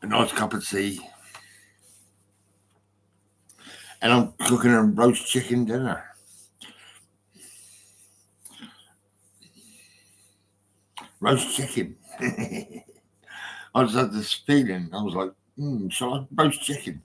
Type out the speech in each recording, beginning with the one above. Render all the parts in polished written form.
a nice cup of tea, and I'm cooking a roast chicken dinner. Roast chicken. I just had this feeling. I was like, shall I roast chicken?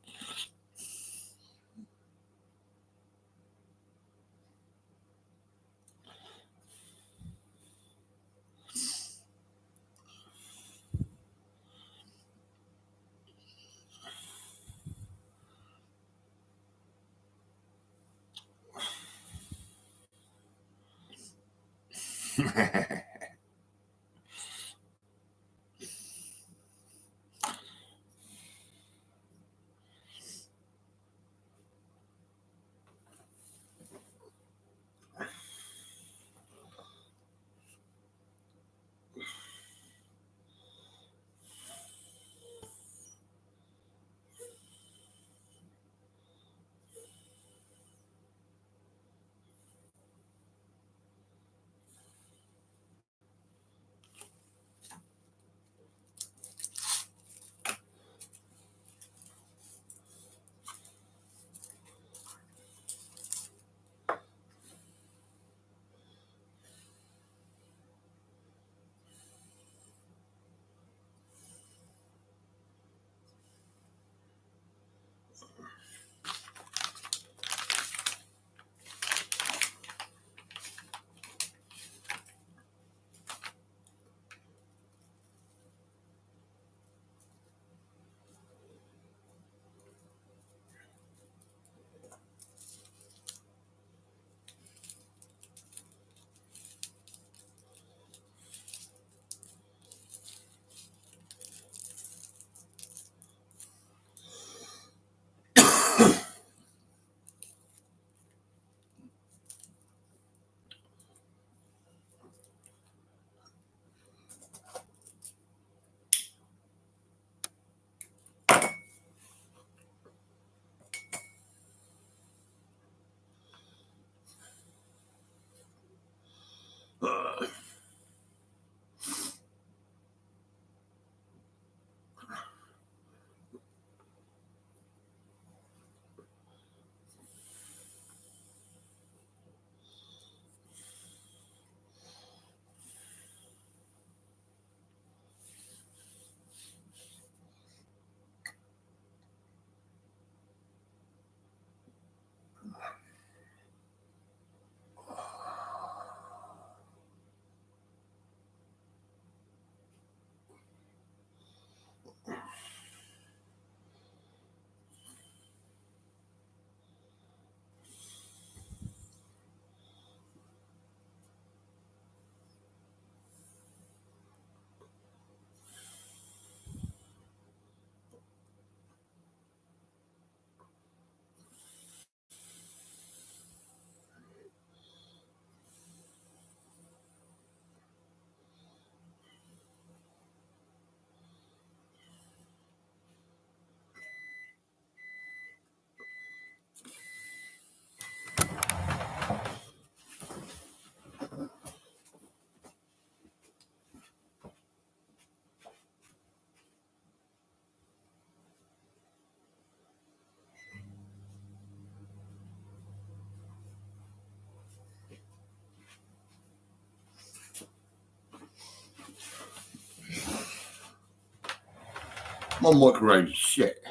My microwave shit.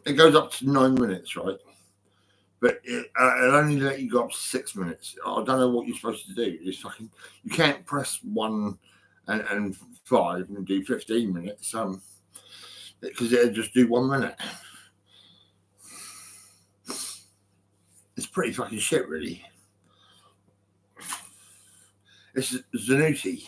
It goes up to 9 minutes, right? But it'll only let you go up to 6 minutes. I don't know what you're supposed to do. It's fucking, you can't press 1 and 5 and do 15 minutes. Because it'll just do 1 minute. It's pretty fucking shit, really. It's Zenuti.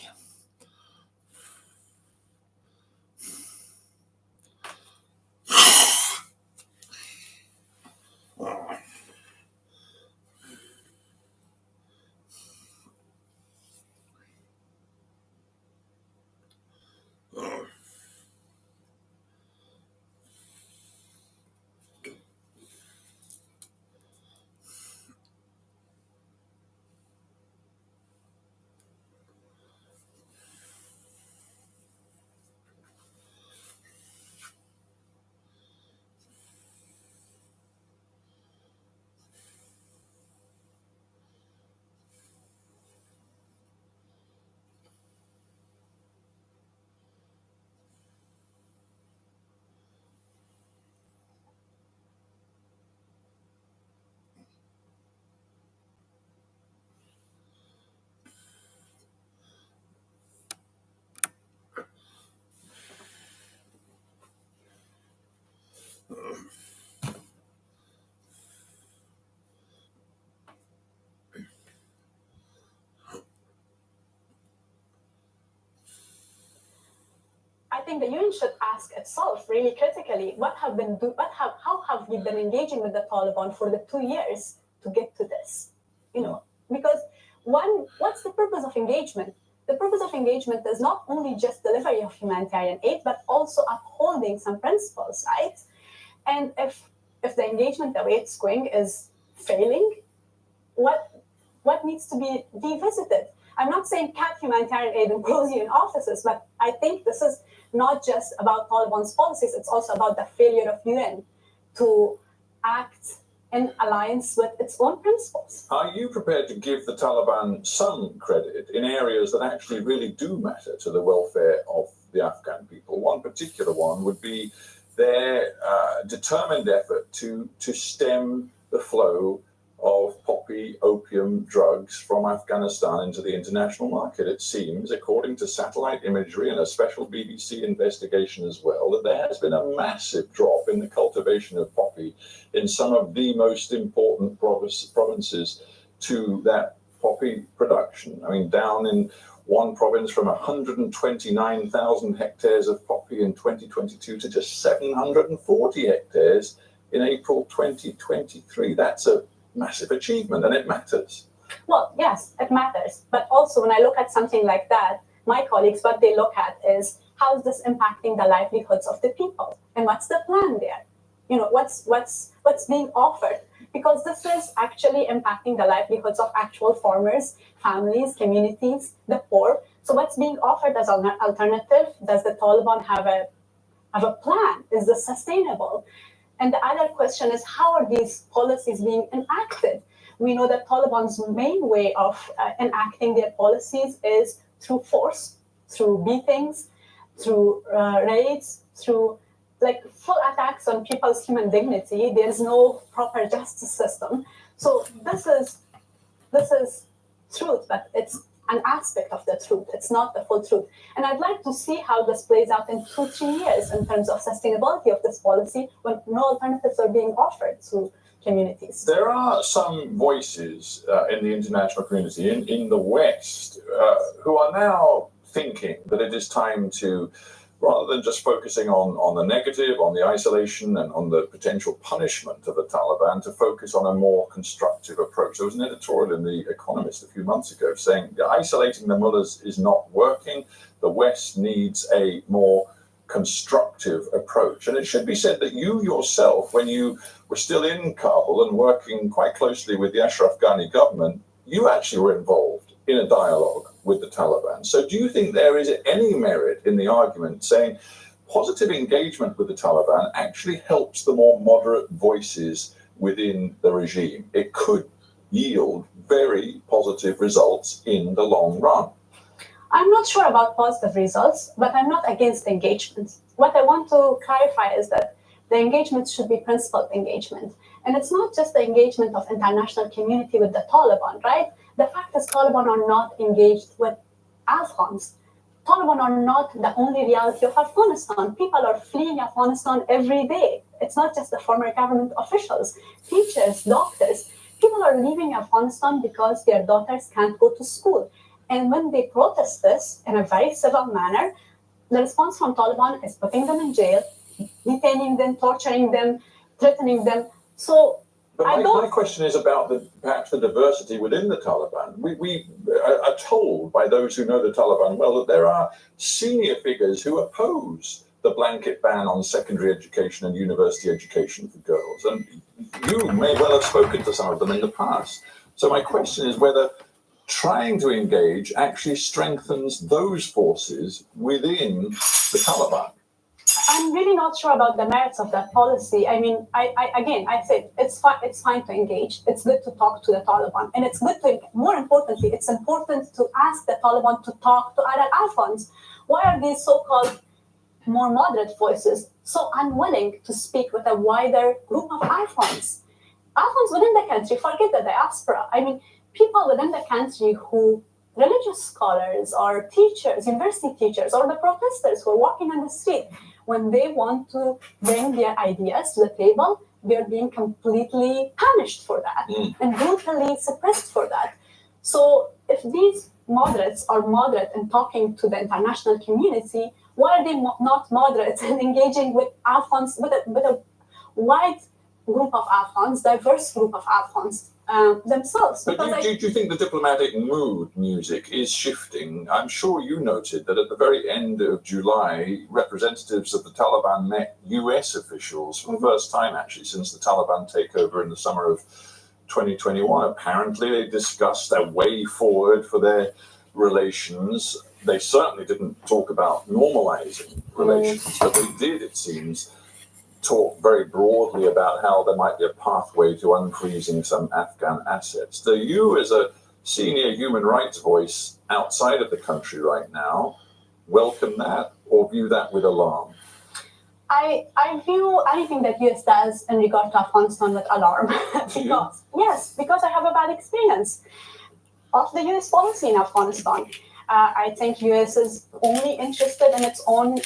think the UN should ask itself really critically, how have we been engaging with the Taliban for the 2 years to get to this? Because what's the purpose of engagement? The purpose of engagement is not only just delivery of humanitarian aid, but also upholding some principles, right? And if the engagement, the way it's going, is failing, what needs to be revisited? I'm not saying cap humanitarian aid and close UN offices, but I think this is not just about Taliban's policies, it's also about the failure of UN to act in alliance with its own principles. Are you prepared to give the Taliban some credit in areas that actually really do matter to the welfare of the Afghan people? One particular one would be their determined effort to stem the flow of poppy opium drugs from Afghanistan into the international market. It seems, according to satellite imagery and a special BBC investigation as well, that there has been a massive drop in the cultivation of poppy in some of the most important provinces to that poppy production. I mean, down in one province from 129,000 hectares of poppy in 2022 to just 740 hectares in April 2023. That's a massive achievement, and it matters. Well, yes, it matters. But also, when I look at something like that, my colleagues, what they look at is how is this impacting the livelihoods of the people, and what's the plan there? What's being offered? Because this is actually impacting the livelihoods of actual farmers, families, communities, the poor. So what's being offered as an alternative? Does the Taliban have a plan? Is this sustainable? And the other question is, how are these policies being enacted? We know that Taliban's main way of enacting their policies is through force, through beatings, through raids, through full attacks on people's human dignity. There's no proper justice system. So this is truth, but it's an aspect of the truth. It's not the full truth. And I'd like to see how this plays out in 2-3 years in terms of sustainability of this policy when no alternatives are being offered to communities. There are some voices in the international community, in the West, who are now thinking that it is time to, rather than just focusing on the negative, on the isolation, and on the potential punishment of the Taliban, to focus on a more constructive approach. There was an editorial in The Economist a few months ago saying that isolating the mullahs is not working. The West needs a more constructive approach. And it should be said that you yourself, when you were still in Kabul and working quite closely with the Ashraf Ghani government, you actually were involved in a dialogue with the Taliban. So do you think there is any merit in the argument saying positive engagement with the Taliban actually helps the more moderate voices within the regime? It could yield very positive results in the long run. I'm not sure about positive results, but I'm not against engagement. What I want to clarify is that the engagement should be principled engagement. And it's not just the engagement of international community with the Taliban, right? The fact is Taliban are not engaged with Afghans. Taliban are not the only reality of Afghanistan. People are fleeing Afghanistan every day. It's not just the former government officials, teachers, doctors. People are leaving Afghanistan because their daughters can't go to school. And when they protest this in a very civil manner, the response from Taliban is putting them in jail, detaining them, torturing them, threatening them. So my question is about perhaps the diversity within the Taliban. We are told by those who know the Taliban well that there are senior figures who oppose the blanket ban on secondary education and university education for girls. And you may well have spoken to some of them in the past. So my question is whether trying to engage actually strengthens those forces within the Taliban. I'm really not sure about the merits of that policy. I mean, I said it's fine to engage. It's good to talk to the Taliban. And it's good to, more importantly, it's important to ask the Taliban to talk to other Afghans. Why are these so-called more moderate voices so unwilling to speak with a wider group of Afghans? Afghans within the country, forget the diaspora. I mean, people within the country who, religious scholars or teachers, university teachers, or the protesters who are walking on the street, when they want to bring their ideas to the table, they're being completely punished for that and brutally suppressed for that. So if these moderates are moderate in talking to the international community, why are they not moderate in engaging with Afghans, with a wide group of Afghans, diverse group of Afghans themselves? But do you think the diplomatic mood music is shifting? I'm sure you noted that at the very end of July, representatives of the Taliban met US officials for the first time, actually, since the Taliban takeover in the summer of 2021. Apparently, they discussed a way forward for their relations. They certainly didn't talk about normalizing relations, but they did, it seems, talk very broadly about how there might be a pathway to unfreezing some Afghan assets. Do you, as a senior human rights voice outside of the country right now, welcome that or view that with alarm? I view anything that US does in regard to Afghanistan with alarm. because I have a bad experience of the US policy in Afghanistan. I think US is only interested in its own,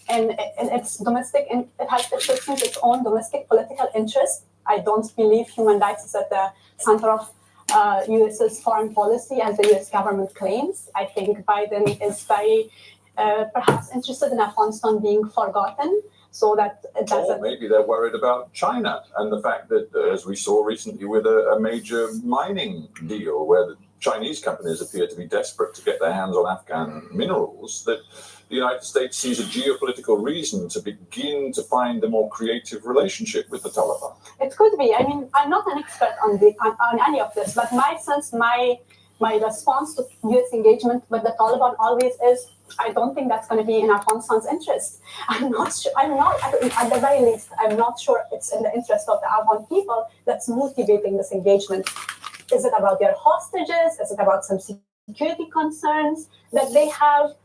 in its domestic, it has its own domestic political interest. I don't believe human rights is at the center of US's foreign policy, as the US government claims. I think Biden is very perhaps interested in Afghanistan being forgotten. So that maybe they're worried about China and the fact that, as we saw recently with a major mining deal where the Chinese companies appear to be desperate to get their hands on Afghan minerals, that the United States sees a geopolitical reason to begin to find a more creative relationship with the Taliban. It could be. I mean, I'm not an expert on any of this, but my sense, my response to U.S. engagement with the Taliban always is, I don't think that's going to be in Afghanistan's interest. I'm not sure. At the very least, I'm not sure it's in the interest of the Afghan people that's motivating this engagement. Is it about their hostages? Is it about some security concerns that they have?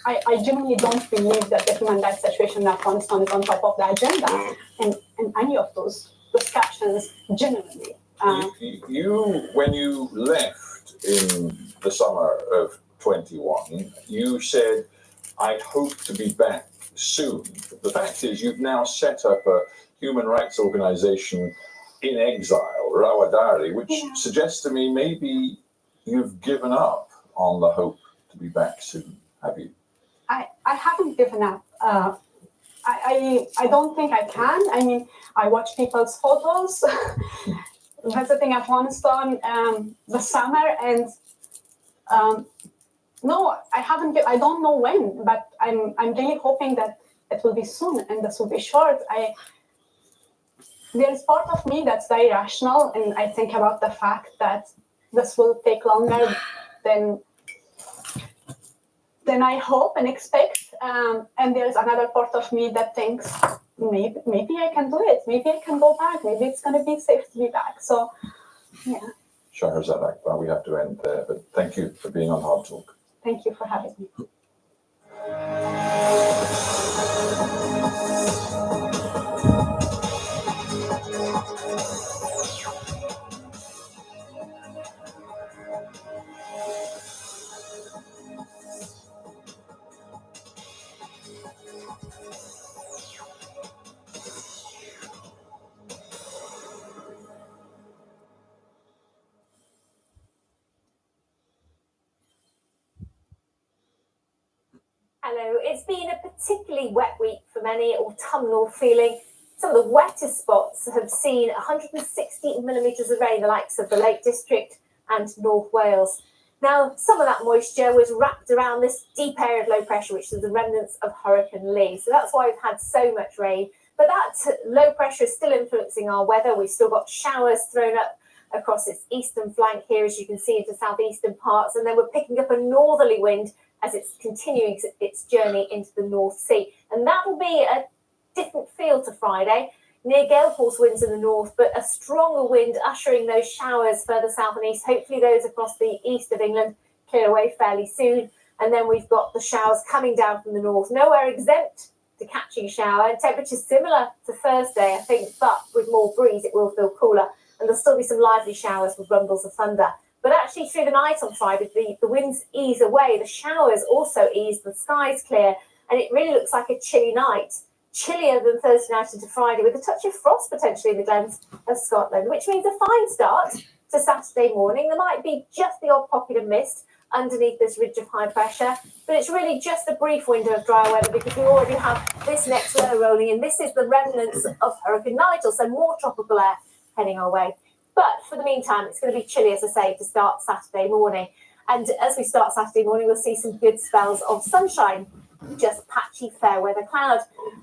I genuinely don't believe that the human rights situation in Afghanistan is on top of the agenda in any of those discussions, genuinely. When you left in the summer of 21, you said, I hope to be back soon. The fact is, you've now set up a human rights organization in exile, Rawadari, which suggests to me maybe you've given up on the hope to be back soon, have you? I haven't given up. I don't think I can. I mean, I watch people's photos visiting Afghanistan this summer, and no, I haven't. I don't know when, but I'm really hoping that it will be soon and this will be short. There's part of me that's very rational, and I think about the fact that this will take longer than I hope and expect. And there's another part of me that thinks maybe I can do it. Maybe I can go back. Maybe it's going to be safe to be back. So, yeah. Shahrazad Akbar, we have to end there, but thank you for being on Hard Talk. Thank you for having me. Hello, it's been a particularly wet week for many, autumnal feeling. Some of the wettest spots have seen 160 millimetres of rain, the likes of the Lake District and North Wales. Now, some of that moisture was wrapped around this deep area of low pressure, which is the remnants of Hurricane Lee. So that's why we've had so much rain. But that low pressure is still influencing our weather. We've still got showers thrown up across its eastern flank here, as you can see, into southeastern parts. And then we're picking up a northerly wind as it's continuing its journey into the North Sea. And that will be a different feel to Friday. Near gale force winds in the north, but a stronger wind ushering those showers further south and east. Hopefully those across the east of England clear away fairly soon. And then we've got the showers coming down from the north. Nowhere exempt to catching a shower. Temperatures similar to Thursday, I think, but with more breeze, it will feel cooler. And there'll still be some lively showers with rumbles of thunder. But actually, through the night on Friday, the winds ease away. The showers also ease. The sky's clear. And it really looks like a chilly night. Chillier than Thursday night into Friday, with a touch of frost potentially in the glens of Scotland, which means a fine start to Saturday morning. There might be just the odd pocket of mist, underneath this ridge of high pressure. But it's really just a brief window of dry weather because we already have this next low rolling in. This is the remnants of Hurricane Nigel, so more tropical air heading our way. But for the meantime, it's going to be chilly, as I say, to start Saturday morning. And as we start Saturday morning, we'll see some good spells of sunshine, just patchy fair weather cloud.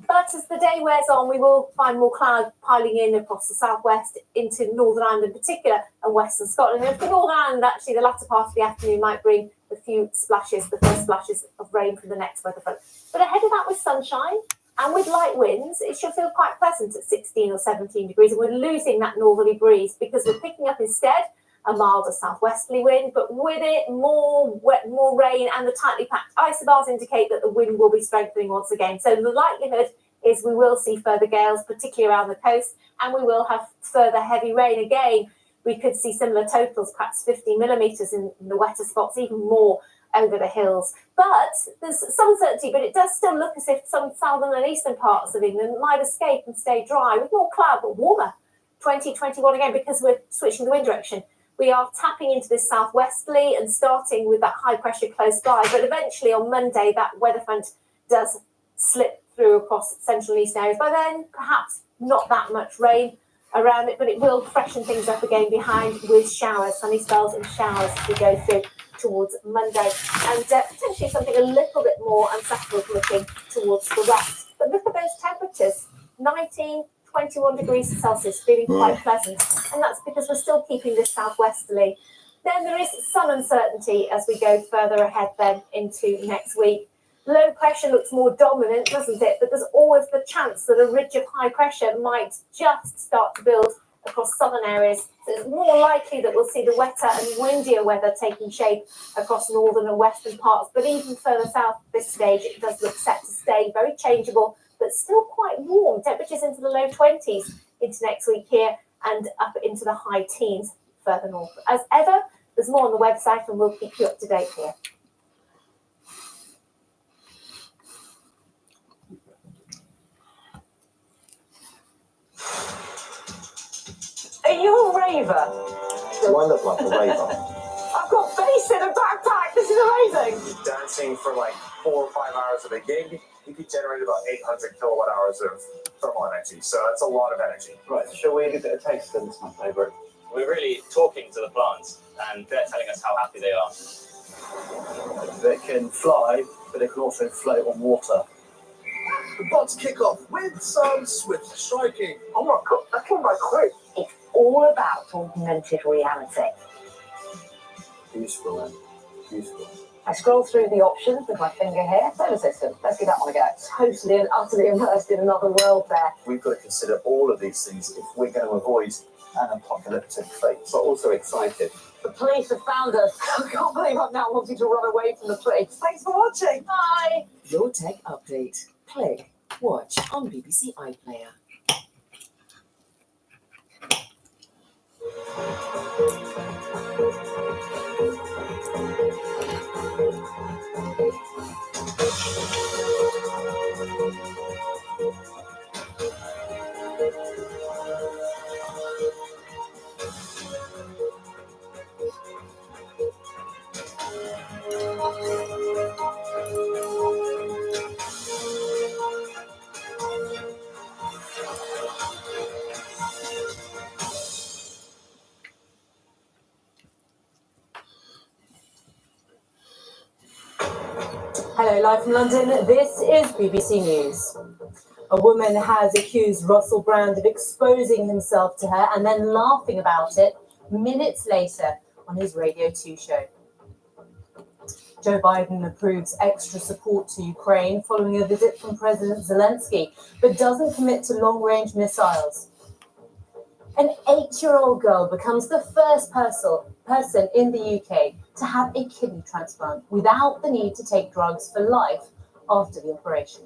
But as the day wears on, we will find more cloud piling in across the southwest into Northern Ireland in particular and Western Scotland. And for Northern Ireland, actually, the latter part of the afternoon might bring a few splashes, the first splashes of rain from the next weather front. But ahead of that, with sunshine and with light winds, it should feel quite pleasant at 16 or 17 degrees. And we're losing that northerly breeze because we're picking up instead a milder southwesterly wind, but with it more rain, and the tightly packed isobars indicate that the wind will be strengthening once again. So the likelihood is we will see further gales, particularly around the coast, and we will have further heavy rain again. We could see similar totals, perhaps 50 millimetres in the wetter spots, even more over the hills. But there's some uncertainty, but it does still look as if some southern and eastern parts of England might escape and stay dry with more cloud but warmer. 2021 again, because we're switching the wind direction. We are tapping into this southwesterly and starting with that high pressure close by. But eventually on Monday, that weather front does slip through across central and eastern areas. By then, perhaps not that much rain around it, but it will freshen things up again behind with showers, sunny spells and showers as we go through towards Monday. And potentially something a little bit more unsettled looking towards the west. But look at those temperatures, 19, 21 degrees Celsius, feeling quite pleasant. And that's because we're still keeping this southwesterly. Then there is some uncertainty as we go further ahead then into next week. Low pressure looks more dominant, doesn't it? But there's always the chance that a ridge of high pressure might just start to build across southern areas. So it's more likely that we'll see the wetter and windier weather taking shape across northern and western parts. But even further south at this stage, it does look set to stay very changeable, but still quite warm. Temperatures into the low 20s into next week here and up into the high teens further north. As ever, there's more on the website and we'll keep you up to date here. Are you a raver? Do I look like a raver? I've got bass in a backpack. This is amazing. Dancing for like 4 or 5 hours of a gig, you could generate about 800 kilowatt hours of thermal energy. So that's a lot of energy. Right, shall we give it a taste then? It's my favourite. We're really talking to the plants and they're telling us how happy they are. They can fly, but they can also float on water. The bots kick off with some swift striking. Oh my God, that's all my quick. It's all about augmented reality. Useful then. Useful. I scroll through the options with my finger here. Solar system. Let's give that one a go. Totally and utterly immersed in another world there. We've got to consider all of these things if we're going to avoid an apocalyptic fate, but also excited. The police have found us. I can't believe I'm now wanting to run away from the police. Thanks for watching. Bye. Your Tech Update. Play, watch on BBC iPlayer. Hello, live from London. This is BBC News. A woman has accused Russell Brand of exposing himself to her and then laughing about it minutes later on his Radio 2 show. Joe Biden approves extra support to Ukraine following a visit from President Zelensky, but doesn't commit to long-range missiles. An 8-year-old girl becomes the first person in the UK to have a kidney transplant without the need to take drugs for life after the operation.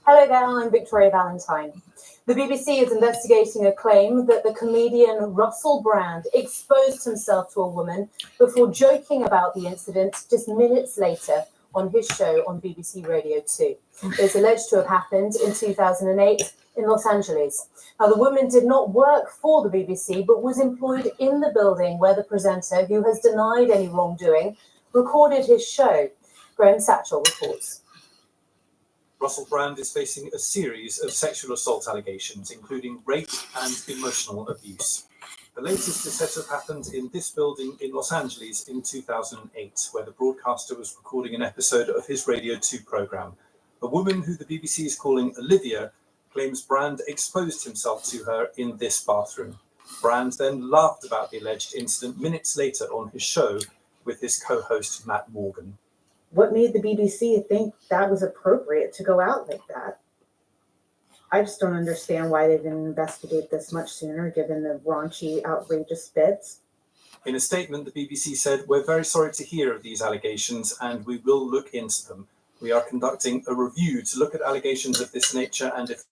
Hello there, I'm Victoria Valentine. The BBC is investigating a claim that the comedian Russell Brand exposed himself to a woman before joking about the incident just minutes later on his show on BBC Radio 2. It's alleged to have happened in 2008 in Los Angeles. Now, the woman did not work for the BBC, but was employed in the building where the presenter, who has denied any wrongdoing, recorded his show. Graham Satchell reports. Russell Brand is facing a series of sexual assault allegations, including rape and emotional abuse. The latest is said to have happened in this building in Los Angeles in 2008, where the broadcaster was recording an episode of his Radio 2 programme. A woman who the BBC is calling Olivia claims Brand exposed himself to her in this bathroom. Brand then laughed about the alleged incident minutes later on his show with his co-host Matt Morgan. What made the BBC think that was appropriate to go out like that? I just don't understand why they didn't investigate this much sooner, given the raunchy, outrageous bits. In a statement, the BBC said, "We're very sorry to hear of these allegations and we will look into them. We are conducting a review to look at allegations of this nature, and if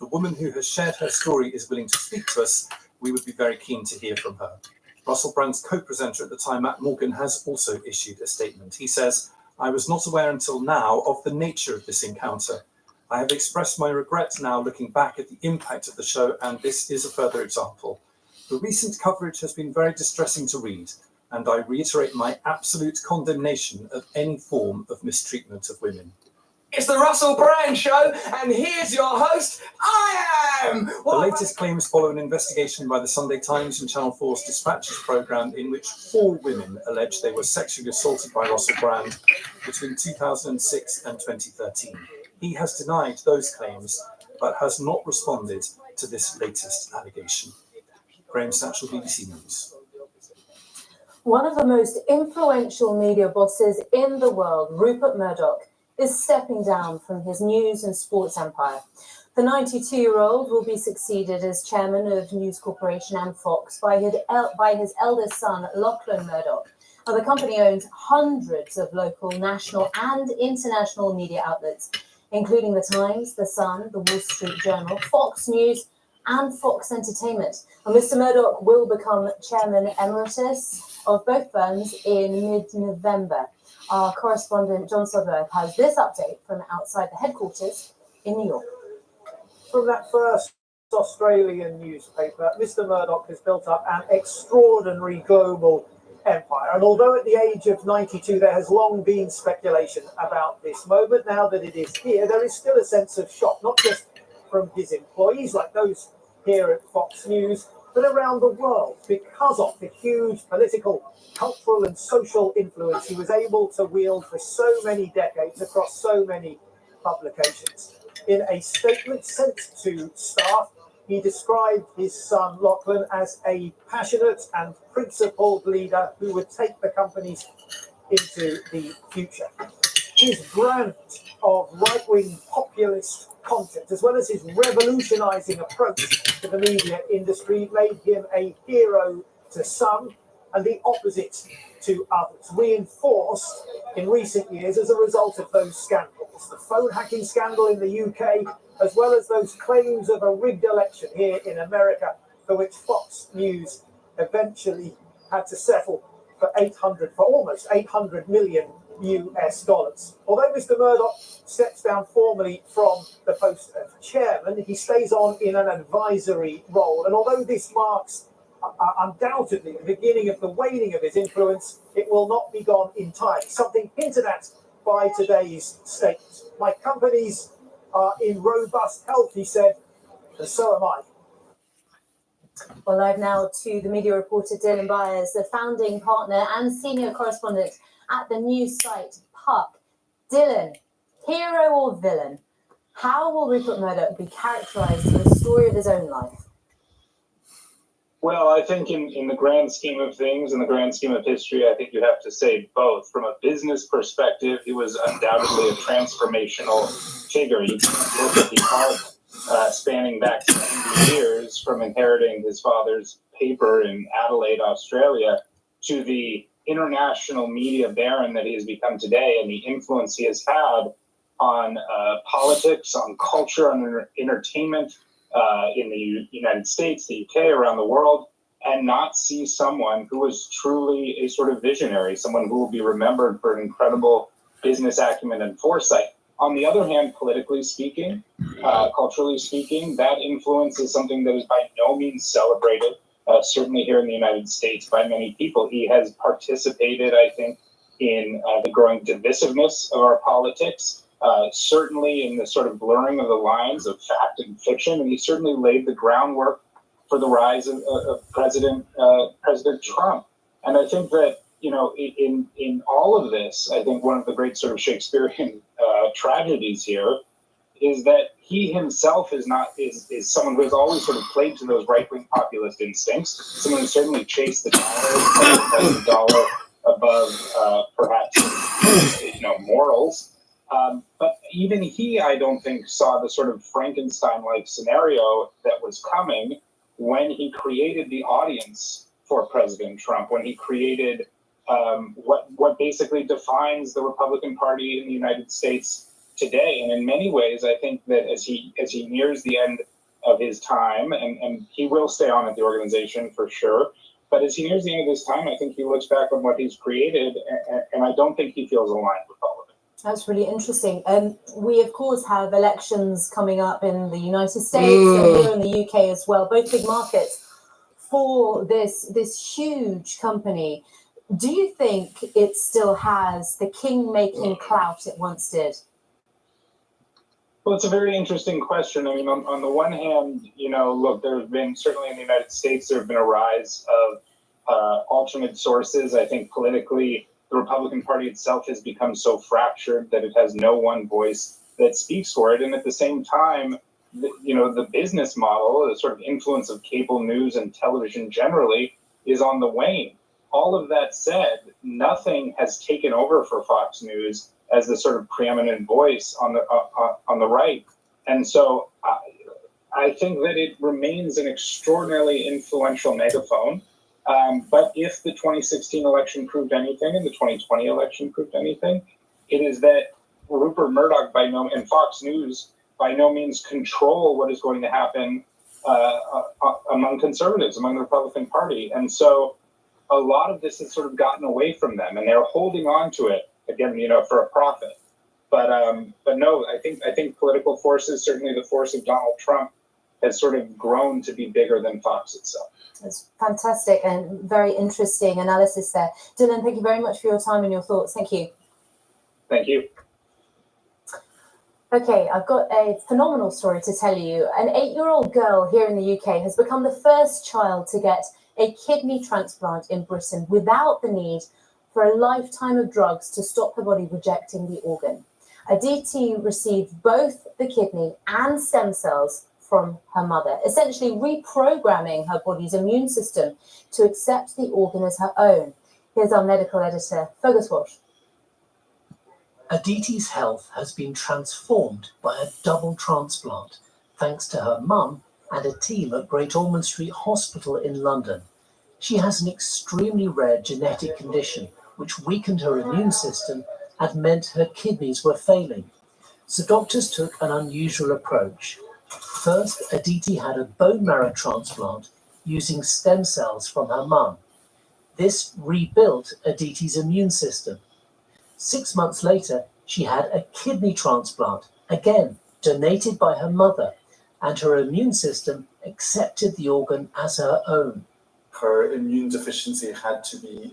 the woman who has shared her story is willing to speak to us, we would be very keen to hear from her." Russell Brand's co-presenter at the time, Matt Morgan, has also issued a statement. He says, "I was not aware until now of the nature of this encounter. I have expressed my regret now looking back at the impact of the show, and this is a further example. The recent coverage has been very distressing to read, and I reiterate my absolute condemnation of any form of mistreatment of women." It's the Russell Brand Show, and here's your host, I am! The latest claims follow an investigation by the Sunday Times and Channel 4's Dispatches programme in which 4 women alleged they were sexually assaulted by Russell Brand between 2006 and 2013. He has denied those claims, but has not responded to this latest allegation. Graham Satchell, BBC News. One of the most influential media bosses in the world, Rupert Murdoch, is stepping down from his news and sports empire. The 92-year-old will be succeeded as chairman of News Corporation and Fox by his eldest son, Lachlan Murdoch. Now, the company owns hundreds of local, national and international media outlets, including The Times, The Sun, The Wall Street Journal, Fox News and Fox Entertainment. And Mr. Murdoch will become chairman emeritus of both firms in mid-November. Our correspondent John Sodworth has this update from outside the headquarters in New York. From that first Australian newspaper, Mr. Murdoch has built up an extraordinary global empire. And although at the age of 92 there has long been speculation about this moment, now that it is here, there is still a sense of shock, not just from his employees like those here at Fox News, but around the world because of the huge political, cultural and social influence he was able to wield for so many decades across so many publications. In a statement sent to staff, he described his son Lachlan as a passionate and principled leader who would take the companies into the future. His brand of right-wing populist content, as well as his revolutionising approach to the media industry, made him a hero to some and the opposite to others, reinforced in recent years as a result of those scandals. The phone hacking scandal in the UK, as well as those claims of a rigged election here in America, for which Fox News eventually had to settle for almost 800 million US dollars. Although Mr. Murdoch steps down formally from the post of chairman, he stays on in an advisory role. And although this marks undoubtedly the beginning of the waning of his influence, it will not be gone entirely. Something hinted at by today's statement. My companies are in robust health, he said, and so am I. Well, live now to the media reporter Dylan Byers, the founding partner and senior correspondent at the news site Puck. Dylan, hero or villain? How will Rupert Murdoch be characterised in the story of his own life? Well, I think in the grand scheme of things, in the grand scheme of history, I think you have to say both. From a business perspective, he was undoubtedly a transformational figure. You can look at the arc spanning back 70 years from inheriting his father's paper in Adelaide, Australia, to the international media baron that he has become today, and the influence he has had on politics, on culture, on entertainment, in the United States, the UK, around the world, and not see someone who was truly a sort of visionary, someone who will be remembered for an incredible business acumen and foresight. On the other hand, politically speaking, culturally speaking, that influence is something that is by no means celebrated, certainly here in the United States, by many people. He has participated, I think, in the growing divisiveness of our politics, certainly in the sort of blurring of the lines of fact and fiction, and he certainly laid the groundwork for the rise of President Trump. And I think that, you know, in all of this, I think one of the great sort of Shakespearean tragedies here is that he himself is someone who has always sort of played to those right-wing populist instincts, someone who certainly chased the dollar above perhaps, you know, morals. But even he, I don't think, saw the sort of Frankenstein-like scenario that was coming when he created the audience for President Trump, when he created what basically defines the Republican Party in the United States today. And in many ways, I think that as he nears the end of his time, and he will stay on at the organization for sure, but as he nears the end of his time, I think he looks back on what he's created, and I don't think he feels aligned with all of it. That's really interesting. We, of course, have elections coming up in the United States and here in the UK as well, both big markets for this huge company. Do you think it still has the king-making clout it once did? Well, it's a very interesting question. I mean, on the one hand, you know, look, there have been, certainly in the United States, there have been a rise of alternate sources. I think politically, the Republican Party itself has become so fractured that it has no one voice that speaks for it. And at the same time, you know, the business model, the sort of influence of cable news and television generally is on the wane. All of that said, nothing has taken over for Fox News as the sort of preeminent voice on the right. And so I think that it remains an extraordinarily influential megaphone. But if the 2016 election proved anything and the 2020 election proved anything, it is that Rupert Murdoch and Fox News by no means control what is going to happen among conservatives, among the Republican Party. And so a lot of this has sort of gotten away from them, and they're holding on to it, again, you know, for a profit. But no, I think political forces, certainly the force of Donald Trump, has sort of grown to be bigger than Fox itself. That's fantastic and very interesting analysis there. Dylan, thank you very much for your time and your thoughts. Thank you. Thank you. Okay, I've got a phenomenal story to tell you. An 8-year-old girl here in the UK has become the first child to get a kidney transplant in Britain without the need for a lifetime of drugs to stop her body rejecting the organ. Aditi received both the kidney and stem cells from her mother, essentially reprogramming her body's immune system to accept the organ as her own. Here's our medical editor, Fergus Walsh. Aditi's health has been transformed by a double transplant, thanks to her mum and a team at Great Ormond Street Hospital in London. She has an extremely rare genetic condition which weakened her immune system and meant her kidneys were failing. So doctors took an unusual approach. First, Aditi had a bone marrow transplant using stem cells from her mum. This rebuilt Aditi's immune system. 6 months later, she had a kidney transplant, again donated by her mother, and her immune system accepted the organ as her own. Her immune deficiency had to be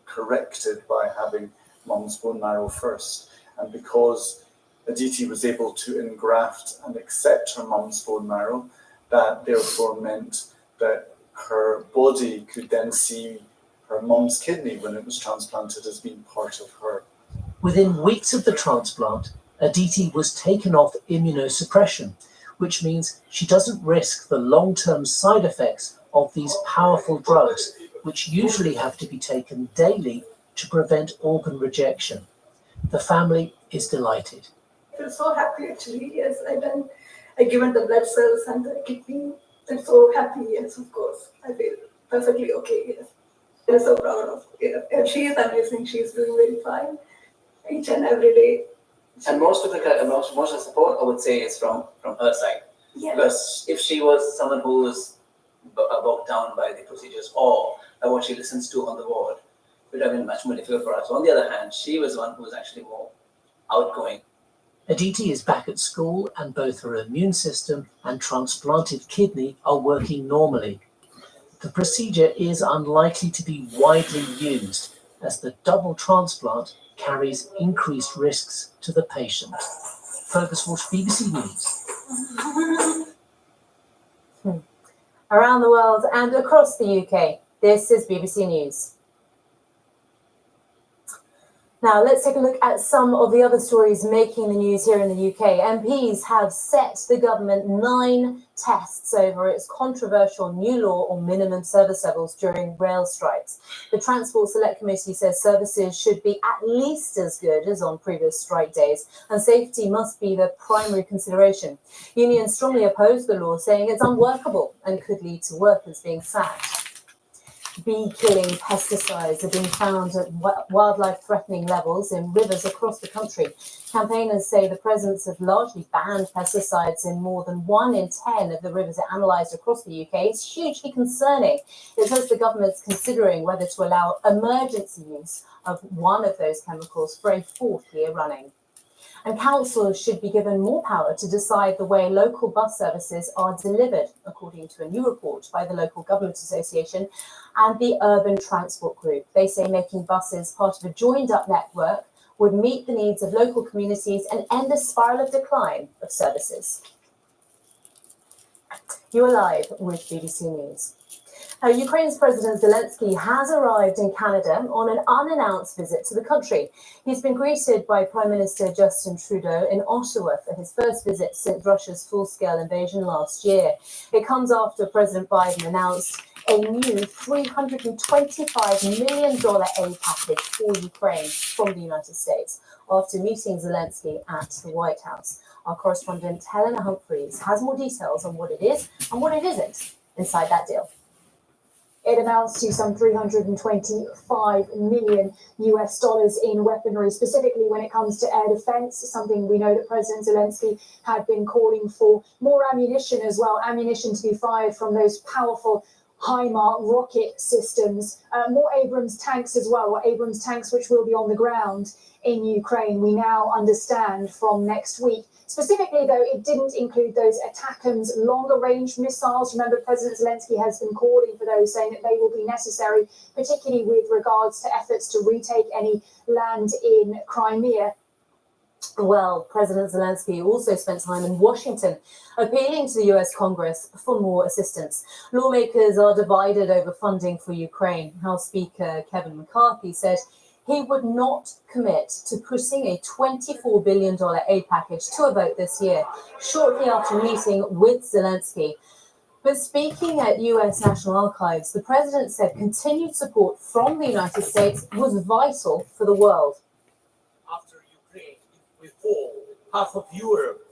corrected by having mum's bone marrow first. And because Aditi was able to engraft and accept her mum's bone marrow, that therefore meant that her body could then see her mum's kidney when it was transplanted as being part of her. Within weeks of the transplant, Aditi was taken off immunosuppression, which means she doesn't risk the long-term side effects of these powerful drugs, which usually have to be taken daily to prevent organ rejection. The family is delighted. I feel so happy actually, yes. I given the blood cells and the kidney. I'm so happy, yes, of course. I feel perfectly okay, yes. I'm so proud of her. And she is amazing, she is doing very fine each and every day. And most of the support, I would say, is from her side. Yeah. Because if she was someone who was bogged down by the procedures or by what she listens to on the ward, it would have been much more difficult for us. On the other hand, she was one who was actually more outgoing. Aditi is back at school and both her immune system and transplanted kidney are working normally. The procedure is unlikely to be widely used as the double transplant carries increased risks to the patient. Fergus Walsh, BBC News. Around the world and across the UK, this is BBC News. Now, let's take a look at some of the other stories making the news here in the UK. MPs have set the government 9 tests over its controversial new law on minimum service levels during rail strikes. The Transport Select Committee says services should be at least as good as on previous strike days, and safety must be the primary consideration. Unions strongly oppose the law, saying it's unworkable and could lead to workers being sacked. Bee-killing pesticides are being found at wildlife-threatening levels in rivers across the country. Campaigners say the presence of largely banned pesticides in more than 1 in 10 of the rivers analysed across the UK is hugely concerning. It says the government's considering whether to allow emergency use of one of those chemicals for a 4th year running. And councils should be given more power to decide the way local bus services are delivered, according to a new report by the Local Government Association and the Urban Transport Group. They say making buses part of a joined-up network would meet the needs of local communities and end a spiral of decline of services. You are live with BBC News. Now, Ukraine's President Zelensky has arrived in Canada on an unannounced visit to the country. He's been greeted by Prime Minister Justin Trudeau in Ottawa for his first visit since Russia's full-scale invasion last year. It comes after President Biden announced a new $325 million aid package for Ukraine from the United States after meeting Zelensky at the White House. Our correspondent Helena Humphreys has more details on what it is and what it isn't inside that deal. It amounts to some $325 million in weaponry, specifically when it comes to air defense, something we know that President Zelensky had been calling for. More ammunition as well, ammunition to be fired from those powerful HIMARS rocket systems. More Abrams tanks as well, or Abrams tanks which will be on the ground in Ukraine, we now understand from next week. Specifically, though, it didn't include those ATACMS longer-range missiles. Remember, President Zelensky has been calling for those, saying that they will be necessary, particularly with regards to efforts to retake any land in Crimea. Well, President Zelensky also spent time in Washington appealing to the US Congress for more assistance. Lawmakers are divided over funding for Ukraine. House Speaker Kevin McCarthy said he would not commit to pushing a $24 billion aid package to a vote this year, shortly after meeting with Zelensky. But speaking at US National Archives, the president said continued support from the United States was vital for the world. After Ukraine, if we fall, half of Europe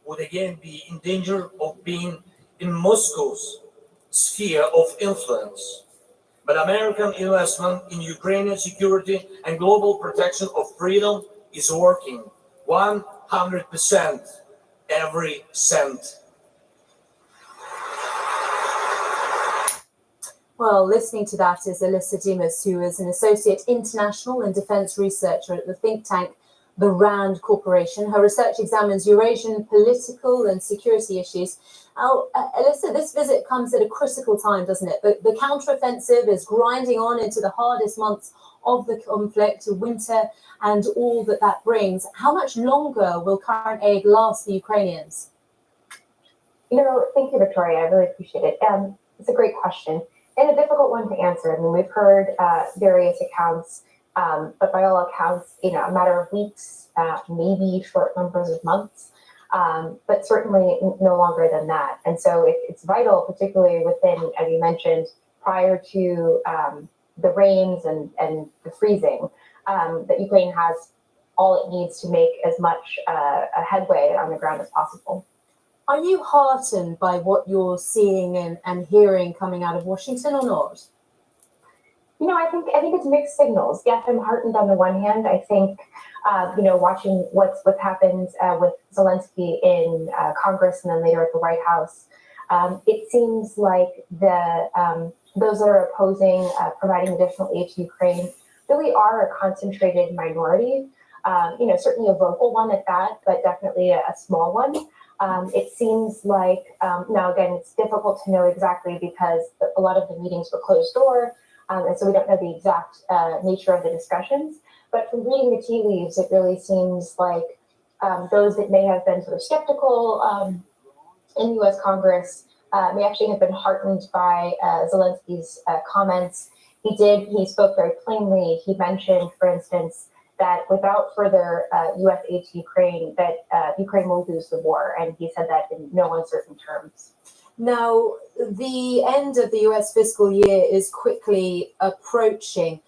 would again be in danger of being in Moscow's sphere of influence. But American investment in Ukrainian security and global protection of freedom is working 100%, every cent. Well, listening to that is Alyssa Dimas, who is an associate international and defense researcher at the think tank the RAND Corporation. Her research examines Eurasian political and security issues. Alyssa, this visit comes at a critical time, doesn't it? The counteroffensive is grinding on into the hardest months of the conflict, winter, and all that that brings. How much longer will current aid last the Ukrainians? Thank you, Victoria. I really appreciate it. It's a great question and a difficult one to answer. I mean, we've heard various accounts, but by all accounts, a matter of weeks, maybe short numbers of months, but certainly no longer than that. And so it's vital, particularly within, as you mentioned, prior to the rains and the freezing, that Ukraine has all it needs to make as much a headway on the ground as possible. Are you heartened by what you're seeing and hearing coming out of Washington or not? I think it's mixed signals. Yes, I'm heartened on the one hand. I think, watching what's happened with Zelensky in Congress and then later at the White House, it seems like those that are opposing providing additional aid to Ukraine really are a concentrated minority. Certainly a vocal one at that, but definitely a small one. It seems like, now again, it's difficult to know exactly because a lot of the meetings were closed door, and so we don't know the exact nature of the discussions. But from reading the tea leaves, it really seems like those that may have been sort of skeptical in the U.S. Congress may actually have been heartened by Zelensky's comments. He spoke very plainly. He mentioned, for instance, that without further U.S. aid to Ukraine, that Ukraine will lose the war, and he said that in no uncertain terms. Now, the end of the US fiscal year is quickly approaching.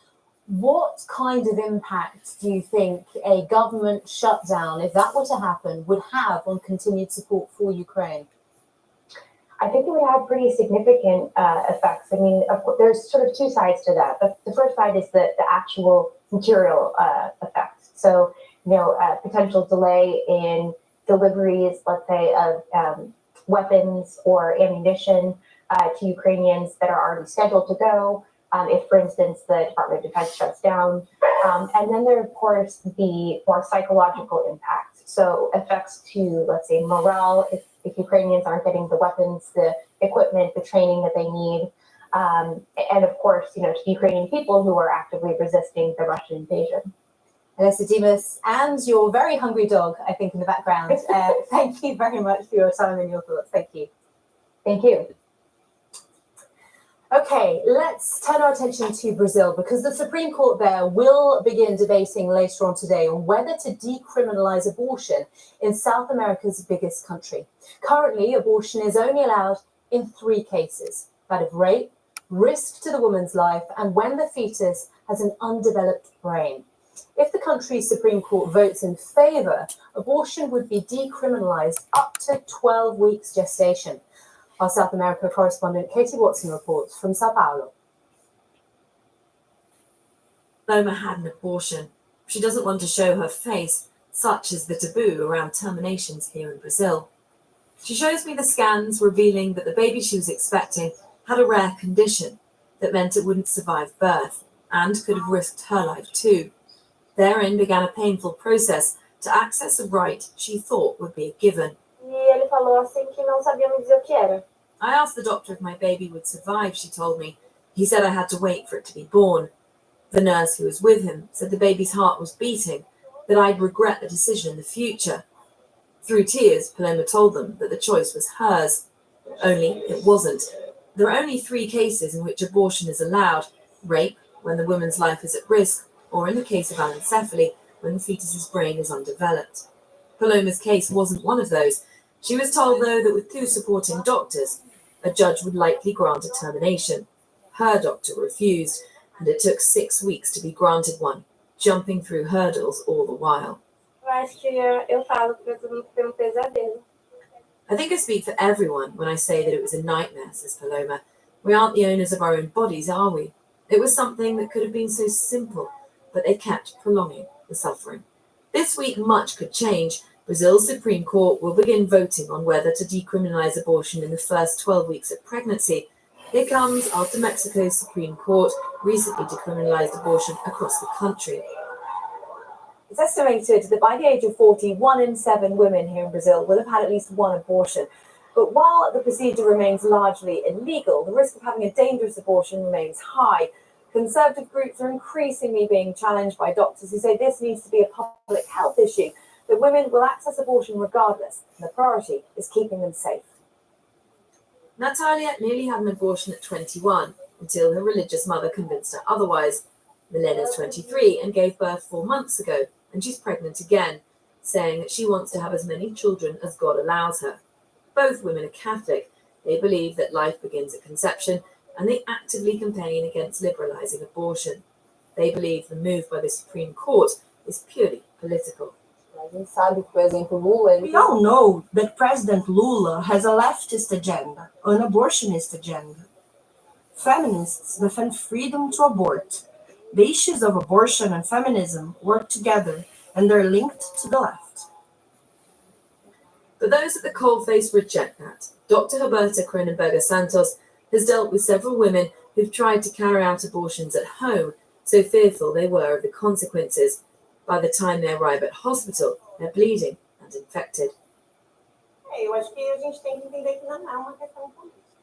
What kind of impact do you think a government shutdown, if that were to happen, would have on continued support for Ukraine? I think it would have pretty significant effects. I mean, there's sort of two sides to that. The first side is the actual material effects. So, potential delay in deliveries, let's say, of weapons or ammunition to Ukrainians that are already scheduled to go, if, for instance, the Department of Defense shuts down. And then there, of course, the more psychological impact. So effects to, let's say, morale, if Ukrainians aren't getting the weapons, the equipment, the training that they need. And of course, to Ukrainian people who are actively resisting the Russian invasion. Alessa Dimas, and your very hungry dog, I think, in the background. Thank you very much for your time and your thoughts. Thank you. Thank you. Okay, let's turn our attention to Brazil, because the Supreme Court there will begin debating later on today on whether to decriminalize abortion in South America's biggest country. Currently, abortion is only allowed in 3 cases: that of rape, risk to the woman's life, and when the fetus has an undeveloped brain. If the country's Supreme Court votes in favor, abortion would be decriminalized up to 12 weeks gestation. Our South America correspondent Katie Watson reports from Sao Paulo. Paloma had an abortion. She doesn't want to show her face, such is the taboo around terminations here in Brazil. She shows me the scans revealing that the baby she was expecting had a rare condition that meant it wouldn't survive birth and could have risked her life too. Therein began a painful process to access a right she thought would be a given. I asked the doctor if my baby would survive, she told me. He said I had to wait for it to be born. The nurse who was with him said the baby's heart was beating, that I'd regret the decision in the future. Through tears, Paloma told them that the choice was hers. Only it wasn't. There are only 3 cases in which abortion is allowed: rape, when the woman's life is at risk, or in the case of anencephaly, when the fetus's brain is undeveloped. Paloma's case wasn't one of those. She was told, though, that with 2 supporting doctors, a judge would likely grant a termination. Her doctor refused, and it took 6 weeks to be granted one, jumping through hurdles all the while. I think I speak for everyone when I say that it was a nightmare, says Paloma. We aren't the owners of our own bodies, are we? It was something that could have been so simple, but they kept prolonging the suffering. This week, much could change. Brazil's Supreme Court will begin voting on whether to decriminalize abortion in the first 12 weeks of pregnancy. It comes after Mexico's Supreme Court recently decriminalized abortion across the country. It's estimated that by the age of 40, 1 in 7 women here in Brazil will have had at least 1 abortion. But while the procedure remains largely illegal, the risk of having a dangerous abortion remains high. Conservative groups are increasingly being challenged by doctors who say this needs to be a public health issue, that women will access abortion regardless, and the priority is keeping them safe. Natalia nearly had an abortion at 21 until her religious mother convinced her otherwise. Milena's 23 and gave birth 4 months ago, and she's pregnant again, saying that she wants to have as many children as God allows her. Both women are Catholic. They believe that life begins at conception, and they actively campaign against liberalizing abortion. They believe the move by the Supreme Court is purely political. We all know that President Lula has a leftist agenda, an abortionist agenda. Feminists defend freedom to abort. The issues of abortion and feminism work together, and they're linked to the left. But those at the coalface reject that. Dr. Roberta Cronenberger Santos has dealt with several women who've tried to carry out abortions at home, so fearful they were of the consequences. By the time they arrive at hospital, they're bleeding and infected.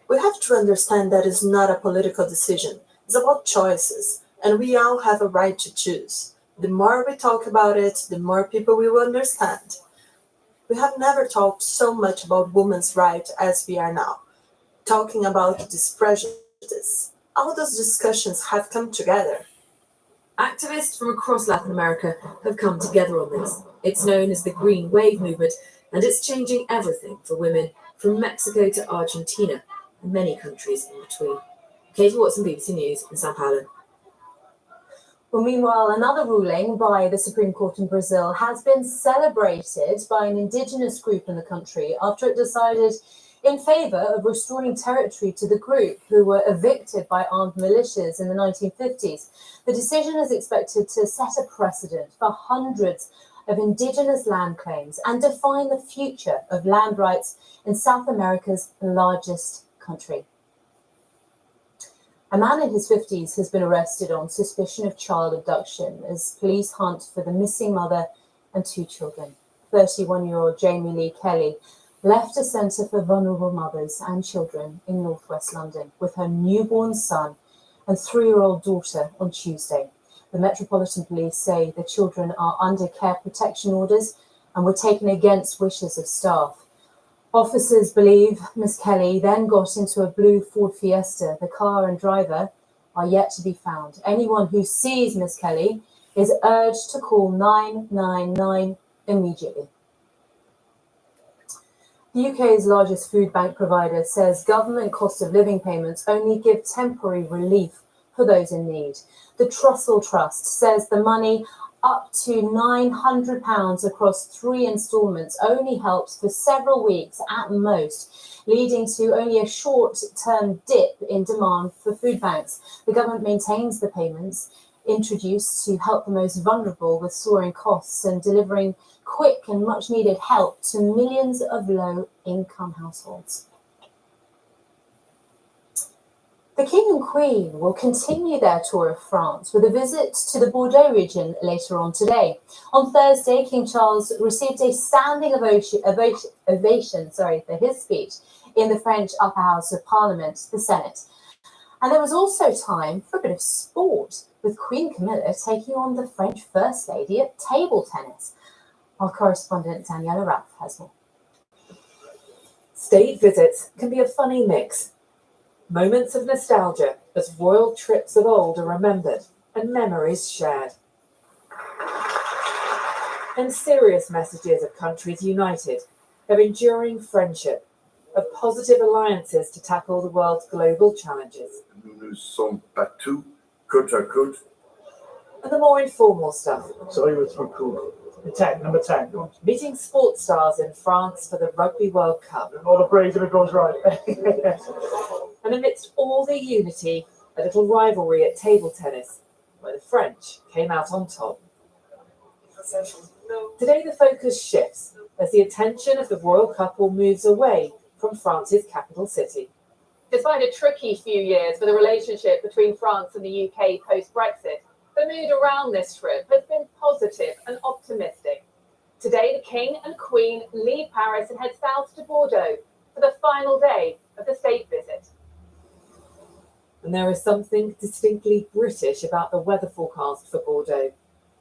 We have to understand that it's not a political decision. It's about choices, and we all have a right to choose. The more we talk about it, the more people will understand. We have never talked so much about women's rights as we are now, talking about this prejudice. All those discussions have come together. Activists from across Latin America have come together on this. It's known as the Green Wave movement, and it's changing everything for women from Mexico to Argentina and many countries in between. Katie Watson, BBC News in Sao Paulo. Well, meanwhile, another ruling by the Supreme Court in Brazil has been celebrated by an indigenous group in the country after it decided in favour of restoring territory to the group who were evicted by armed militias in the 1950s. The decision is expected to set a precedent for hundreds of indigenous land claims and define the future of land rights in South America's largest country. A man in his 50s has been arrested on suspicion of child abduction as police hunt for the missing mother and two children. 31-year-old Jamie Lee Kelly left a centre for vulnerable mothers and children in northwest London with her newborn son and 3-year-old daughter on Tuesday. The Metropolitan Police say the children are under care protection orders and were taken against wishes of staff. Officers believe Ms. Kelly then got into a blue Ford Fiesta. The car and driver are yet to be found. Anyone who sees Ms. Kelly is urged to call 999 immediately. The UK's largest food bank provider says government cost of living payments only give temporary relief for those in need. The Trussell Trust says the money up to £900 across 3 instalments only helps for several weeks at most, leading to only a short-term dip in demand for food banks. The government maintains the payments introduced to help the most vulnerable with soaring costs and delivering quick and much-needed help to millions of low-income households. The King and Queen will continue their tour of France with a visit to the Bordeaux region later on today. On Thursday, King Charles received a standing ovation for his speech in the French Upper House of Parliament, the Senate. And there was also time for a bit of sport, with Queen Camilla taking on the French First Lady at table tennis. Our correspondent Daniela Ralph has more. State visits can be a funny mix. Moments of nostalgia as royal trips of old are remembered and memories shared. And serious messages of countries united, of enduring friendship, of positive alliances to tackle the world's global challenges. Nous ne sommes pas tous côte à côte. And the more informal stuff. Sorry, what's from cool? The 10, number 10. Meeting sports stars in France for the Rugby World Cup. All the praise if it goes right. And amidst all the unity, a little rivalry at table tennis, where the French came out on top. Today the focus shifts as the attention of the royal couple moves away from France's capital city. Despite a tricky few years for the relationship between France and the UK post-Brexit, the mood around this trip has been positive and optimistic. Today, the King and Queen leave Paris and head south to Bordeaux for the final day of the state visit. And there is something distinctly British about the weather forecast for Bordeaux,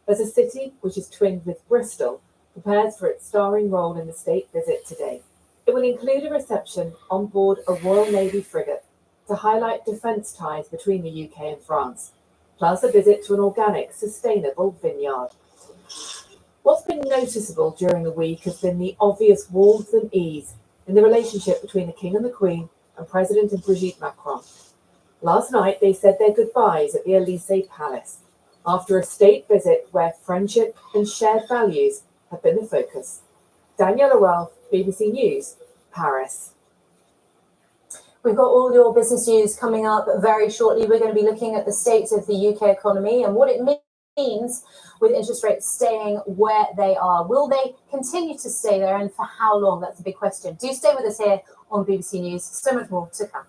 as a city which is twinned with Bristol prepares for its starring role in the state visit today. It will include a reception on board a Royal Navy frigate to highlight defence ties between the UK and France, plus a visit to an organic, sustainable vineyard. What's been noticeable during the week has been the obvious warmth and ease in the relationship between the King and the Queen and President Brigitte Macron. Last night, they said their goodbyes at the Élysée Palace, after a state visit where friendship and shared values have been the focus. Daniela Ralph, BBC News, Paris. We've got all your business news coming up very shortly. We're going to be looking at the state of the UK economy and what it means with interest rates staying where they are. Will they continue to stay there, and for how long? That's a big question. Do stay with us here on BBC News. So much more to come.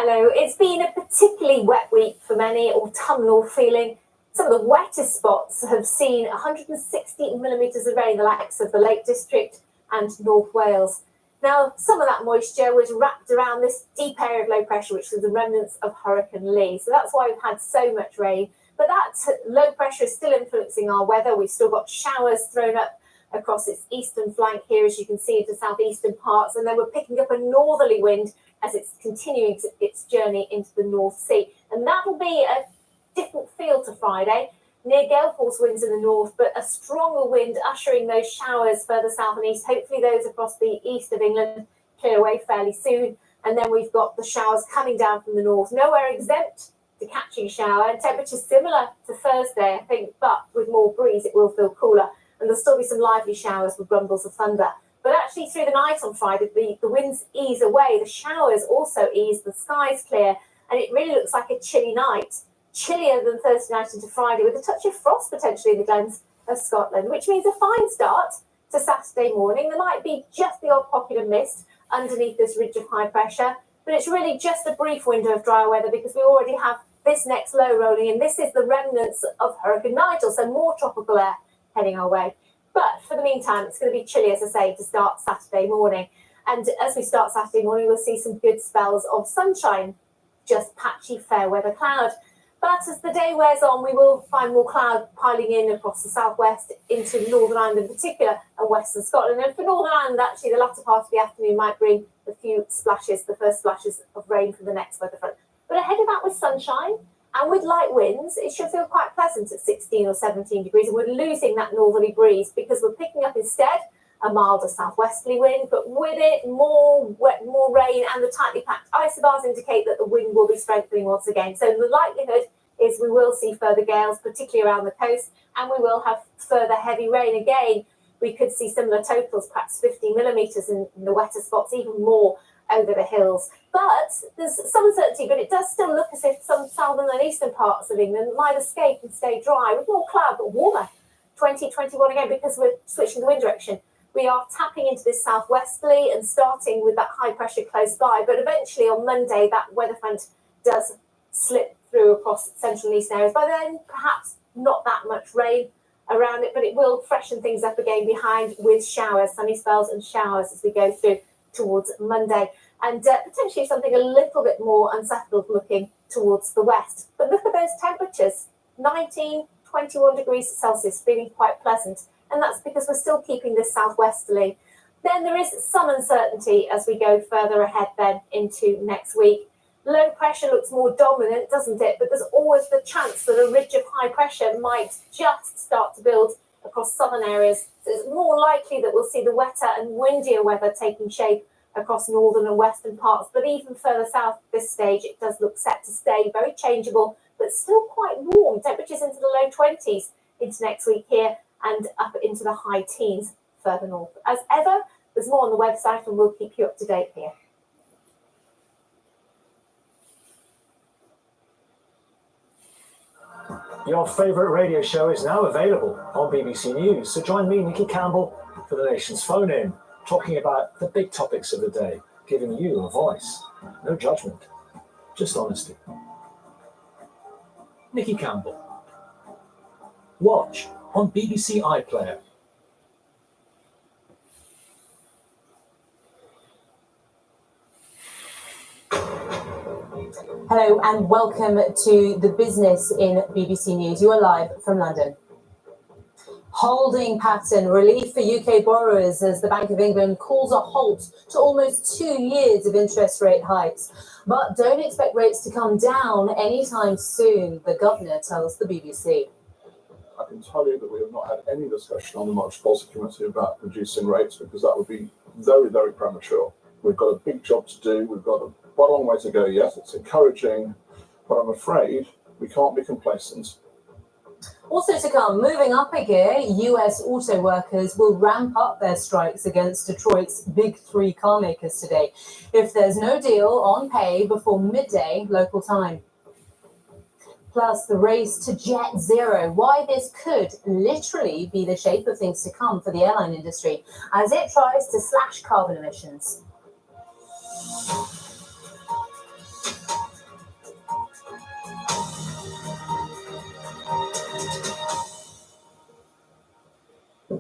Hello. It's been a particularly wet week for many, autumnal feeling. Some of the wettest spots have seen 160 millimetres of rain, the likes of the Lake District and North Wales. Now, some of that moisture was wrapped around this deep area of low pressure, which was the remnants of Hurricane Lee. So that's why we've had so much rain. But that low pressure is still influencing our weather. We've still got showers thrown up across its eastern flank here, as you can see, into southeastern parts. And then we're picking up a northerly wind as it's continuing its journey into the North Sea. And that will be a different feel to Friday. Near gale force winds in the north, but a stronger wind ushering those showers further south and east. Hopefully those across the east of England clear away fairly soon. And then we've got the showers coming down from the north. Nowhere exempt to catching shower. And temperatures similar to Thursday, I think, but with more breeze, it will feel cooler. And there'll still be some lively showers with rumbles of thunder. But actually through the night on Friday, the winds ease away. The showers also ease. The sky's clear. And it really looks like a chilly night. Chillier than Thursday night into Friday, with a touch of frost potentially in the glens of Scotland, which means a fine start to Saturday morning. There might be just the odd pocket of mist underneath this ridge of high pressure, but it's really just a brief window of dry weather because we already have this next low rolling in. This is the remnants of Hurricane Nigel, so more tropical air heading our way. But for the meantime, it's going to be chilly, as I say, to start Saturday morning. And as we start Saturday morning, we'll see some good spells of sunshine, just patchy fair weather cloud. But as the day wears on, we will find more cloud piling in across the southwest into Northern Ireland in particular and western Scotland. And for Northern Ireland, actually, the latter part of the afternoon might bring a few splashes, the first splashes of rain for the next weather front. But ahead of that with sunshine and with light winds, it should feel quite pleasant at 16 or 17 degrees. And we're losing that northerly breeze because we're picking up instead a milder southwesterly wind, but with it more rain, and the tightly packed isobars indicate that the wind will be strengthening once again. So the likelihood is we will see further gales, particularly around the coast, and we will have further heavy rain again. We could see similar totals, perhaps 50 millimetres in the wetter spots, even more over the hills. But there's some uncertainty, but it does still look as if some southern and eastern parts of England might escape and stay dry with more cloud, but warmer. 2021 again, because we're switching the wind direction. We are tapping into this southwesterly and starting with that high pressure close by. But eventually on Monday, that weather front does slip through across central and eastern areas. By then, perhaps not that much rain around it, but it will freshen things up again behind with showers, sunny spells and showers as we go through towards Monday. And potentially something a little bit more unsettled looking towards the west. But look at those temperatures, 19, 21 degrees Celsius, feeling quite pleasant. And that's because we're still keeping this southwesterly. Then there is some uncertainty as we go further ahead then into next week. Low pressure looks more dominant, doesn't it? But there's always the chance that a ridge of high pressure might just start to build across southern areas. So it's more likely that we'll see the wetter and windier weather taking shape across northern and western parts. But even further south at this stage, it does look set to stay very changeable, but still quite warm. Temperatures into the low 20s into next week here, and up into the high teens further north. As ever, there's more on the website and we'll keep you up to date here. Your favourite radio show is now available on BBC News, so join me, Nikki Campbell, for the nation's phone-in, talking about the big topics of the day, giving you a voice. No judgment, just honesty. Nikki Campbell. Watch on BBC iPlayer. Hello and welcome to The Business in BBC News. You are live from London. Holding pattern relief for UK borrowers as the Bank of England calls a halt to almost 2 years of interest rate hikes. But don't expect rates to come down anytime soon, the governor tells the BBC. I can tell you that we have not had any discussion on the Monetary Policy Committee about reducing rates because that would be very, very premature. We've got a big job to do. We've got quite a long way to go yet. It's encouraging, but I'm afraid we can't be complacent. Also to come, moving up a gear, US auto workers will ramp up their strikes against Detroit's big three car makers today if there's no deal on pay before midday local time. Plus, the race to Jet Zero, why this could literally be the shape of things to come for the airline industry as it tries to slash carbon emissions.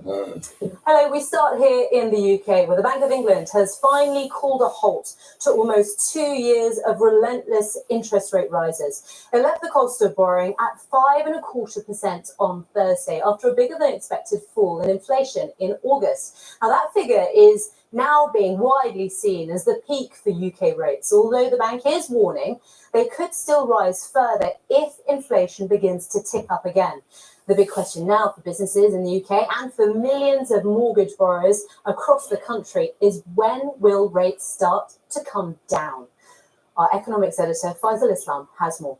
Hello, we start here in the UK, where the Bank of England has finally called a halt to almost 2 years of relentless interest rate rises. It left the cost of borrowing at 5.25% on Thursday, after a bigger than expected fall in inflation in August. Now, that figure is now being widely seen as the peak for UK rates, although the bank is warning they could still rise further if inflation begins to tick up again. The big question now for businesses in the UK and for millions of mortgage borrowers across the country is, when will rates start to come down? Our economics editor, Faisal Islam, has more.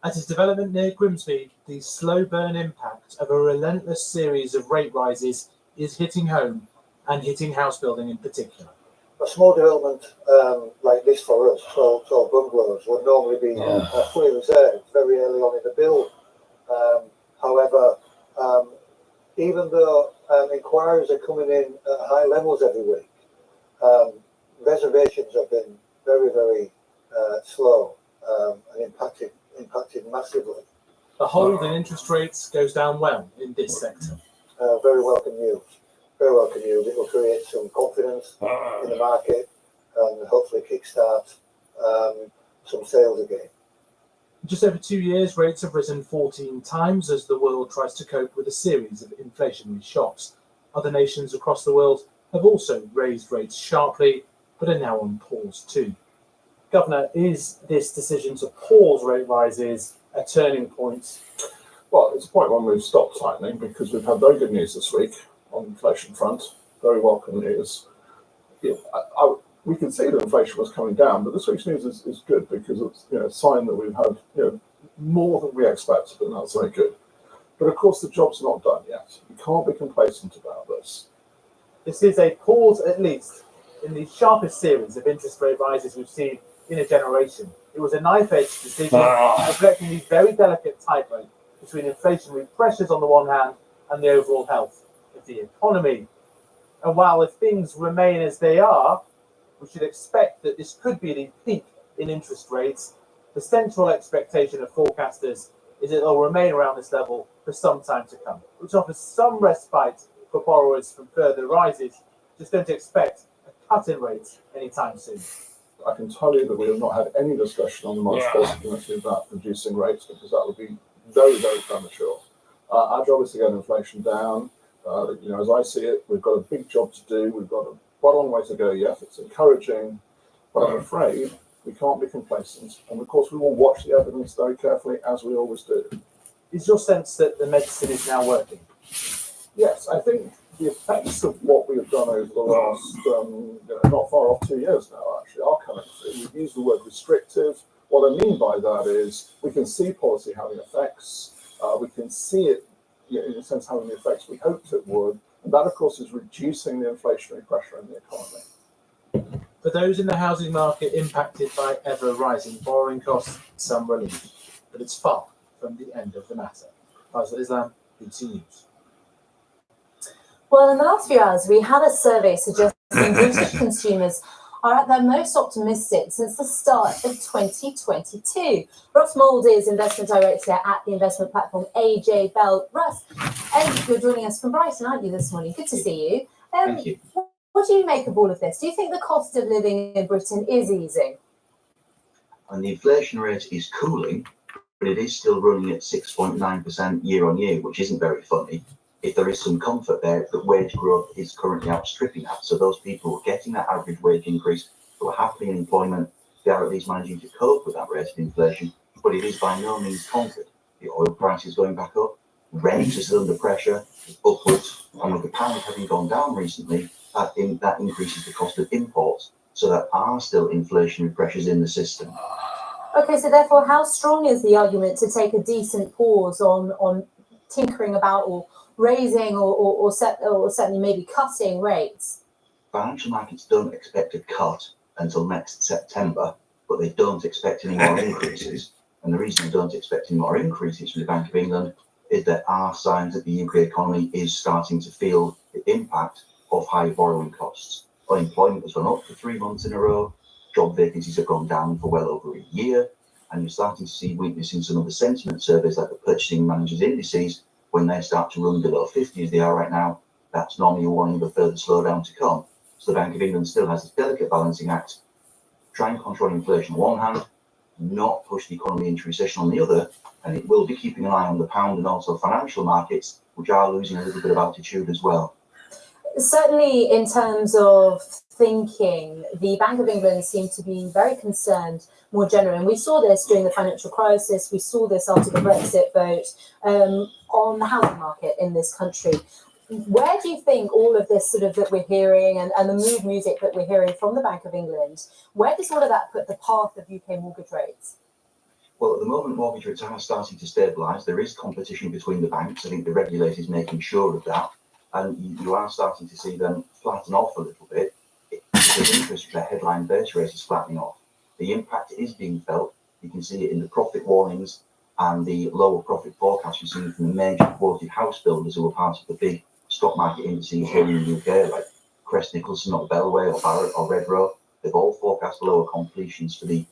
At his development near Grimsby, the slow burn impact of a relentless series of rate rises is hitting home and hitting house building in particular. A small development like this for us, 12 bungalows, would normally be fully reserved very early on in the build. However, even though inquiries are coming in at high levels every week, reservations have been very, very slow and impacted massively. The hold in interest rates goes down well in this sector. Very welcome news. Very welcome news. It will create some confidence in the market and hopefully kickstart some sales again. In just over 2 years, rates have risen 14 times as the world tries to cope with a series of inflationary shocks. Other nations across the world have also raised rates sharply, but are now on pause too. Governor, is this decision to pause rate rises a turning point? Well, it's a point when we've stopped tightening, because we've had very good news this week on the inflation front. Very welcome news. We could see that inflation was coming down, but this week's news is good, because it's a sign that we've had more than we expected, and that's very good. But of course, the job's not done yet. We can't be complacent about this. This is a pause, at least, in the sharpest series of interest rate rises we've seen in a generation. It was a knife-edge decision, reflecting the very delicate tightrope between inflationary pressures on the one hand and the overall health of the economy. And while if things remain as they are, we should expect that this could be the peak in interest rates. The central expectation of forecasters is that they'll remain around this level for some time to come, which offers some respite for borrowers from further rises. Just don't expect a cut in rates anytime soon. I can tell you that we have not had any discussion on the Monetary Policy Committee about reducing rates, because that would be very, very premature. Our job is to get inflation down. As I see it, we've got a big job to do. We've got quite a long way to go yet. It's encouraging, but I'm afraid we can't be complacent. And of course, we will watch the evidence very carefully, as we always do. Is your sense that the medicine is now working? Yes, I think the effects of what we have done over the last, not far off 2 years now, actually, are coming through. We've used the word restrictive. What I mean by that is we can see policy having effects. We can see it, in a sense, having the effects we hoped it would. And that, of course, is reducing the inflationary pressure in the economy. For those in the housing market impacted by ever-rising borrowing costs, some relief. But it's far from the end of the matter. Faisal Islam, BBC News. Well, in the last few hours, we had a survey suggesting British consumers are at their most optimistic since the start of 2022. Russ Mould is investment director at the investment platform AJ Bell. Russ, you're joining us from Brighton, aren't you, this morning? Good to see you. Thank you. What do you make of all of this? Do you think the cost of living in Britain is easing? And the inflation rate is cooling, but it is still running at 6.9% year on year, which isn't very funny. If there is some comfort there, that wage growth is currently outstripping that. So those people who are getting that average wage increase, who are happily in employment, they are at least managing to cope with that rate of inflation, but it is by no means conquered. The oil price is going back up, rent is still under pressure, upwards, and with the pound having gone down recently, that increases the cost of imports. So there are still inflationary pressures in the system. Okay, so therefore, how strong is the argument to take a decent pause on tinkering about or raising or certainly maybe cutting rates? Financial markets don't expect a cut until next September, but they don't expect any more increases. And the reason they don't expect any more increases from the Bank of England is there are signs that the UK economy is starting to feel the impact of high borrowing costs. Unemployment has gone up for 3 months in a row, job vacancies have gone down for well over a year, and you're starting to see weakness in some of the sentiment surveys like the Purchasing Managers Indices, when they start to run below 50 as they are right now, that's normally a warning of a further slowdown to come. So the Bank of England still has this delicate balancing act, try and control inflation on one hand, not push the economy into recession on the other, and it will be keeping an eye on the pound and also financial markets, which are losing a little bit of altitude as well. Certainly, in terms of thinking, the Bank of England seemed to be very concerned more generally. And we saw this during the financial crisis. We saw this after the Brexit vote on the housing market in this country. Where do you think all of this sort of that we're hearing and the mood music that we're hearing from the Bank of England, where does all of that put the path of UK mortgage rates? Well, at the moment, mortgage rates are starting to stabilise. There is competition between the banks. I think the regulator is making sure of that. And you are starting to see them flatten off a little bit because interest, the headline base rate is flattening off. The impact is being felt. You can see it in the profit warnings and the lower profit forecast you're seeing from the major quoted house builders who are part of the big stock market indices here in the UK, like Crest Nicholson or Bellway or Barratt or Redrow. They've all forecast lower completions for the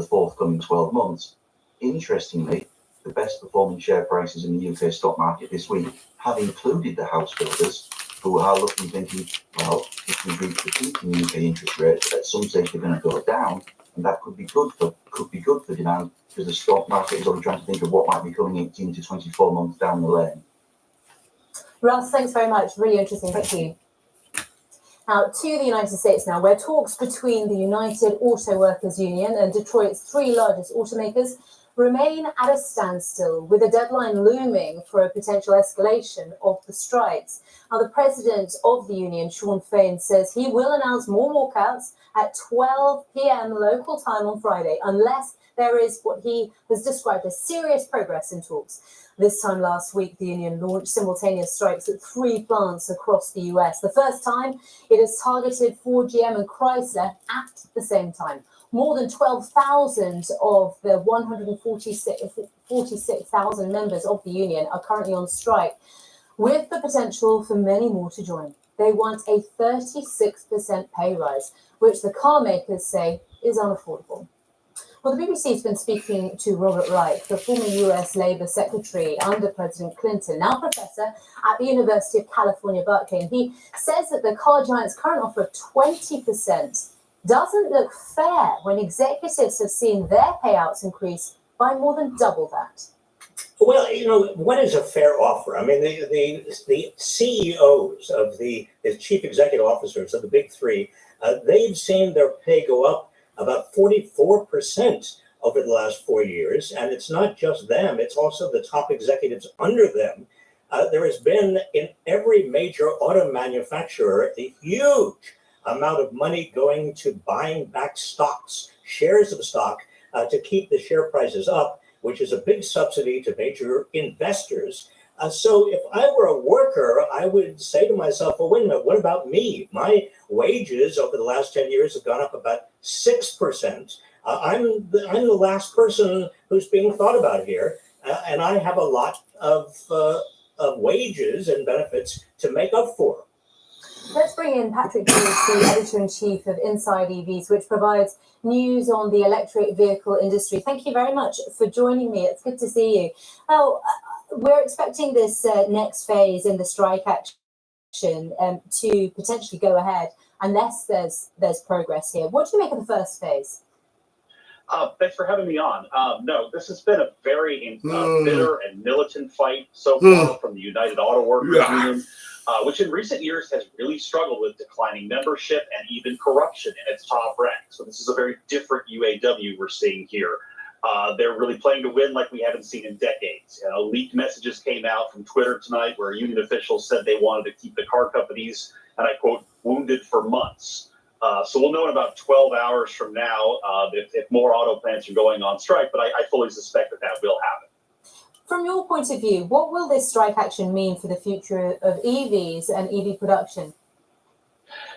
forthcoming 12 months. Interestingly, the best performing share prices in the UK stock market this week have included the house builders who are looking thinking, well, if we reach the peak in UK interest rates, at some stage they're going to go down, and that could be good for demand, because the stock market is only trying to think of what might be coming 18 to 24 months down the lane. Russ, thanks very much. Really interesting. Thank you. Now, to the United States now, where talks between the United Auto Workers Union and Detroit's three largest automakers remain at a standstill, with a deadline looming for a potential escalation of the strikes. Now, the president of the union, Sean Fain, says he will announce more walkouts at 12 p.m. local time on Friday, unless there is what he has described as serious progress in talks. This time last week, the union launched simultaneous strikes at 3 plants across the US. The first time, it has targeted Ford, GM and Chrysler at the same time. More than 12,000 of the 146,000 members of the union are currently on strike, with the potential for many more to join. They want a 36% pay rise, which the car makers say is unaffordable. Well, the BBC has been speaking to Robert Reich, the former US Labour Secretary under President Clinton, now professor at the University of California, Berkeley, and he says that the car giant's current offer of 20% doesn't look fair when executives have seen their payouts increase by more than double that. Well, you know, what is a fair offer? I mean, the CEOs of the chief executive officers of the big three, they've seen their pay go up about 44% over the last 4 years. And it's not just them, it's also the top executives under them. There has been in every major auto manufacturer a huge amount of money going to buying back stocks, shares of stock, to keep the share prices up, which is a big subsidy to major investors. So if I were a worker, I would say to myself, well, wait a minute, what about me? My wages over the last 10 years have gone up about 6%. I'm the last person who's being thought about here, and I have a lot of wages and benefits to make up for. Let's bring in Patrick George, the editor-in-chief of Inside EVs, which provides news on the electric vehicle industry. Thank you very much for joining me. It's good to see you. Now, we're expecting this next phase in the strike action to potentially go ahead unless there's progress here. What do you make of the first phase? Thanks for having me on. No, this has been a very bitter and militant fight so far from the United Auto Workers Union, which in recent years has really struggled with declining membership and even corruption in its top ranks. So this is a very different UAW we're seeing here. They're really playing to win like we haven't seen in decades. Leaked messages came out from Twitter tonight where union officials said they wanted to keep the car companies, and I quote, wounded for months. So we'll know in about 12 hours from now if more auto plants are going on strike, but I fully suspect that will happen. From your point of view, what will this strike action mean for the future of EVs and EV production?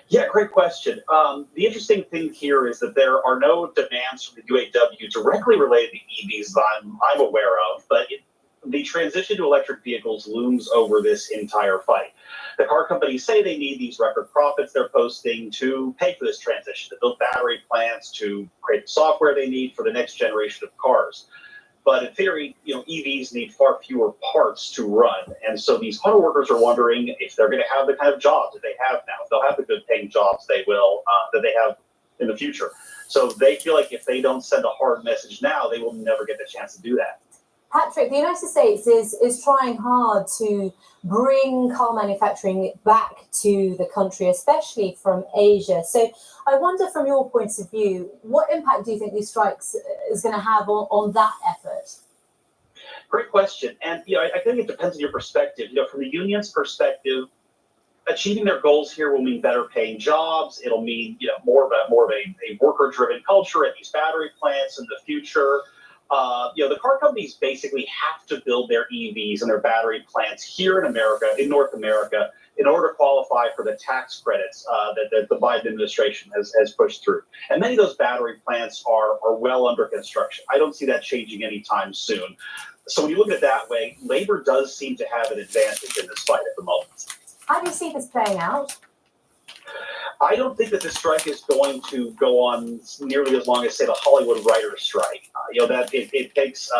Yeah, great question. The interesting thing here is that there are no demands from the UAW directly related to EVs that I'm aware of, but the transition to electric vehicles looms over this entire fight. The car companies say they need these record profits they're posting to pay for this transition, to build battery plants, to create the software they need for the next generation of cars. But in theory, EVs need far fewer parts to run. And so these auto workers are wondering if they're going to have the kind of jobs that they have now, if they'll have the good paying jobs that they have in the future. So they feel like if they don't send a hard message now, they will never get the chance to do that. Patrick, the United States is trying hard to bring car manufacturing back to the country, especially from Asia. So I wonder, from your point of view, what impact do you think these strikes is going to have on that effort? Great question. And I think it depends on your perspective. From the union's perspective, achieving their goals here will mean better paying jobs. It'll mean more of a worker-driven culture at these battery plants in the future. The car companies basically have to build their EVs and their battery plants here in America, in North America, in order to qualify for the tax credits that the Biden administration has pushed through. And many of those battery plants are well under construction. I don't see that changing anytime soon. So when you look at it that way, labor does seem to have an advantage in this fight at the moment. How do you see this playing out? I don't think that the strike is going to go on nearly as long as, say, the Hollywood writers' strike. It takes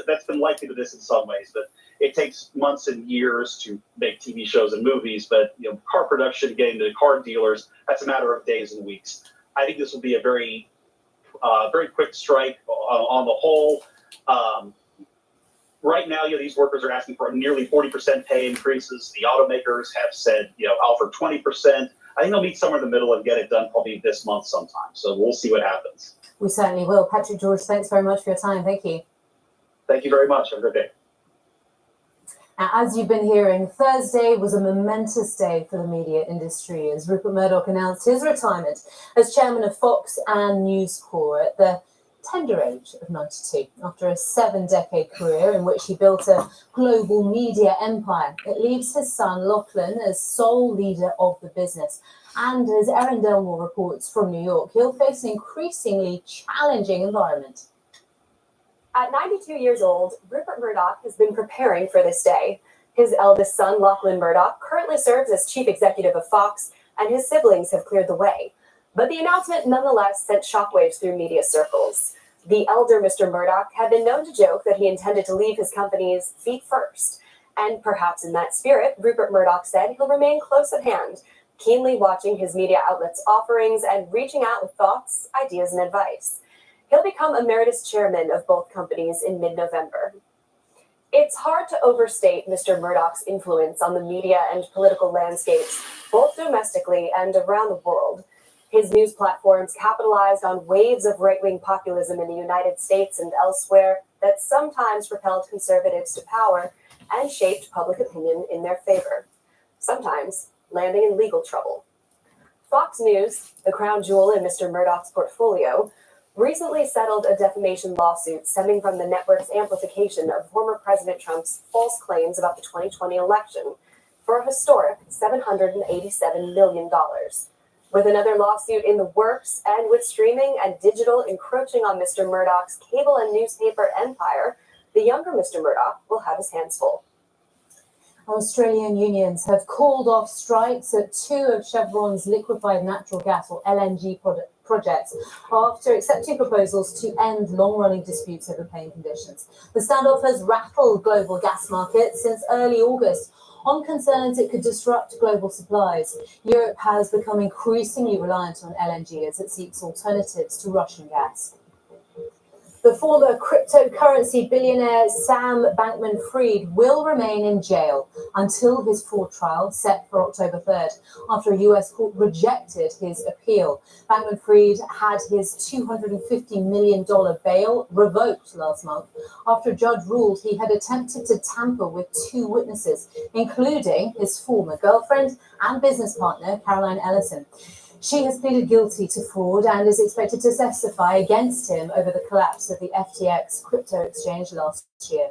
that's been likely to this in some ways, but it takes months and years to make TV shows and movies. But car production, getting to car dealers, that's a matter of days and weeks. I think this will be a very quick strike on the whole. Right now, these workers are asking for nearly 40% pay increases. The automakers have said, offer 20%. I think they'll meet somewhere in the middle and get it done probably this month sometime. So we'll see what happens. We certainly will. Patrick George, thanks very much for your time. Thank you. Thank you very much. Have a good day. Now, as you've been hearing, Thursday was a momentous day for the media industry as Rupert Murdoch announced his retirement as chairman of Fox and News Corp at the tender age of 92, after a 7-decade career in which he built a global media empire. It leaves his son Lachlan as sole leader of the business. And as Erin Delmore reports from New York, he'll face an increasingly challenging environment. At 92 years old, Rupert Murdoch has been preparing for this day. His eldest son, Lachlan Murdoch, currently serves as chief executive of Fox, and his siblings have cleared the way. But the announcement nonetheless sent shockwaves through media circles. The elder Mr. Murdoch had been known to joke that he intended to leave his companies feet first. And perhaps in that spirit, Rupert Murdoch said he'll remain close at hand, keenly watching his media outlets' offerings and reaching out with thoughts, ideas, and advice. He'll become emeritus chairman of both companies in mid-November. It's hard to overstate Mr. Murdoch's influence on the media and political landscapes, both domestically and around the world. His news platforms capitalized on waves of right-wing populism in the United States and elsewhere that sometimes propelled conservatives to power and shaped public opinion in their favor, sometimes landing in legal trouble. Fox News, the crown jewel in Mr. Murdoch's portfolio, recently settled a defamation lawsuit stemming from the network's amplification of former President Trump's false claims about the 2020 election for a historic $787 million. With another lawsuit in the works, and with streaming and digital encroaching on Mr. Murdoch's cable and newspaper empire, the younger Mr. Murdoch will have his hands full. Australian unions have called off strikes at 2 of Chevron's liquefied natural gas, or LNG, projects after accepting proposals to end long-running disputes over paying conditions. The standoff has rattled global gas markets since early August on concerns it could disrupt global supplies. Europe has become increasingly reliant on LNG as it seeks alternatives to Russian gas. The former cryptocurrency billionaire Sam Bankman-Fried will remain in jail until his fraud trial set for October 3rd, after a US court rejected his appeal. Bankman-Fried had his $250 million bail revoked last month after a judge ruled he had attempted to tamper with 2 witnesses, including his former girlfriend and business partner, Caroline Ellison. She has pleaded guilty to fraud and is expected to testify against him over the collapse of the FTX crypto exchange last year.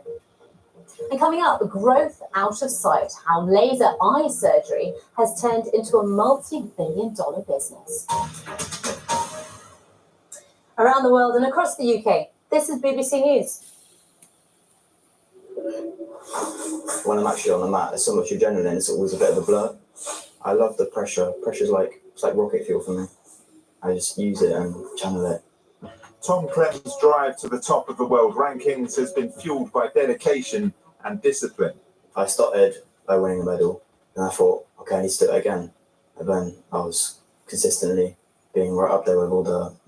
And coming up, growth out of sight, how laser eye surgery has turned into a multi-billion-dollar business. Around the world and across the UK, this is BBC News. When I'm actually on the mat, there's so much adrenaline, it's always a bit of a blur. I love the pressure. Pressure's like, it's like rocket fuel for me. I just use it and channel it Tom Clem's drive to the top of the world rankings has been fueled by dedication and discipline. I started by winning a medal, and I thought, okay, I need to do it again. And then I was consistently being right up there with all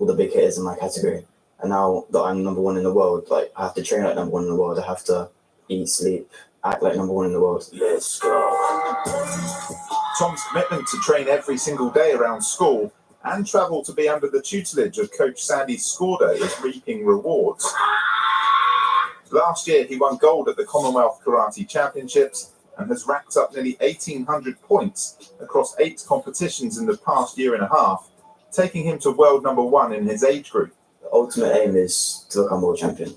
the big hitters in my category. And now that I'm number one in the world, like I have to train like number one in the world. I have to eat, sleep, act like number one in the world. Let's go. Tom's commitment to train every single day around school and travel to be under the tutelage of Coach Sandy Scorda is reaping rewards. Last year, he won gold at the Commonwealth Karate Championships and has racked up nearly 1,800 points across 8 competitions in the past year and a half, taking him to world number 1 in his age group. The ultimate aim is to become world champion.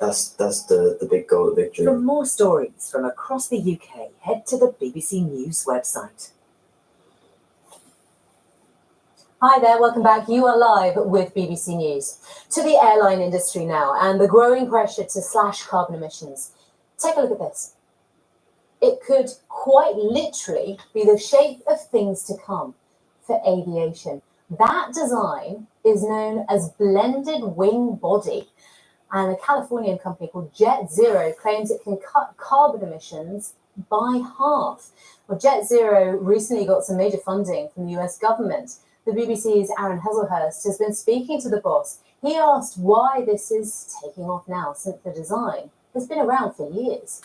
That's the big goal, the big dream. For more stories from across the UK, head to the BBC News website. Hi there, welcome back. You are live with BBC News. To the airline industry now and the growing pressure to slash carbon emissions. Take a look at this. It could quite literally be the shape of things to come for aviation. That design is known as blended wing body. And a Californian company called Jet Zero claims it can cut carbon emissions by half. Well, Jet Zero recently got some major funding from the US government. The BBC's Aaron Hazelhurst has been speaking to the boss. He asked why this is taking off now, since the design has been around for years.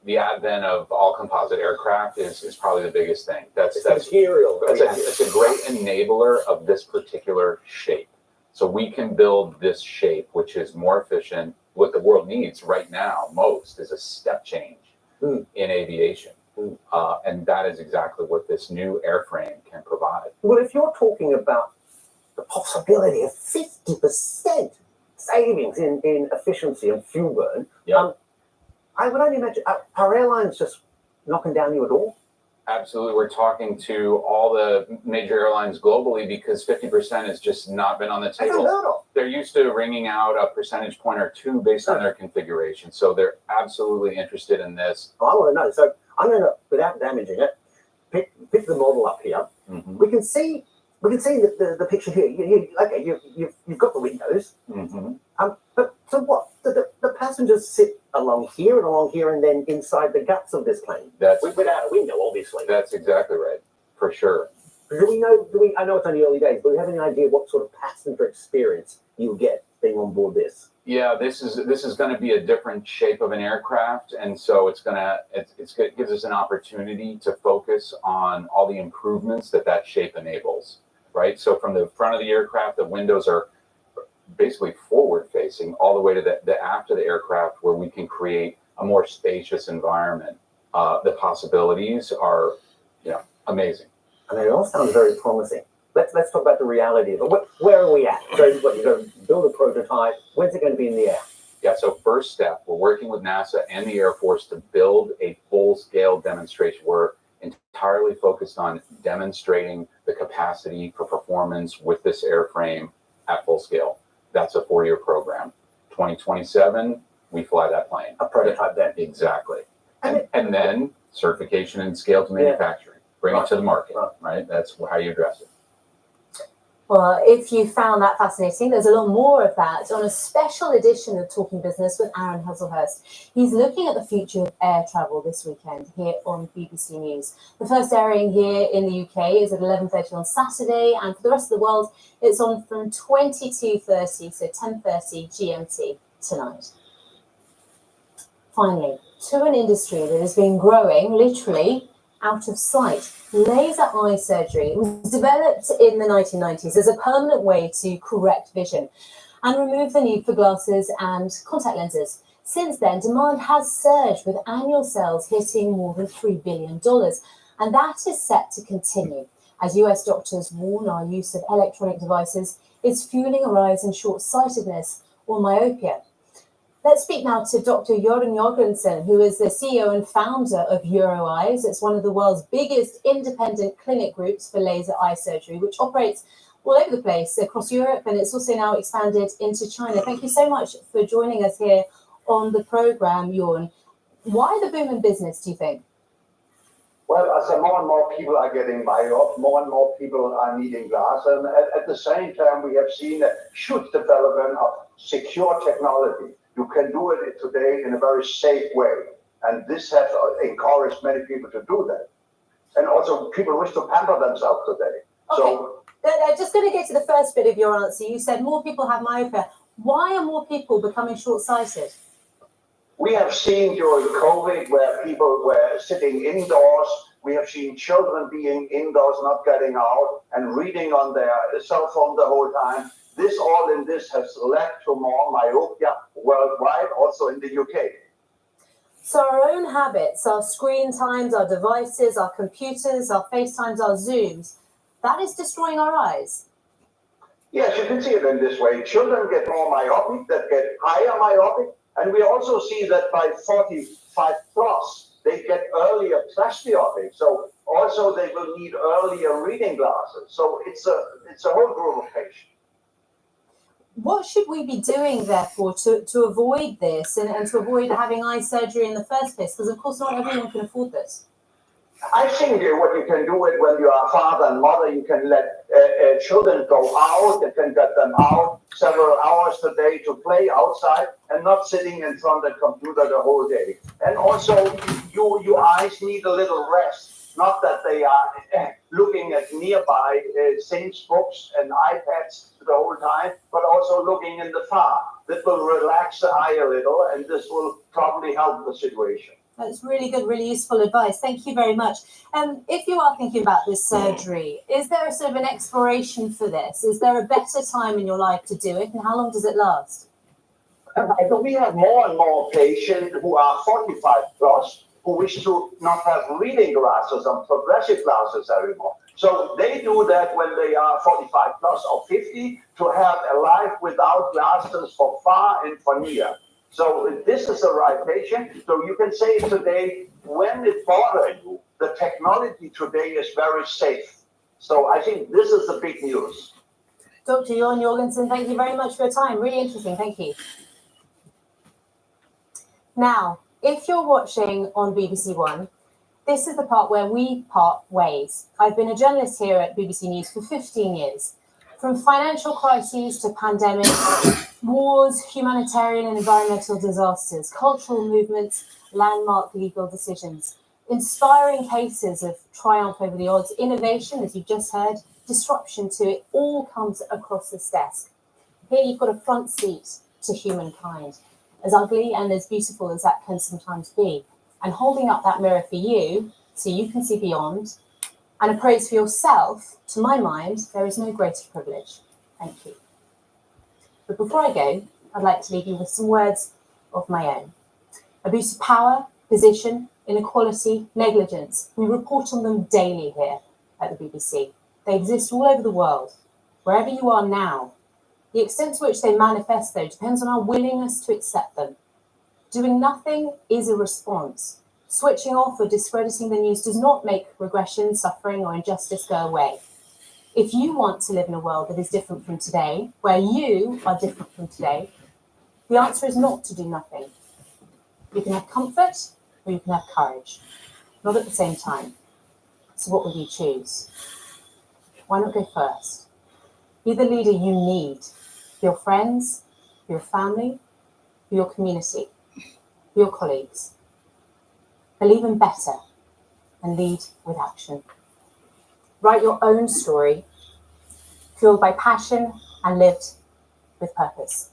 The advent of all composite aircraft is probably the biggest thing. That's material. It's a great enabler of this particular shape. So we can build this shape, which is more efficient. What the world needs right now most is a step change in aviation. And that is exactly what this new airframe can provide. Well, if you're talking about the possibility of 50% savings in efficiency and fuel burn, I would only imagine, are airlines just knocking down your door? Absolutely. We're talking to all the major airlines globally because 50% has just not been on the table. They're used to ringing out a percentage point or two based on their configuration. So they're absolutely interested in this. I want to know. So I'm going to, without damaging it, pick the model up here. Mm-hmm. We can see the picture here. You've got the windows. Mm-hmm. But so what? The passengers sit along here and then inside the guts of this plane. Without a window, obviously. That's exactly right, for sure. Do we know? I know it's only early days, but do we have any idea what sort of passenger experience you get being on board this? Yeah, this is going to be a different shape of an aircraft, and so it gives us an opportunity to focus on all the improvements that shape enables. Right. So from the front of the aircraft, the windows are basically forward facing all the way to the aft of the aircraft, where we can create a more spacious environment. The possibilities are, amazing. I mean, it all sounds very promising. Let's talk about the reality of it. Where are we at? So you're going to build a prototype. When's it going to be in the air? Yeah, so first step, we're working with NASA and the Air Force to build a full-scale demonstration. We're entirely focused on demonstrating the capacity for performance with this airframe at full scale. That's a 4-year program. 2027, we fly that plane. A prototype then. Exactly. And then certification and scale to manufacturing. Bring it to the market, right? That's how you address it. Well, if you found that fascinating, there's a lot more of that on a special edition of Talking Business with Aaron Hazelhurst. He's looking at the future of air travel this weekend here on BBC News. The first airing here in the UK is at 11:30 on Saturday, and for the rest of the world, it's on from 22:30, so 10:30 GMT tonight. Finally, to an industry that has been growing literally out of sight. Laser eye surgery was developed in the 1990s as a permanent way to correct vision and remove the need for glasses and contact lenses. Since then, demand has surged, with annual sales hitting more than $3 billion, and that is set to continue as US doctors warn our use of electronic devices is fueling a rise in short-sightedness or myopia. Let's speak now to Dr. Jorgen Jorgensen, who is the CEO and founder of EuroEyes. It's one of the world's biggest independent clinic groups for laser eye surgery, which operates all over the place across Europe, and it's also now expanded into China. Thank you so much for joining us here on the program, Jorn. Why the boom in business, do you think? Well, so more and more people are getting myop, more and more people are needing glasses. And at the same time, we have seen a huge development of secure technology. You can do it today in a very safe way. And this has encouraged many people to do that. And also people wish to pamper themselves today. So Just going to get to the first bit of your answer. You said more people have myopia. Why are more people becoming short-sighted? we have seen during COVID where people were sitting indoors. We have seen children being indoors, not getting out, and reading on their cell phone the whole time. All in this has led to more myopia worldwide, also in the UK. So our own habits, our screen times, our devices, our computers, our FaceTimes, our Zooms, that is destroying our eyes. Yes, you can see it in this way. Children get more myopic, that get higher myopic, and we also see that by 45 plus, they get earlier presbyopic. So also they will need earlier reading glasses. So it's a whole group of patients. What should we be doing, therefore, to avoid this and to avoid having eye surgery in the first place? Because, of course, not everyone can afford this. I think what you can do it when you are father and mother, you can let children go out, you can get them out several hours a day to play outside and not sitting in front of the computer the whole day. And also, your eyes need a little rest. Not that they are looking at nearby things, books and iPads the whole time, but also looking in the far. That will relax the eye a little, and this will probably help the situation. That's really good, really useful advice. Thank you very much. If you are thinking about this surgery, is there a sort of an exploration for this? Is there a better time in your life to do it, and how long does it last? We have more and more patients who are 45 plus who wish to not have reading glasses and progressive glasses anymore. So they do that when they are 45 plus or 50 to have a life without glasses for far and for near. So this is the right patient. So you can say today, when it bothers you, the technology today is very safe. So I think this is the big news. Dr. Jon Jorgensen, thank you very much for your time. Really interesting. Thank you. Now, if you're watching on BBC One, this is the part where we part ways. I've been a journalist here at BBC News for 15 years. From financial crises to pandemics, wars, humanitarian and environmental disasters, cultural movements, landmark legal decisions, inspiring cases of triumph over the odds, innovation, as you've just heard, disruption to it, all comes across this desk. Here you've got a front seat to humankind, as ugly and as beautiful as that can sometimes be. And holding up that mirror for you, so you can see beyond, and appraise for yourself, to my mind, there is no greater privilege. Thank you. But before I go, I'd like to leave you with some words of my own. Abuse of power, position, inequality, negligence. We report on them daily here at the BBC. They exist all over the world, wherever you are now. The extent to which they manifest, though, depends on our willingness to accept them. Doing nothing is a response. Switching off or discrediting the news does not make regression, suffering, or injustice go away. If you want to live in a world that is different from today, where you are different from today, the answer is not to do nothing. You can have comfort or you can have courage, not at the same time. So what will you choose? Why not go first? Be the leader you need for your friends, for your family, for your community, for your colleagues. Believe in better and lead with action. Write your own story, fueled by passion and lived with purpose.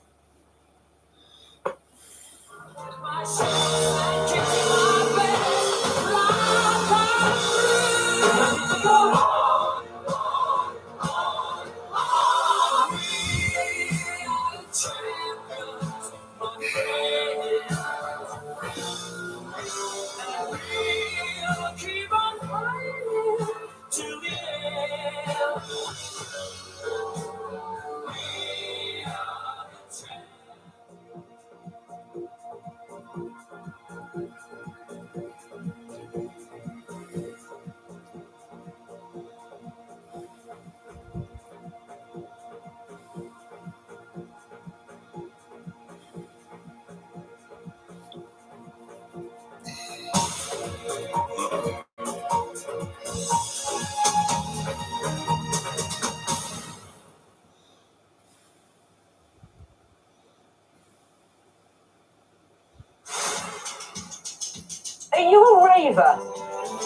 Keep on fighting to the end. raver.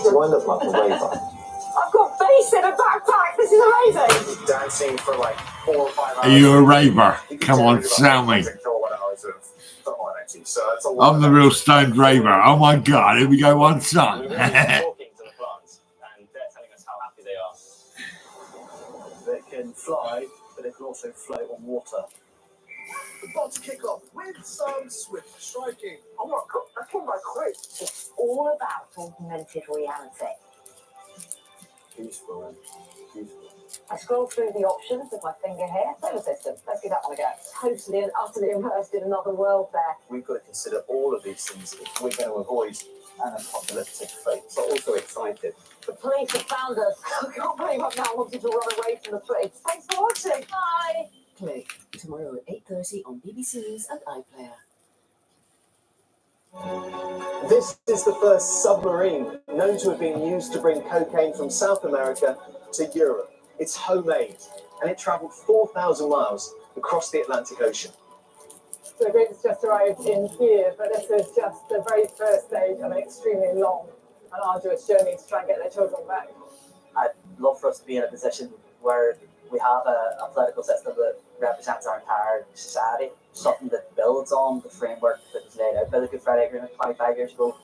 Do I look like a raver? I've got bass in a backpack. This is amazing. Dancing for like 4 or 5 hours. Are you a raver? Come on, tell me. So it's a lot I'm the real stoned raver. Oh my God, here we go, one song. talking to the plants, and they're telling us how happy they are. They can fly, but they can also float on water. About to kick off with some swift striking. Oh my God, that's all my quiz. It's all about augmented reality. Peaceful and beautiful. I scroll through the options with my finger here. Solar system. Let's give that one a go. Totally and utterly immersed in another world there. We've got to consider all of these things if we're going to avoid an apocalyptic fate, but also excited. The police have found us. I can't believe I've now wanted to run away from the police. Thanks for watching. Bye. Click tomorrow at 8:30 on BBC News and iPlayer. This is the first submarine known to have been used to bring cocaine from South America to Europe. It's homemade, and it travelled 4,000 miles across the Atlantic Ocean. The group has just arrived in Kiev, but this is just the very first stage of an extremely long and arduous journey to try and get their children back. I'd love for us to be in a position where we have a political system that represents our entire society, something that builds on the framework that was laid out by the Good Friday Agreement 25 years ago.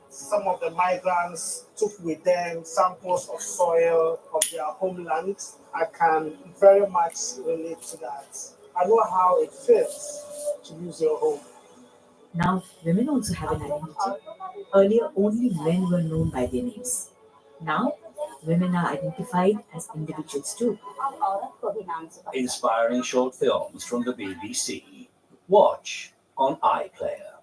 Some of the migrants took with them samples of soil of their homeland. I can very much relate to that. I know how it feels to lose your home. Now, women also have an identity. Earlier, only men were known by their names. Now, women are identified as individuals too. Inspiring short films from the BBC. Watch on iPlayer.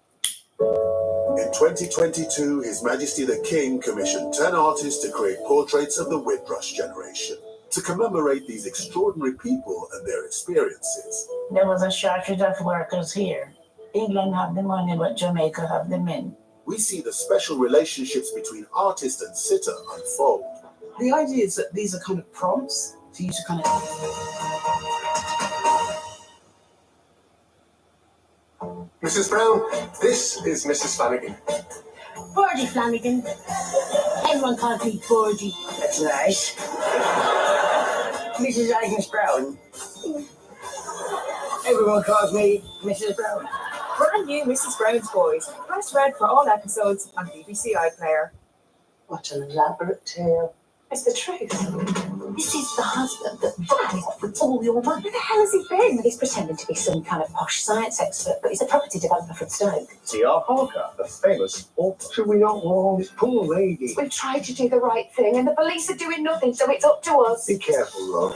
In 2022, His Majesty the King commissioned 10 artists to create portraits of the Windrush generation to commemorate these extraordinary people and their experiences. There was a shortage of workers here. England have the money, but Jamaica have the men. We see the special relationships between artist and sitter unfold. The idea is that these are kind of prompts for you to kind Mrs. Brown, this is Mrs. Flanagan. Birdie Flanagan. Everyone calls me Birdie. That's nice. Mrs. Agnes Brown. Everyone calls me Mrs. Brown. Brand new Mrs. Brown's Boys. Press red for all episodes on BBC iPlayer. What an elaborate tale. It's the truth. This is the husband that died off with all your money. Where the hell has he been? He's pretending to be some kind of posh science expert, but he's a property developer from Stoke. T.R. Parker, the famous author. Should we not warn this poor lady? We've tried to do the right thing and the police are doing nothing, so it's up to us. Be careful, love.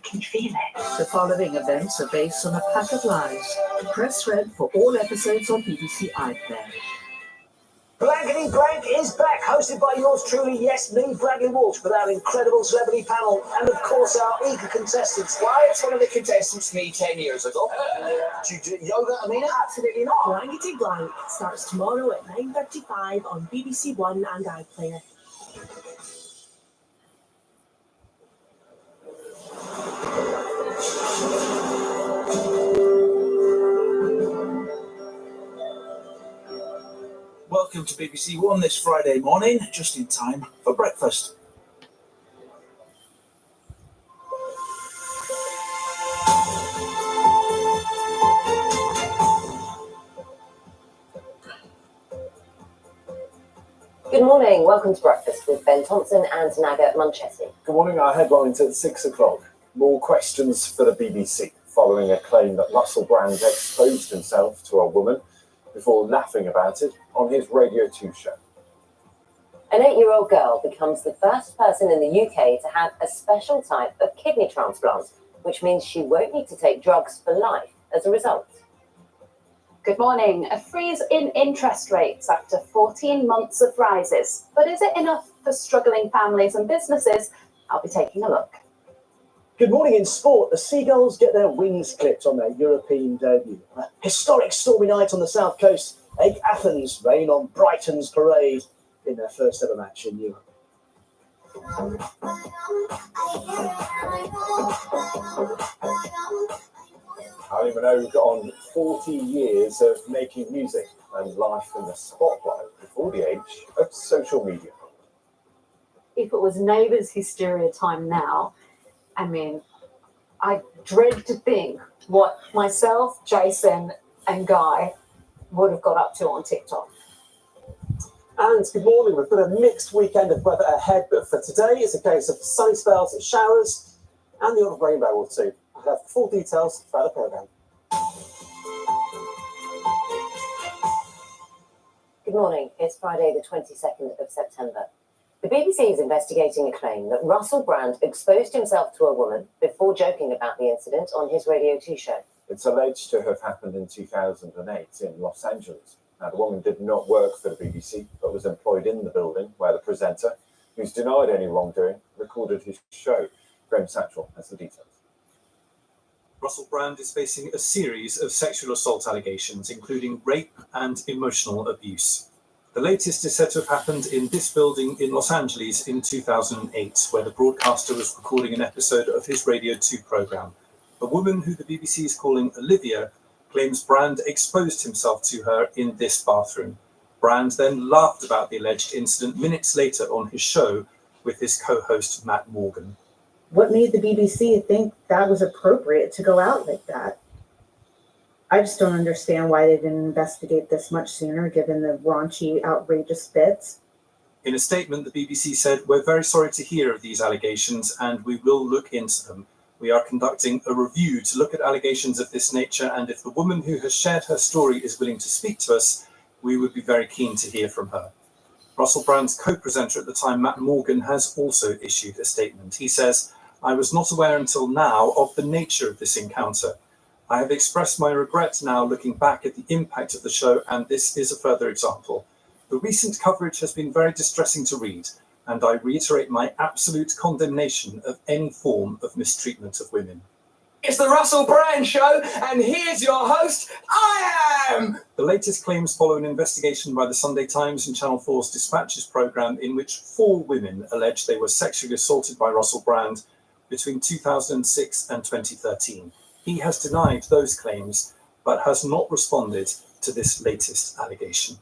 Can you feel it? The following events are based on a pack of lies. Press red for all episodes on BBC iPlayer. Blankety Blank is back, hosted by yours truly, yes, me, Bradley Walsh, with our incredible celebrity panel, and of course our eager contestants. Why, it's one of the contestants me 10 years ago. Do you do yoga, Amina? Absolutely not. Blankety Blank starts tomorrow at 9:35 on BBC One and iPlayer. Welcome to BBC One this Friday morning, just in time for breakfast. Good morning. Welcome to breakfast with Ben Thompson and Naga Munchesney. Good morning. Our headlines at 6 o'clock. More questions for the BBC following a claim that Russell Brand exposed himself to a woman before laughing about it on his Radio 2 show. An 8-year-old girl becomes the first person in the UK to have a special type of kidney transplant, which means she won't need to take drugs for life as a result. Good morning. A freeze in interest rates after 14 months of rises. But is it enough for struggling families and businesses? I'll be taking a look. Good morning. In sport, the Seagulls get their wings clipped on their European debut. A historic stormy night on the south coast. Egg Athens rain on Brighton's parade in their first ever match in Europe. Kylie Minogue on 40 years of making music and life in the spotlight before the age of social media. If it was Neighbours hysteria time now, I mean, I dread to think what myself, Jason, and Guy would have got up to on TikTok. And good morning. We've got a mixed weekend of weather ahead, but for today it's a case of sunny spells, showers, and the odd rainbow or two. I'll have full details throughout the programme. Good morning. It's Friday, the 22nd of September. The BBC is investigating a claim that Russell Brand exposed himself to a woman before joking about the incident on his Radio 2 show. It's alleged to have happened in 2008 in Los Angeles. Now, the woman did not work for the BBC, but was employed in the building where the presenter, who's denied any wrongdoing, recorded his show. Graham Satchell has the details. Russell Brand is facing a series of sexual assault allegations, including rape and emotional abuse. The latest is said to have happened in this building in Los Angeles in 2008, where the broadcaster was recording an episode of his Radio 2 programme. A woman who the BBC is calling Olivia claims Brand exposed himself to her in this bathroom. Brand then laughed about the alleged incident minutes later on his show with his co-host Matt Morgan. What made the BBC think that was appropriate to go out like that? I just don't understand why they didn't investigate this much sooner, given the raunchy, outrageous bits. In a statement, the BBC said, "We're very sorry to hear of these allegations and we will look into them. We are conducting a review to look at allegations of this nature, and if the woman who has shared her story is willing to speak to us, we would be very keen to hear from her." Russell Brand's co-presenter at the time, Matt Morgan, has also issued a statement. He says, "I was not aware until now of the nature of this encounter. I have expressed my regret now looking back at the impact of the show, and this is a further example. The recent coverage has been very distressing to read, and I reiterate my absolute condemnation of any form of mistreatment of women." It's the Russell Brand Show, and here's your host, I am! The latest claims follow an investigation by the Sunday Times and Channel 4's Dispatches programme in which 4 women allege they were sexually assaulted by Russell Brand between 2006 and 2013. He has denied those claims, but has not responded to this latest allegation.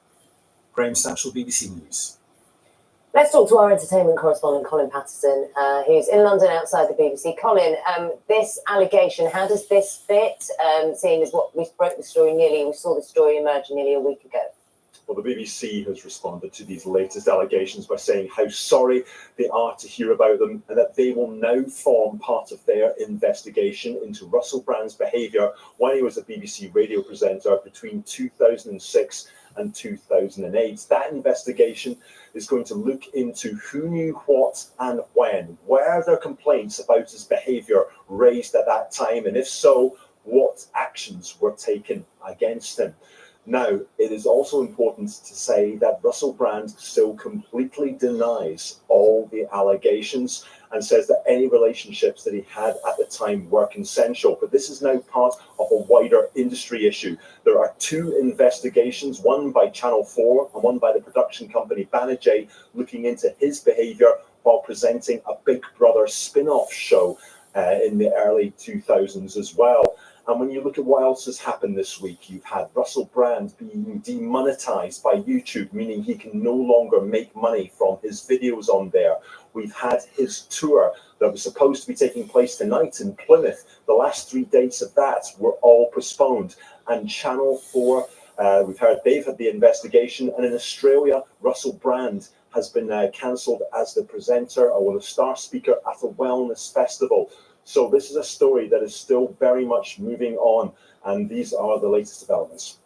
Graham Satchell, BBC News. Let's talk to our entertainment correspondent, Colin Patterson, who's in London outside the BBC. Colin, this allegation, how does this fit, seeing as what we broke the story we saw the story emerge nearly a week ago? Well, the BBC has responded to these latest allegations by saying how sorry they are to hear about them and that they will now form part of their investigation into Russell Brand's behaviour when he was a BBC radio presenter between 2006 and 2008. That investigation is going to look into who knew what and when. Were there complaints about his behaviour raised at that time? And if so, what actions were taken against him? Now, it is also important to say that Russell Brand still completely denies all the allegations and says that any relationships that he had at the time were consensual. But this is now part of a wider industry issue. There are 2 investigations, one by Channel 4 and one by the production company Banijay, looking into his behaviour while presenting a Big Brother spin-off show in the early 2000s as well. And when you look at what else has happened this week, you've had Russell Brand being demonetized by YouTube, meaning he can no longer make money from his videos on there. We've had his tour that was supposed to be taking place tonight in Plymouth. The last 3 dates of that were all postponed. And Channel 4, we've heard they've had the investigation. And in Australia, Russell Brand has been cancelled as the presenter or the star speaker at a wellness festival. So this is a story that is still very much moving on, and these are the latest developments.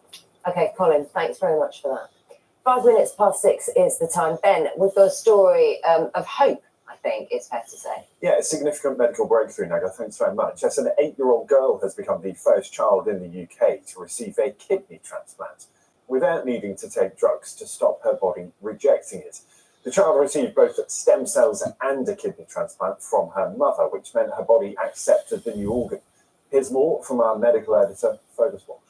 Okay, Colin, thanks very much for that. 5 minutes past 6 is the time. Ben, we've got a story of hope, I think it's fair to say. Yeah, a significant medical breakthrough, Naga. Thanks very much. Yes, an 8-year-old girl has become the first child in the UK to receive a kidney transplant without needing to take drugs to stop her body rejecting it. The child received both stem cells and a kidney transplant from her mother, which meant her body accepted the new organ. Here's more from our medical editor, Fergus Walsh.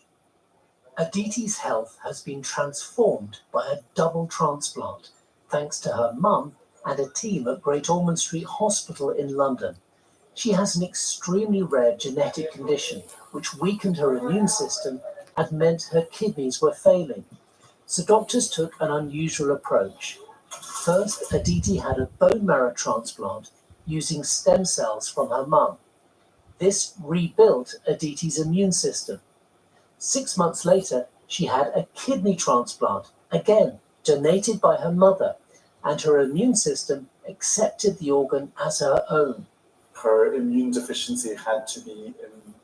Aditi's health has been transformed by a double transplant, thanks to her mum and a team at Great Ormond Street Hospital in London. She has an extremely rare genetic condition which weakened her immune system and meant her kidneys were failing. So doctors took an unusual approach. First, Aditi had a bone marrow transplant using stem cells from her mum. This rebuilt Aditi's immune system. 6 months later, she had a kidney transplant, again donated by her mother, and her immune system accepted the organ as her own. Her immune deficiency had to be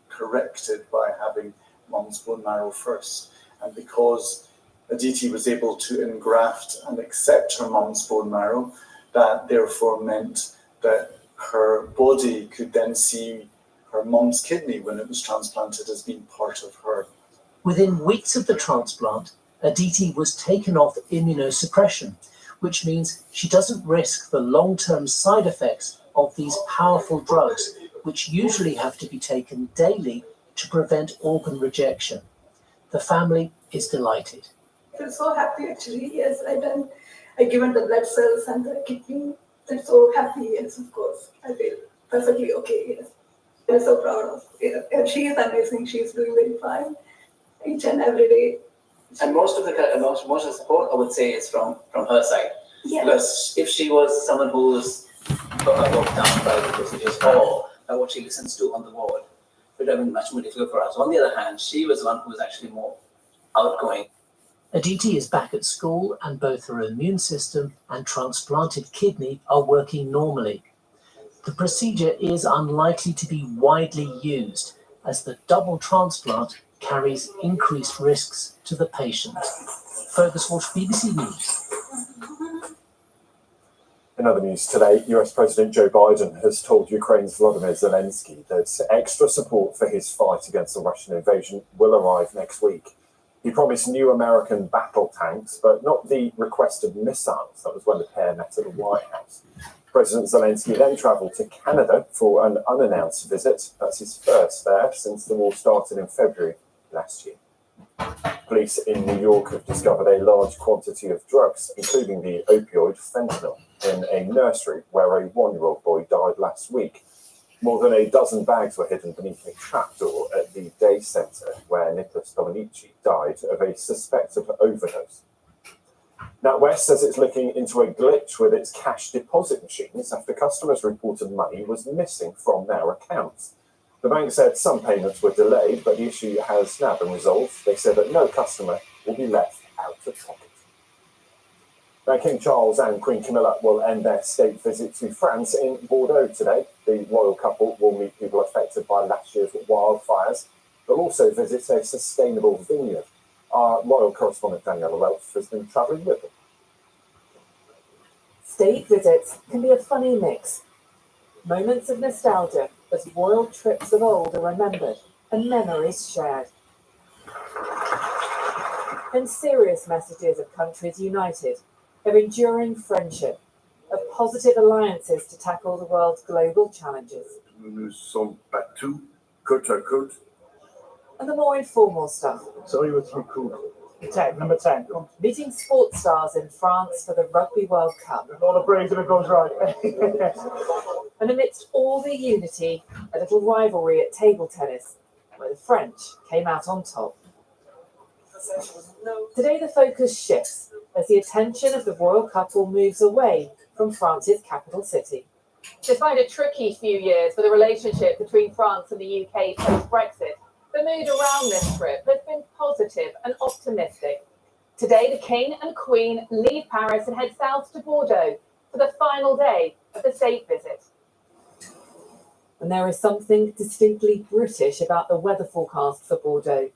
corrected by having mum's bone marrow first. And because Aditi was able to engraft and accept her mum's bone marrow, that therefore meant that her body could then see her mum's kidney when it was transplanted as being part of her. Within weeks of the transplant, Aditi was taken off immunosuppression, which means she doesn't risk the long-term side effects of these powerful drugs, which usually have to be taken daily to prevent organ rejection. The family is delighted. I feel so happy actually, yes. I given the blood cells and the kidney. I'm so happy, yes, of course. I feel perfectly okay, yes. I'm so proud of her. And she is amazing, she is doing very fine each and every day. And most of the support, I would say, is from her side. Yes. Because if she was someone who was walked down by the procedures or by what she listens to on the ward, it would have been much more difficult for us. On the other hand, she was the one who was actually more outgoing. Aditi is back at school and both her immune system and transplanted kidney are working normally. The procedure is unlikely to be widely used as the double transplant carries increased risks to the patient. Fergus Walsh, BBC News. In other news today, US President Joe Biden has told Ukraine's Volodymyr Zelensky that extra support for his fight against the Russian invasion will arrive next week. He promised new American battle tanks, but not the requested missiles. That was when the pair met at the White House. President Zelensky then travelled to Canada for an unannounced visit. That's his first there since the war started in February last year. Police in New York have discovered a large quantity of drugs, including the opioid fentanyl, in a nursery where a 1-year-old boy died last week. More than a dozen bags were hidden beneath a trapdoor at the day centre where Nicholas Dominici died of a suspected overdose. NatWest says it's looking into a glitch with its cash deposit machines after customers reported money was missing from their accounts. The bank said some payments were delayed, but the issue has now been resolved. They said that no customer will be left out of pocket. Now, King Charles and Queen Camilla will end their state visit to France in Bordeaux today. The royal couple will meet people affected by last year's wildfires. They'll also visit a sustainable vineyard. Our royal correspondent Daniela Welch has been travelling with them. State visits can be a funny mix. Moments of nostalgia as royal trips of old are remembered and memories shared. And serious messages of countries united, of enduring friendship, of positive alliances to tackle the world's global challenges. Nous sommes battus côte à côte. And the more informal stuff. Sorry, what's your code? 10, number 10. Meeting sports stars in France for the Rugby World Cup. All the praise if it goes right. And amidst all the unity, a little rivalry at table tennis, where the French came out on top. Today the focus shifts as the attention of the royal couple moves away from France's capital city. Despite a tricky few years for the relationship between France and the UK post-Brexit, the mood around this trip has been positive and optimistic. Today, the King and Queen leave Paris and head south to Bordeaux for the final day of the state visit. And there is something distinctly British about the weather forecast for Bordeaux,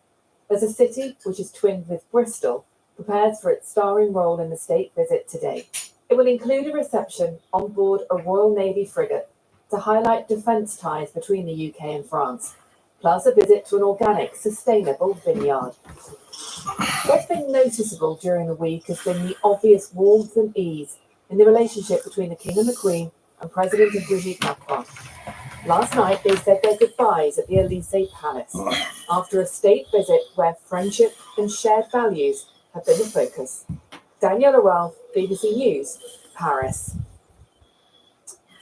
as a city which is twinned with Bristol prepares for its starring role in the state visit today. It will include a reception on board a Royal Navy frigate to highlight defence ties between the UK and France, plus a visit to an organic, sustainable vineyard. What's been noticeable during the week has been the obvious warmth and ease in the relationship between the King and the Queen and President Brigitte Macron. Last night, they said their goodbyes at the Élysée Palace after a state visit where friendship and shared values have been the focus. Daniela Ralph, BBC News, Paris.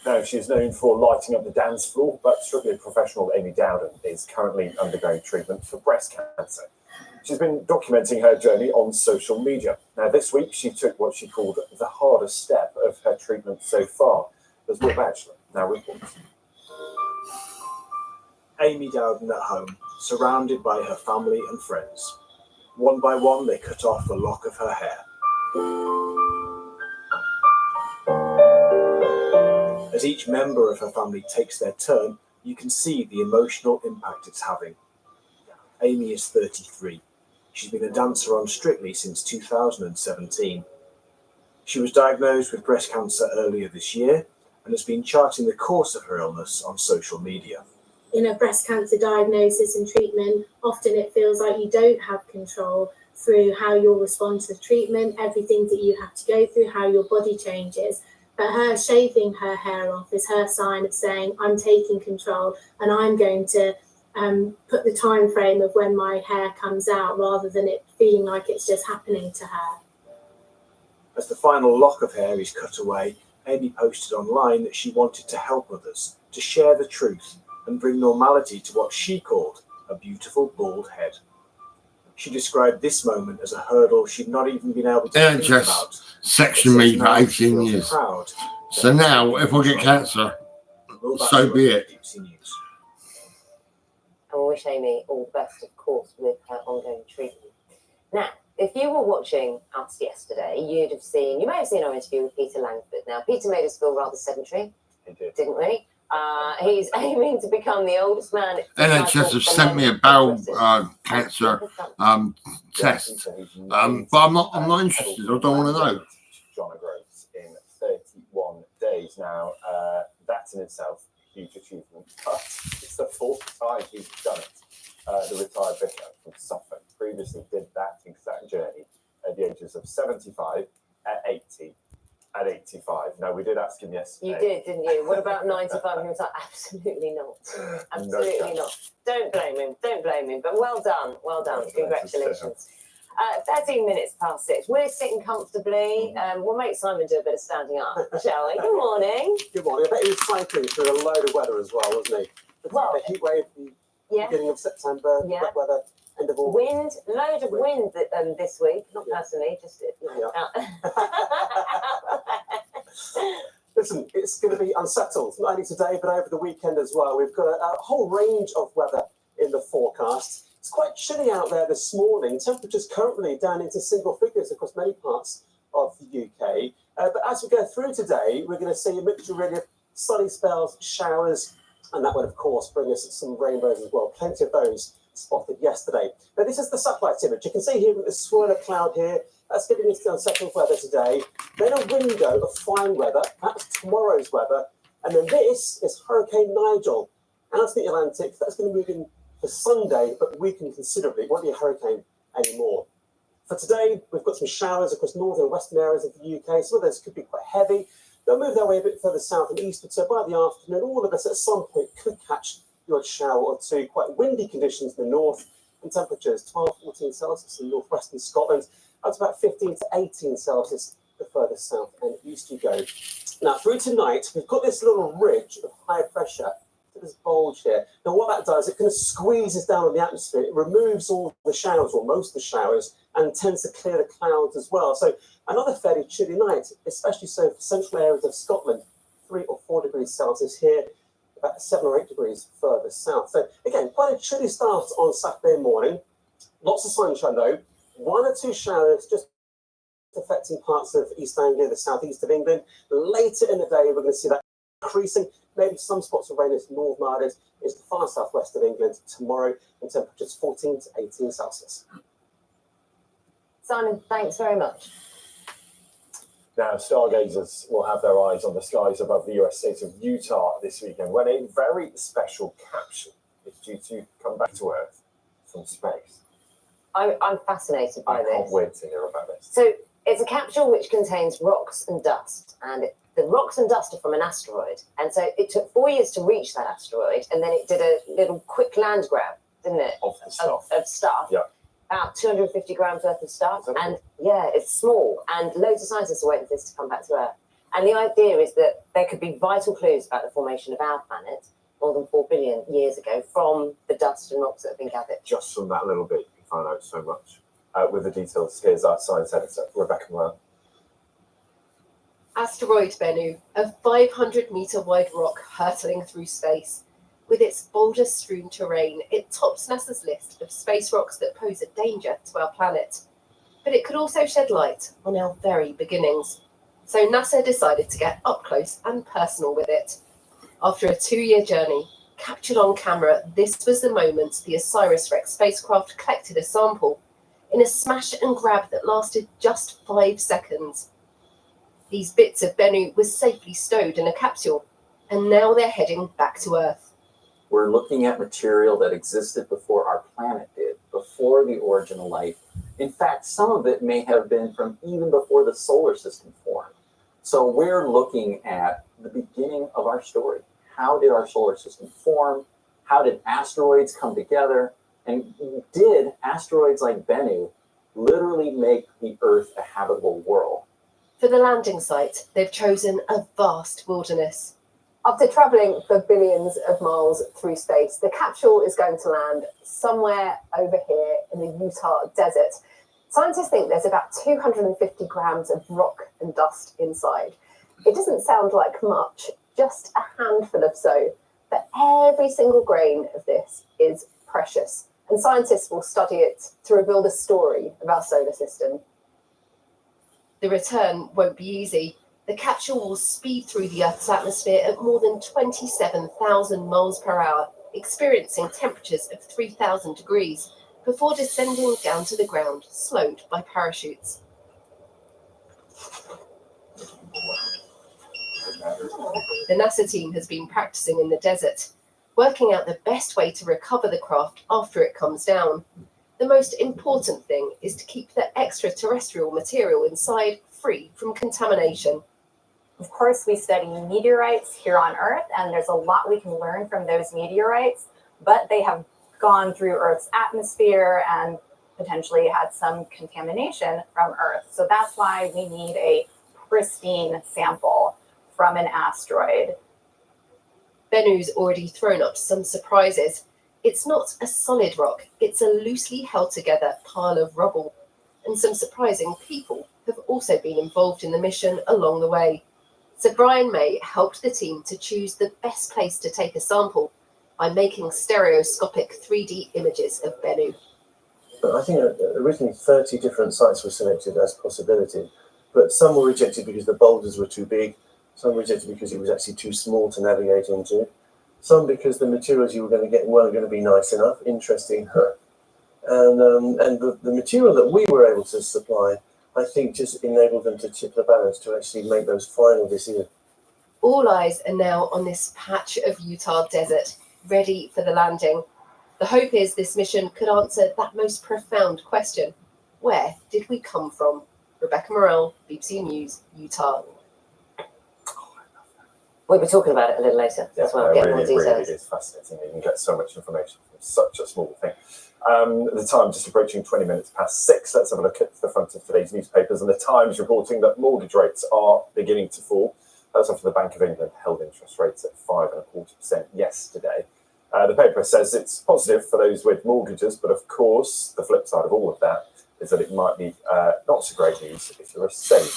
Now, she is known for lighting up the dance floor, but strictly professional Amy Dowden is currently undergoing treatment for breast cancer. She's been documenting her journey on social media. Now, this week, she took what she called the hardest step of her treatment so far, as Will Batchelor now reports. Amy Dowden at home, surrounded by her family and friends. One by one, they cut off a lock of her hair. As each member of her family takes their turn, you can see the emotional impact it's having. Amy is 33. She's been a dancer on Strictly since 2017. She was diagnosed with breast cancer earlier this year and has been charting the course of her illness on social media. In a breast cancer diagnosis and treatment, often it feels like you don't have control through how you'll respond to the treatment, everything that you have to go through, how your body changes. But her shaving her hair off is her sign of saying, I'm taking control and I'm going to put the time frame of when my hair comes out rather than it feeling like it's just happening to her. As the final lock of hair is cut away, Amy posted online that she wanted to help others, to share the truth and bring normality to what she called a beautiful bald head. She described this moment as a hurdle she'd not even been able to think NHS about. sectioned But me says for now 18 she feels years. proud So now, if I get cancer, so be it. And we wish Amy all the best, of course, with her ongoing treatment. Now, if you were watching us yesterday, you may have seen our interview with Peter Langford. Now, Peter made us feel rather sedentary, didn't we? He's aiming to become the oldest man. NHS have sent me a bowel cancer test, but I'm not interested. I don't want to know. John O'Groats in 31 days now. That in itself, a huge achievement. But it's the fourth time he's done it. The retired vicar from Suffolk previously did that exact journey at the ages of 75, at 80, at 85. Now, we did ask him yesterday. You did, didn't you? What about 95? He was like, absolutely not. Absolutely not. Don't blame him. Don't blame him. But well done. Well done. Congratulations. 13 minutes past 6. We're sitting comfortably. We'll make Simon do a bit of standing up, shall we? Good morning. Good morning. I bet he was cycling through a load of weather as well, wasn't he? The heat wave, beginning of September, wet weather, end of August. Load of wind this week. Not personally, just Listen, it's going to be unsettled, not only today, but over the weekend as well. We've got a whole range of weather in the forecast. It's quite chilly out there this morning. Temperatures currently down into single figures across many parts of the UK. But as we go through today, we're going to see a mixture really of sunny spells, showers, and that would, of course, bring us some rainbows as well. Plenty of those spotted yesterday. Now, this is the satellite image. You can see here with the swirl of cloud here. That's giving us the unsettled weather today. Then a window of fine weather. That's tomorrow's weather. And then this is Hurricane Nigel out in the Atlantic. That's going to move in for Sunday, but weaken considerably. It won't be a hurricane anymore. For today, we've got some showers across northern and western areas of the UK. Some of those could be quite heavy. They'll move their way a bit further south and east, but so by the afternoon, all of us at some point could catch the odd shower or two. Quite windy conditions in the north, and temperatures 12, 14 Celsius in northwestern Scotland. That's about 15 to 18 Celsius the further south and east you go. Now, through tonight, we've got this little ridge of high pressure, this bulge here. Now, what that does, it kind of squeezes down on the atmosphere. It removes all the showers, or most of the showers, and tends to clear the clouds as well. So another fairly chilly night, especially so for central areas of Scotland, 3 or 4 degrees Celsius here, about 7 or 8 degrees further south. So again, quite a chilly start on Saturday morning. Lots of sunshine though. 1 or 2 showers just affecting parts of East Anglia, the southeast of England. Later in the day, we're going to see that increasing. Maybe some spots of rain as Northern Ireland is the far southwest of England tomorrow, and temperatures 14 to 18 Celsius. Simon, thanks very much. Now, stargazers will have their eyes on the skies above the US state of Utah this weekend when a very special capsule is due to come back to Earth from space. I'm fascinated by this. I can't wait to hear about this. So it's a capsule which contains rocks and dust, and the rocks and dust are from an asteroid. And so it took 4 years to reach that asteroid, and then it did a little quick land grab, didn't it? Of the stuff. Of stuff. Yeah. About 250 grams worth of stuff. And yeah, it's small, and loads of scientists are waiting for this to come back to Earth. And the idea is that there could be vital clues about the formation of our planet more than 4 billion years ago from the dust and rocks that have been gathered. Just from that little bit, you can find out so much. With the details, here's our science editor, Rebecca Morel. Asteroid Bennu, a 500-metre wide rock hurtling through space. With its boulder-strewn terrain, it tops NASA's list of space rocks that pose a danger to our planet. But it could also shed light on our very beginnings. So NASA decided to get up close and personal with it. After a 2-year journey, captured on camera, this was the moment the OSIRIS-REx spacecraft collected a sample in a smash and grab that lasted just 5 seconds. These bits of Bennu were safely stowed in a capsule, and now they're heading back to Earth. We're looking at material that existed before our planet did, before the origin of life. In fact, some of it may have been from even before the solar system formed. So we're looking at the beginning of our story. How did our solar system form? How did asteroids come together? And did asteroids like Bennu literally make the Earth a habitable world? For the landing site, they've chosen a vast wilderness. After travelling for billions of miles through space, the capsule is going to land somewhere over here in the Utah desert. Scientists think there's about 250 grams of rock and dust inside. It doesn't sound like much, just a handful of so, but every single grain of this is precious, and scientists will study it to reveal the story of our solar system. The return won't be easy. The capsule will speed through the Earth's atmosphere at more than 27,000 miles per hour, experiencing temperatures of 3,000 degrees, before descending down to the ground, slowed by parachutes. The NASA team has been practicing in the desert, working out the best way to recover the craft after it comes down. The most important thing is to keep the extraterrestrial material inside free from contamination. Of course, we study meteorites here on Earth, and there's a lot we can learn from those meteorites, but they have gone through Earth's atmosphere and potentially had some contamination from Earth. So that's why we need a pristine sample from an asteroid. Bennu's already thrown up some surprises. It's not a solid rock, it's a loosely held together pile of rubble. And some surprising people have also been involved in the mission along the way. So Brian May helped the team to choose the best place to take a sample by making stereoscopic 3D images of Bennu. But I think originally 30 different sites were selected as possibility, but some were rejected because the boulders were too big, some rejected because it was actually too small to navigate into, some because the materials you were going to get weren't going to be nice enough, interesting, and the material that we were able to supply, I think, just enabled them to tip the balance to actually make those final decisions. All eyes are now on this patch of Utah desert, ready for the landing. The hope is this mission could answer that most profound question. Where did we come from? Rebecca Morel, BBC News, Utah. We'll be talking about it a little later as well, get more details. Really is fascinating. You can get so much information from such a small thing. The time just approaching 20 minutes past 6. Let's have a look at the front of today's newspapers. And the Times reporting that mortgage rates are beginning to fall. That's after the Bank of England held interest rates at 5.25% yesterday. The paper says it's positive for those with mortgages, but of course, the flip side of all of that is that it might be not so great news if you're a saver.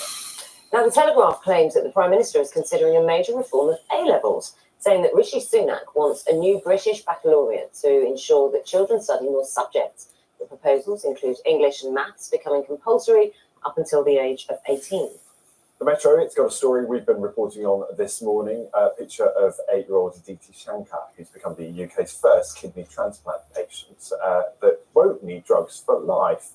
Now, the Telegraph claims that the Prime Minister is considering a major reform of A-levels, saying that Rishi Sunak wants a new British baccalaureate to ensure that children study more subjects. The proposals include English and maths becoming compulsory up until the age of 18. The Metro, it's got a story we've been reporting on this morning, a picture of 8-year-old Aditi Shankar, who's become the UK's first kidney transplant patient that won't need drugs for life.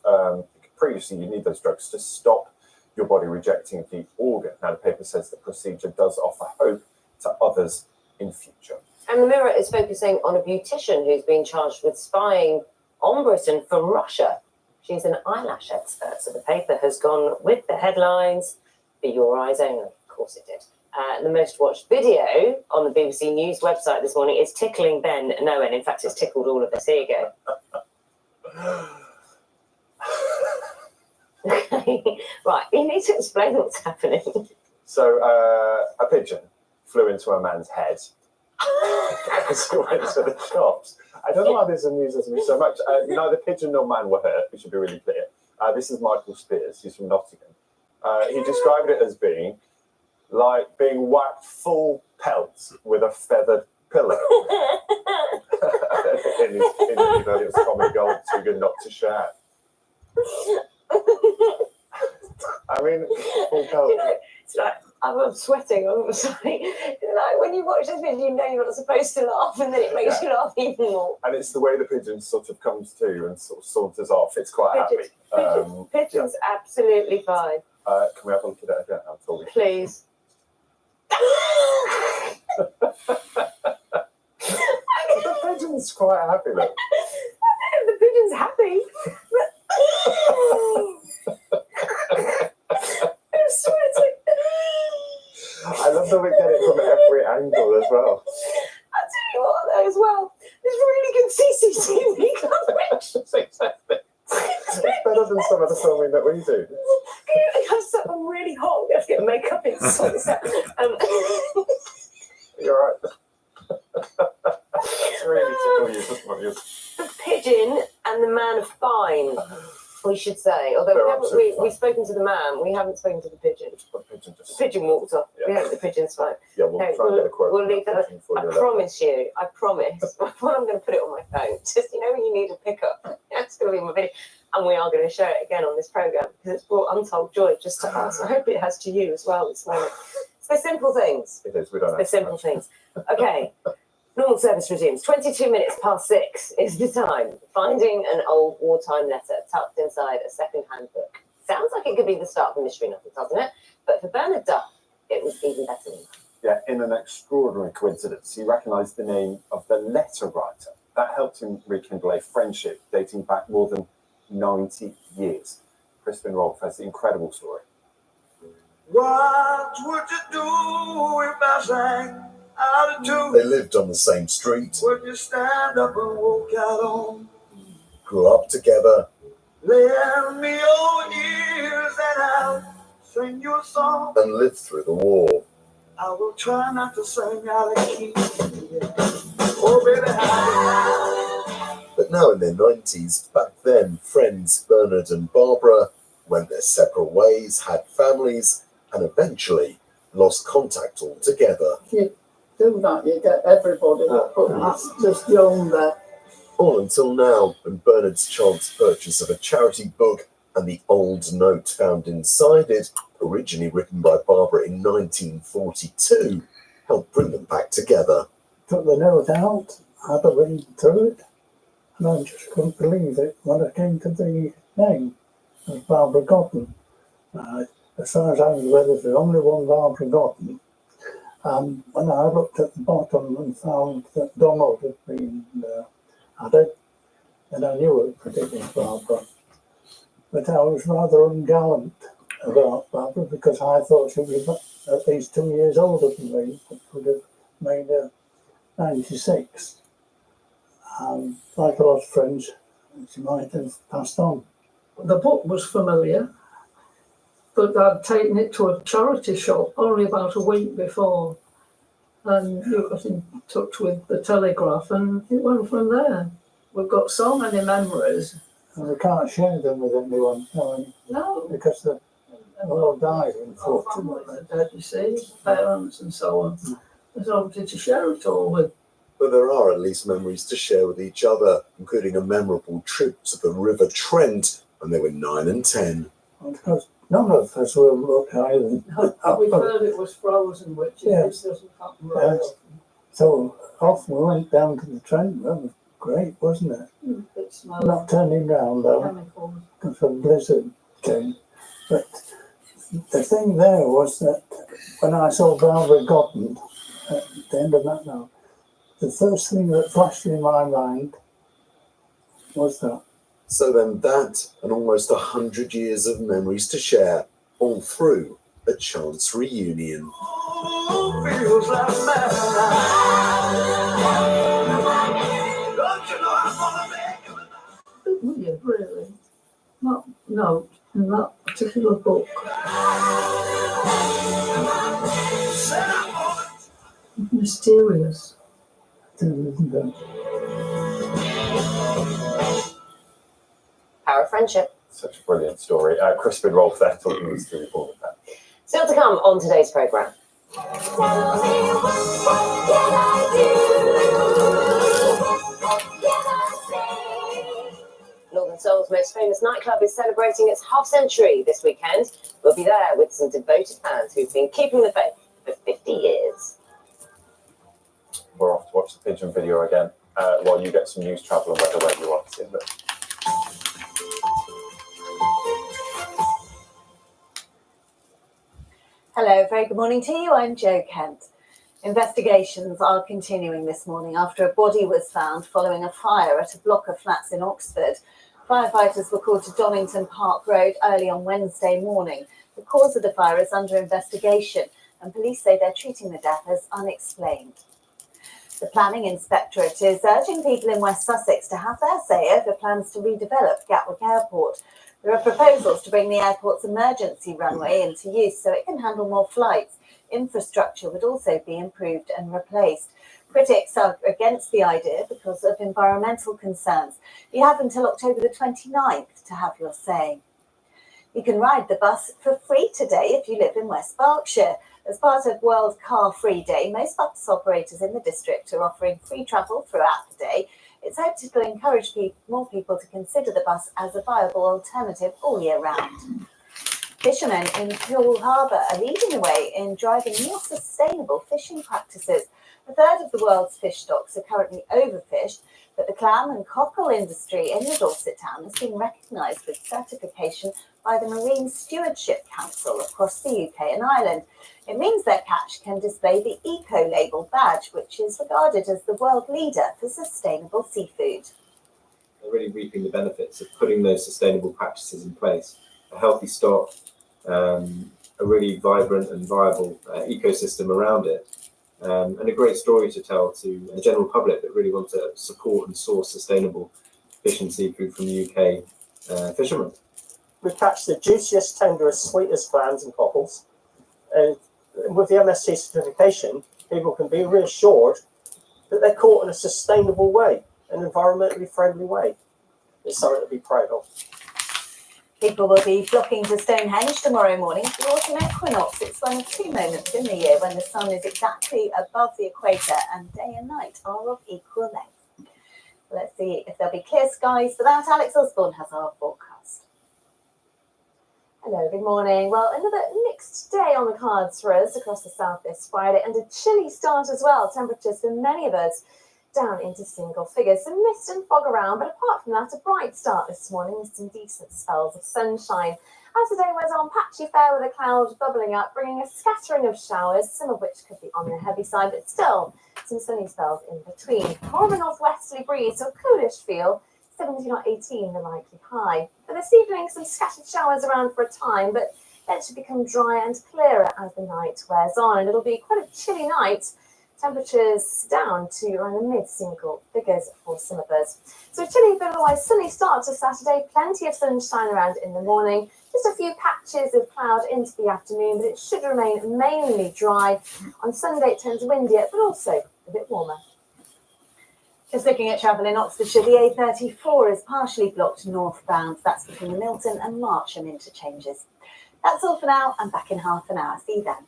Previously, you need those drugs to stop your body rejecting the organ. Now, the paper says the procedure does offer hope to others in future. And the Mirror is focusing on a beautician who's been charged with spying on Britain from Russia. She's an eyelash expert, so the paper has gone with the headlines for your eyes only. Of course it did. The most watched video on the BBC News website this morning is Tickling Ben Nowen. In fact, it's tickled all of us. Here you go. Okay. Right, you need to explain what's happening. So a pigeon flew into a man's head as he went to the shops. I don't know why this amuses me so much. Neither pigeon nor man were hurt, we should be really clear. This is Michael Spears, he's from Nottingham. He described it as being like being whacked full pelt with a feathered pillow. in his it was common gold, too good not to share. I mean, full pelt. You know, it's like I'm sweating. I'm sorry. Like when you watch this video, you know you're not supposed to laugh, and then it makes you laugh even more. And it's the way the pigeon sort of comes to and sort of saunters off. It's quite happy. Pigeon's absolutely fine. Can we have a look at it again? I'm talking. Please. The pigeon's quite happy, look. The pigeon's happy. I'm sweating. I love that we get it from every angle as well. I'll tell you what, though, as well. There's really good CCTV coverage. It's better than some of the filming that we do. I'm really hot. We have to get makeup in to sort this out. You're right. That's really tickle you, doesn't it? The pigeon and the man are fine, we should say. Although we've spoken to the man, we haven't spoken to the pigeon. The pigeon just... The pigeon walked off. Yeah. We hope the pigeon's fine. Yeah, we'll try and get a quote. We'll leave that. For I you promise you. I promise. I'm going to put it on my phone. Just, you know, when you need a pickup. That's going to be my video. And we are going to show it again on this programme because it's brought untold joy just to us. I hope it has to you as well this moment. It's the simple things. It is. We don't know. It's the simple things. Okay. Normal service resumes. 22 minutes past 6 is the time. Finding an old wartime letter tucked inside a second-hand book. Sounds like it could be the start of a mystery novel, doesn't it? But for Bernard Duff, it was even better than that. Yeah, in an extraordinary coincidence, he recognised the name of the letter writer. That helped him rekindle a friendship dating back more than 90 years. Crispin Rolfe has the incredible story. What would you do if I sang out of tune? They lived on the same street, Would you stand up and walk out on? grew up together, Lend me your ears and I'll sing you a song. and lived through the war. I will try not to sing out of key. Oh, baby, But now in their 90s, back then, friends Bernard and Barbara went their separate ways, had families, and eventually lost contact altogether. You do that, you get everybody, but that's just young there. All until now, when Bernard's chance purchase of a charity book and the old note found inside it, originally written by Barbara in 1942, helped bring them back together. Took the note out, had a read through it, and I just couldn't believe it when it came to the name of Barbara Godden. As far as I was aware, there's only one Barbara Godden. When I looked at the bottom and found that Donald had been added, and I knew it was Barbara. But I was rather ungallant about Barbara because I thought she was at least 2 years older than me, which would have made her 96. Like a lot of friends, she might have passed on. The book was familiar, but I'd taken it to a charity shop only about a week before, and you got in touch with the Telegraph, and it went from there. We've got so many memories. And we can't share them with anyone, No. because they're all died, unfortunately. Families are dead, you see, parents and so on. There's nobody to share it all with. But there are at least memories to share with each other, including a memorable trip to the River Trent when they were 9 and 10. Because none of us will look either. We've heard it was frozen, which Yes. doesn't happen very Yes. So off we went down to the Trent. That was great, wasn't it? often. It smells Not turning round though, chemicals. because a blizzard came. But the thing there was that when I saw Barbara Godden at the end of that note, the first thing that flashed in my mind was that. So then that and almost 100 years of memories to share, all through a chance reunion. feels like Don't you know I'm gonna make you? Weird, really. Not note in that particular book. mysterious. Isn't it? Power of friendship. Such a brilliant story. Crispin Rolfe there talking us through all of that. Still to come on today's programme. Northern Seoul's most famous nightclub is celebrating its half-century this weekend. We'll be there with some devoted fans who've been keeping the faith for 50 years. We're off to watch the pigeon video again while you get some news, travel and weather where you are. Hello, very good morning to you. I'm Jo Kent. Investigations are continuing this morning after a body was found following a fire at a block of flats in Oxford. Firefighters were called to Donington Park Road early on Wednesday morning. The cause of the fire is under investigation, and police say they're treating the death as unexplained. The Planning Inspectorate is urging people in West Sussex to have their say over plans to redevelop Gatwick Airport. There are proposals to bring the airport's emergency runway into use so it can handle more flights. Infrastructure would also be improved and replaced. Critics are against the idea because of environmental concerns. You have until October the 29th to have your say. You can ride the bus for free today if you live in West Berkshire. As part of World Car Free Day, most bus operators in the district are offering free travel throughout the day. It's hoped it will encourage more people to consider the bus as a viable alternative all year round. Fishermen in Poole Harbour are leading the way in driving more sustainable fishing practices. A third of the world's fish stocks are currently overfished, but the clam and cockle industry in the Dorset town has been recognised with certification by the Marine Stewardship Council across the UK and Ireland. It means their catch can display the Eco-Label badge, which is regarded as the world leader for sustainable seafood. They're really reaping the benefits of putting those sustainable practices in place. A healthy stock, a really vibrant and viable ecosystem around it, and a great story to tell to the general public that really want to support and source sustainable fish and seafood from UK fishermen. We catch the juiciest, tenderest, sweetest clams and cockles. And with the MSC certification, people can be reassured that they're caught in a sustainable way, an environmentally friendly way. It's something to be proud of. People will be flocking to Stonehenge tomorrow morning for the autumn equinox. It's one of two moments in the year when the sun is exactly above the equator and day and night are of equal length. Let's see if there'll be clear skies for that. Alex Osborne has our forecast. Hello, good morning. Well, another mixed day on the cards for us across the south this Friday, and a chilly start as well. Temperatures for many of us down into single figures. Some mist and fog around, but apart from that, a bright start this morning with some decent spells of sunshine. As the day wears on, patchy fair with the clouds bubbling up, bringing a scattering of showers, some of which could be on the heavy side, but still some sunny spells in between. More of a northwesterly breeze, so coolish feel. 17 or 18 the likely high. For this evening, some scattered showers around for a time, but then it should become drier and clearer as the night wears on, and it'll be quite a chilly night. Temperatures down to around the mid-single figures for some of us. So a chilly but otherwise sunny start to Saturday. Plenty of sunshine around in the morning. Just a few patches of cloud into the afternoon, but it should remain mainly dry. On Sunday it turns windier, but also a bit warmer. Just looking at travel in Oxfordshire, the A34 is partially blocked northbound. That's between the Milton and Marcham interchanges. That's all for now. I'm back in half an hour. See you then.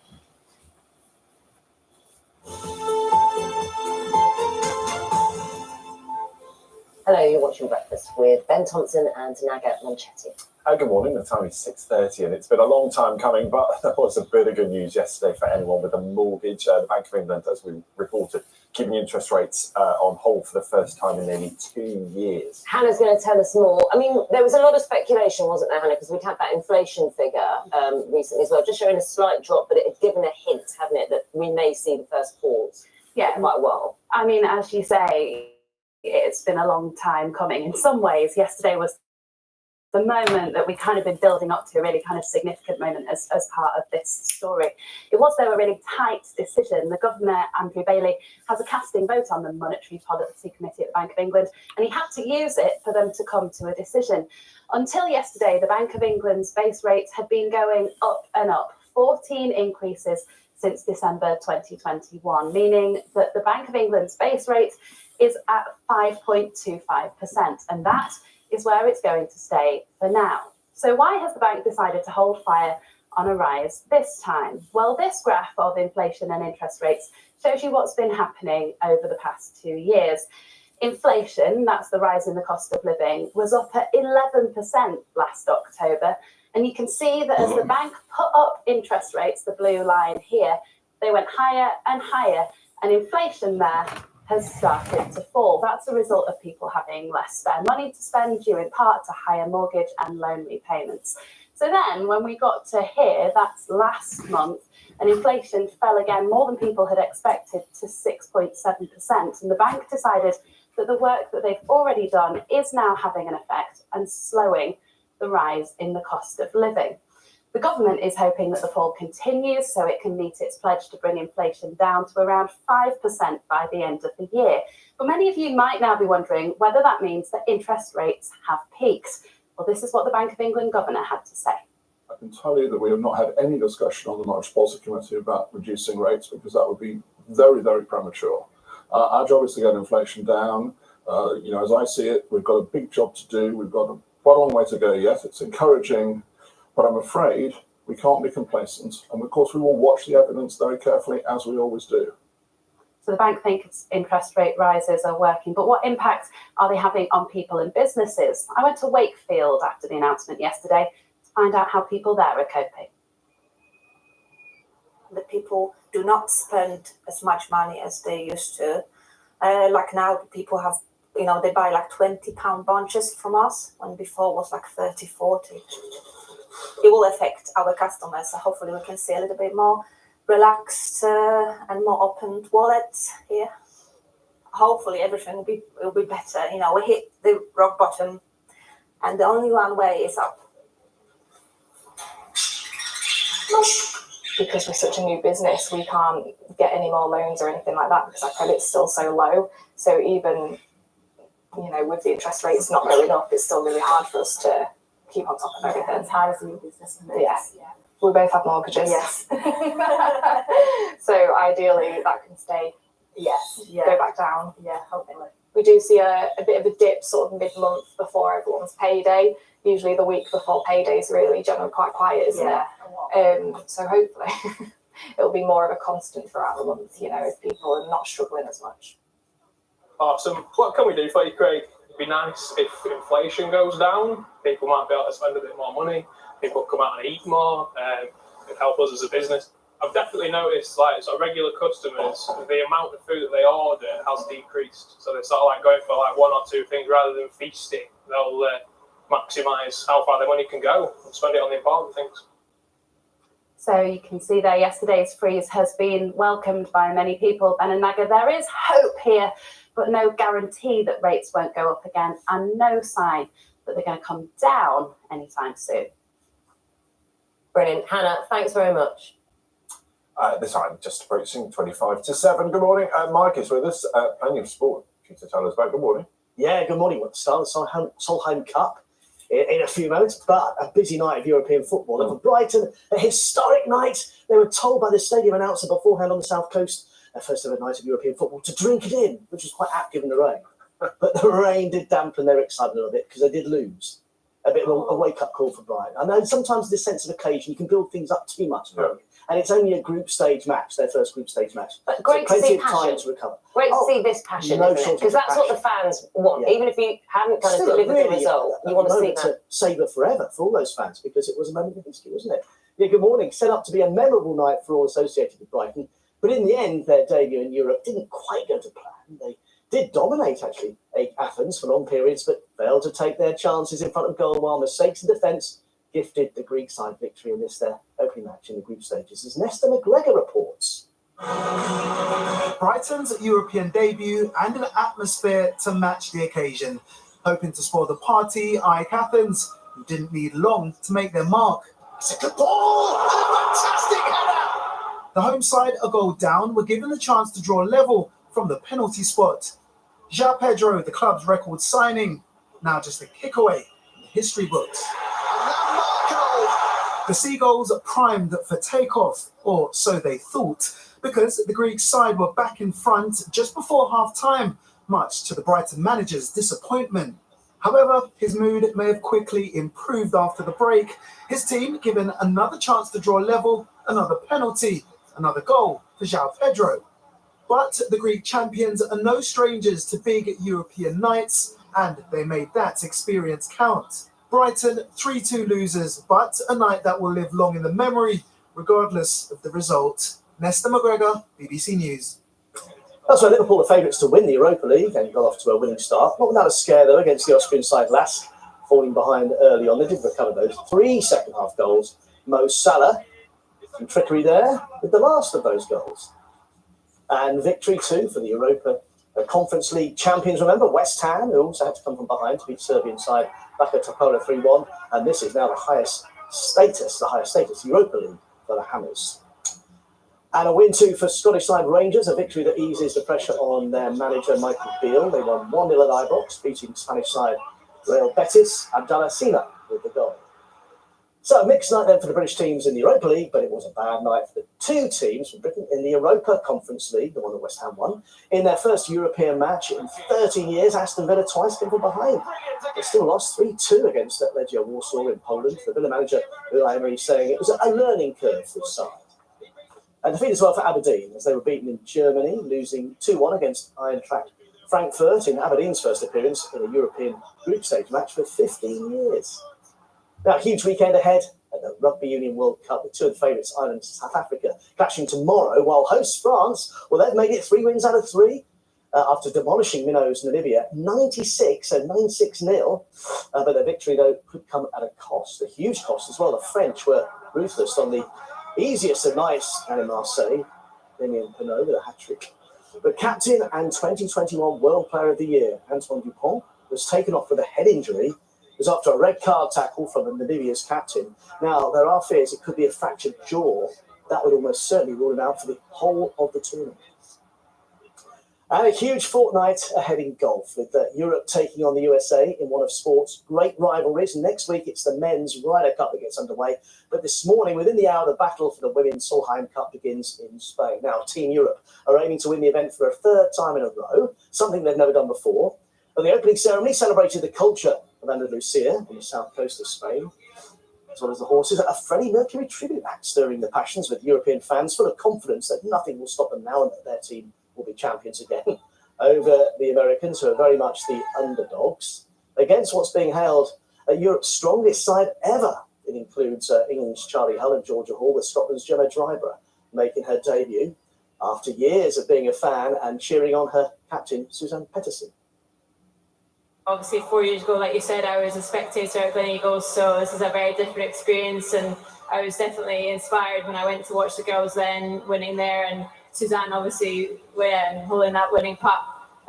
Hello, you're watching Breakfast with Ben Thompson and Naga Monchetti. Good morning, the time is 6:30 and it's been a long time coming, but there was a bit of good news yesterday for anyone with a mortgage. The Bank of England, as we reported, keeping interest rates on hold for the first time in nearly 2 years. Hannah's going to tell us more. I mean, there was a lot of speculation, wasn't there, Hannah, because we'd had that inflation figure recently as well, just showing a slight drop, but it had given a hint, hadn't it, that we may see the first pause for quite a while. I mean, as you say, it's been a long time coming. In some ways, yesterday was the moment that we kind of been building up to, a really kind of significant moment as part of this story. It was, though, a really tight decision. The Governor, Andrew Bailey, has a casting vote on the Monetary Policy Committee at the Bank of England, and he had to use it for them to come to a decision. Until yesterday, the Bank of England's base rates had been going up and up, 14 increases since December 2021, meaning that the Bank of England's base rate is at 5.25%, and that is where it's going to stay for now. So why has the bank decided to hold fire on a rise this time? Well, this graph of inflation and interest rates shows you what's been happening over the past 2 years. Inflation, that's the rise in the cost of living, was up at 11% last October. And you can see that as the bank put up interest rates, the blue line here, they went higher and higher, and inflation there has started to fall. That's a result of people having less spare money to spend, due in part to higher mortgage and loan repayments. So then when we got to here, that's last month, and inflation fell again more than people had expected to 6.7%. And the bank decided that the work that they've already done is now having an effect and slowing the rise in the cost of living. The government is hoping that the fall continues so it can meet its pledge to bring inflation down to around 5% by the end of the year. But many of you might now be wondering whether that means that interest rates have peaked. Well, this is what the Bank of England governor had to say. I can tell you that we have not had any discussion on the Monetary Policy Committee about reducing rates, because that would be very, very premature. Our job is to get inflation down. As I see it, we've got a big job to do. We've got quite a long way to go yet. It's encouraging, but I'm afraid we can't be complacent. And of course, we will watch the evidence very carefully, as we always do. So the bank thinks interest rate rises are working, but what impact are they having on people and businesses? I went to Wakefield after the announcement yesterday to find out how people there are coping. The people do not spend as much money as they used to. Like now, people have, they buy like £20 bunches from us, when before was like 30, 40. It will affect our customers, so hopefully we can see a little bit more relaxed and more open wallets here. Hopefully everything will be better. We hit the rock bottom, and the only one way is up. Because we're such a new business, we can't get any more loans or anything like that because our credit's still so low. So even, with the interest rates not going up, it's still really hard for us to keep on top of everything. It's hard as a new business. Yeah. We both have mortgages. Yes. So ideally that can stay. Yes. Yeah. Go back down. Yeah, hopefully. We do see a bit of a dip sort of mid-month before everyone's payday. Usually the week before payday is really generally quite quiet, isn't it? So hopefully it'll be more of a constant throughout the month, if people are not struggling as much. Awesome. What can we do for you, Craig? It'd be nice if inflation goes down. People might be able to spend a bit more money. People come out and eat more. It'd help us as a business. I've definitely noticed, like, sort of regular customers, the amount of food that they order has decreased. So they're sort of like going for like one or two things rather than feasting. They'll maximise how far their money can go and spend it on the important things. So you can see there, yesterday's freeze has been welcomed by many people. Ben and Naga, there is hope here, but no guarantee that rates won't go up again, and no sign that they're going to come down anytime soon. Brilliant. Hannah, thanks very much. This time, just approaching 25 to 7. Good morning. Mike is with us. Plenty of sport for you to tell us about. Good morning. Yeah, good morning. We'll start the Solheim Cup in a few moments, but a busy night of European football. And for Brighton, a historic night. They were told by the stadium announcer beforehand on the south coast, their first ever night of European football, to drink it in, which was quite apt given the rain. But the rain did dampen their excitement a little bit because they did lose. A bit of a wake-up call for Brighton. I know sometimes this sense of occasion, you can build things up too much. Yeah. And it's only a group stage match, their first group stage match. But great so to see plenty of passion. time to recover. Great to see this passion, no isn't it? Because that's what the fans want. Yeah. Even if you haven't kind of delivered the result, you want to see that. To savour forever for all those fans, because it was a moment of history, wasn't it? Yeah, good morning. Set up to be a memorable night for all associated with Brighton. But in the end, their debut in Europe didn't quite go to plan. They did dominate, actually, Athens for long periods, but failed to take their chances in front of goal, while mistakes in defence gifted the Greek side victory in this their opening match in the group stages, as Nesta McGregor reports. Brighton's European debut and an atmosphere to match the occasion. Hoping to spoil the party, AEK Athens, who didn't need long to make their mark. It's a good ball! A fantastic header! The home side, a goal down, were given the chance to draw level from the penalty spot. João Pedro, the club's record signing, now just a kick away in the history books. The Seagulls primed for takeoff, or so they thought, because the Greek side were back in front just before half-time, much to the Brighton manager's disappointment. However, his mood may have quickly improved after the break, his team given another chance to draw level, another penalty, another goal for João Pedro. But the Greek champions are no strangers to big European nights, and they made that experience count. Brighton 3-2 losers, but a night that will live long in the memory, regardless of the result. Nesta McGregor, BBC News. Elsewhere, Liverpool are favourites to win the Europa League and got off to a winning start. Not without a scare, though, against the Austrian side Lask, falling behind early on. They did recover those 3 second-half goals. Mo Salah, some trickery there with the last of those goals. And victory, too, for the Europa Conference League champions. Remember, West Ham, who also had to come from behind to beat Serbian side Baka Topola 3-1. And this is now the highest status Europa League for the Hammers. And a win too for Scottish side Rangers, a victory that eases the pressure on their manager Michael Beale. They won 1-0 at Ibrox, beating Spanish side Real Betis. Abdallah Sina with the goal. So a mixed night then for the British teams in the Europa League, but it was a bad night for the 2 teams from Britain in the Europa Conference League, the one that West Ham won. In their first European match in 13 years, Aston Villa twice came from behind. They still lost 3-2 against Legia Warsaw in Poland. The Villa manager, Unai Emery, saying it was a learning curve for the side. And defeat as well for Aberdeen, as they were beaten in Germany, losing 2-1 against Eintracht Frankfurt in Aberdeen's first appearance in a European group stage match for 15 years. Now, a huge weekend ahead at the Rugby Union World Cup, with 2 of the favourites, Ireland and South Africa, clashing tomorrow, while hosts France, well, they've made it 3 wins out of 3 after demolishing Minnows Namibia 96 and 9-6-0. But their victory, though, could come at a cost, a huge cost as well. The French were ruthless on the easiest of nights and in Marseille, Damien Penaud with a hat-trick. But captain and 2021 World Player of the Year, Antoine Dupont, was taken off with a head injury. It was after a red card tackle from Namibia's captain. Now, there are fears it could be a fractured jaw. That would almost certainly rule him out for the whole of the tournament. And a huge fortnight ahead in golf, with Europe taking on the USA in one of sport's great rivalries. Next week, it's the men's Ryder Cup that gets underway. But this morning, within the hour, the battle for the women's Solheim Cup begins in Spain. Now, Team Europe are aiming to win the event for a 3rd time in a row, something they've never done before. And the opening ceremony celebrated the culture of Andalusia on the south coast of Spain, as well as the horses. A Freddie Mercury tribute act stirring the passions with European fans full of confidence that nothing will stop them now and that their team will be champions again over the Americans, who are very much the underdogs, against what's being hailed Europe's strongest side ever. It includes England's Charlie Hull and Georgia Hall, with Scotland's Gemma Drybreath making her debut after years of being a fan and cheering on her captain, Suzanne Pettersen. Obviously, 4 years ago, like you said, I was a spectator at Gleneagles, so this is a very different experience, and I was definitely inspired when I went to watch the girls then winning there, and Suzanne obviously holding that winning putt.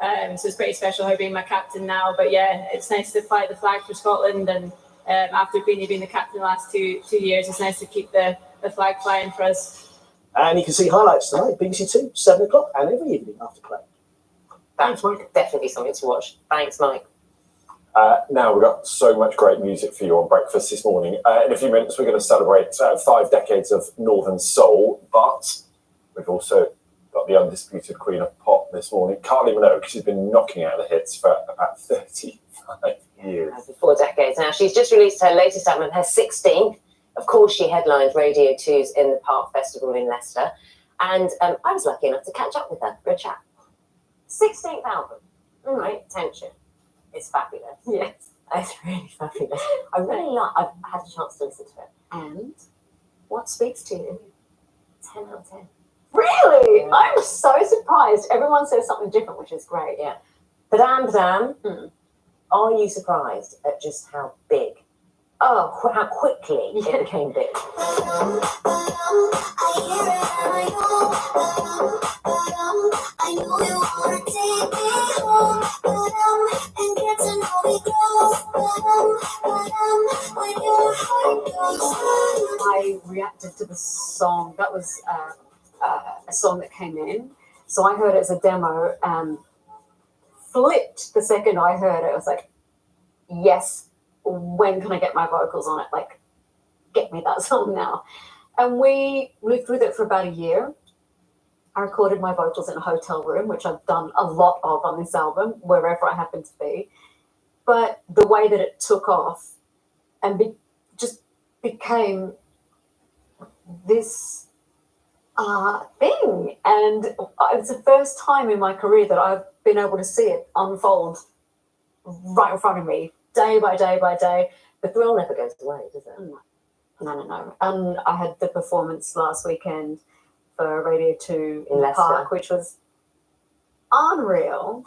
So it's pretty special her being my captain now. But yeah, it's nice to fly the flag for Scotland, and after being the captain the last two years, it's nice to keep the flag flying for us. And you can see highlights tonight, BBC 2, 7 o'clock, and every evening after play. Thanks, Mike. Definitely something to watch. Thanks, Mike. Now we've got so much great music for you on breakfast this morning. In a few minutes, we're going to celebrate 5 decades of Northern Soul, but we've also got the undisputed queen of pop this morning, Kylie Minogue. She's been knocking out the hits for about 35 years. 4 decades now. She's just released her latest album, her 16th. Of course, she headlined Radio 2's In the Park Festival in Leicester. And I was lucky enough to catch up with her for a chat. 16th album. All right, tension. It's fabulous. Yes. It's really fabulous. I've had a chance to listen to it. And what speaks to you? 10 out of 10. Really? Yeah. I'm so surprised. Everyone says something different, which is great. Yeah. Badam, are you surprised at just how big? Oh, how quickly it became big. I reacted to the song. That was a song that came in. So I heard it as a demo and flipped the second I heard it. I was like, yes, when can I get my vocals on it? Like, get me that song now. And we lived with it for about a year. I recorded my vocals in a hotel room, which I've done a lot of on this album, wherever I happen to be. But the way that it took off and just became this thing. And it's the first time in my career that I've been able to see it unfold right in front of me, day by day by day. The thrill never goes away, does it? No. And I had the performance last weekend for Radio 2 In in the Leicester. park, which was unreal.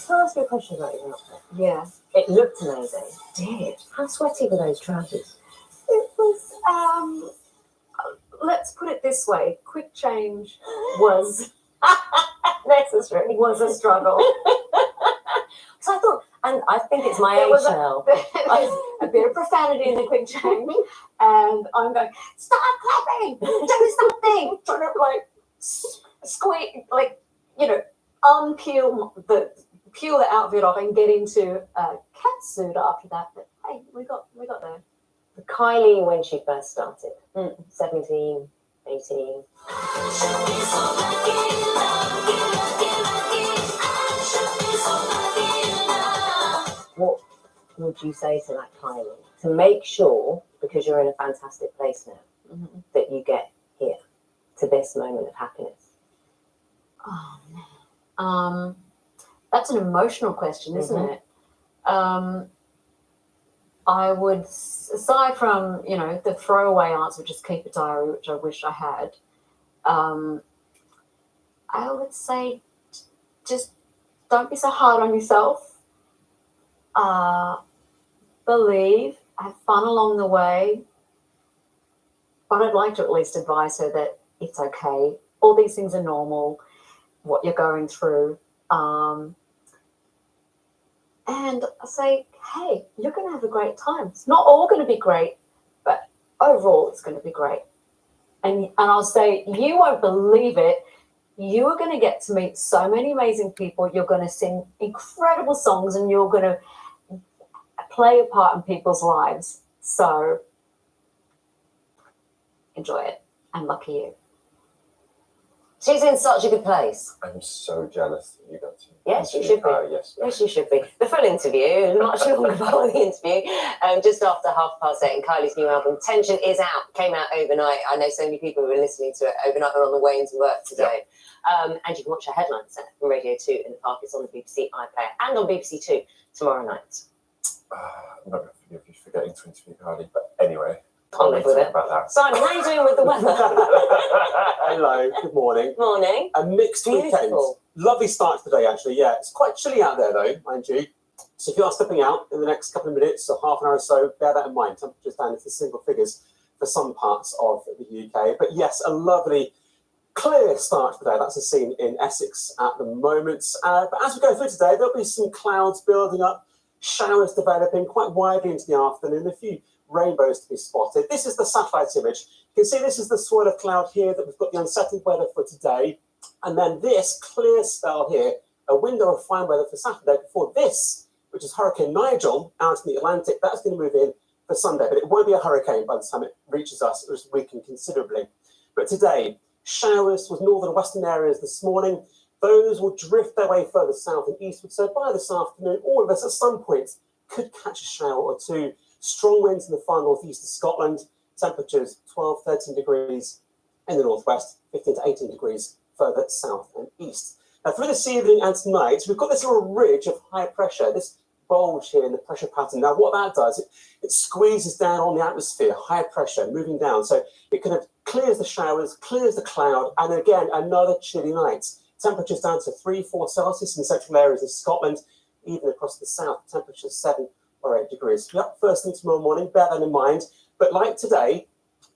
Can I ask you a question about your outfit? Yeah. It looked amazing. It did. How sweaty were those trousers? It was, let's put it this way, quick change was necessary. Was a struggle. So I thought, and I think it's my There was age now. a bit of profanity in the quick change, and I'm going, stop clapping, do something, trying to like squeak, like, you know, peel the outfit off and get into a cat suit after that. But hey, we got there. Kylie, when she first started, 17, 18. What would you say to that Kylie to make sure, because you're in a fantastic place now, that you get here to this moment of happiness? Oh man, that's an emotional question, isn't it? I would, aside from, you know, the throwaway answer, just keep a diary, which I wish I had. I would say, just don't be so hard on yourself. Believe, have fun along the way. But I'd like to at least advise her that it's okay. All these things are normal, what you're going through. And I say, hey, you're going to have a great time. It's not all going to be great, but overall it's going to be great. And I'll say, you won't believe it. You are going to get to meet so many amazing people. You're going to sing incredible songs and you're going to play a part in people's lives. So enjoy it. And lucky you. She's in such a good place. I'm so jealous that you got to. Yes, you should be. Yes. Yes, you should be. The full interview, much longer part of the interview, just after 8:30, and Kylie's new album, Tension, is out. Came out overnight. I know so many people who were listening to it overnight or on the way into work today. And you can watch her headline set from Radio 2 in the park. It's on the BBC iPlayer and on BBC 2 tomorrow night. I'm not going to forgive you for forgetting to interview Kylie, but anyway. I'll live with it. About that. Simon, how are you doing with the weather? Hello, good morning. Morning. A mixed weekend. Beautiful. Lovely start to the day, actually. Yeah, it's quite chilly out there, though, mind you. So if you are stepping out in the next couple of minutes or half an hour or so, bear that in mind. Temperatures down into single figures for some parts of the UK. But yes, a lovely, clear start to the day. That's the scene in Essex at the moment. But as we go through today, there'll be some clouds building up, showers developing quite widely into the afternoon, a few rainbows to be spotted. This is the satellite image. You can see this is the swirl of cloud here that we've got the unsettled weather for today. And then this clear spell here, a window of fine weather for Saturday before this, which is Hurricane Nigel out in the Atlantic. That's going to move in for Sunday, but it won't be a hurricane by the time it reaches us. It was weakened considerably. But today, showers with northern and western areas this morning. Those will drift their way further south and eastward. So by this afternoon, all of us at some point could catch a shower or two. Strong winds in the far northeast of Scotland. Temperatures 12, 13 degrees in the northwest, 15 to 18 degrees further south and east. Now, through this evening and tonight, we've got this little ridge of high pressure, this bulge here in the pressure pattern. Now, what that does, it squeezes down on the atmosphere, high pressure, moving down. So it kind of clears the showers, clears the cloud, and again, another chilly night. Temperatures down to 3, 4 Celsius in central areas of Scotland, even across the south, temperatures 7 or 8 degrees. Yep, first thing tomorrow morning, bear that in mind. But like today,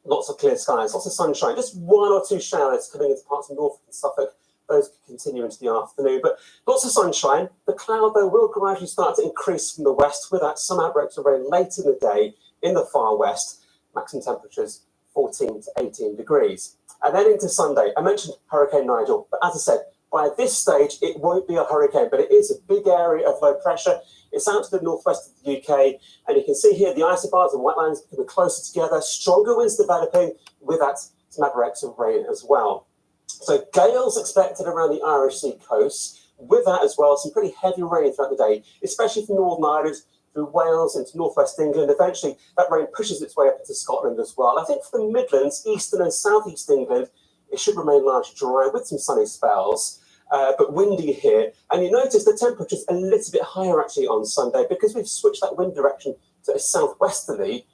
lots of clear skies, lots of sunshine, just 1 or 2 showers coming into parts of Norfolk and Suffolk. Those could continue into the afternoon, but lots of sunshine. The cloud, though, will gradually start to increase from the west with that some outbreaks of rain late in the day in the far west. Maximum temperatures 14 to 18 degrees. And then into Sunday. I mentioned Hurricane Nigel, but as I said, By this stage, it won't be a hurricane, but it is a big area of low pressure. It's out to the northwest of the UK, and you can see here the isobars and wetlands becoming closer together, stronger winds developing, with that some aberrations of rain as well. So gales expected around the Irish Sea coast. With that as well, some pretty heavy rain throughout the day, especially from Northern Ireland through Wales into northwest England. Eventually, that rain pushes its way up into Scotland as well. I think for the Midlands, eastern and southeast England, it should remain largely dry with some sunny spells, but windy here. And you notice the temperature's a little bit higher actually on Sunday because we've switched that wind direction to a southwesterly.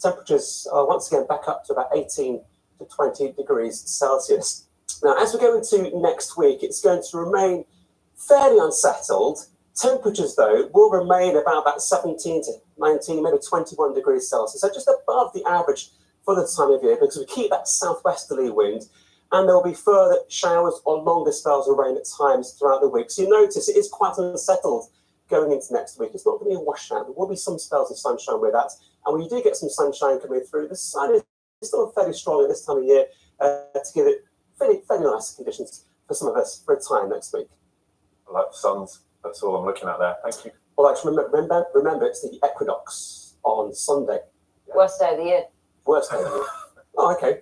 Temperatures are once again back up to about 18 to 20 degrees Celsius. Now, as we go into next week, it's going to remain fairly unsettled. Temperatures, though, will remain about that 17 to 19, maybe 21 degrees Celsius, so just above the average for the time of year because we keep that southwesterly wind, and there will be further showers or longer spells of rain at times throughout the week. So you notice it is quite unsettled going into next week. It's not going to be a washout. There will be some spells of sunshine with that, and when you do get some sunshine coming through, the sun is still fairly strong at this time of year to give it fairly nice conditions for some of us for a time next week. I like the suns. That's all I'm looking at there. Thank you. Well, actually, remember it's the equinox on Sunday. Worst day of the year. Worst day of the year. Oh, okay.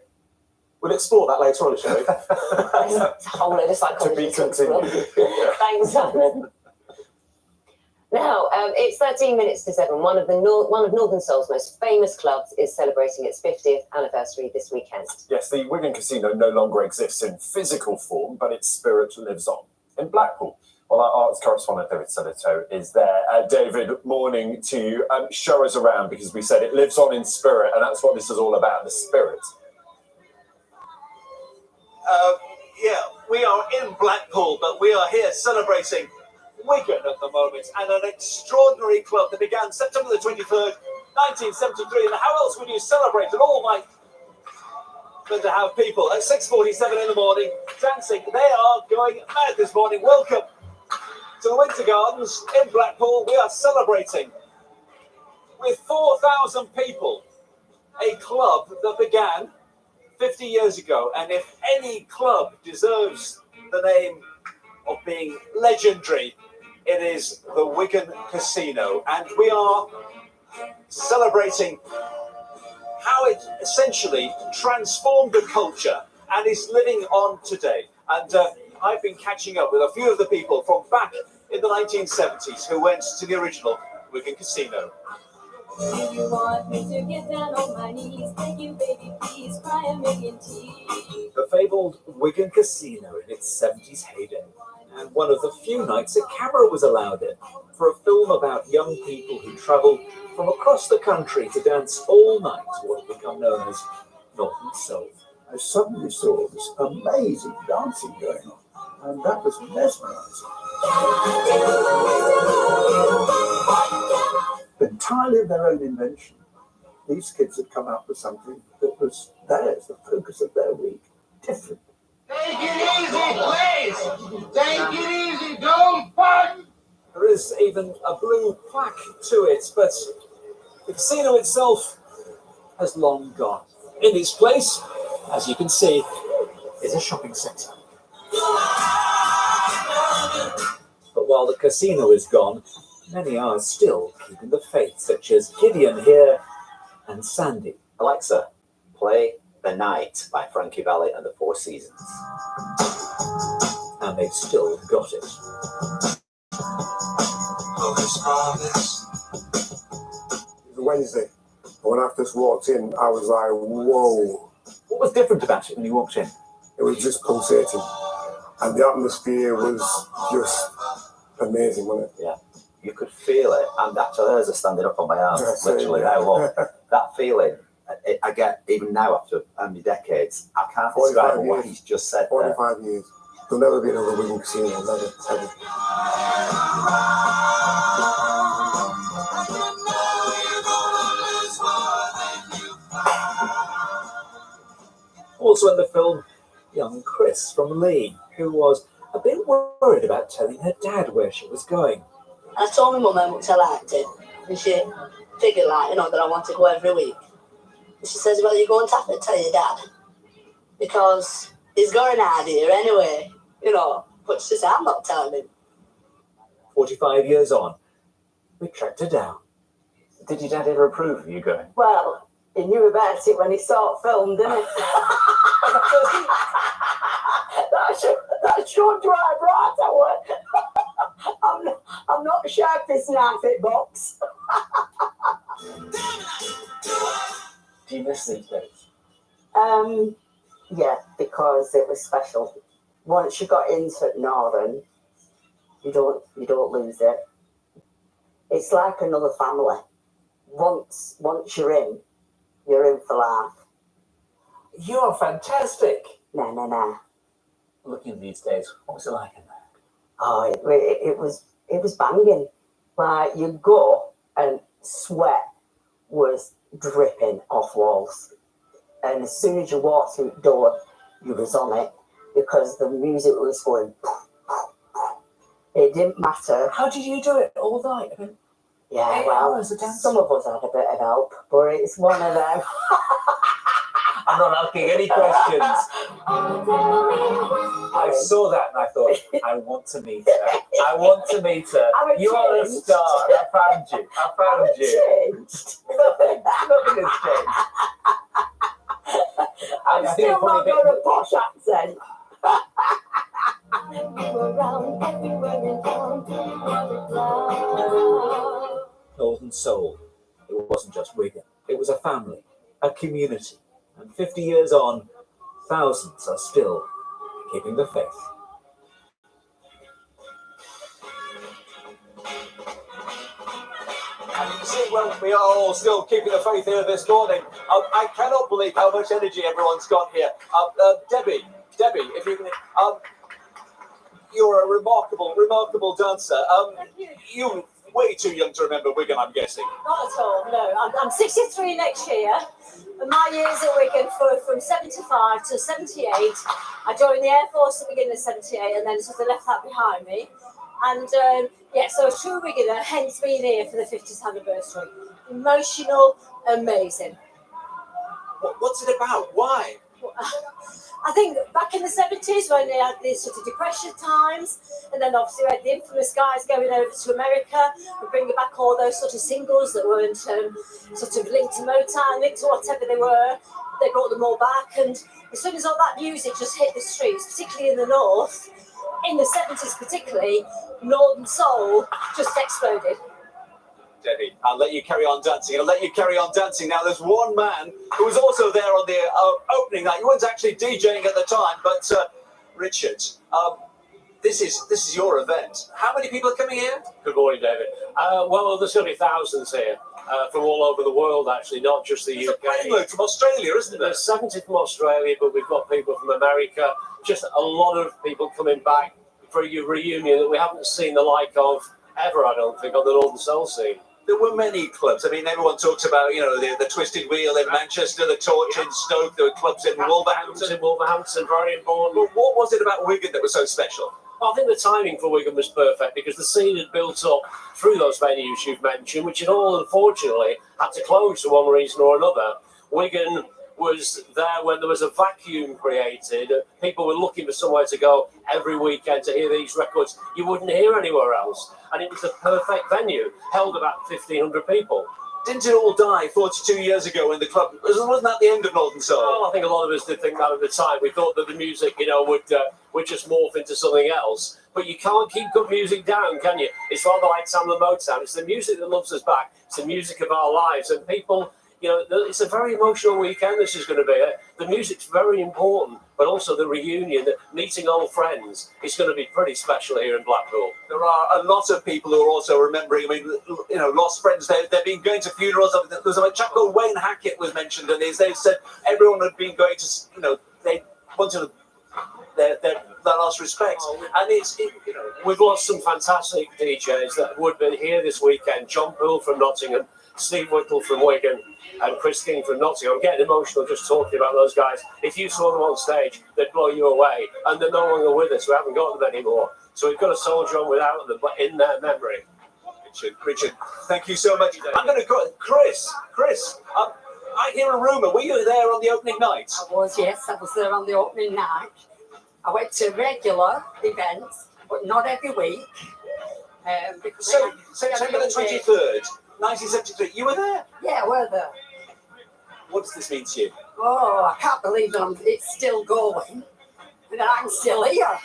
We'll explore that later on, shall we? It's a whole load of psychology. To be continued. Thanks, Simon. Now, it's 13 minutes to 7. One of Northern Seoul's most famous clubs is celebrating its 50th anniversary this weekend. Yes, the Wigan Casino no longer exists in physical form, but its spirit lives on in Blackpool. Well, our arts correspondent David Solito is there. David, morning to you. Show us around because we said it lives on in spirit, and that's what this is all about, the spirit. Yeah, we are in Blackpool, but we are here celebrating Wigan at the moment, and an extraordinary club that began September the 23rd, 1973. And how else would you celebrate an all-night than to have people at 6:47 in the morning dancing? They are going mad this morning. Welcome to the Winter Gardens in Blackpool. We are celebrating with 4,000 people a club that began 50 years ago. And if any club deserves the name of being legendary, it is the Wigan Casino. And we are celebrating how it essentially transformed the culture and is living on today. And I've been catching up with a few of the people from back in the 1970s who went to the original Wigan Casino. If you want me to get down on my knees, thank you, baby, please cry a million tears. The fabled Wigan Casino in its 70s heyday, and one of the few nights a camera was allowed in for a film about young people who travelled from across the country to dance all night to what had become known as Northern Soul. I suddenly saw this amazing dancing going on, and that was mesmerising. Entirely of their own invention, these kids had come up with something that was theirs, the focus of their week, different. Take it easy, please. Take it easy. Don't fight. There is even a blue plaque to it, but the casino itself has long gone. In its place, as you can see, is a shopping centre. But while the casino is gone, many are still keeping the faith, such as Gideon here and Sandy. Alexa, play The Night by Frankie Valli and the Four Seasons. And they've still got it. It was Wednesday, and when I first walked in, I was like, whoa. What was different about it when you walked in? It was just pulsating, and the atmosphere was just amazing, wasn't it? Yeah, you could feel it, and actually hairs are standing up on my arms, literally now. Look, that feeling, I get even now after how many decades, I can't describe what he's just said. 45 years. There'll never be another Wigan Casino, never, ever. Also in the film, young Chris from Lee, who was a bit worried about telling her dad where she was going. I told my mum how much I liked it, and she figured, like, that I want to go every week. And she says, well, you're going to have to tell your dad, because he's got an idea anyway, What's this? I'm not telling him. 45 years on, we tracked her down. Did your dad ever approve of you going? Well, he knew about it when he saw it filmed, didn't he? that should drive right away. I'm not the sharpest knife at box. Do you miss these days? Yeah, because it was special. Once you got into Northern, you don't lose it. It's like another family. Once you're in for life. You're fantastic. No. Looking these days, what was it like in there? Oh, it was banging. Like, you go and sweat was dripping off walls. And as soon as you walked through the door, you was on it because the music was going. It didn't matter. How did you do it all night? I mean, Yeah, 8 well, hours a dance. some of us had a bit of help, but it's one of them. I'm not asking any questions. I saw that and I thought, I want to meet her. I want to meet her. You are a star. I found you. Nothing has changed. I'm still not got a posh accent. Northern Soul. It wasn't just Wigan. It was a family, a community. And 50 years on, thousands are still keeping the faith. And you can see, well, we are all still keeping the faith here this morning. I cannot believe how much energy everyone's got here. Debbie, if you can, you're a remarkable dancer. You're way too young to remember Wigan, I'm guessing. Not at all, no. I'm 63 next year, and my years at Wigan from 75 to 78. I joined the Air Force at the beginning of 78 and then sort of left that behind me. And so a true Wiganer, hence being here for the 50th anniversary. Emotional, amazing. What's it about? Why? I think back in the 70s when they had these sort of depression times, and then obviously we had the infamous guys going over to America and bringing back all those sort of singles that weren't sort of linked to Motown, linked to whatever they were. They brought them all back, and as soon as all that music just hit the streets, particularly in the north, in the 70s particularly, Northern Soul just exploded. Debbie, I'll let you carry on dancing. Now, there's one man who was also there on the opening night. He wasn't actually DJing at the time, but Richard, this is your event. How many people are coming here? Good morning, David. Well, there's going to be thousands here from all over the world, actually, not just the UK. There's a prelude from Australia, isn't there? There's 70 from Australia, but we've got people from America. Just a lot of people coming back for a reunion that we haven't seen the like of ever, I don't think, on the Northern Soul scene. There were many clubs. I mean, everyone talks about, the Twisted Wheel in Manchester, the Torch in Stoke, there were clubs in Wolverhampton. Very important. But what was it about Wigan that was so special? I think the timing for Wigan was perfect because the scene had built up through those venues you've mentioned, which had all unfortunately had to close for one reason or another. Wigan was there when there was a vacuum created. People were looking for somewhere to go every weekend to hear these records you wouldn't hear anywhere else. And it was the perfect venue, held about 1,500 people. Didn't it all die 42 years ago when the club... Wasn't that the end of Northern Soul? Well, I think a lot of us did think that at the time. We thought that the music, would just morph into something else. But you can't keep good music down, can you? It's rather like Sam and Motown. It's the music that loves us back. It's the music of our lives. And people... it's a very emotional weekend this is going to be. The music's very important, but also the reunion, meeting old friends, is going to be pretty special here in Blackpool. There are a lot of people who are also remembering, lost friends. They've been going to funerals. There was a chap called Wayne Hackett was mentioned, and they said everyone had been going to, they wanted their last respect. And we've lost some fantastic DJs that would be here this weekend. John Poole from Nottingham, Steve Whittle from Wigan, and Chris King from Nottingham. I'm getting emotional just talking about those guys. If you saw them on stage, they'd blow you away. And they're no longer with us. We haven't got them anymore. So we've got to soldier on without them, but in their memory. Richard, thank you so much. I'm going to go. Chris, I hear a rumour. Were you there on the opening night? I was, yes. I was there on the opening night. I went to regular events, but not every week. Because So, I had September the a young 23rd, 1973, you were there? Yeah, we're there. What does this mean to you? Oh, I can't believe it's still going. And I'm still here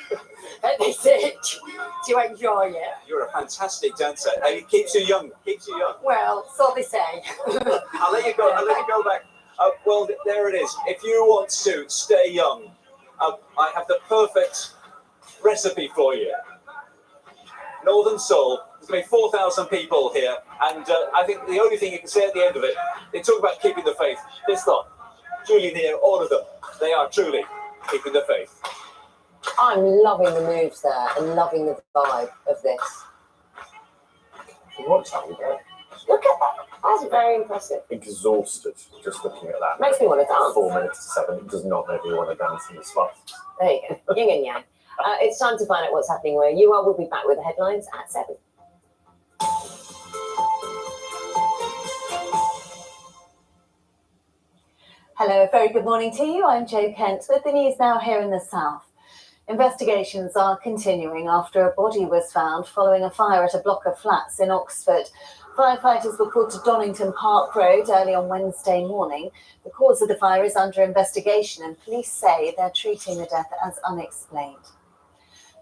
at this age to enjoy it. You're a fantastic dancer, and it keeps you young. Keeps you young. Well, so they say. I'll let you go. I'll let you go back. Well, there it is. If you want to stay young, I have the perfect recipe for you. Northern Soul. There's going to be 4,000 people here, and I think the only thing you can say at the end of it, they talk about keeping the faith. This lot, Julie Neal, all of them, they are truly keeping the faith. I'm loving the moves there and loving the vibe of this. What time we go? Look at that. That's very impressive. Exhausted just looking at that. Makes me want to dance. 4 minutes to 7. It does not make me want to dance in the spot. There you go. Yin and yang. It's time to find out what's happening where you are. We'll be back with the headlines at 7. Hello, a very good morning to you. I'm Jo Kent with the news now here in the south. Investigations are continuing after a body was found following a fire at a block of flats in Oxford. Firefighters were called to Donington Park Road early on Wednesday morning. The cause of the fire is under investigation and police say they're treating the death as unexplained.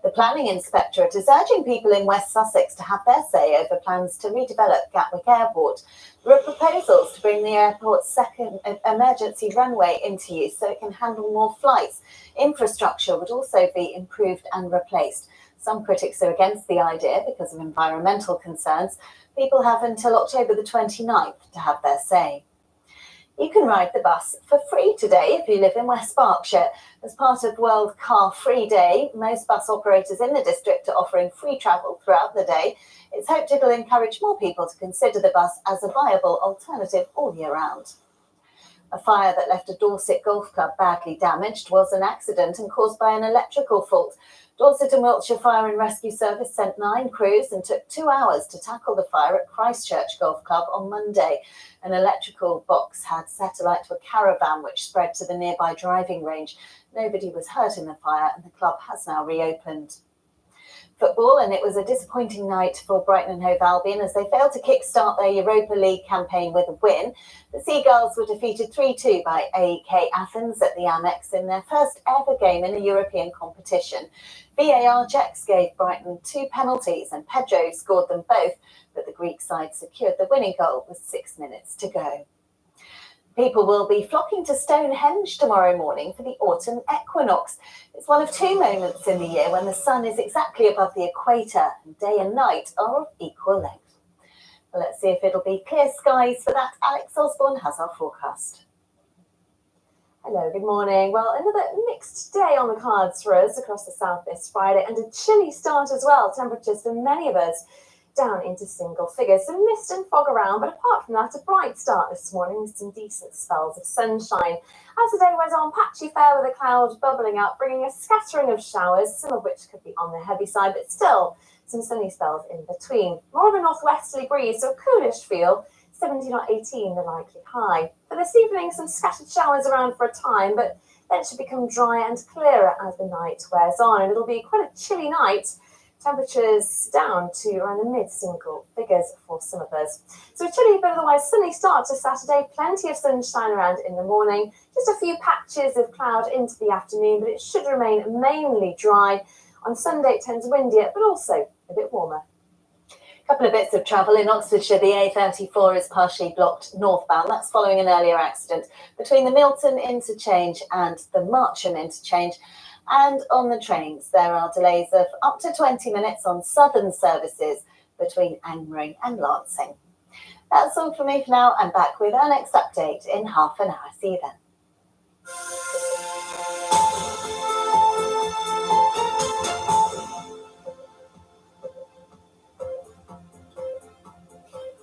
The Planning Inspectorate is urging people in West Sussex to have their say over plans to redevelop Gatwick Airport. There are proposals to bring the airport's second emergency runway into use so it can handle more flights. Infrastructure would also be improved and replaced. Some critics are against the idea because of environmental concerns. People have until October the 29th to have their say. You can ride the bus for free today if you live in West Berkshire. As part of World Car Free Day, most bus operators in the district are offering free travel throughout the day. It's hoped it'll encourage more people to consider the bus as a viable alternative all year round. A fire that left a Dorset golf club badly damaged was an accident and caused by an electrical fault. Dorset and Wiltshire Fire and Rescue Service sent 9 crews and took 2 hours to tackle the fire at Christchurch Golf Club on Monday. An electrical box had satellite to a caravan which spread to the nearby driving range. Nobody was hurt in the fire and the club has now reopened. Football, and it was a disappointing night for Brighton and Hove Albion as they failed to kick-start their Europa League campaign with a win. The Seagulls were defeated 3-2 by AEK Athens at the Amex in their first ever game in a European competition. VAR checks gave Brighton 2 penalties and Pedro scored them both, but the Greek side secured the winning goal with 6 minutes to go. People will be flocking to Stonehenge tomorrow morning for the autumn equinox. It's one of 2 moments in the year when the sun is exactly above the equator and day and night are of equal length. Well, let's see if it'll be clear skies for that. Alex Osborne has our forecast. Hello, good morning. Well, another mixed day on the cards for us across the south this Friday and a chilly start as well. Temperatures for many of us down into single figures. Some mist and fog around, but apart from that, a bright start this morning with some decent spells of sunshine. As the day wears on, patchy fair with the clouds bubbling up, bringing a scattering of showers, some of which could be on the heavy side, but still some sunny spells in between. More of a northwesterly breeze, so a coolish feel, 17 or 18 the likely high. For this evening, some scattered showers around for a time, but then it should become drier and clearer as the night wears on, and it'll be quite a chilly night. Temperatures down to around the mid-single figures for some of us. So a chilly but otherwise sunny start to Saturday. Plenty of sunshine around in the morning. Just a few patches of cloud into the afternoon, but it should remain mainly dry. On Sunday it turns windier, but also a bit warmer. Couple of bits of travel in Oxfordshire. The A34 is partially blocked northbound. That's following an earlier accident between the Milton interchange and the Marcham interchange. And on the trains, there are delays of up to 20 minutes on southern services between Angmering and Lancing. That's all from me for now. I'm back with our next update in half an hour. See you then.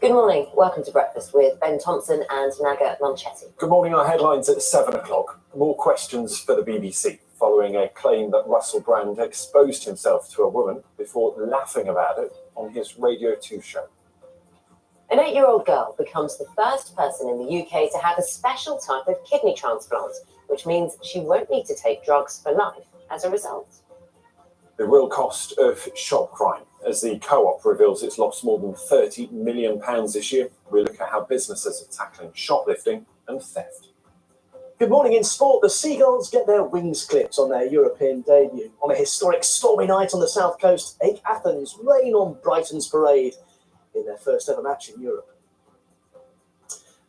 Good morning. Welcome to Breakfast with Ben Thompson and Naga Monchetti. Good morning. Our headlines at 7 o'clock. More questions for the BBC following a claim that Russell Brand exposed himself to a woman before laughing about it on his Radio 2 show. An 8-year-old girl becomes the first person in the UK to have a special type of kidney transplant, which means she won't need to take drugs for life. as a result. The real cost of shop crime, as the Co-op reveals it's lost more than £30 million this year. We look at how businesses are tackling shoplifting and theft. Good morning in sport. The Seagulls get their wings clipped on their European debut. On a historic stormy night on the south coast, AEK Athens rain on Brighton's parade in their first ever match in Europe.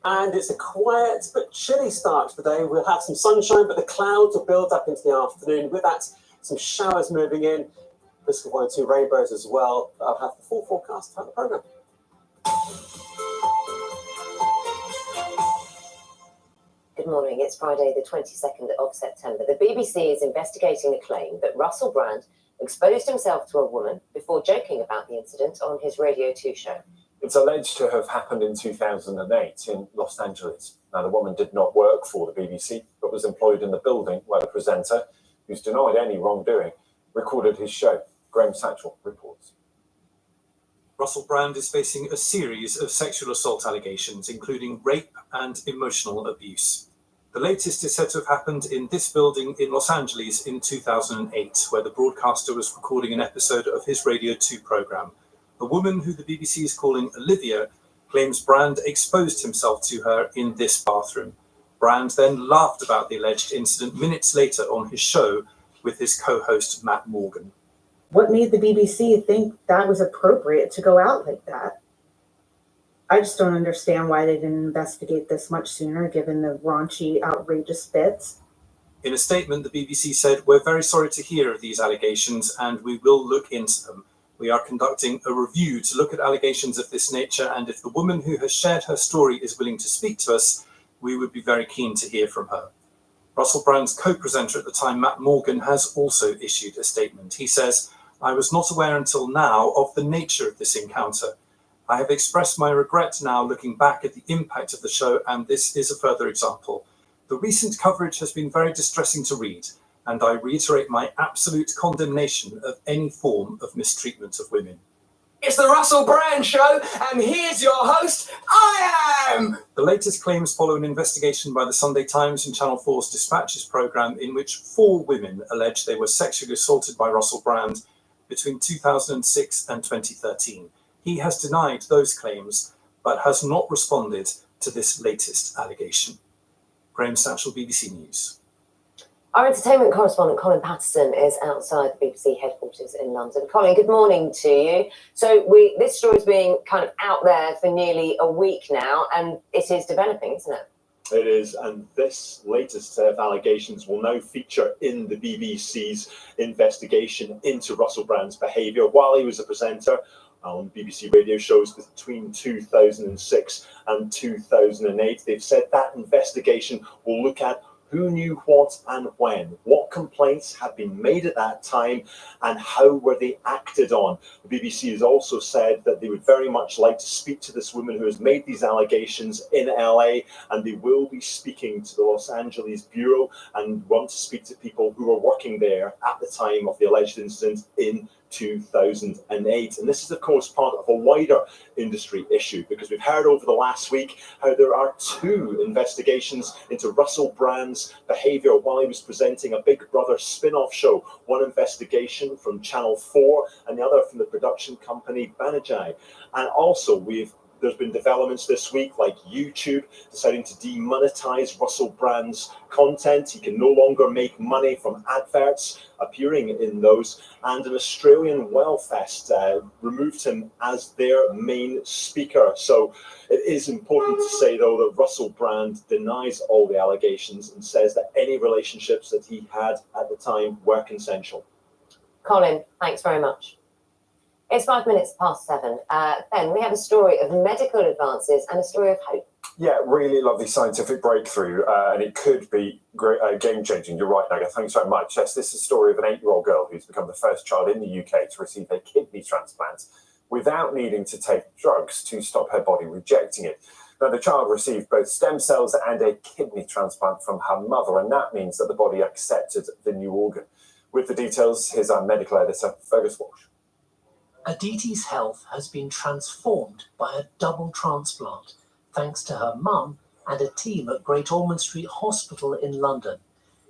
And it's a quiet but chilly start to the day. We'll have some sunshine, but the clouds will build up into the afternoon. With that, some showers moving in. Risk of 1 or 2 rainbows as well. I'll have the full forecast throughout the programme. Good morning. It's Friday, the 22nd of September. The BBC is investigating a claim that Russell Brand exposed himself to a woman before joking about the incident on his Radio 2 show. It's alleged to have happened in 2008 in Los Angeles. Now, the woman did not work for the BBC, but was employed in the building where the presenter, who's denied any wrongdoing, recorded his show. Graham Satchell reports. Russell Brand is facing a series of sexual assault allegations, including rape and emotional abuse. The latest is said to have happened in this building in Los Angeles in 2008, where the broadcaster was recording an episode of his Radio 2 programme. The woman, who the BBC is calling Olivia, claims Brand exposed himself to her in this bathroom. Brand then laughed about the alleged incident minutes later on his show with his co-host Matt Morgan. What made the BBC think that was appropriate to go out like that? I just don't understand why they didn't investigate this much sooner, given the raunchy, outrageous bits. In a statement, the BBC said, "We're very sorry to hear of these allegations and we will look into them. We are conducting a review to look at allegations of this nature, and if the woman who has shared her story is willing to speak to us, we would be very keen to hear from her." Russell Brand's co-presenter at the time, Matt Morgan, has also issued a statement. He says, "I was not aware until now of the nature of this encounter. I have expressed my regret now looking back at the impact of the show, and this is a further example. The recent coverage has been very distressing to read, and I reiterate my absolute condemnation of any form of mistreatment of women." It's the Russell Brand Show, and here's your host, I am! The latest claims follow an investigation by the Sunday Times and Channel 4's Dispatches programme in which 4 women allege they were sexually assaulted by Russell Brand between 2006 and 2013. He has denied those claims, but has not responded to this latest allegation. Graham Satchell, BBC News. Our entertainment correspondent Colin Patterson is outside the BBC headquarters in London. Colin, good morning to you. So this story's been kind of out there for nearly a week now, and it is developing, isn't it? It is, and this latest set of allegations will now feature in the BBC's investigation into Russell Brand's behaviour while he was a presenter on BBC radio shows between 2006 and 2008. They've said that investigation will look at who knew what and when, what complaints had been made at that time, and how were they acted on. The BBC has also said that they would very much like to speak to this woman who has made these allegations in LA, and they will be speaking to the Los Angeles Bureau and want to speak to people who were working there at the time of the alleged incident in 2008. And this is, of course, part of a wider industry issue, because we've heard over the last week how there are 2 investigations into Russell Brand's behaviour while he was presenting a Big Brother spin-off show. One investigation from Channel 4 and the other from the production company Banijay. And also there's been developments this week, like YouTube deciding to demonetize Russell Brand's content. He can no longer make money from adverts appearing in those. And an Australian Wellfest removed him as their main speaker. So it is important to say, though, that Russell Brand denies all the allegations and says that any relationships that he had at the time were consensual. Colin, thanks very much. It's 5 minutes past 7. Ben, we have a story of medical advances and a story of hope. Yeah, really lovely scientific breakthrough, and it could be great, game-changing. You're right, Naga. Thanks very much. Yes, this is the story of an 8-year-old girl who's become the first child in the UK to receive a kidney transplant without needing to take drugs to stop her body rejecting it. Now, the child received both stem cells and a kidney transplant from her mother, and that means that the body accepted the new organ. With the details, here's our medical editor, Fergus Walsh. Aditi's health has been transformed by a double transplant, thanks to her mum and a team at Great Ormond Street Hospital in London.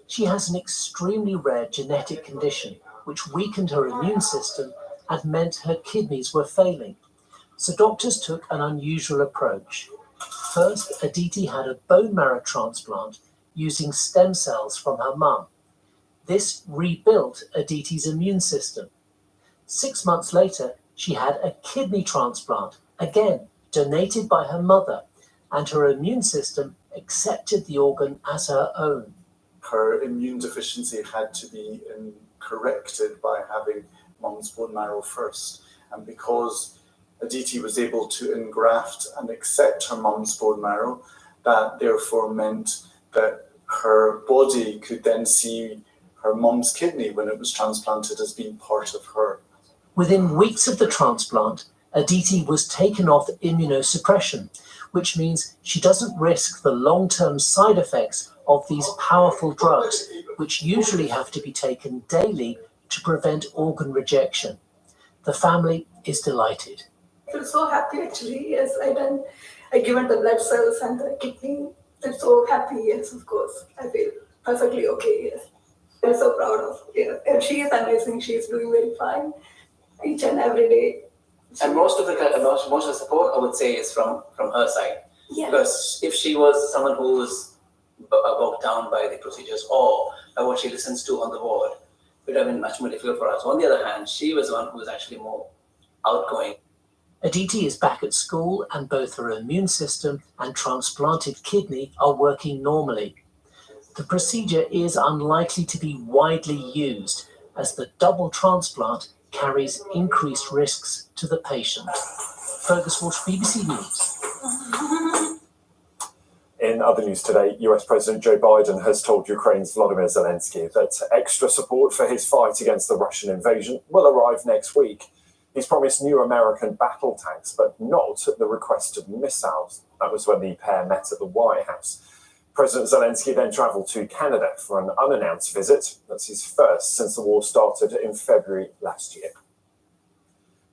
She has an extremely rare genetic condition which weakened her immune system and meant her kidneys were failing. So doctors took an unusual approach. First, Aditi had a bone marrow transplant using stem cells from her mum. This rebuilt Aditi's immune system. 6 months later, she had a kidney transplant, again donated by her mother, and her immune system accepted the organ as her own. Her immune deficiency had to be corrected by having mum's bone marrow first. And because Aditi was able to engraft and accept her mum's bone marrow, that therefore meant that her body could then see her mum's kidney when it was transplanted as being part of her. Within weeks of the transplant, Aditi was taken off immunosuppression, which means she doesn't risk the long-term side effects of these powerful drugs, which usually have to be taken daily to prevent organ rejection. The family is delighted. I feel so happy actually. Yes, I given the blood cells and the kidney. I'm so happy. Yes, of course. I feel perfectly okay. Yes, I'm so proud of her. And she is amazing. She is doing very fine each and every day. And most of the support I would say is from her side. Yeah. Because if she was someone who was bogged down by the procedures or by what she listens to on the ward, it would have been much more difficult for us. On the other hand, she was the one who was actually more outgoing. Aditi is back at school and both her immune system and transplanted kidney are working normally. The procedure is unlikely to be widely used as the double transplant carries increased risks to the patient. Fergus Walsh, BBC News. In other news today, US President Joe Biden has told Ukraine's Volodymyr Zelensky that extra support for his fight against the Russian invasion will arrive next week. He's promised new American battle tanks, but not at the request of missiles. That was when the pair met at the White House. President Zelensky then travelled to Canada for an unannounced visit. That's his first since the war started in February last year.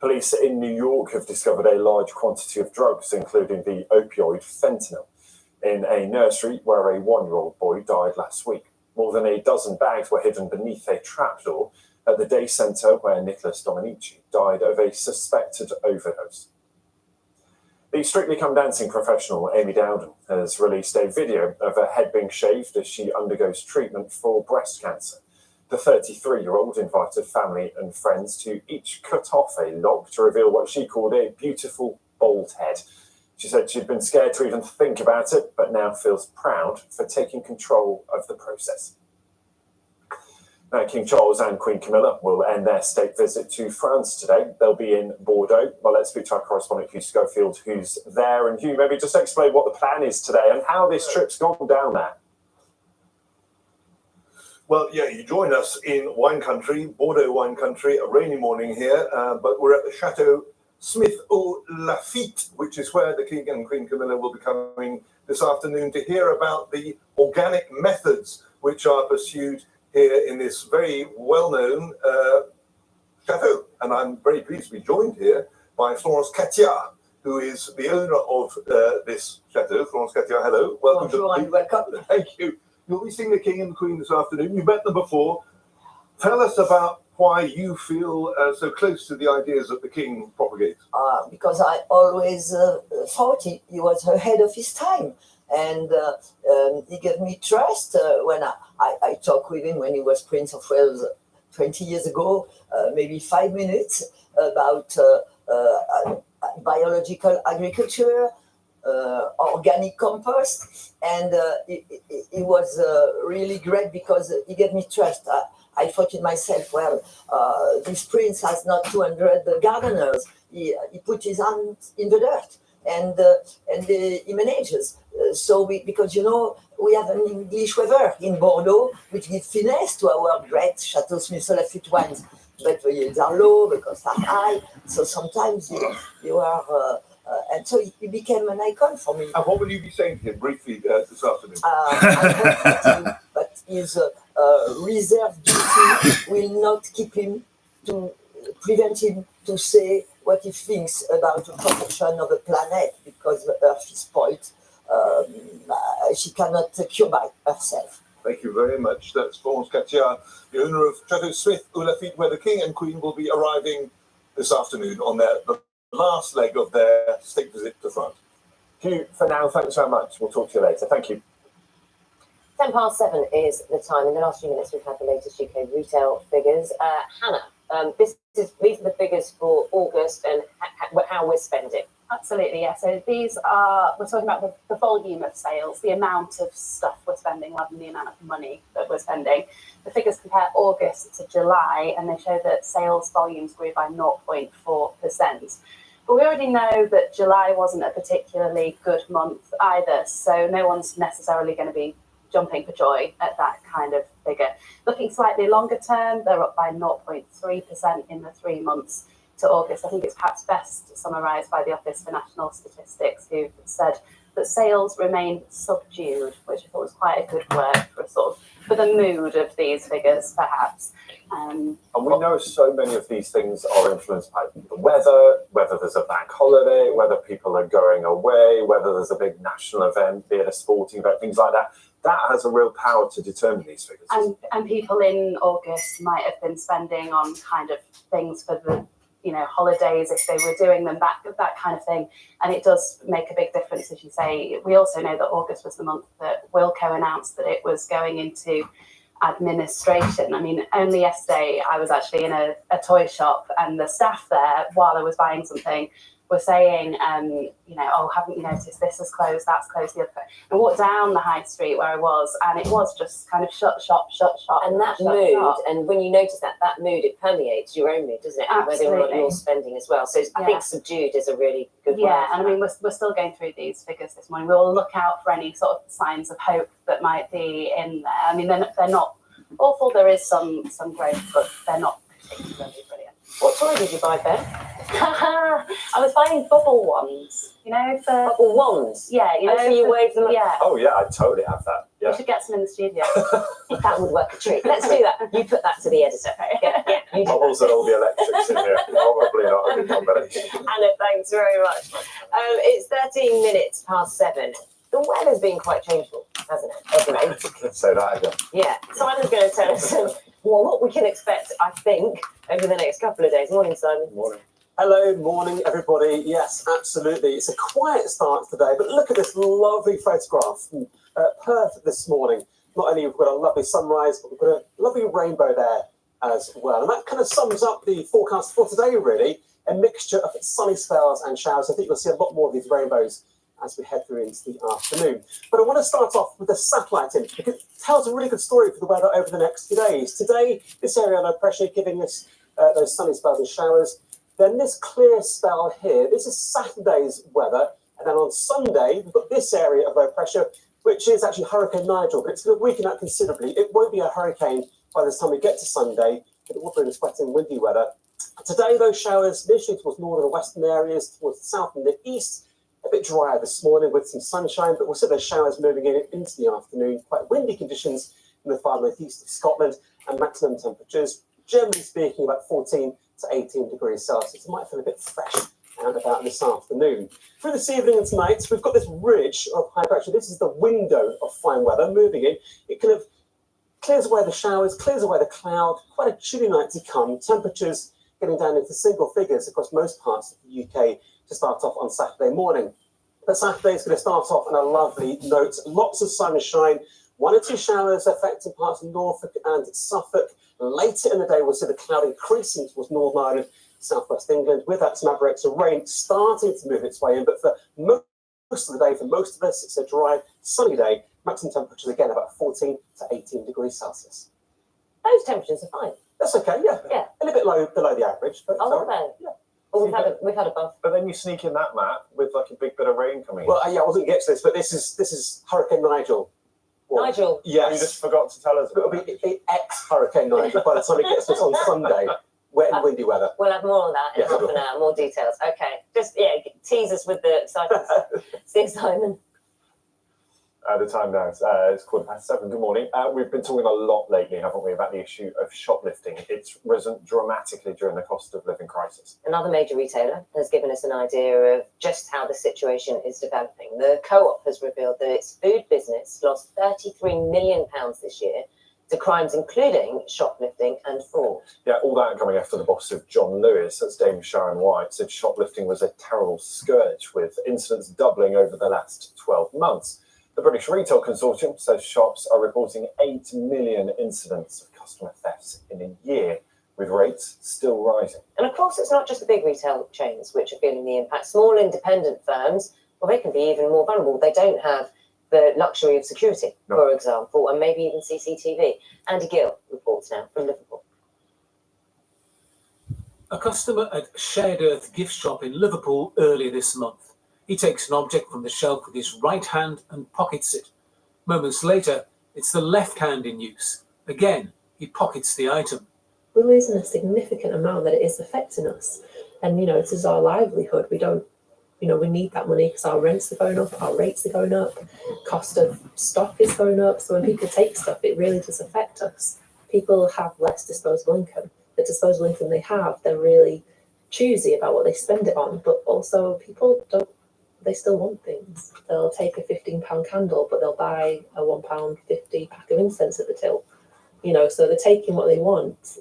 Police in New York have discovered a large quantity of drugs, including the opioid fentanyl, in a nursery where a 1-year-old boy died last week. More than a dozen bags were hidden beneath a trapdoor at the day centre where Nicholas Dominici died of a suspected overdose. The Strictly Come Dancing professional Amy Dowden has released a video of her head being shaved as she undergoes treatment for breast cancer. The 33-year-old invited family and friends to each cut off a lock to reveal what she called a beautiful bald head. She said she'd been scared to even think about it, but now feels proud for taking control of the process. Now, King Charles and Queen Camilla will end their state visit to France today. They'll be in Bordeaux. Well, let's speak to our correspondent, Hugh Schofield, who's there. And Hugh, maybe just explain what the plan is today and how this trip's gone down there. Well, yeah, you join us in wine country, Bordeaux wine country, a rainy morning here, but we're at the Chateau Smith au Lafitte, which is where the King and Queen Camilla will be coming this afternoon to hear about the organic methods which are pursued here in this very well-known chateau. And I'm very pleased to be joined here by Florence Catiat, who is the owner of this chateau. Florence Catiat, hello. Welcome. Bonjour and welcome. Thank you. You'll be seeing the King and the Queen this afternoon. You met them before. Tell us about why you feel so close to the ideas that the King propagates. Because I always thought he was ahead of his time. And he gave me trust when I talked with him when he was Prince of Wales 20 years ago, maybe 5 minutes, about biological agriculture, organic compost. And it was really great because he gave me trust. I thought in myself, well, this prince has not 200 gardeners. He put his hands in the dirt and he manages. Because, you know, we have an English weather in Bordeaux, which gives finesse to our great Chateau Smith au Lafitte wines. But the yields are low, the costs are high. So sometimes you are... and so he became an icon for me. And what will you be saying to him briefly this afternoon? But his reserve duty will not keep him to prevent him to say what he thinks about the protection of the planet, because the Earth is spoiled. She cannot cure by herself. Thank you very much. That's Florence Katia, the owner of Chateau Smith au Lafitte, where the King and Queen will be arriving this afternoon on the last leg of their state visit to France. Hugh, for now, thanks very much. We'll talk to you later. Thank you. 7:10 is the time. In the last few minutes, we've had the latest UK retail figures. Hannah, these are the figures for August and how we're spending. Absolutely, yeah. So these are, we're talking about the volume of sales, the amount of stuff we're spending rather than the amount of money that we're spending. The figures compare August to July, and they show that sales volumes grew by 0.4%. But we already know that July wasn't a particularly good month either, so no one's necessarily going to be jumping for joy at that kind of figure. Looking slightly longer term, they're up by 0.3% in the 3 months to August. I think it's perhaps best summarised by the Office for National Statistics, who said that sales remain subdued, which I thought was quite a good word for the mood of these figures, perhaps. And we know so many of these things are influenced by the weather, whether there's a bank holiday, whether people are going away, whether there's a big national event, be it a sporting event, things like that. That has a real power to determine these figures. And people in August might have been spending on kind of things for the holidays, if they were doing them, that kind of thing. And it does make a big difference, as you say. We also know that August was the month that Wilko announced that it was going into administration. I mean, only yesterday I was actually in a toy shop, and the staff there, while I was buying something, were saying, oh, haven't you noticed this is closed, that's closed, the other. I walked down the high street where I was, and it was just kind of shut shop. And that mood, and when you notice that mood, it permeates your own mood, doesn't it? And whether or not you're spending as well. So I think subdued is a really good word. Yeah, and I mean, we're still going through these figures this morning. We'll look out for any sort of signs of hope that might be in there. I mean, they're not awful. There is some growth, but they're not particularly brilliant. What toy did you buy, Ben? I was buying bubble wands. Bubble wands? Yeah, so you wave them up? Yeah. Oh yeah, I totally have that. Yeah. We should get some in the studio. That would work a treat. Let's do that. You put that to the editor. Yeah, Bubbles and all the electrics in here. Probably not a good combination. Anna, thanks very much. It's 13 minutes past 7. The weather's been quite changeable, hasn't it? Anyway. Say that again. Yeah. So Anna's going to tell us what we can expect, I think, over the next couple of days. Morning, Simon. Morning. Hello, morning, everybody. Yes, absolutely. It's a quiet start today, but look at this lovely photograph from Perth this morning. Not only have we got a lovely sunrise, but we've got a lovely rainbow there as well. And that kind of sums up the forecast for today, really. A mixture of sunny spells and showers. I think you'll see a lot more of these rainbows as we head through into the afternoon. But I want to start off with the satellite image, because it tells a really good story for the weather over the next few days. Today, this area of low pressure giving us those sunny spells and showers. Then this clear spell here, this is Saturday's weather. And then on Sunday, we've got this area of low pressure, which is actually Hurricane Nigel, but it's going to weaken out considerably. It won't be a hurricane by the time we get to Sunday, but it will bring us wet and windy weather. Today, those showers initially towards northern and western areas, towards the south and the east. A bit drier this morning with some sunshine, but we'll see those showers moving into the afternoon. Quite windy conditions in the far northeast of Scotland, and maximum temperatures, generally speaking, about 14 to 18 degrees Celsius. It might feel a bit fresh out about this afternoon. Through this evening and tonight, we've got this ridge of high pressure. This is the window of fine weather moving in. It kind of clears away the showers, clears away the cloud. Quite a chilly night to come. Temperatures getting down into single figures across most parts of the UK to start off on Saturday morning. But Saturday is going to start off on a lovely note. Lots of sunshine, 1 or 2 showers affecting parts of Norfolk and Suffolk. Later in the day, we'll see the cloud increasing towards Northern Ireland, southwest England, with that some outbreaks of rain starting to move its way in. But for most of the day, for most of us, it's a dry, sunny day. Maximum temperatures again about 14 to 18 degrees Celsius. Those temperatures are fine. That's okay, yeah. A little bit low below the average. But are they? Yeah. Well, we've had above. But then you sneak in that map with like a big bit of rain coming in. Well, yeah, I wasn't going to get to this, but this is Hurricane Nigel. Nigel? Yes. You just forgot to tell us. It'll be ex-Hurricane Nigel by the time it gets to us on Sunday. Wet and windy weather. We'll have more on that in half an hour, more details. Okay. Just, tease us with the exciting stuff. See you, Simon. The time now is 7:15. Good morning. We've been talking a lot lately, haven't we, about the issue of shoplifting. It's risen dramatically during the cost of living crisis. Another major retailer has given us an idea of just how the situation is developing. The Co-op has revealed that its food business lost £33 million this year to crimes including shoplifting and fraud. Yeah, all that coming after the boss of John Lewis, that's Dame Sharon White, said shoplifting was a terrible scourge, with incidents doubling over the last 12 months. The British Retail Consortium says shops are reporting 8 million incidents of customer thefts in a year, with rates still rising. And of course, it's not just the big retail chains which are feeling the impact. Small independent firms, well, they can be even more vulnerable. They don't have the luxury of security, for example, and maybe even CCTV. Andy Gill reports now from Liverpool. A customer at Shared Earth gift shop in Liverpool earlier this month. He takes an object from the shelf with his right hand and pockets it. Moments later, it's the left hand in use. Again, he pockets the item. We're losing a significant amount that it is affecting us. And, this is our livelihood. We don't, we need that money because our rents are going up, our rates are going up, cost of stock is going up. So when people take stuff, it really does affect us. People have less disposable income. The disposable income they have, they're really choosy about what they spend it on. But also people they still want things. They'll take a £15 candle, but they'll buy a £1.50 pack of incense at the till. So they're taking what they want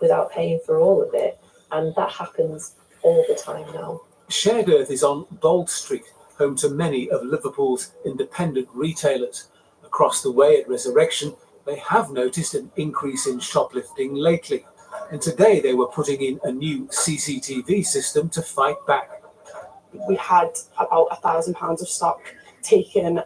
without paying for all of it. And that happens all the time now. Shared Earth is on Bold Street, home to many of Liverpool's independent retailers. Across the way at Resurrection, they have noticed an increase in shoplifting lately. And today they were putting in a new CCTV system to fight back. We had about £1,000 of stock taken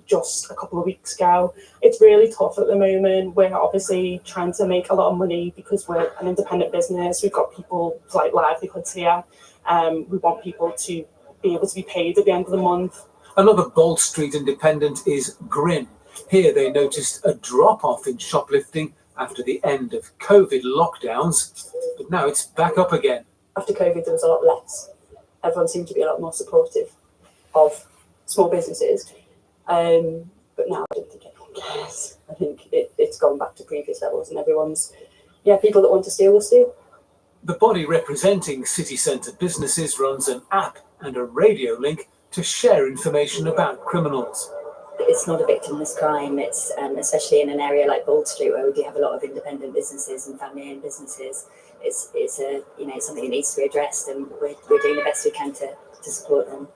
just a couple of weeks ago. It's really tough at the moment. We're obviously trying to make a lot of money because we're an independent business. We've got people like livelihoods here. We want people to be able to be paid at the end of the month. Another Bold Street independent is Grin. Here they noticed a drop-off in shoplifting after the end of COVID lockdowns, but now it's back up again. After COVID, there was a lot less. Everyone seemed to be a lot more supportive of small businesses. But now I don't think anyone cares. I think it's gone back to previous levels and people that want to steal will steal. The body representing city centre businesses runs an app and a radio link to share information about criminals. It's not a victimless crime. It's especially in an area like Bold Street where we do have a lot of independent businesses and family-owned businesses. It's something that needs to be addressed, and we're doing the best we can to support them.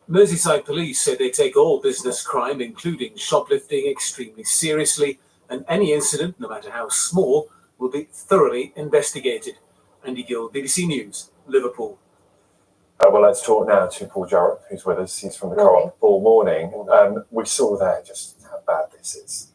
Merseyside Police say they take all business crime, including shoplifting, extremely seriously, and any incident, no matter how small, will be thoroughly investigated. Andy Gill, BBC News, Liverpool. Well, let's talk now to Paul Jarrett, who's with us. He's from the Co-op. Paul, morning. We saw there just how bad this is.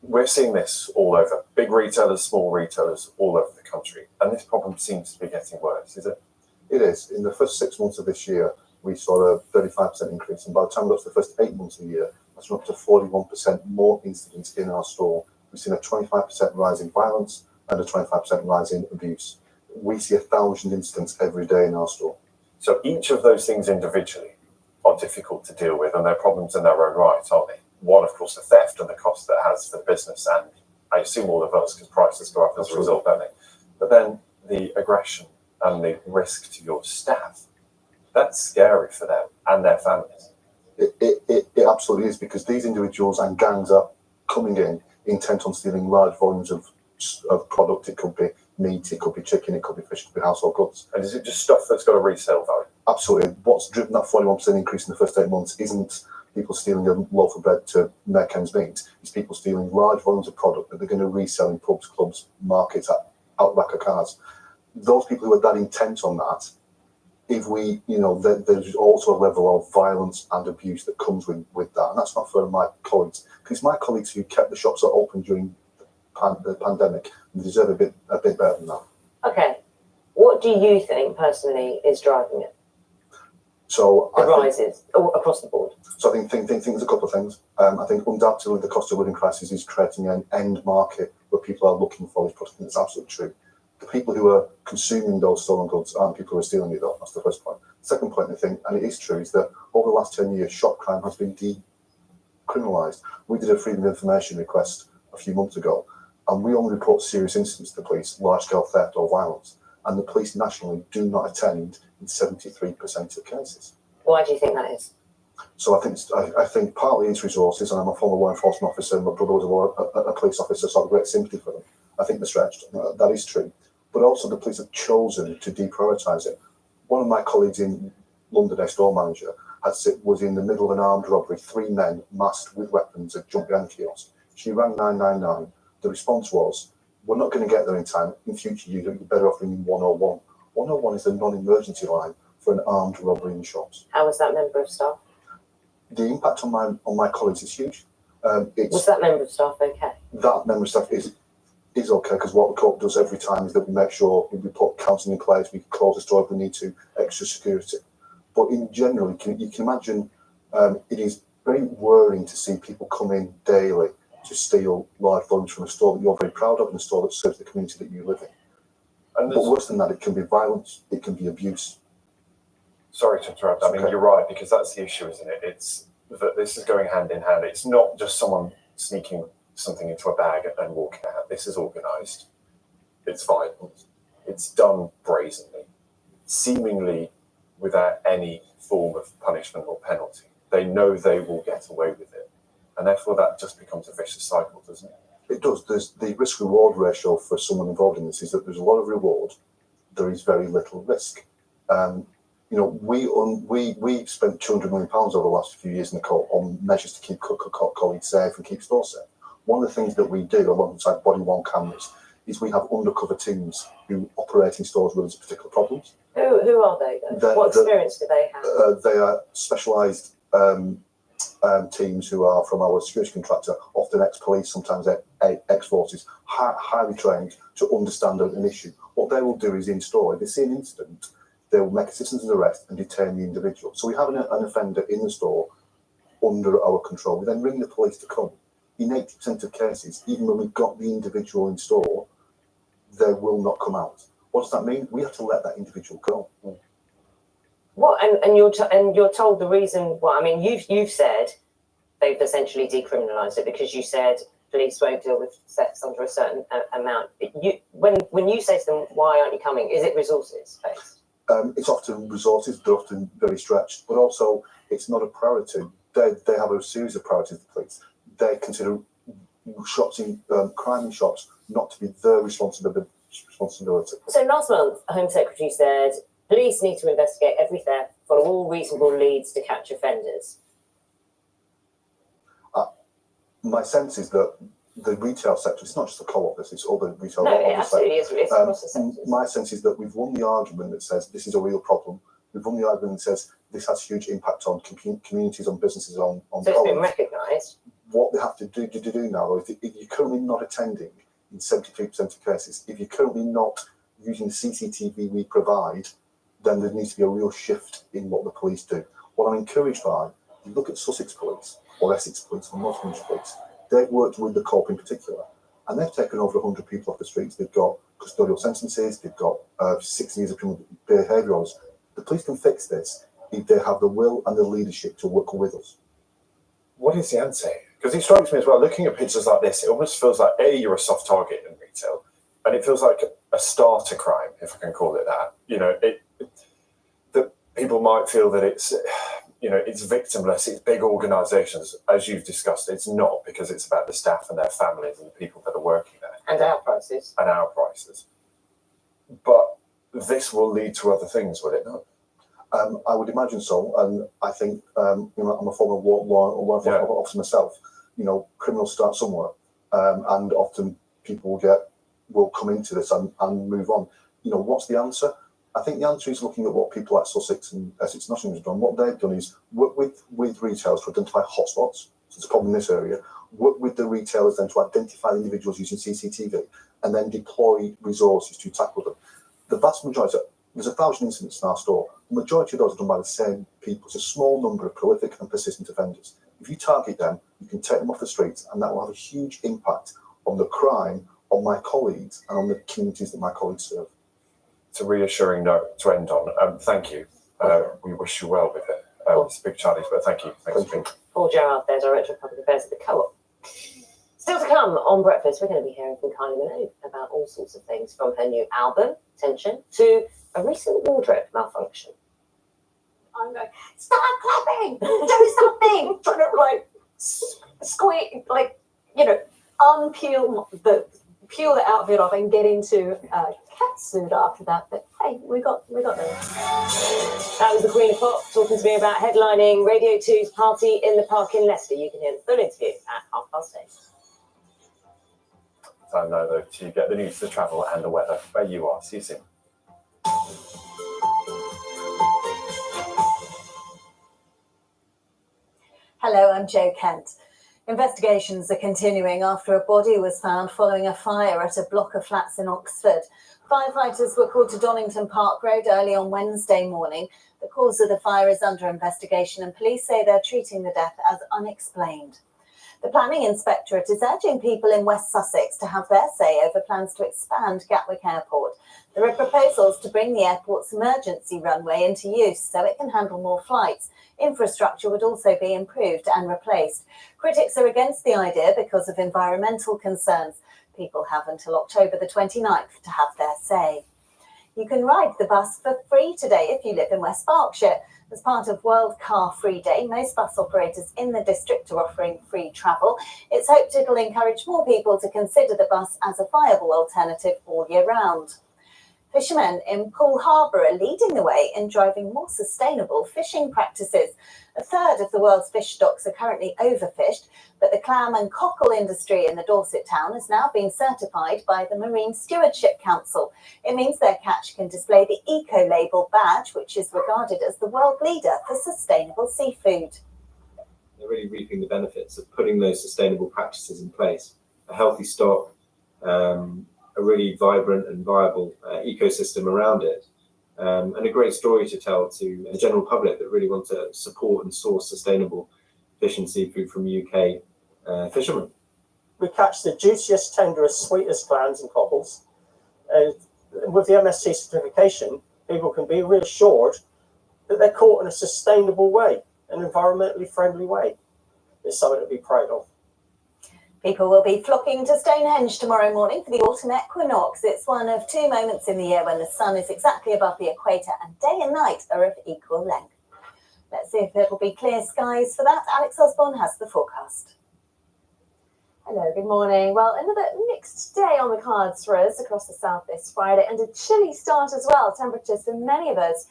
We're seeing this all over. Big retailers, small retailers, all over the country. And this problem seems to be getting worse, is it? It is. In the first 6 months of this year, we saw a 35% increase. And by the time we got to the first 8 months of the year, that's up to 41% more incidents in our store. We've seen a 25% rise in violence and a 25% rise in abuse. We see 1,000 incidents every day in our store. So each of those things individually are difficult to deal with, and they're problems in their own right, aren't they? One, of course, the theft and the cost that has for the business, and I assume all of us, because prices go up as a result, don't they? But then the aggression and the risk to your staff, that's scary for them and their families. It absolutely is, because these individuals and gangs are coming in intent on stealing large volumes of product. It could be meat, it could be chicken, it could be fish, it could be household goods. And is it just stuff that's got a resale value? Absolutely. What's driven that 41% increase in the first 8 months isn't people stealing a loaf of bread to make ends meet. It's people stealing large volumes of product that they're going to resell in pubs, clubs, markets, out the back of cars. Those people who are that intent on that, if we, there's also a level of violence and abuse that comes with that. And that's not for my colleagues, because my colleagues who kept the shops open during the pandemic deserve a bit better than that. Okay, what do you think personally is driving it? So the rises across the board. So I think there's a couple of things. I think undoubtedly the cost of living crisis is creating an end market where people are looking for this product, and it's absolutely true. The people who are consuming those stolen goods aren't people who are stealing it, though. That's the first point. Second point, I think, and it is true, is that over the last 10 years, shop crime has been decreasing criminalised. We did a freedom of information request a few months ago, and we only report serious incidents to the police, large-scale theft or violence, and the police nationally do not attend in 73% of cases. Why do you think that is? So I think partly it's resources, and I'm a former law enforcement officer, and my brother was a police officer, so I have great sympathy for them. I think they're stretched. That is true. But also the police have chosen to deprioritise it. One of my colleagues in London, next door manager, was in the middle of an armed robbery. 3 men masked with weapons had jumped behind the kiosk. She rang 999. The response was, "We're not going to get there in time. In future, you're better off ringing 101. 101 is the non-emergency line for an armed robbery in shops." How was that member of staff? The impact on my colleagues is huge. Was that member of staff okay? That member of staff is okay, because what the court does every time is that we make sure we put counselling in place, we close the store if we need to, extra security. But in general, you can imagine it is very worrying to see people come in daily to steal large volumes from a store that you're very proud of and a store that serves the community that you live in. But worse than that, it can be violence, it can be abuse. Sorry to interrupt. I mean, you're right, because that's the issue, isn't it? It's that this is going hand in hand. It's not just someone sneaking something into a bag and walking out. This is organised. It's violent. It's done brazenly, seemingly without any form of punishment or penalty. They know they will get away with it. And therefore that just becomes a vicious cycle, doesn't it? It does. There's the risk-reward ratio for someone involved in this is that there's a lot of reward, there is very little risk. We spent £200 million over the last few years in the court on measures to keep colleagues safe and keep stores safe. One of the things that we do alongside body-worn cameras is we have undercover teams who operate in stores where there's particular problems. Who are they, though? What experience do they have? They are specialised teams who are from our security contractor, often ex-police, sometimes ex-forces, highly trained to understand an issue. What they will do is in store, if they see an incident, they will make a citizen's arrest and detain the individual. So we have an offender in the store under our control. We then ring the police to come. In 80% of cases, even when we've got the individual in store, they will not come out. What does that mean? We have to let that individual go. What? And you're told the reason why? I mean, you've said they've essentially decriminalised it because you said police won't deal with thefts under a certain amount. When you say to them, why aren't you coming? Is it resources based? It's often resources. They're often very stretched, but also it's not a priority. They have a series of priorities. The police. They consider shops in crime in shops not to be their responsibility. So last month, Home Secretary said police need to investigate every theft, follow all reasonable leads to catch offenders. My sense is that the retail sector, it's not just the co-op, it's all the retail. No, it absolutely is. It's across the sector. My sense is that we've won the argument that says this is a real problem. We've won the argument that says this has huge impact on communities, on businesses, on so it's been recognised. What they have to do now, though, is if you're currently not attending in 73% of cases, if you're currently not using the CCTV we provide, then there needs to be a real shift in what the police do. What I'm encouraged by, you look at Sussex Police, or Essex Police, or Nottinghamshire Police, they've worked with the co-op in particular, and they've taken over 100 people off the streets. They've got custodial sentences, they've got 6 years of criminal behaviours. The police can fix this if they have the will and the leadership to work with us. What is the answer? Because it strikes me as well, looking at pictures like this, it almost feels like, A, you're a soft target in retail, and it feels like a starter crime, if I can call it that. That people might feel that it's victimless, it's big organisations. As you've discussed, it's not, because it's about the staff and their families and the people that are working there. And our prices. But this will lead to other things, will it not? I would imagine so, and I think I'm a former law enforcement officer myself. Criminals start somewhere, and often people will come into this and move on. What's the answer? I think the answer is looking at what people like Sussex and Essex Nottingham have done. What they've done is work with retailers to identify hotspots. So it's a problem in this area. Work with the retailers then to identify the individuals using CCTV, and then deploy resources to tackle them. The vast majority, there's 1,000 incidents in our store. The majority of those are done by the same people. It's a small number of prolific and persistent offenders. If you target them, you can take them off the streets, and that will have a huge impact on the crime, on my colleagues, and on the communities that my colleagues serve. It's a reassuring note to end on. Thank you. We wish you well with it. It's a big challenge, but thank you. Thanks, Jim. Paul Gerard, their Director of Public Affairs at the Co-op. Still to come on Breakfast, we're going to be hearing from Kylie Minogue about all sorts of things, from her new album, Tension, to a recent wardrobe malfunction. I'm going, stop clapping, do something, trying to like squeeze, like, unpeel peel the outfit off and get into a catsuit after that. But hey, we got there. That was the Queen of Pop talking to me about headlining Radio 2's Party in the Park in Leicester. You can hear the full interview at 8:30. Time now, though, to get the news, the travel and the weather where you are. See you soon. Hello, I'm Jo Kent. Investigations are continuing after a body was found following a fire at a block of flats in Oxford. Firefighters were called to Donington Park Road early on Wednesday morning. The cause of the fire is under investigation and police say they're treating the death as unexplained. The Planning Inspectorate is urging people in West Sussex to have their say over plans to expand Gatwick Airport. There are proposals to bring the airport's emergency runway into use so it can handle more flights. Infrastructure would also be improved and replaced. Critics are against the idea because of environmental concerns. People have until October the 29th to have their say. You can ride the bus for free today if you live in West Berkshire. As part of World Car Free Day, most bus operators in the district are offering free travel. It's hoped it'll encourage more people to consider the bus as a viable alternative all year round. Fishermen in Poole Harbour are leading the way in driving more sustainable fishing practices. A third of the world's fish stocks are currently overfished, but the clam and cockle industry in the Dorset town has now been certified by the Marine Stewardship Council. It means their catch can display the Eco-Label badge, which is regarded as the world leader for sustainable seafood. They're really reaping the benefits of putting those sustainable practices in place. A healthy stock, a really vibrant and viable ecosystem around it, and a great story to tell to the general public that really want to support and source sustainable fish and seafood from UK fishermen. We catch the juiciest, tenderest, sweetest clams and cockles. With the MSC certification, people can be reassured that they're caught in a sustainable way, an environmentally friendly way. It's something to be proud of. People will be flocking to Stonehenge tomorrow morning for the autumn equinox. It's one of two moments in the year when the sun is exactly above the equator and day and night are of equal length. Let's see if it'll be clear skies for that. Alex Osborne has the forecast. Hello, good morning. Well, another mixed day on the cards for us across the south this Friday, and a chilly start as well. Temperatures for many of us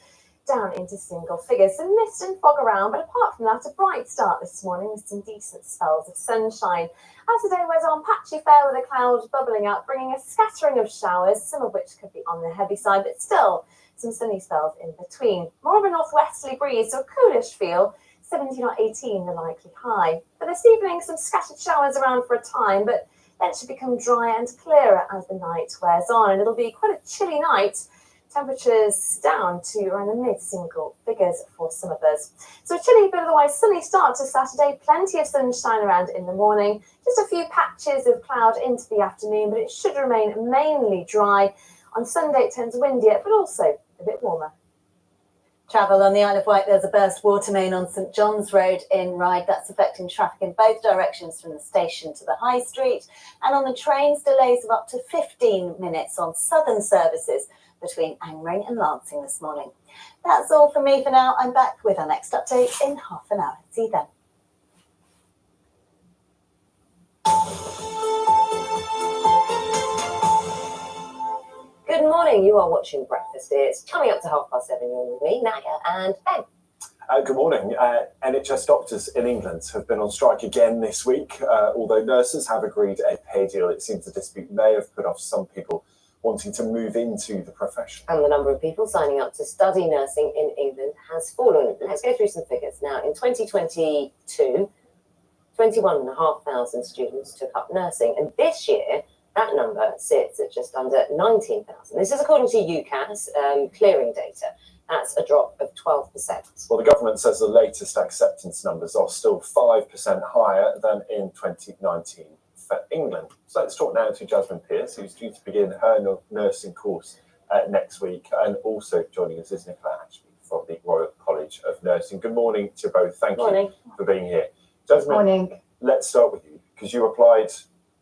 down into single figures. Some mist and fog around, but apart from that, a bright start this morning with some decent spells of sunshine. As the day wears on, patchy fair with the clouds bubbling up, bringing a scattering of showers, some of which could be on the heavy side, but still some sunny spells in between. More of a northwesterly breeze, so a coolish feel, 17 or 18 the likely high. For this evening, some scattered showers around for a time, but then it should become drier and clearer as the night wears on, and it'll be quite a chilly night. Temperatures down to around the mid-single figures for some of us. So a chilly but otherwise sunny start to Saturday. Plenty of sunshine around in the morning. Just a few patches of cloud into the afternoon, but it should remain mainly dry. On Sunday it turns windier, but also a bit warmer. Travel on the Isle of Wight, there's a burst water main on St John's Road in Ryde. That's affecting traffic in both directions from the station to the High Street. And on the trains, delays of up to 15 minutes on southern services between Angmering and Lancing this morning. That's all from me for now. I'm back with our next update in half an hour. See you then. Good morning. You are watching Breakfast. It's coming up to 7:30. You're with me, Nadia, and Ben. Good morning. NHS doctors in England have been on strike again this week. Although nurses have agreed a pay deal, it seems the dispute may have put off some people wanting to move into the profession. And the number of people signing up to study nursing in England has fallen. Let's go through some figures. Now, in 2022, 21,500 students took up nursing, and this year, that number sits at just under 19,000. This is according to UCAS clearing data. That's a drop of 12%. Well, the government says the latest acceptance numbers are still 5% higher than in 2019 for England. So let's talk now to Jasmine Pierce, who's due to begin her nursing course next week. And also joining us is Nicola Ashby from the Royal College side of nursing. Good morning to both. Thank Morning. you for being here. Jasmine, Morning. let's start with you, because you applied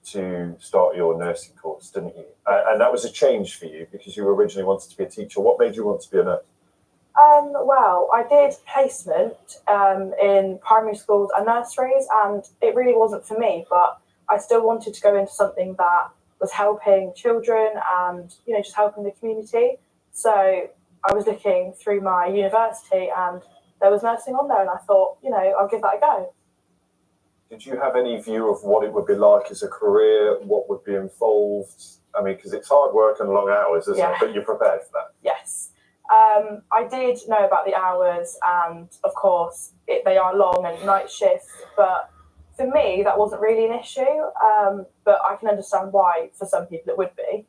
to start your nursing course, didn't you? And that was a change for you because you originally wanted to be a teacher. What made you want to be a nurse? Well, I did placement in primary schools and nurseries, and it really wasn't for me, but I still wanted to go into something that was helping children and, you know, just helping the community. So I was looking through my university and there was nursing on there, and I thought, you know, I'll give that a go. Did you have any view of what it would be like as a career, what would be involved? I mean, because it's hard work and long hours, isn't it? But you're prepared for that. Yes. I did know about the hours, and of course they are long and night shifts, but for me that wasn't really an issue, but I can understand why for some people it would be.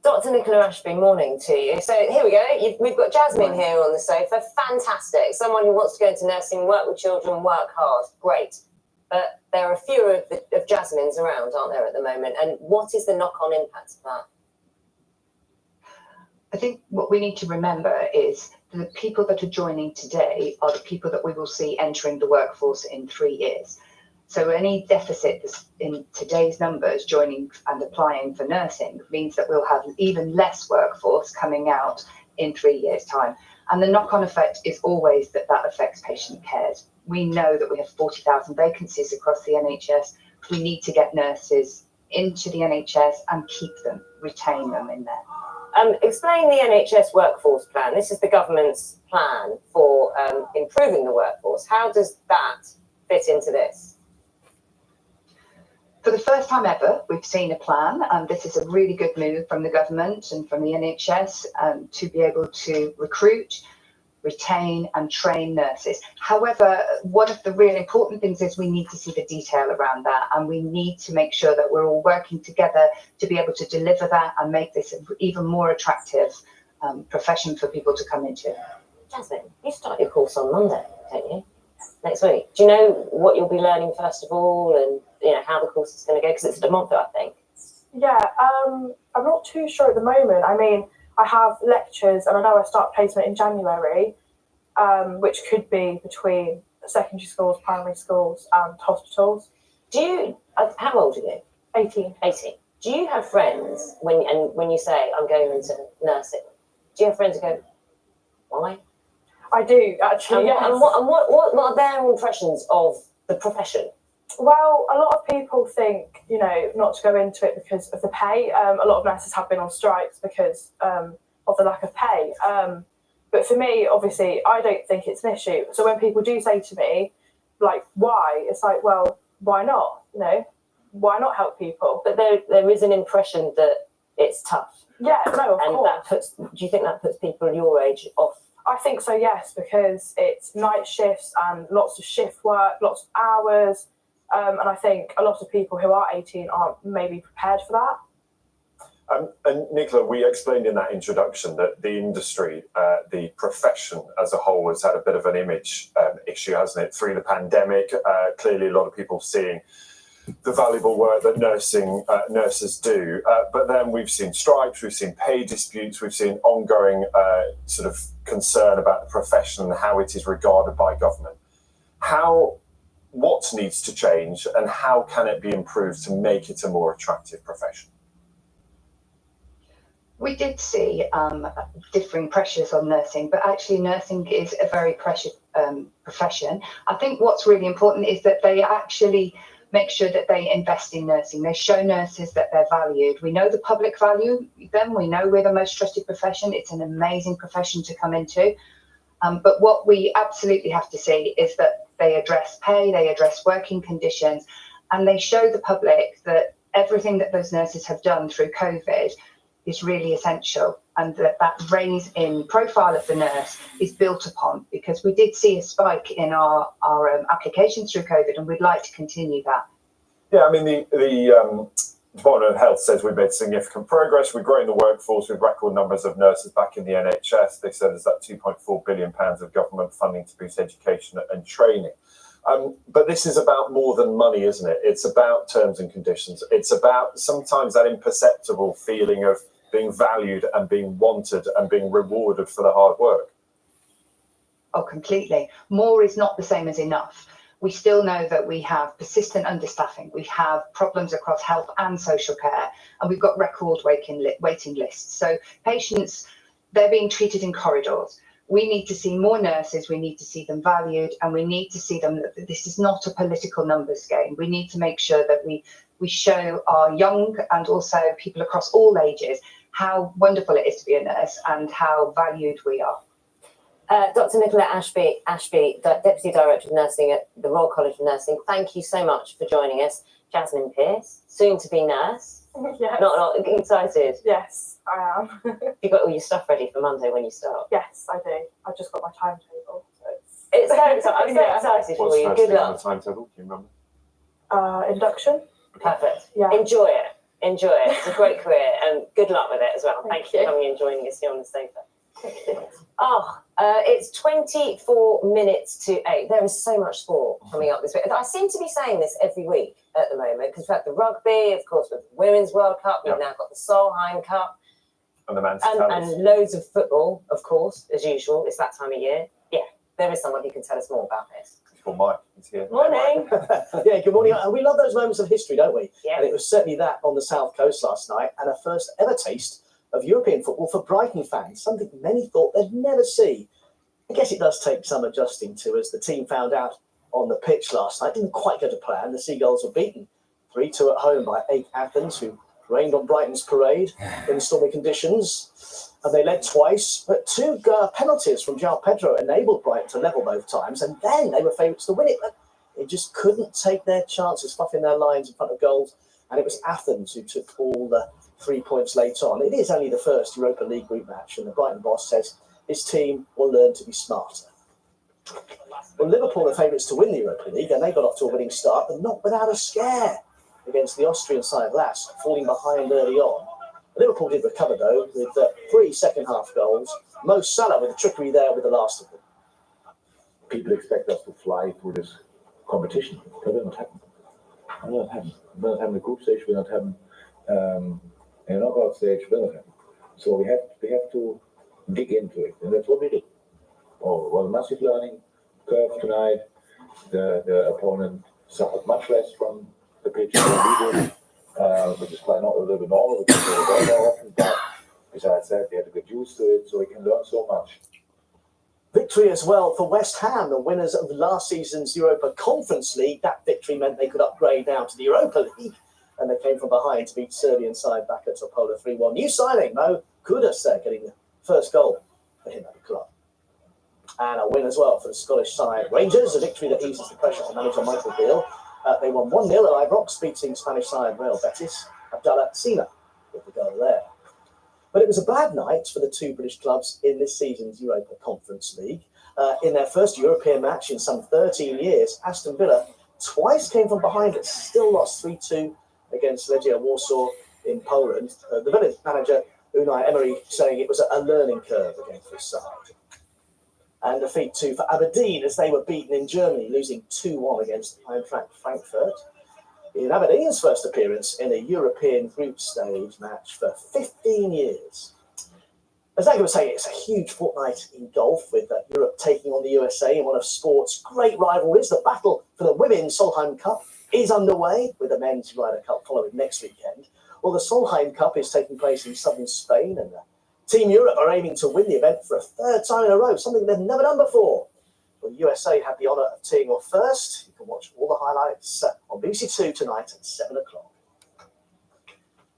Dr. Nicola Ashby, morning to you. So here we go. We've got Jasmine here on the sofa. Fantastic. Someone who wants to go into nursing, work with children, work hard. Great. But there are fewer of Jasmines around, aren't there, at the moment? And what is the knock-on impact of that? I think what we need to remember is the people that are joining today are the people that we will see entering the workforce in 3 years. So any deficit in today's numbers joining and applying for nursing means that we'll have even less workforce coming out in 3 years' time. And the knock-on effect is always that affects patient care. We know that we have 40,000 vacancies across the NHS. We need to get nurses into the NHS and keep them, retain them in there. Explain the NHS workforce plan. This is the government's plan for improving the workforce. How does that fit into this? For the first time ever, we've seen a plan, and this is a really good move from the government and from the NHS to be able to recruit, retain and train nurses. However, one of the really important things is we need to see the detail around that, and we need to make sure that we're all working together to be able to deliver that and make this an even more attractive profession for people to come into. Jasmine, you start your course on Monday, don't you? Next week. Do you know what you'll be learning first of all, and you know how the course is going to go? Because it's a month, I think. Yeah, I'm not too sure at the moment. I mean, I have lectures, and I know I start placement in January, which could be between secondary schools, primary schools, and hospitals. Do you? How old are you? 18. 18. Do you have friends when you say I'm going into nursing? Do you have friends who go, why? I do actually. Yes. And what are their impressions of the profession? Well, a lot of people think, you know, not to go into it because of the pay. A lot of nurses have been on strikes because of the lack of pay. But for me, obviously, I don't think it's an issue. So when people do say to me, like, why? It's like, well, why not? You know, why not help people? But there is an impression that it's tough. Yeah, no, of And course. do you think that puts people your age off? I think so, yes, because it's night shifts and lots of shift work, lots of hours. And I think a lot of people who are 18 aren't maybe prepared for that. And Nicola, we explained in that introduction that the industry, the profession as a whole has had a bit of an image issue, hasn't it? Through the pandemic, clearly a lot of people seeing the valuable work that nurses do. But then we've seen strikes, we've seen pay disputes, we've seen ongoing sort of concern about the profession and how it is regarded by government. What needs to change, and how can it be improved to make it a more attractive profession? We did see differing pressures on nursing, but actually nursing is a very pressured profession. I think what's really important is that they actually make sure that they invest in nursing. They show nurses that they're valued. We know the public value them. We know we're the most trusted profession. It's an amazing profession to come into. But what we absolutely have to see is that they address pay, they address working conditions, and they show the public that everything that those nurses have done through COVID is really essential, and that raise in profile of the nurse is built upon, because we did see a spike in our applications through COVID, and we'd like to continue that. Yeah, I mean, the Department of Health says we've made significant progress. We're growing the workforce with record numbers of nurses back in the NHS. They said there's that £2.4 billion of government funding to boost education and training. But this is about more than money, isn't it? It's about terms and conditions. It's about sometimes that imperceptible feeling of being valued and being wanted and being rewarded for the hard work. Oh, completely. More is not the same as enough. We still know that we have persistent understaffing. We have problems across health and social care, and we've got record waiting lists. So patients, they're being treated in corridors. We need to see more nurses. We need to see them valued, and we need to see them that this is not a political numbers game. We need to make sure that we show our young and also people across all ages how wonderful it is to be a nurse and how valued we are. Dr. Nicola Ashby, Deputy Director of Nursing at the Royal College of Nursing, thank you so much for joining us. Jasmine Pearce, soon to be nurse. Yes. Not excited? Yes, I am. You got all your stuff ready for Monday when you start? Yes, I do. I've just got my timetable. So It's very exciting. I'm so Yeah. excited for What's you. first Good thing on luck. the timetable? Do you remember? Induction. Perfect. Yeah. Enjoy it. Enjoy it. It's a great career, and good luck with it as well. Thank you for coming and joining us here on the sofa. It's 24 minutes to 8. There is so much sport coming up this week. I seem to be saying this every week at the moment because we've had the rugby, of course, with the Women's World Cup. We've now got the Solheim Cup. And the Manchester and loads of football, of course, as usual. It's that time of year. Yeah, there is someone who can tell us more about this. It's called Mike. He's here. Morning. Yeah, good morning. We love those moments of history, don't we? Yeah. And it was certainly that on the South Coast last night, and a first ever taste of European football for Brighton fans, something many thought they'd never see. I guess it does take some adjusting to, as the team found out on the pitch last night. Didn't quite go to plan. The Seagulls were beaten 3-2 at home by AEK Athens, who rained on Brighton's parade in stormy conditions. And they led twice, but two penalties from João Pedro enabled Brighton to level both times, and then they were favourites to win it. But they just couldn't take their chances, fluffing their lines in front of goals. And it was Athens who took all the 3 points late on. It is only the first Europa League group match, and the Brighton boss says his team will learn to be smarter. Well, Liverpool are favourites to win the Europa League, and they got off to a winning start, but not without a scare against the Austrian side Lask, falling behind early on. Liverpool did recover, though, with 3 second-half goals. Mo Salah with the trickery there with the last of them. People expect us to fly through this competition. That will not happen. It will not happen. It will not happen in the group stage. It will not happen in the knockout stage. It will not happen. So we have to dig into it, and that's what we did. Oh, well, massive learning curve tonight. The opponent suffered much less from the pitch than we did, which is quite not a little bit normal because they were there more often. But besides that, they had to get used to it, so we can learn so much. Victory as well for West Ham, the winners of last season's Europa Conference League. That victory meant they could upgrade now to the Europa League, and they came from behind to beat Serbian side back at Topola 3-1. New signing, Mo Kudus there, getting the first goal for him at the club. And a win as well for the Scottish side Rangers, a victory that eases the pressure on manager Michael Beale. They won 1-0 at Ibrox, beating Spanish side Real Betis. Abdallah Sina with the goal there. But it was a bad night for the two British clubs in this season's Europa Conference League. In their first European match in some 13 years, Aston Villa twice came from behind but still lost 3-2 against Legia Warsaw in Poland. The Villa manager, Unai Emery, saying it was a learning curve against this side. And defeat 2 for Aberdeen as they were beaten in Germany, losing 2-1 against Eintracht Frankfurt. In Aberdeen's first appearance in a European group stage match for 15 years. As I was saying, it's a huge fortnight in golf with Europe taking on the USA in one of sport's great rivalries. The battle for the Women's Solheim Cup is underway, with the Men's Ryder Cup following next weekend. Well, the Solheim Cup is taking place in southern Spain, and Team Europe are aiming to win the event for a third time in a row, something they've never done before. Well, the USA had the honour of teeing off first. You can watch all the highlights on BBC Two tonight at 7 o'clock.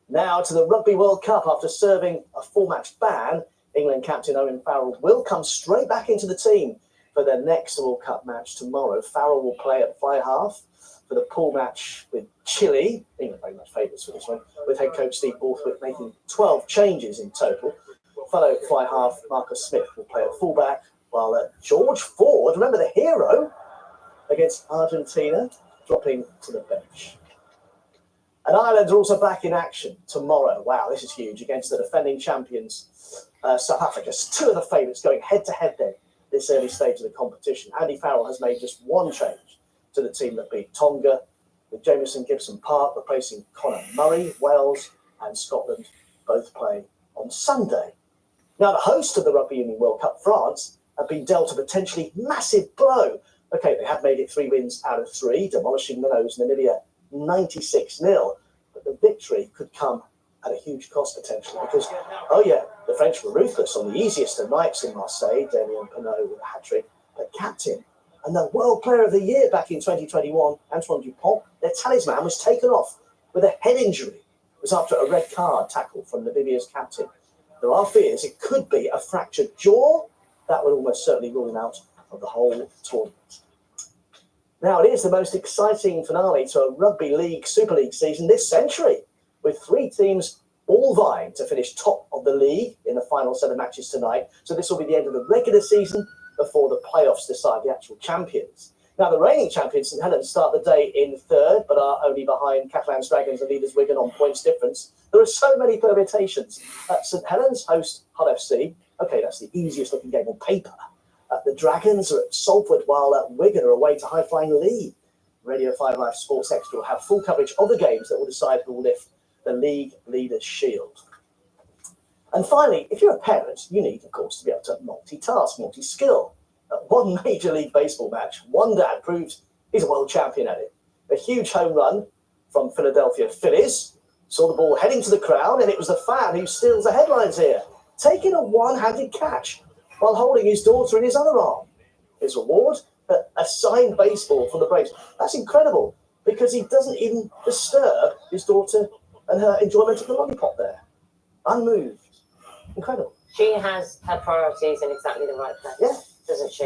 Now to the Rugby World Cup. After serving a 4-match ban, England captain Owen Farrell will come straight back into the team for their next World Cup match tomorrow. Farrell will play at fly half for the pool match with Chile. England very much favourites for this one, with head coach Steve Borthwick making 12 changes in total. Fellow fly half Marcus Smith will play at fullback, while George Ford, remember the hero, against Argentina, dropping to the bench. And Ireland are also back in action tomorrow. Wow, this is huge, against the defending champions, South Africa. 2 of the favourites going head-to-head then, this early stage of the competition. Andy Farrell has made just 1 change to the team that beat Tonga, with Jamieson Gibson-Park replacing Conor Murray. Wales and Scotland both play on Sunday. Now, the host of the Rugby Union World Cup, France, have been dealt a potentially massive blow. Okay, they have made it 3 wins out of 3, demolishing Minnows Namibia 96-0, but the victory could come at a huge cost potentially because, oh yeah, the French were ruthless on the easiest of nights in Marseille, Damien Penaud with a hat-trick, but captain and the World Player of the Year back in 2021, Antoine Dupont, their talisman was taken off with a head injury. It was after a red card tackle from Namibia's captain. There are fears it could be a fractured jaw. That would almost certainly rule him out of the whole tournament. Now, it is the most exciting finale to a Rugby League Super League season this century, with 3 teams all vying to finish top of the league in the final set of matches tonight. So this will be the end of the regular season before the playoffs decide the actual champions. Now, the reigning champions, St Helens, start the day in 3rd, but are only behind Catalans Dragons and leaders Wigan on points difference. There are so many permutations. St Helens host Hull FC. Okay, that's the easiest looking game on paper. The Dragons are at Salford, while Wigan are away to high-flying Leigh. Radio 5 Live Sports Extra will have full coverage of the games that will decide who will lift the league leaders' shield. And finally, if you're a parent, you need, of course, to be able to multitask, multi-skill. At one Major League Baseball match, one dad proved he's a world champion at it. A huge home run from Philadelphia Phillies, saw the ball heading to the crowd, and it was the fan who steals the headlines here, taking a one-handed catch while holding his daughter in his other arm. His reward? A signed baseball from the Braves. That's incredible, because he doesn't even disturb his daughter and her enjoyment of the lollipop there. Unmoved. Incredible. She has her priorities in exactly the right place, yeah, doesn't she?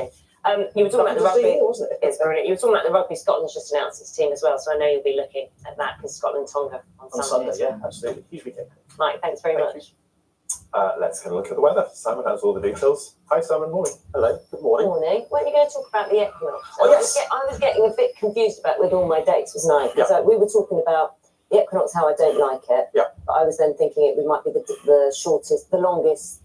You were talking about the rugby. Wasn't it? It's brilliant. You were talking about the rugby. Scotland's just announced its team as well, so I know you'll be looking at that because Scotland Tonga on Sunday. Yeah, absolutely. Huge weekend. Mike, thanks very much. Let's have a look at the weather. Simon has all the details. Hi, Simon. Morning. Hello. Good morning. Morning. Weren't you going to talk about the equinox? Oh, yes. I was getting a bit confused with all my dates, wasn't I? Because we were talking about the equinox, how I don't like it. Yeah. But I was then thinking it might be the shortest, the longest.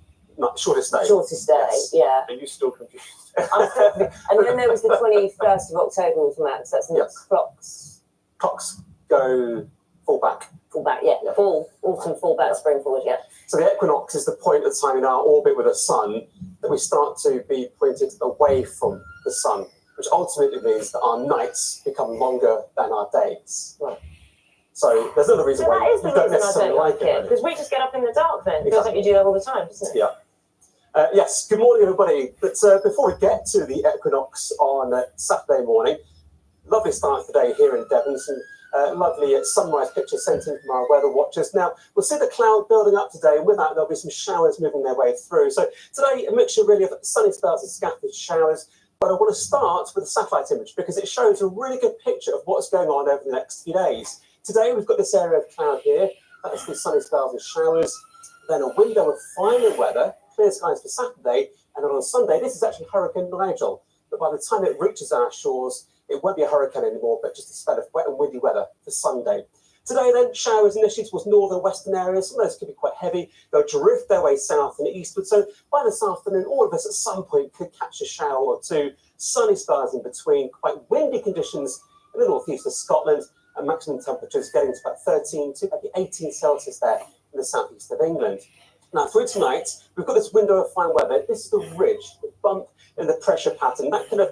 Shortest day. Shortest day, Yes. yeah. Are you still confused? And then there was the 21st of October with Max. That's Yes. clocks. Clocks go full back. Full back, yeah. Fall, autumn, fall back, spring forward, yeah. So the equinox is the point of time in our orbit with the sun that we start to be pointed away from the sun, which ultimately means that our nights become longer than our days. Right. So there's another reason So why that is the you don't reason I necessarily don't like like it, it. because we just get up in the dark then. It feels like you do that all the time, doesn't it? Yeah. Yes, good morning, everybody. But before we get to the equinox on Saturday morning, lovely start to the day here in Devon. Some lovely sunrise pictures sent in from our weather watchers. Now, we'll see the cloud building up today, and with that, there'll be some showers moving their way through. So today, a mixture really of sunny spells and scattered showers. But I want to start with a satellite image because it shows a really good picture of what's going on over the next few days. Today, we've got this area of cloud here. That's the sunny spells and showers. Then a window of finer weather, clear skies for Saturday. And then on Sunday, this is actually Hurricane Nigel. But by the time it reaches our shores, it won't be a hurricane anymore, but just a spell of wet and windy weather for Sunday. Today, then, showers initially towards northern western areas. Some of those could be quite heavy. They'll drift their way south and eastward. So by this afternoon, all of us at some point could catch a shower or two. Sunny spells in between, quite windy conditions in the northeast of Scotland, and maximum temperatures getting to about 13 to maybe 18 Celsius there in the southeast of England. Now, through tonight, we've got this window of fine weather. This is the ridge, the bump in the pressure pattern. That kind of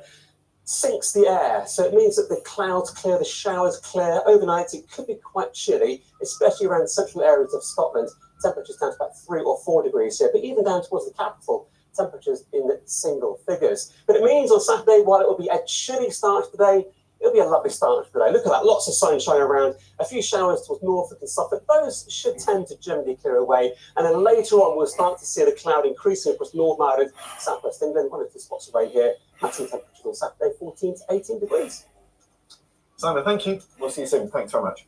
sinks the air. So it means that the clouds clear, the showers clear. Overnight, it could be quite chilly, especially around central areas of Scotland. Temperatures down to about 3 or 4 degrees here, but even down towards the capital, temperatures in single figures. But it means on Saturday, while it will be a chilly start to the day, it'll be a lovely start to the day. Look at that, lots of sunshine around, a few showers towards Norfolk and Suffolk. Those should tend to generally clear away. And then later on, we'll start to see the cloud increasing across Northern Ireland, Southwest England, one of the spots away here. Maximum temperatures on Saturday, 14 to 18 degrees. Simon, thank you. We'll see you soon. Thanks very much.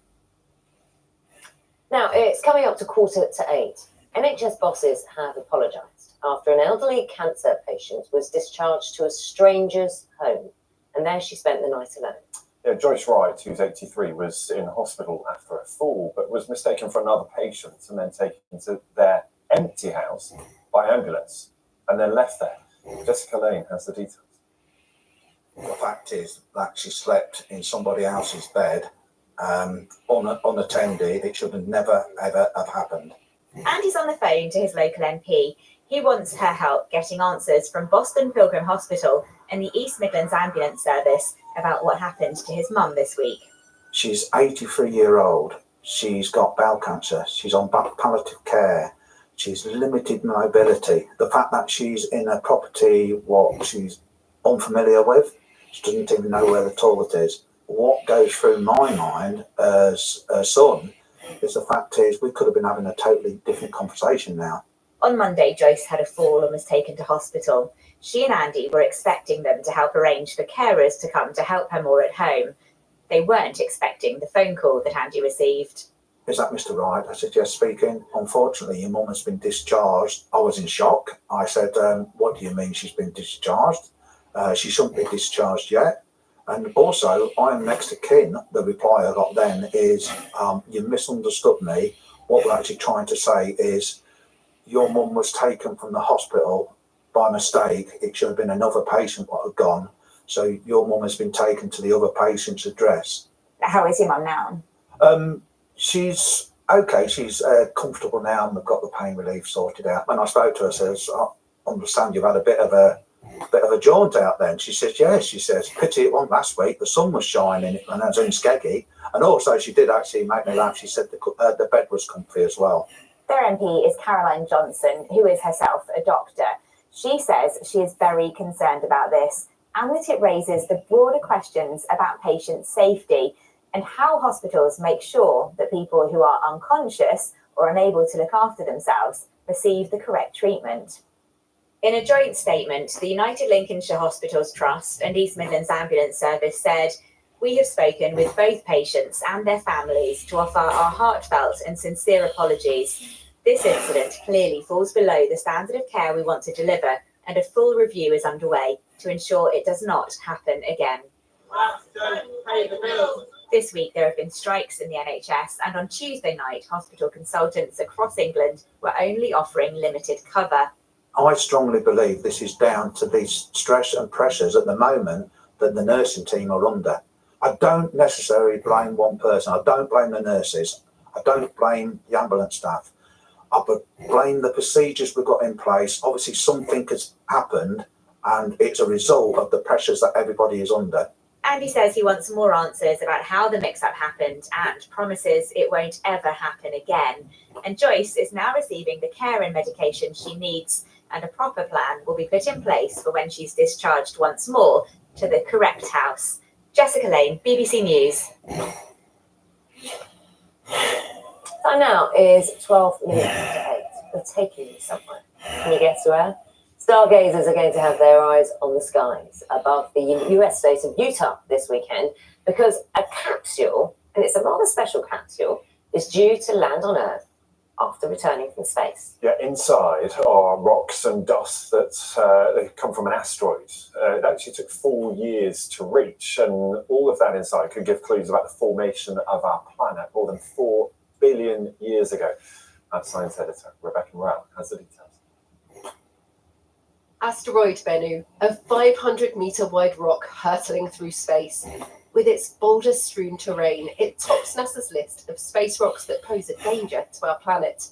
Now, it's coming up to 7:45. NHS bosses have apologised after an elderly cancer patient was discharged to a stranger's home. And there she spent the night alone. Yeah, Joyce Wright, who's 83, was in hospital after a fall, but was mistaken for another patient and then taken to their empty house by ambulance and then left there. Jessica Lane has the details. The fact is that she slept in somebody else's bed unattended. It should have never, ever have happened. And he's on the phone to his local MP. He wants her help getting answers from Boston Pilgrim Hospital and the East Midlands Ambulance Service about what happened to his mum this week. She's 83-year-old. She's got bowel cancer. She's on palliative care. She's limited mobility. The fact that she's in a property what she's unfamiliar with, she doesn't even know where the toilet is. What goes through my mind as a son is the fact is we could have been having a totally different conversation now. On Monday, Joyce had a fall and was taken to hospital. She and Andy were expecting them to help arrange for carers to come to help her more at home. They weren't expecting the phone call that Andy received. Is that Mr. Wright? I said, yes, speaking. Unfortunately, your mum has been discharged. I was in shock. I said, what do you mean she's been discharged? She shouldn't be discharged yet. And also, I am next to kin. The reply I got then is, you misunderstood me. What we're actually trying to say is, your mum was taken from the hospital by mistake. It should have been another patient that had gone. So your mum has been taken to the other patient's address. How is your mum now? She's okay. She's comfortable now, and we've got the pain relief sorted out. When I spoke to her, I says, I understand you've had a bit of a jaunt out then. She says, yes. She says, pity it wasn't last week. The sun was shining and I was in skeggy. And also she did actually make me laugh. She said the bed was comfy as well. Their MP is Caroline Johnson, who is herself a doctor. She says she is very concerned about this and that it raises the broader questions about patient safety and how hospitals make sure that people who are unconscious or unable to look after themselves receive the correct treatment. In a joint statement, the United Lincolnshire Hospitals Trust and East Midlands Ambulance Service said, "We have spoken with both patients and their families to offer our heartfelt and sincere apologies. This incident clearly falls below the standard of care we want to deliver, and a full review is underway to ensure it does not happen again." This week there have been strikes in the NHS, and on Tuesday night, hospital consultants across England were only offering limited cover. I strongly believe this is down to these stress and pressures at the moment that the nursing team are under. I don't necessarily blame one person. I don't blame the nurses. I don't blame the ambulance staff. I blame the procedures we've got in place. Obviously, something has happened, and it's a result of the pressures that everybody is under. Andy says he wants more answers about how the mix-up happened and promises it won't ever happen again. And Joyce is now receiving the care and medication she needs, and a proper plan will be put in place for when she's discharged once more to the correct house. Jessica Lane, BBC News. Time now is 12 minutes to 8. We're taking you somewhere. Can you guess where? Stargazers are going to have their eyes on the skies above the US state of Utah this weekend because a capsule, and it's a rather special capsule, is due to land on Earth after returning from space. Yeah, inside are rocks and dust that they come from an asteroid. It actually took 4 years to reach, and all of that inside could give clues about the formation of our planet more than 4 billion years ago. Our science editor, Rebecca Morrell, has the details. Asteroid Bennu, a 500-metre wide rock hurtling through space. With its boulder-strewn terrain, it tops NASA's list of space rocks that pose a danger to our planet.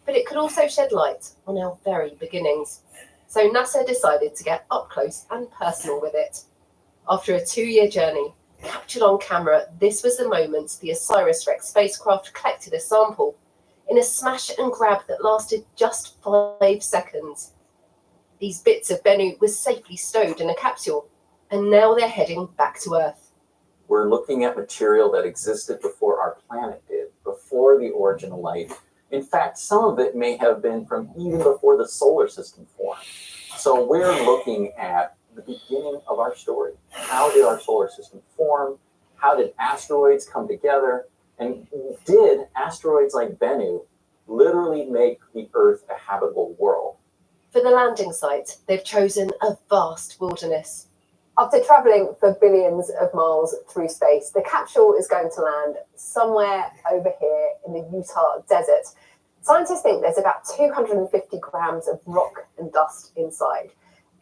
But it could also shed light on our very beginnings. So NASA decided to get up close and personal with it. After a 2-year journey, captured on camera, this was the moment the OSIRIS-REx spacecraft collected a sample in a smash and grab that lasted just 5 seconds. These bits of Bennu were safely stowed in a capsule, and now they're heading back to Earth. We're looking at material that existed before our planet did, before the origin of life. In fact, some of it may have been from even before the solar system formed. So we're looking at the beginning of our story. How did our solar system form? How did asteroids come together? And did asteroids like Bennu literally make the Earth a habitable world? For the landing site, they've chosen a vast wilderness. After travelling for billions of miles through space, the capsule is going to land somewhere over here in the Utah desert. Scientists think there's about 250 grams of rock and dust inside.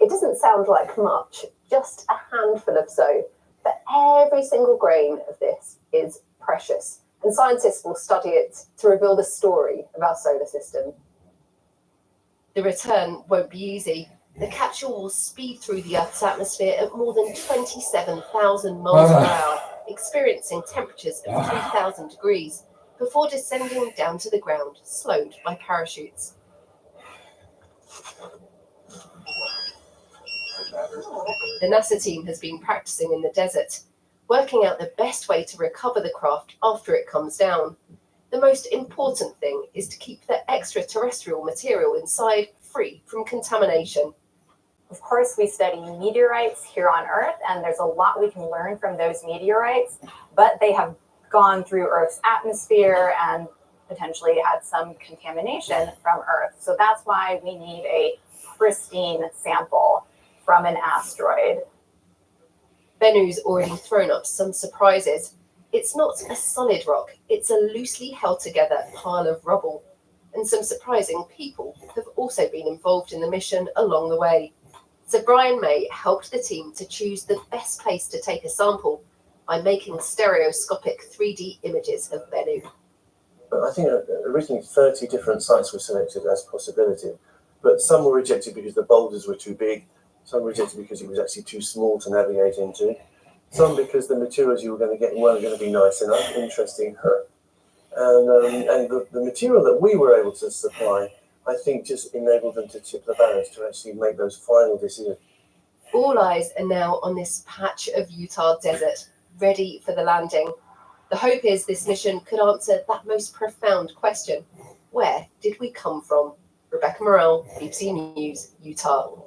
It doesn't sound like much, just a handful of so, but every single grain of this is precious, and scientists will study it to reveal the story of our solar system. The return won't be easy. The capsule will speed through the Earth's atmosphere at more than 27,000 miles per hour, experiencing temperatures of 3,000 degrees, before descending down to the ground, slowed by parachutes. The NASA team has been practicing in the desert, working out the best way to recover the craft after it comes down. The most important thing is to keep the extraterrestrial material inside free from contamination. Of course, we study meteorites here on Earth, and there's a lot we can learn from those meteorites, but they have gone through Earth's atmosphere and potentially had some contamination from Earth. So that's why we need a pristine sample from an asteroid. Bennu's already thrown up some surprises. It's not a solid rock, it's a loosely held together pile of rubble. And some surprising people have also been involved in the mission along the way. So Brian May helped the team to choose the best place to take a sample by making stereoscopic 3D images of Bennu. I think originally 30 different sites were selected as possibility, but some were rejected because the boulders were too big, some were rejected because it was actually too small to navigate into, some because the materials you were going to get weren't going to be nice enough, interesting, and the material that we were able to supply, I think, just enabled them to tip the balance to actually make those final decisions. All eyes are now on this patch of Utah desert, ready for the landing. The hope is this mission could answer that most profound question: where did we come from? Rebecca Morrell, BBC News, Utah.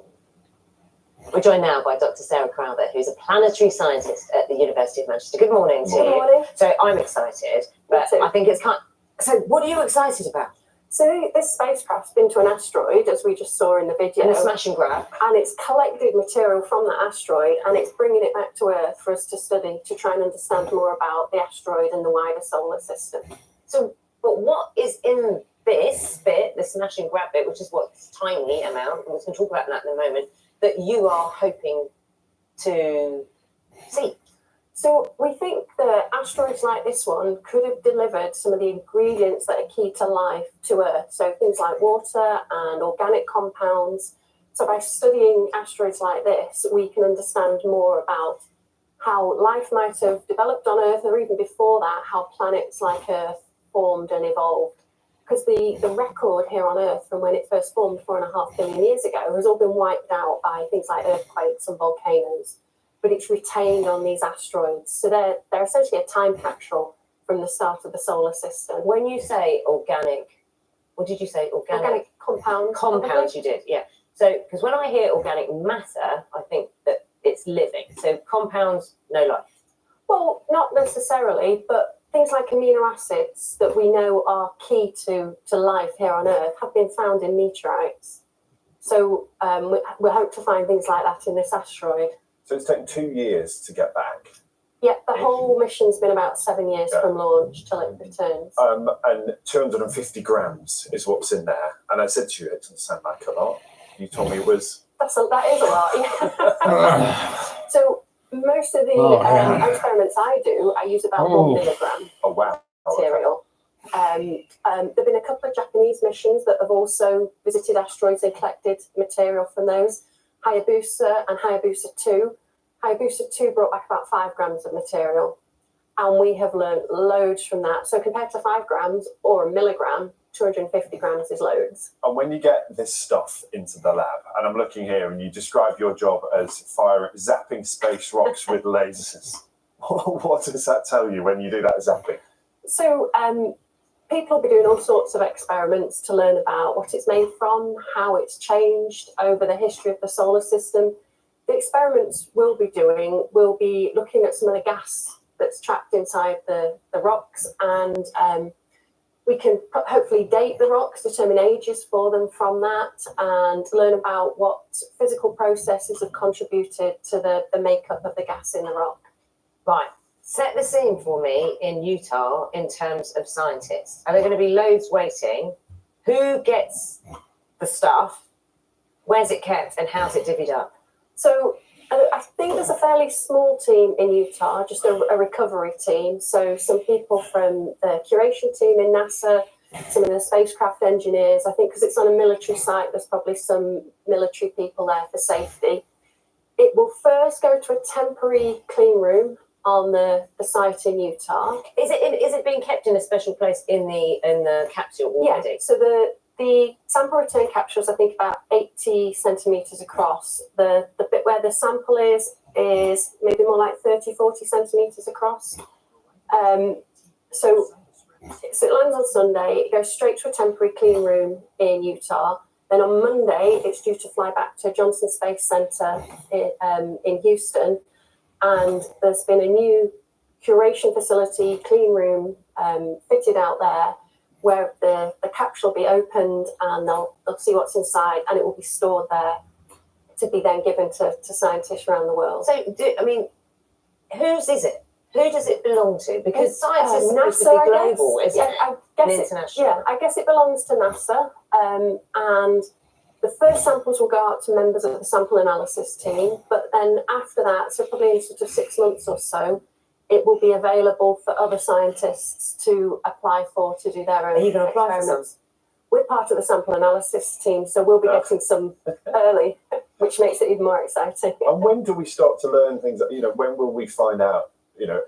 We're joined now by Dr. Sarah Crowther, who's a planetary scientist at the University of Manchester. Good morning to you. Good morning. So I'm excited, but I think it's kind. So what are you excited about? So this spacecraft's been to an asteroid, as we just saw in the video. And a smash and grab. And it's collected material from that asteroid, and it's bringing it back to Earth for us to study, to try and understand more about the asteroid and the wider solar system. So, but what is in this bit, the smash and grab bit, which is what's tiny amount, and we can talk about that in a moment, that you are hoping to see? So we think that asteroids like this one could have delivered some of the ingredients that are key to life to Earth. So things like water and organic compounds. So by studying asteroids like this, we can understand more about how life might have developed on Earth, or even before that, how planets like Earth formed and evolved. Because the record here on Earth from when it first formed 4.5 billion years ago has all been wiped out by things like earthquakes and volcanoes. But it's retained on these asteroids. So they're essentially a time capsule from the start of the solar system. When you say organic, what did you say? Organic compounds. Compounds, you did, yeah. So, because when I hear organic matter, I think that it's living. So compounds, no life. Well, not necessarily, but things like amino acids that we know are key to life here on Earth have been found in meteorites. So we hope to find things like that in this asteroid. So it's taken 2 years to get back. Yeah, the whole mission's been about 7 years from launch till it returns. And 250 grams is what's in there. And I said to you, it doesn't sound like a lot. You told me it was. That is a lot, yeah. So most of the experiments I do, I use about 1 milligram material. There have been a couple of Japanese missions that have also visited asteroids and collected material from those. Hayabusa and Hayabusa 2. Hayabusa 2 brought back about 5 grams of material, and we have learned loads from that. So compared to 5 grams or a milligram, 250 grams is loads. And when you get this stuff into the lab, and I'm looking here, and you describe your job as zapping space rocks with lasers, what does that tell you when you do that zapping? So people will be doing all sorts of experiments to learn about what it's made from, how it's changed over the history of the solar system. The experiments we'll be doing will be looking at some of the gas that's trapped inside the rocks, and we can hopefully date the rocks, determine ages for them from that, and learn about what physical processes have contributed to the makeup of the gas in the rock. Right. Set the scene for me in Utah in terms of scientists. Are there going to be loads waiting? Who gets the stuff? Where's it kept, and how's it divvied up? So I think there's a fairly small team in Utah, just a recovery team. So some people from the curation team in NASA some of the spacecraft engineers. I think because it's on a military site, there's probably some military people there for safety. It will first go to a temporary clean room on the site in Utah. Is it being kept in a special place in the capsule already? Yeah. So the sample return capsule is, I think, about 80 centimeters across. The bit where the sample is maybe more like 30, 40 centimeters across. So it lands on Sunday. It goes straight to a temporary clean room in Utah. Then on Monday, it's due to fly back to Johnson Space Center in Houston. And there's been a new curation facility, clean room fitted out there, where the capsule will be opened and they'll see what's inside, and it will be stored there to be then given to scientists around the world. So, whose is it? Who does it belong to? Because science is supposed to NASA, be global, isn't it? I guess And international. Yeah, I guess it belongs to NASA. And the first samples will go out to members of the sample analysis team, but then after that, so probably in sort of 6 months or so, it will be available for other scientists to apply for to do their own Are you going to apply for experiments. We're part of the sample analysis team, so we'll be getting some early, which makes it even more exciting. And when do we start to learn things? When will we find out,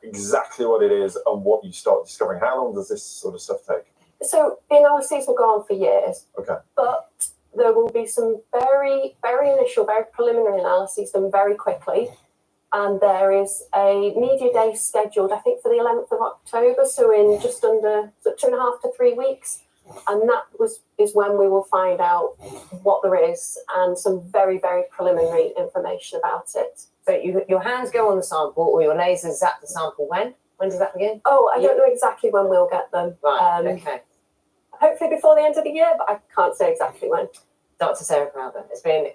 exactly what it is and what you start discovering? How long does this sort of stuff take? So the analyses will go on for years. Okay. But there will be some very, very initial, very preliminary analyses done very quickly. And there is a media day scheduled, I think, for the 11th of October, so in just under 2.5 to 3 weeks. And that is when we will find out what there is and some very, very preliminary information about it. So your hands go on the sample, or your lasers zap the sample when? When does that begin? Oh, I don't know exactly when we'll get them. Right, okay. Hopefully before the end of the year, but I can't say exactly when. Dr. Sarah Crowther, it's been,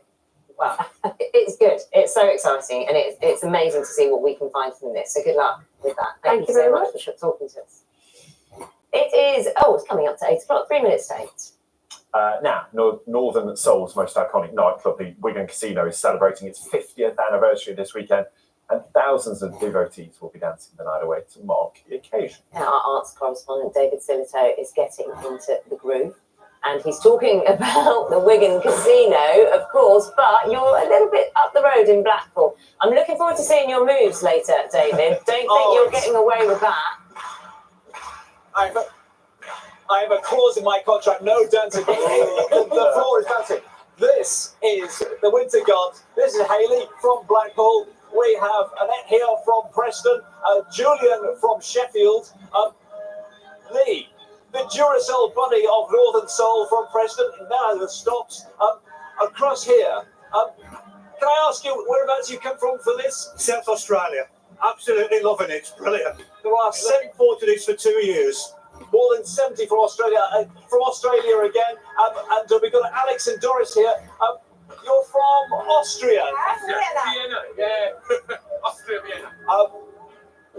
it's good. It's so exciting, and it's amazing to see what we can find from this. So good luck with that. Thank you so very much for talking to us. It is, it's coming up to 8 o'clock, 3 minutes to 8. Now, Northern Seoul's most iconic nightclub, the Wigan Casino, is celebrating its 50th anniversary this weekend, and thousands of devotees will be dancing the night away to mark the occasion. Now, our arts correspondent, David Silito, is getting into the groove, and he's talking about the Wigan Casino, of course, but you're a little bit up the road in Blackpool. I'm looking forward to seeing your moves later, David. Don't think you're getting away with that. I have a clause in my contract, no dancing. The floor is dancing. This is the Winter Gods. This is Hayley from Blackpool. We have Annette here from Preston, Julian from Sheffield, Lee, the Duracell Bunny of Northern Seoul from Preston, now the stops. Across here, can I ask you whereabouts you come from for this? South Australia. Absolutely loving it. It's brilliant. There are 740 for 2 years. more than 70 from Australia. From Australia again, and we've got Alex and Doris here. You're from Austria. Vienna. Yeah. Austria, Vienna.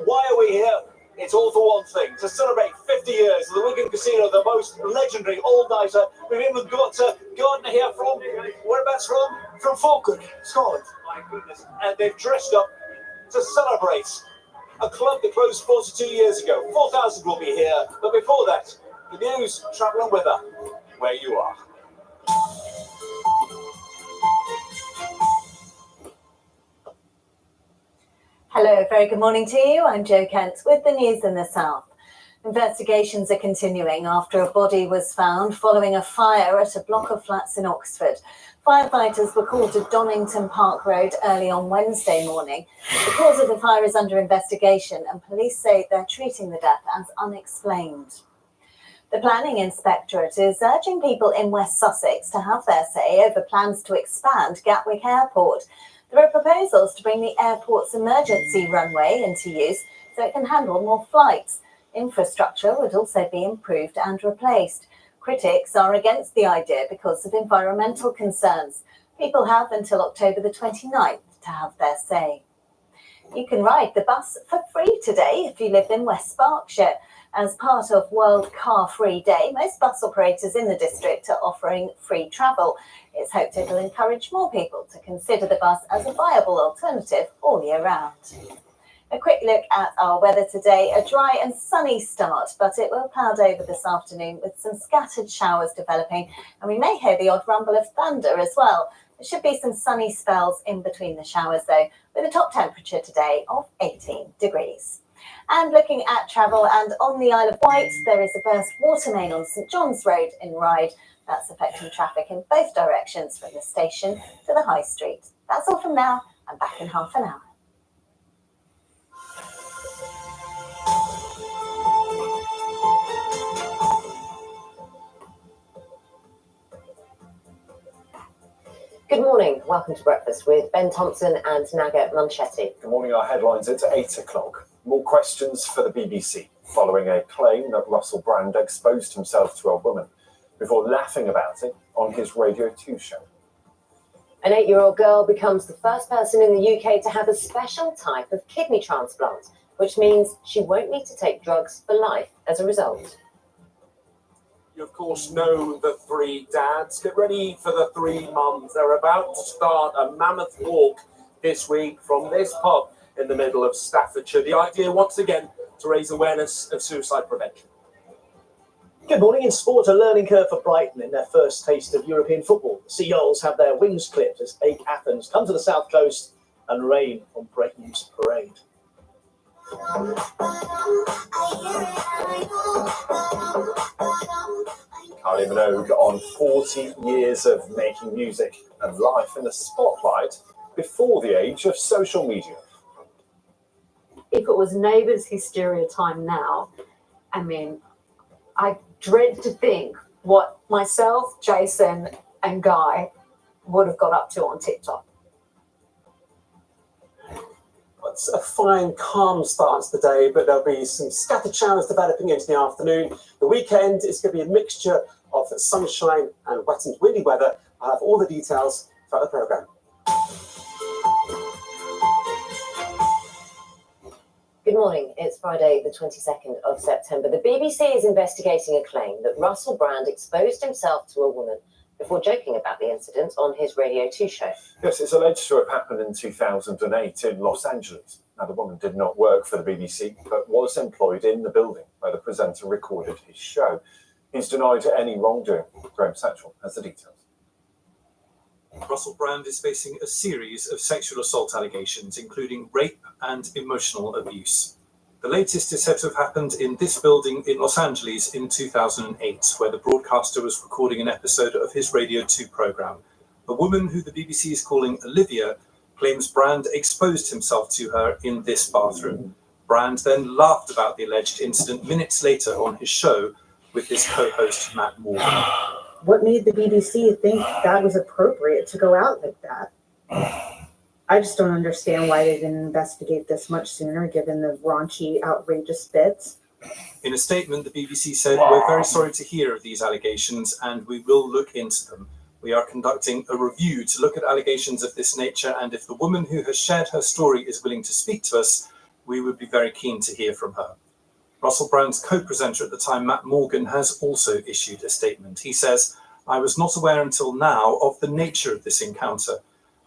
Why are we here? It's all for one thing, to celebrate 50 years of the Wigan Casino, the most legendary all-nighter. We've even got Gardner here from, whereabouts from? From Falkirk, Scotland. My goodness. And they've dressed up to celebrate a club that closed 42 years ago. 4,000 will be here. But before that, the news, travel and weather, where you are. Hello, very good morning to you. I'm Jo Kent with the news in the south. Investigations are continuing after a body was found following a fire at a block of flats in Oxford. Firefighters were called to Donington Park Road early on Wednesday morning. The cause of the fire is under investigation and police say they're treating the death as unexplained. The Planning Inspectorate is urging people in West Sussex to have their say over plans to expand Gatwick Airport. There are proposals to bring the airport's emergency runway into use so it can handle more flights. Infrastructure would also be improved and replaced. Critics are against the idea because of environmental concerns. People have until October the 29th to have their say. You can ride the bus for free today if you live in West Berkshire. As part of World Car Free Day, most bus operators in the district are offering free travel. It's hoped it will encourage more people to consider the bus as a viable alternative all year round. A quick look at our weather today. A dry and sunny start, but it will cloud over this afternoon with some scattered showers developing, and we may hear the odd rumble of thunder as well. There should be some sunny spells in between the showers though, with a top temperature today of 18 degrees. And looking at travel, and on the Isle of Wight, there is a burst water main on St John's Road in Ryde. That's affecting traffic in both directions from the station to the High Street. That's all from now. I'm back in half an hour. Good morning. Welcome to Breakfast with Ben Thompson and Naga Manchetti. Good morning. Our headlines at 8 o'clock. More questions for the BBC following a claim that Russell Brand exposed himself to a woman before laughing about it on his Radio 2 show. An 8-year-old girl becomes the first person in the UK to have a special type of kidney transplant, which means she won't need to take drugs for life as a result. You, of course, know the three dads. Get ready for the three mums. They're about to start a mammoth walk this week from this pub in the middle of Staffordshire. The idea, once again, to raise awareness of suicide prevention. Good morning. In sport, a learning curve for Brighton in their first taste of European football. The Seagulls have their wings clipped as AEK Athens come to the south coast and rain on Brighton's parade. Kylie Minogue on 40 years of making music and life in the spotlight before the age of social media. If it was Neighbours hysteria time now, I mean, I dread to think what myself, Jason, and Guy would have got up to on TikTok. It's a fine, calm start to the day, but there'll be some scattered showers developing into the afternoon. The weekend is going to be a mixture of sunshine and wet and windy weather. I'll have all the details throughout the programme. Good morning. It's Friday, the 22nd of September. The BBC is investigating a claim that Russell Brand exposed himself to a woman before joking about the incident on his Radio 2 show. Yes, it's alleged to have happened in 2008 in Los Angeles. Now, the woman did not work for the BBC, but was employed in the building where the presenter recorded his show. He's denied any wrongdoing. Graham Satchell has the details. Russell Brand is facing a series of sexual assault allegations, including rape and emotional abuse. The latest is said to have happened in this building in Los Angeles in 2008, where the broadcaster was recording an episode of his Radio 2 programme. A woman who the BBC is calling Olivia claims Brand exposed himself to her in this bathroom. Brand then laughed about the alleged incident minutes later on his show with his co-host Matt Morgan. What made the BBC think that was appropriate to go out like that? I just don't understand why they didn't investigate this much sooner, given the raunchy, outrageous bits. In a statement, the BBC said, "We're very sorry to hear of these allegations and we will look into them. We are conducting a review to look at allegations of this nature, and if the woman who has shared her story is willing to speak to us, we would be very keen to hear from her." Russell Brand's co-presenter at the time, Matt Morgan, has also issued a statement. He says, "I was not aware until now of the nature of this encounter.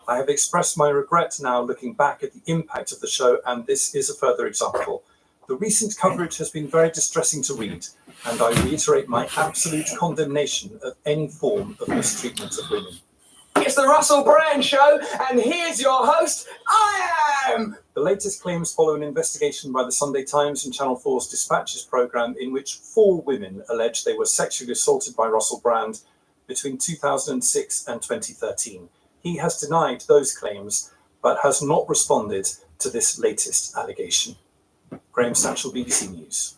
I have expressed my regret now looking back at the impact of the show, and this is a further example. The recent coverage has been very distressing to read, and I reiterate my absolute condemnation of any form of mistreatment of women." It's the Russell Brand Show, and here's your host, I am! The latest claims follow an investigation by the Sunday Times and Channel 4's Dispatches programme in which 4 women allege they were sexually assaulted by Russell Brand between 2006 and 2013. He has denied those claims, but has not responded to this latest allegation. Graham Satchell, BBC News.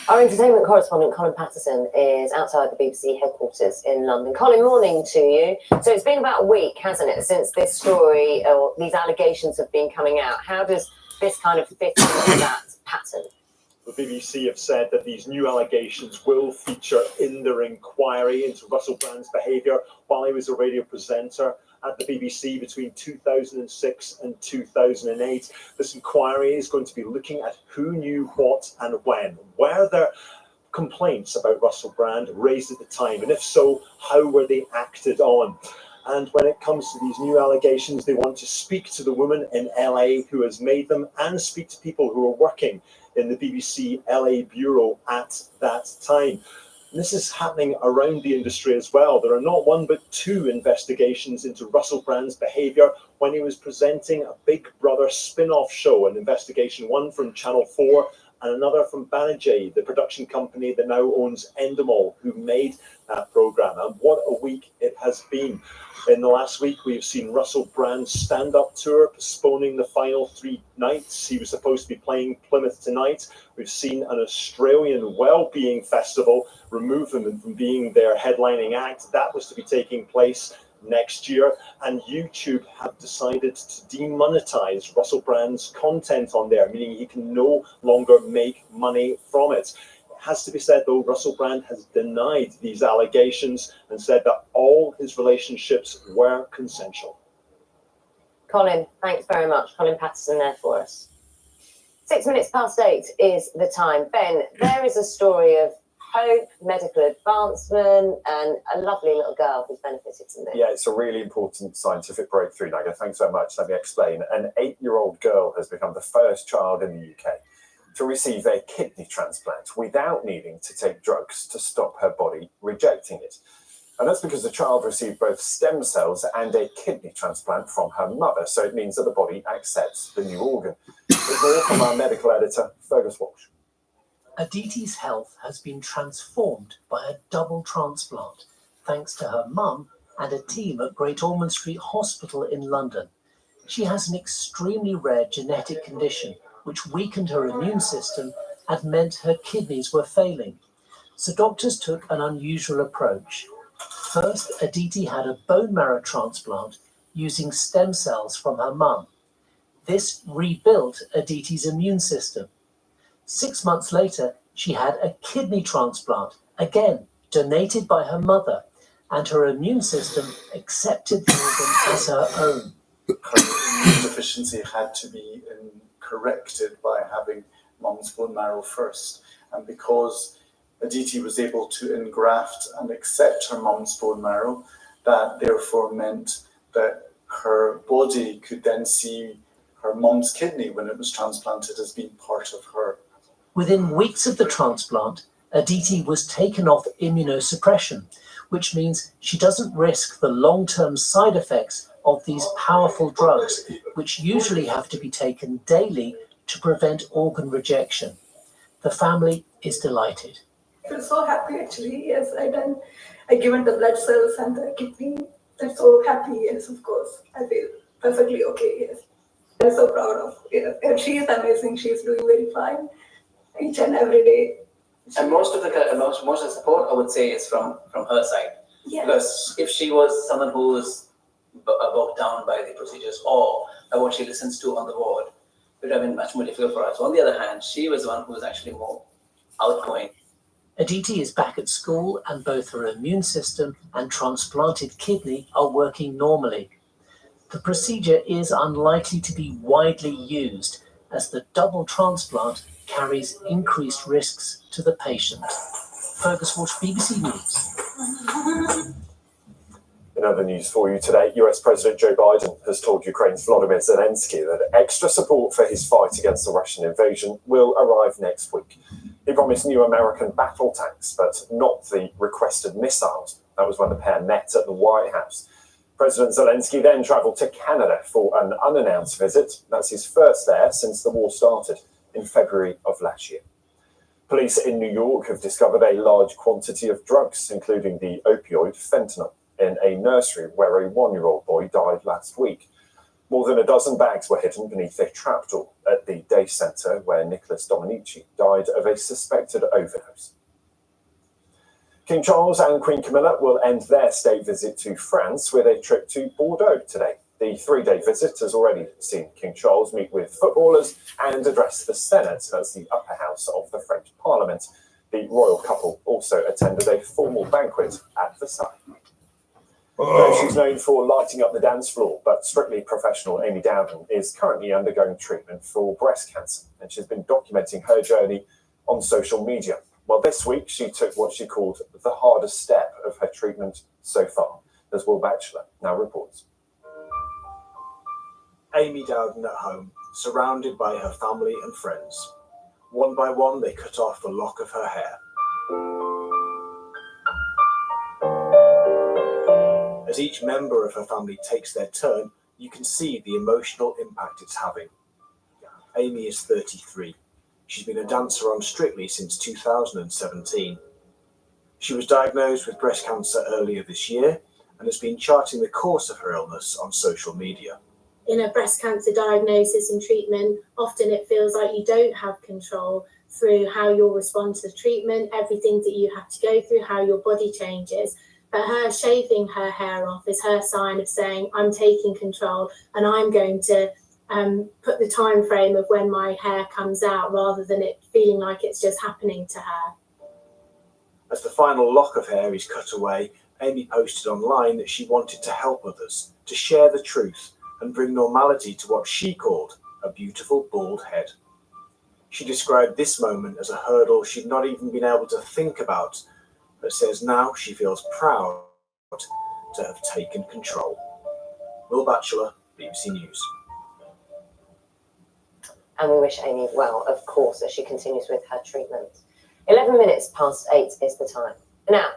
Our entertainment correspondent Colin Patterson is outside the BBC headquarters in London. Colin, morning to you. So it's been about a week, hasn't it, since this story or these allegations have been coming out. How does this kind of fit into that pattern? The BBC have said that these new allegations will feature in their inquiry into Russell Brand's behaviour while he was a radio presenter at the BBC between 2006 and 2008. This inquiry is going to be looking at who knew what and when. Were there complaints about Russell Brand raised at the time? And if so, how were they acted on? And when it comes to these new allegations, they want to speak to the woman in LA who has made them and speak to people who are working in the BBC LA bureau at that time. And this is happening around the industry as well. There are not one but two investigations into Russell Brand's behaviour when he was presenting a Big Brother spin-off show, an investigation, one from Channel 4 and another from Banijay, the production company that now owns Endemol, who made that programme. And what a week it has been. In the last week, we've seen Russell Brand's stand-up tour postponing the final 3 nights. He was supposed to be playing Plymouth tonight. We've seen an Australian well-being festival remove him from being their headlining act. That was to be taking place next year. And YouTube have decided to demonetize Russell Brand's content on there, meaning he can no longer make money from it. Has to be said, though, Russell Brand has denied these allegations and said that all his relationships were consensual. Colin, thanks very much. Colin Patterson there for us. 6 minutes past 8 is the time. Ben, there is a story of hope, medical advancement, and a lovely little girl who's benefited from this. Yeah, it's a really important scientific breakthrough, Naga. Thanks so much. Let me explain. An 8-year-old girl has become the first child in the UK to receive a kidney transplant without needing to take drugs to stop her body rejecting it. And that's because the child received both stem cells and a kidney transplant from her mother, so it means that the body accepts the new organ. There's more from our medical editor, Fergus Walsh. Aditi's health has been transformed by a double transplant, thanks to her mum and a team at Great Ormond Street Hospital in London. She has an extremely rare genetic condition which weakened her immune system and meant her kidneys were failing. So doctors took an unusual approach. First, Aditi had a bone marrow transplant using stem cells from her mum. This rebuilt Aditi's immune system. 6 months later, she had a kidney transplant, again donated by her mother, and her immune system accepted the organ as her own. Her immune deficiency had to be corrected by having mum's bone marrow first. And because Aditi was able to engraft and accept her mum's bone marrow, that therefore meant that her body could then see her mum's kidney when it was transplanted as being part of her. Within weeks of the transplant, Aditi was taken off immunosuppression, which means she doesn't risk the long-term side effects of these powerful drugs, which usually have to be taken daily to prevent organ rejection. The family is delighted. I feel so happy actually. Yes, I given the blood cells and the kidney. I'm so happy. Yes, of course. I feel perfectly okay. Yes, I'm so proud of her. And she is amazing. She is doing very fine each and every day. And most of the support I would say is from her side. Yes. Because if she was someone who was bogged down by the procedures or by what she listens to on the ward, it would have been much more difficult for us. On the other hand, she was the one who was actually more outgoing. Aditi is back at school and both her immune system and transplanted kidney are working normally. The procedure is unlikely to be widely used as the double transplant carries increased risks to the patient. Fergus Walsh, BBC News. In other news for you today, US President Joe Biden has told Ukraine's Volodymyr Zelensky that extra support for his fight against the Russian invasion will arrive next week. He promised new American battle tanks, but not the requested missiles. That was when the pair met at the White House. President Zelensky then travelled to Canada for an unannounced visit. That's his first there since the war started in February of last year. Police in New York have discovered a large quantity of drugs, including the opioid fentanyl, in a nursery where a 1-year-old boy died last week. More than a dozen bags were hidden beneath a trapdoor at the day centre where Nicholas Dominici died of a suspected overdose. King Charles and Queen Camilla will end their state visit to France with a trip to Bordeaux today. The 3-day visit has already seen King Charles meet with footballers and address the Senate, that's the upper house of the French Parliament. The royal couple also attended a formal banquet at Versailles. She's known for lighting up the dance floor, but Strictly Professional Amy Dowden is currently undergoing treatment for breast cancer, and she's been documenting her journey on social media. Well, this week she took what she called the hardest step of her treatment so far. as Will Batchelor now reports. Amy Dowden at home, surrounded by her family and friends. One by one, they cut off a lock of her hair. As each member of her family takes their turn, you can see the emotional impact it's having. Amy is 33. She's been a dancer on Strictly since 2017. She was diagnosed with breast cancer earlier this year and has been charting the course of her illness on social media. In a breast cancer diagnosis and treatment, often it feels like you don't have control through how you'll respond to the treatment, everything that you have to go through, how your body changes. But her shaving her hair off is her sign of saying, I'm taking control and I'm going to put the time frame of when my hair comes out rather than it feeling like it's just happening to her. As the final lock of hair is cut away, Amy posted online that she wanted to help others, to share the truth and bring normality to what she called a beautiful bald head. She described this moment as a hurdle she'd not even been able to think about, but says now she feels proud to have taken control. Will Batchelor, BBC News. And we wish Amy well, of course, as she continues with her treatment. 11 minutes past 8 is the time. Now,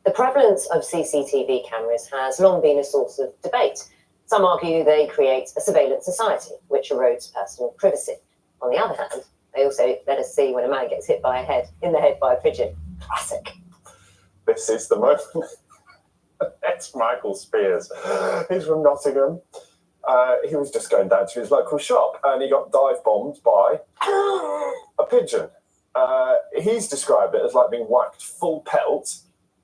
the prevalence of CCTV cameras has long been a source of debate. Some argue they create a surveillance society, which erodes personal privacy. On the other hand, they also let us see when a man gets hit in the head by a pigeon. Classic. This is the moment. It's Michael Spears. He's from Nottingham. He was just going down to his local shop and he got dive bombed by a pigeon. He's described it as like being whacked full pelt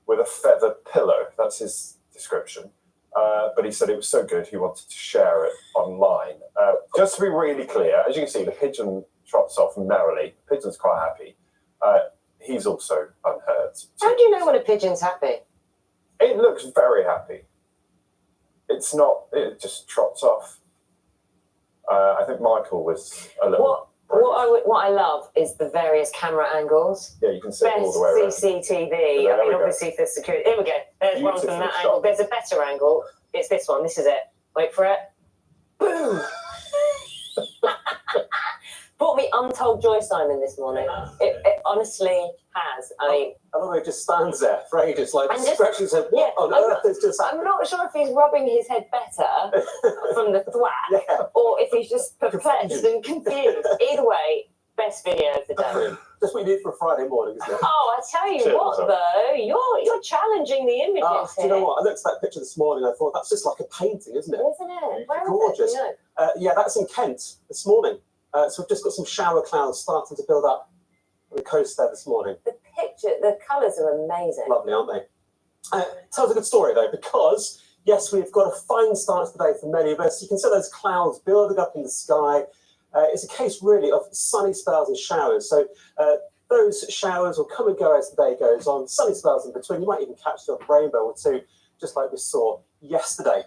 with a feather pillow. That's his description. But he said it was so good he wanted to share it online. Just to be really clear, as you can see, the pigeon trots off merrily. The pigeon's quite happy. He's also unhurt. How do you know when a pigeon's happy? It looks very happy. It's not, it just trots off. I think Michael was a little... What I love is the various camera angles. Yeah, you can see it all the way around. CCTV. I mean, obviously for security. Here we go. There's one from that angle. There's a better angle. It's this one. This is it. Wait for it. Boom! Brought me untold joy, Simon, this morning. It honestly has. I mean, I love how he just stands there for ages, like stretching his head. What on earth is just happening? I'm not sure if he's rubbing his head better from the thwack or if he's just perplexed and confused. Either way, best video of the day. That's what you need for a Friday morning, isn't it? Oh, I tell you what, though, you're challenging the images Do you know what? I looked at that picture this morning. I thought that's just like a painting, isn't it? Isn't it? Where Gorgeous. is it? You know? Yeah, that's in Kent this morning. So we've just got some shower clouds starting to build up on the coast there this morning. The colours are amazing. Lovely, aren't they? Tells a good story though, because yes, we've got a fine start today for many of us. You can see those clouds building up in the sky. It's a case really of sunny spells and showers. So those showers will come and go as the day goes on. Sunny spells in between. You might even catch a rainbow or two, just like we saw yesterday.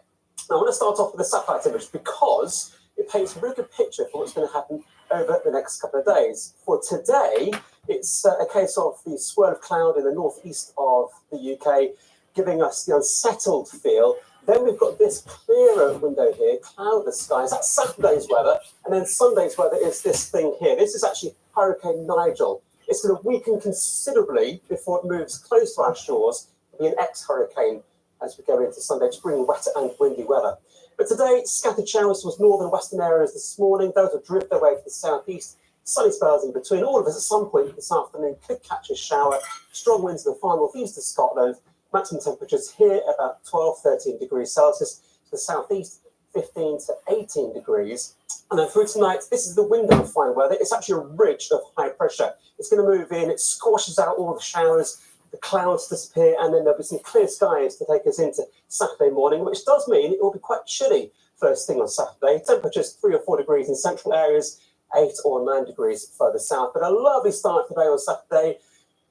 Now I want to start off with a satellite image because it paints a really good picture for what's going to happen over the next couple of days. For today, it's a case of the swirl of cloud in the northeast of the UK, giving us the unsettled feel. Then we've got this clearer window here, cloudless skies. That's Saturday's weather. And then Sunday's weather is this thing here. This is actually Hurricane Nigel. It's going to weaken considerably before it moves close to our shores. It'll be an ex-hurricane as we go into Sunday, to bring wet and windy weather. But today, scattered showers towards northern western areas this morning. Those will drift their way to the southeast. Sunny spells in between. All of us at some point this afternoon could catch a shower. Strong winds in the far northeast of Scotland. Maximum temperatures here about 12, 13 degrees Celsius. To the southeast, 15 to 18 degrees. And then through tonight, this is the window of fine weather. It's actually a ridge of high pressure. It's going to move in. It squashes out all the showers. The clouds disappear, and then there'll be some clear skies to take us into Saturday morning, which does mean it will be quite chilly first thing on Saturday. Temperatures 3 or 4 degrees in central areas, 8 or 9 degrees further south. But a lovely start today on Saturday.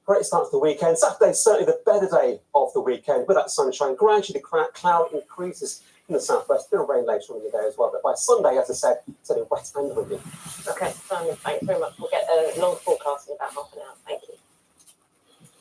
Great start to the weekend. Saturday is certainly the better day of the weekend with that sunshine. Gradually, the cloud increases in the southwest. A bit of rain later on in the day as well. But by Sunday, as I said, it's only wet and windy. Okay, Simon, thanks very much. We'll get a long forecast in about half an hour. Thank you.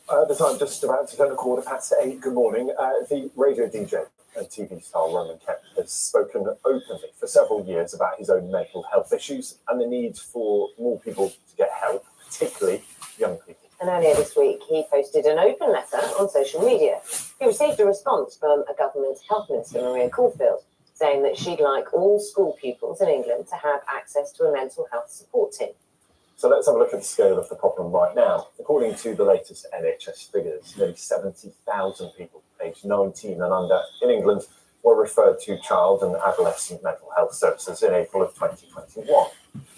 The time just about to turn 8:15. Good morning. The radio DJ and TV star Roman Kemp has spoken openly for several years about his own mental health issues and the need for more people to get help, particularly young people. And earlier this week, he posted an open letter on social media. He received a response from a government health minister, Maria Caulfield, saying that she'd like all school pupils in England to have access to a mental health support team. So let's have a look at the scale of the problem right now. According to the latest NHS figures, nearly 70,000 people aged 19 and under in England were referred to child and adolescent mental health services in April of 2021.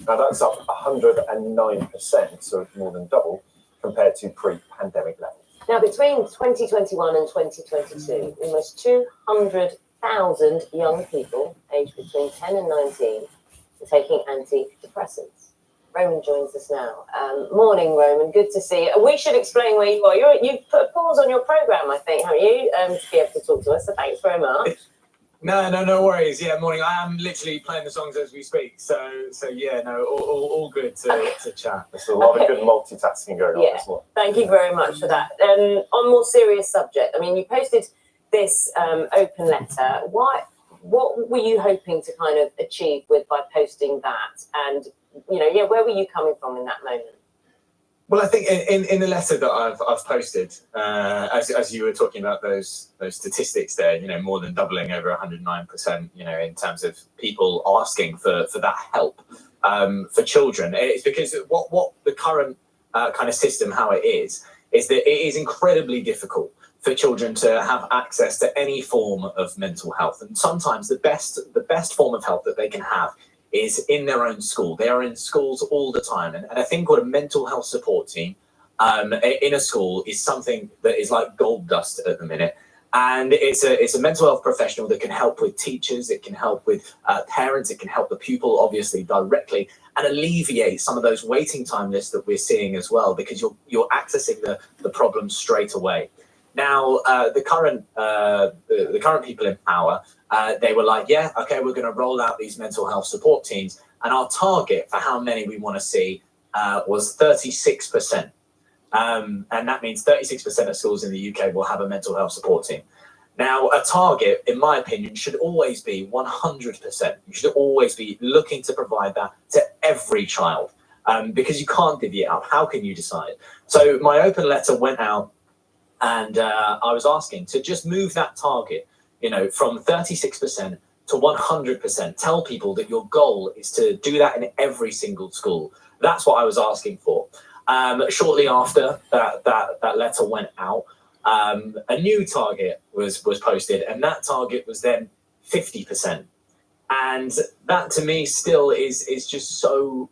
Now that's up 109%, so more than double, compared to pre-pandemic levels. Now, between 2021 and 2022, almost 200,000 young people aged between 10 and 19 were taking antidepressants. Roman joins us now. Morning, Roman. Good to see you. We should explain where you are. You've put a pause on your programme, I think, haven't you, to be able to talk to us, so thanks very much. No worries. Yeah, morning. I am literally playing the songs as we speak. So yeah, no, all good to chat. There's a lot of good multitasking going on as well. Thank you very much for that. On a more serious subject, I mean, you posted this open letter. What were you hoping to kind of achieve by posting that? And, where were you coming from in that moment? Well, I think in the letter that I've posted, as you were talking about those statistics there, more than doubling, over 109%, in terms of people asking for that help for children. It's because what the current kind of system, how it is that it is incredibly difficult for children to have access to any form of mental health. And sometimes the best form of help that they can have is in their own school. They are in schools all the time. And I think what a mental health support team in a school is something that is like gold dust at the minute. And it's a mental health professional that can help with teachers, it can help with parents, it can help the pupil obviously directly, and alleviate some of those waiting time lists that we're seeing as well, because you're accessing the problem straight away. Now, the current people in power, they were like, yeah, okay, we're going to roll out these mental health support teams. And our target for how many we want to see was 36%. And that means 36% of schools in the UK will have a mental health support team. Now, a target, in my opinion, should always be 100%. You should always be looking to provide that to every child, because you can't divvy it up. How can you decide? So my open letter went out, and I was asking to just move that target, from 36% to 100%. Tell people that your goal is to do that in every single school. That's what I was asking for. Shortly after that letter went out, a new target was posted, and that target was then 50%. And that to me still is just so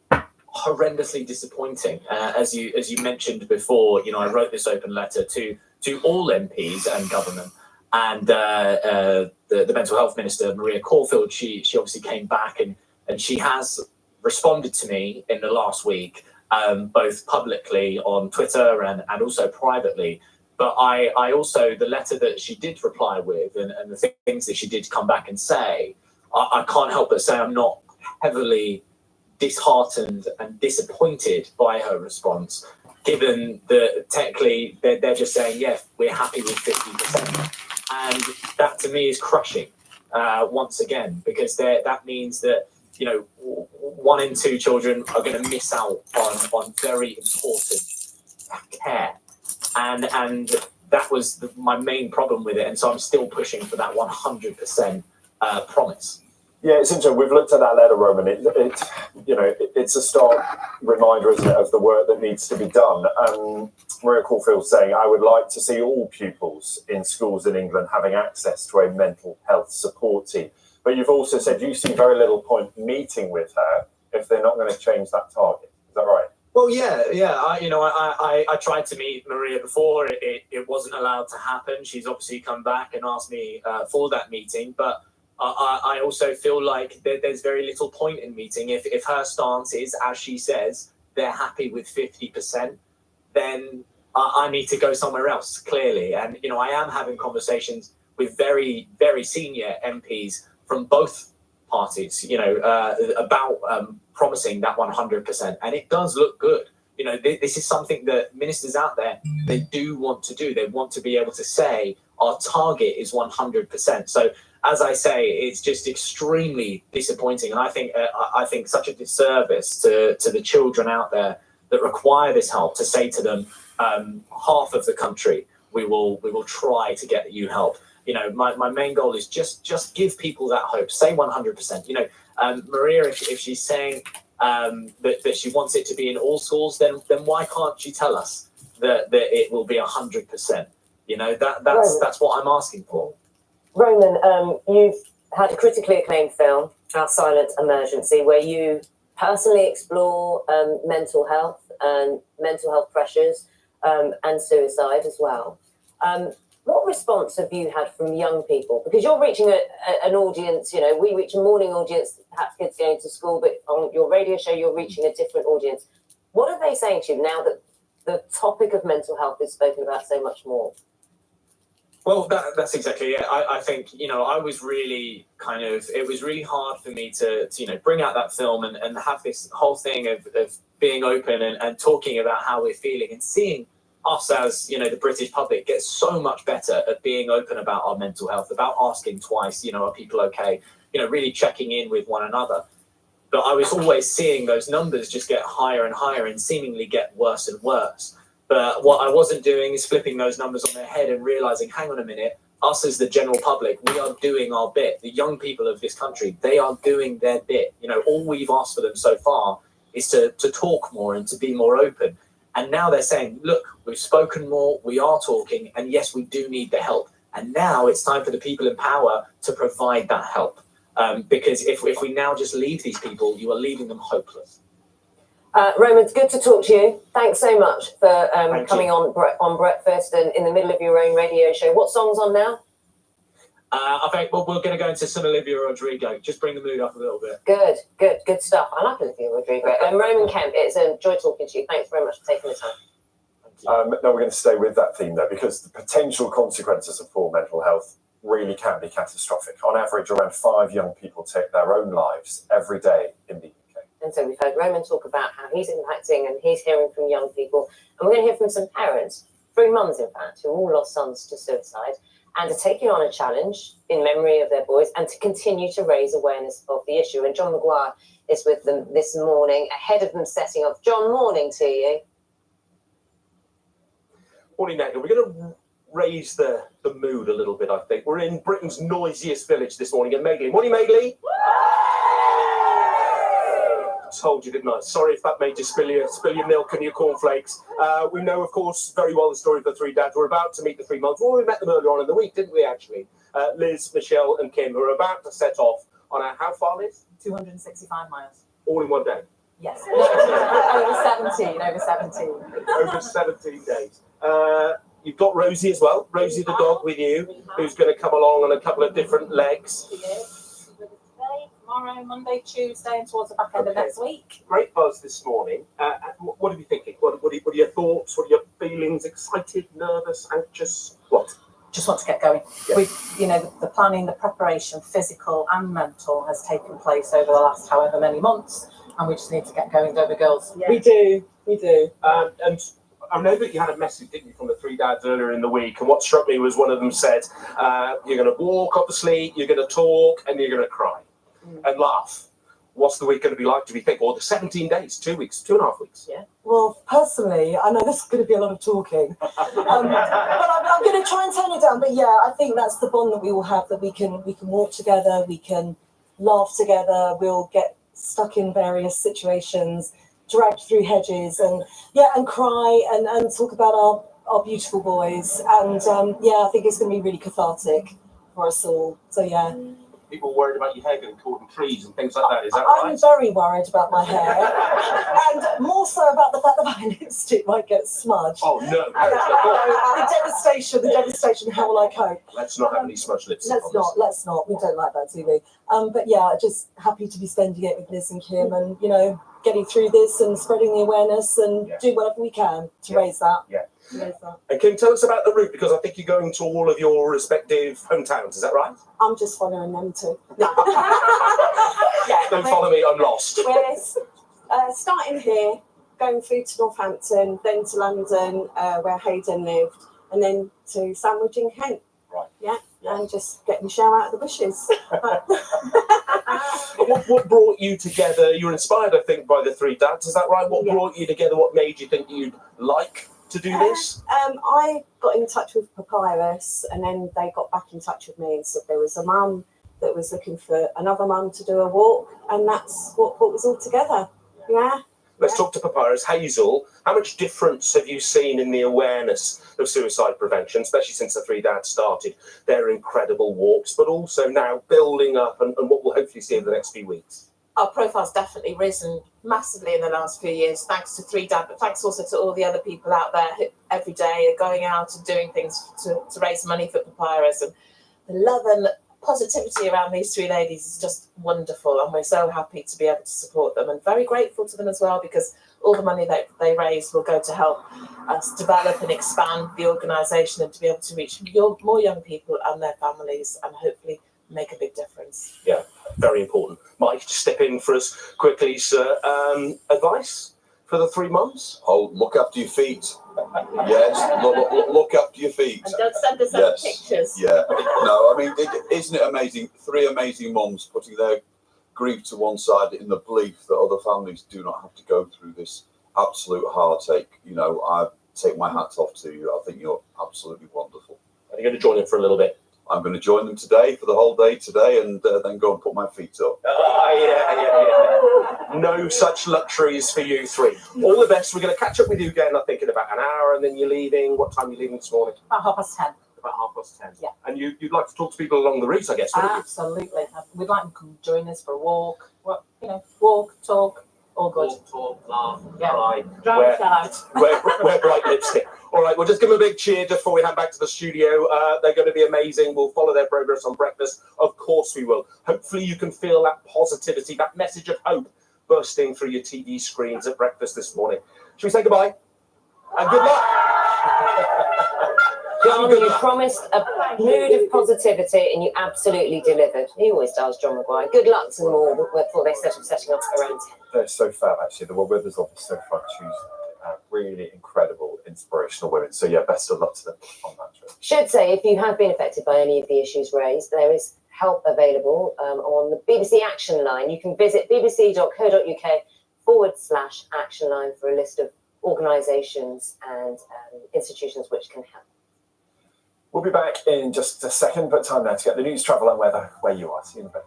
horrendously disappointing. As you mentioned before, I wrote this open letter to all MPs and government, and the mental health minister, Maria Caulfield, she obviously came back and she has responded to me in the last week, both publicly on Twitter and also privately. But I also, the letter that she did reply with and the things that she did come back and say, I can't help but say I'm not heavily disheartened and disappointed by her response, given that technically they're just saying, yes, we're happy with 50%. And that to me is crushing once again, because that means that, 1 in 2 children are going to miss out on very important care. And that was my main problem with it. And so I'm still pushing for that 100% promise. Yeah, it's interesting. We've looked at that letter, Roman. It's a stark reminder, isn't it, of the work that needs to be done. Maria Caulfield saying, I would like to see all pupils in schools in England having access to a mental health support team. But you've also said you see very little point meeting with her if they're not going to change that target. Is that right? Well, yeah. I tried to meet Maria before. It wasn't allowed to happen. She's obviously come back and asked me for that meeting. But I also feel like there's very little point in meeting. If her stance is, as she says, they're happy with 50%, then I need to go somewhere else, clearly. And, I am having conversations with very, very senior MPs from both parties, about promising that 100%. And it does look good. This is something that ministers out there, they do want to do. They want to be able to say, Our target is 100%. So as I say, it's just extremely disappointing, and I think such a disservice to the children out there that require this help, to say to them, half of the country, we will try to get you help. You know, my main goal is just give people that hope. Say 100%. You know, Maria, if she's saying that she wants it to be in all schools, then why can't she tell us that it will be 100%? You know, that's what I'm asking for. Roman, you've had a critically acclaimed film, Our Silent Emergency, where you personally explore mental health and mental health pressures and suicide as well. What response have you had from young people? Because you're reaching an audience, you know, we reach a morning audience, perhaps kids going to school, but on your radio show, you're reaching a different audience. What are they saying to you now that the topic of mental health is spoken about so much more? Well, that's exactly it. I think, you know, I was really it was really hard for me to you know, bring out that film and have this whole thing of being open and talking about how we're feeling, and seeing us as, you know, the British public get so much better at being open about our mental health, about asking twice, you know, are people okay? You know, really checking in with one another. But I was always seeing those numbers just get higher and higher and seemingly get worse and worse. But what I wasn't doing is flipping those numbers on their head and realizing, hang on a minute, us as the general public, we are doing our bit. The young people of this country, they are doing their bit. You know, all we've asked for them so far is to talk more and to be more open. And now they're saying, look, we've spoken more, we are talking, and yes, we do need the help. And now it's time for the people in power to provide that help. Because if we now just leave these people, you are leaving them hopeless. Roman, it's good to talk to you. Thanks so much for coming on Breakfast and in the middle of your own radio show. What song's on now? I think we're going to go into some Olivia Rodrigo. Just bring the mood up a little bit. Good stuff. I like Olivia Rodrigo. Roman Kemp, it's a joy talking to you. Thanks very much for taking the time. No, we're going to stay with that theme though, because the potential consequences of poor mental health really can be catastrophic. On average, around 5 young people take their own lives every day in the UK. And so we've heard Roman talk about how he's impacting, and he's hearing from young people. And we're going to hear from some parents, 3 mums in fact, who all lost sons to suicide and are taking on a challenge in memory of their boys and to continue to raise awareness of the issue. And John Maguire is with them this morning, ahead of them setting off. John, morning to you. Morning, Natalie. We're going to raise the mood a little bit, I think. We're in Britain's noisiest village this morning in Madeley. Morning, Madeley. Told you, didn't I? Sorry if that made you spill your milk and your cornflakes. We know, of course, very well the story of the 3 dads. We're about to meet the 3 mums. Well, we met them earlier on in the week, didn't we, actually? Liz, Michelle and Kim, who are about to set off on how far, Liz? 265 miles. All in one day? Yes. over 17. Over 17 days. You've got Rosie as well. Rosie the dog with you, who's going to come along on a couple of different legs. Tomorrow, Monday, Tuesday, and towards the back end of next week. Great buzz this morning. What are you thinking? What are your thoughts? What are your feelings? Excited, nervous, anxious? What? Just want to get going. Yeah. The planning, the preparation, physical and mental, has taken place over the last however many months, and we just need to get going, don't we, girls? Yeah. We do. And I know that you had a message, didn't you, from the 3 dads earlier in the week, and what struck me was one of them said, you're going to walk, obviously, you're going to talk, and you're going to cry and laugh. What's the week going to be like, do we think? Or the 17 days, 2 weeks, 2.5 weeks? Yeah. Well, personally, I know this is going to be a lot of talking, but I'm going to try and tone it down. But yeah, I think that's the bond that we all have, that we can walk together, we can laugh together, we'll get stuck in various situations, dragged through hedges, and cry and talk about our beautiful boys. And I think it's going to be really cathartic for us all. So yeah. People worried about your hair getting caught in trees and things like that, is that right? I'm very worried about my hair, and more so about the fact that my lipstick might get smudged. Oh no! The devastation. How will I cope? Let's not have any smudged lipstick. Let's not. We don't like that, do we? But yeah, just happy to be spending it with Liz and Kim, and getting through this and spreading the awareness and do whatever we can to raise that. Yeah. And Kim, tell us about the route, because I think you're going to all of your respective hometowns, is that right? I'm just following them too. Don't follow me, I'm lost. We're starting here, going through to Northampton, then to London, where Hayden lived, and then to Sandwich in Kent. Yeah, and just getting the show out of the bushes. What brought you together? You were inspired, I think, by the three dads. Is that right? What brought you together? What made you think you'd like to do this? I got in touch with Papyrus, and then they got back in touch with me and said there was a mum that was looking for another mum to do a walk, and that's what brought us all together. Yeah. Let's talk to Papyrus. Hazel, how much difference have you seen in the awareness of suicide prevention, especially since the three dads started their incredible walks, but also now building up and what we'll hopefully see in the next few weeks? Our profile's definitely risen massively in the last few years, thanks to Three Dad, but thanks also to all the other people out there who every day are going out and doing things to raise money for Papyrus. And the love and positivity around these three ladies is just wonderful, and we're so happy to be able to support them and very grateful to them as well, because all the money that they raise will go to help us develop and expand the organisation and to be able to reach more young people and their families and hopefully make a big difference. Yeah, very important. Mike, just step in for us quickly, sir. Advice for the three mums? Oh, look after your feet. Yes, look after your feet. And don't send us any pictures. Yeah. No, I mean, isn't it amazing? Three amazing mums putting their grief to one side in the belief that other families do not have to go through this absolute heartache. You know, I take my hat off to you. I think you're absolutely wonderful. Are you going to join in for a little bit? I'm going to join them today for the whole day today, and then go and put my feet up. Yeah. No such luxuries for you three. All the best. We're going to catch up with you again, I think, in about an hour, and then you're leaving. What time are you leaving this morning? About 10:30. About 10:30. Yeah. And you'd like to talk to people along the route, I guess, wouldn't you? Absolutely. We'd like them to come join us for a walk. Well, walk, talk, all good. Talk, laugh, Yeah. cry. Drive shout. Wear bright lipstick. All right, we'll just give them a big cheer just before we head back to the studio. They're going to be amazing. We'll follow their progress on breakfast. Of course we will. Hopefully you can feel that positivity, that message of hope bursting through your TV screens at breakfast this morning. Should we say goodbye? And good luck. John, you promised a mood of positivity and you absolutely delivered. He always does, John Maguire. Good luck to them all before they setting off around 10. They're so fab, actually. The women's office so fun. She's really incredible, inspirational women. So, yeah, best of luck to them on that trip. Should say, if you have been affected by any of the issues raised, there is help available on the BBC Action Line. You can visit bbc.co.uk/action line for a list of organisations and institutions which can help. We'll be back in just a second, but time now to get the news, travel and weather where you are. See you in a bit.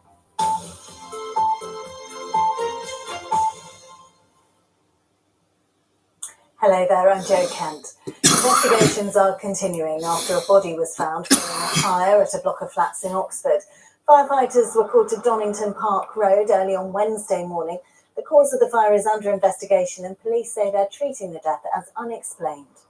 Hello there, I'm Jo Kent. Investigations are continuing after a body was found following a fire at a block of flats in Oxford. Firefighters were called to Donington Park Road early on Wednesday morning. The cause of the fire is under investigation and police say they're treating the death as unexplained.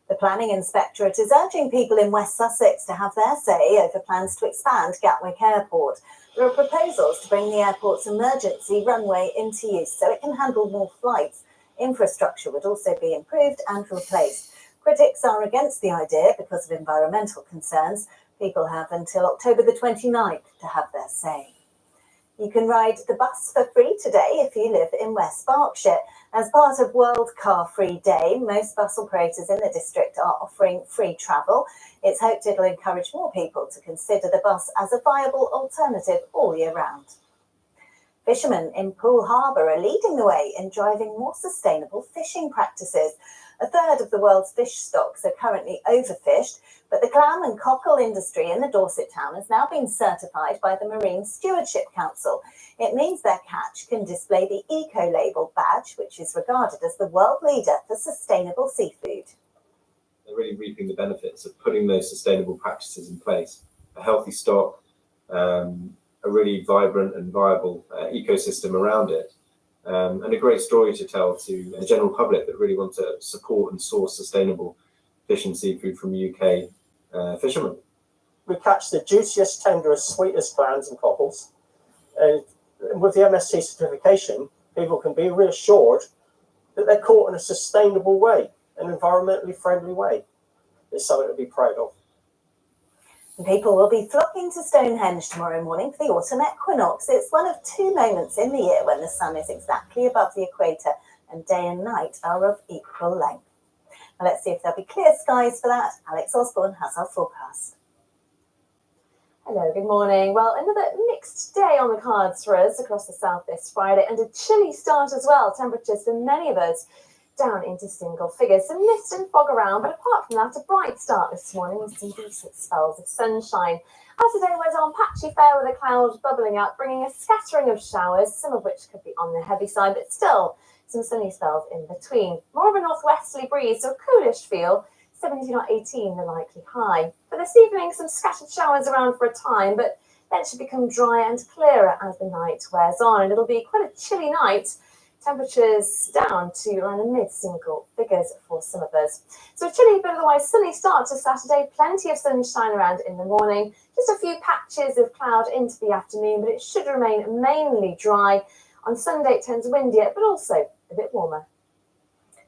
The Planning Inspectorate is urging people in West Sussex to have their say over plans to expand Gatwick Airport. There are proposals to bring the airport's emergency runway into use so it can handle more flights. Infrastructure would also be improved and replaced. Critics are against the idea because of environmental concerns. People have until October the 29th to have their say. You can ride the bus for free today if you live in West Berkshire. As part of World Car Free Day, most bus operators in the district are offering free travel. It's hoped it'll encourage more people to consider the bus as a viable alternative all year round. Fishermen in Poole Harbour are leading the way in driving more sustainable fishing practices. A third of the world's fish stocks are currently overfished, but the clam and cockle industry in the Dorset town has now been certified by the Marine Stewardship Council. It means their catch can display the Eco-Label badge, which is regarded as the world leader for sustainable seafood. They're really reaping the benefits of putting those sustainable practices in place. A healthy stock, a really vibrant and viable ecosystem around it, and a great story to tell to a general public that really want to support and source sustainable fish and seafood from UK fishermen. We catch the juiciest, tenderest, sweetest clams and cockles. And with the MSC certification, people can be reassured that they're caught in a sustainable way, an environmentally friendly way. It's something to be proud of. And people will be flocking to Stonehenge tomorrow morning for the autumn equinox. It's one of two moments in the year when the sun is exactly above the equator and day and night are of equal length. Now let's see if there'll be clear skies for that. Alex Osborne has our forecast. Hello, good morning. Well, another mixed day on the cards for us across the south this Friday, and a chilly start as well. Temperatures for many of us down into single figures. Some mist and fog around, but apart from that, a bright start this morning with some decent spells of sunshine. As the day wears on, patchy fair with the clouds bubbling up, bringing a scattering of showers, some of which could be on the heavy side, but still some sunny spells in between. More of a northwesterly breeze, so a coolish feel. 17 or 18 the likely high. For this evening, some scattered showers around for a time, but then should become drier and clearer as the night wears on. And it'll be quite a chilly night. Temperatures down to around the mid-single figures for some of us. So a chilly but otherwise sunny start to Saturday. Plenty of sunshine around in the morning. Just a few patches of cloud into the afternoon, but it should remain mainly dry. On Sunday, it turns windier, but also a bit warmer.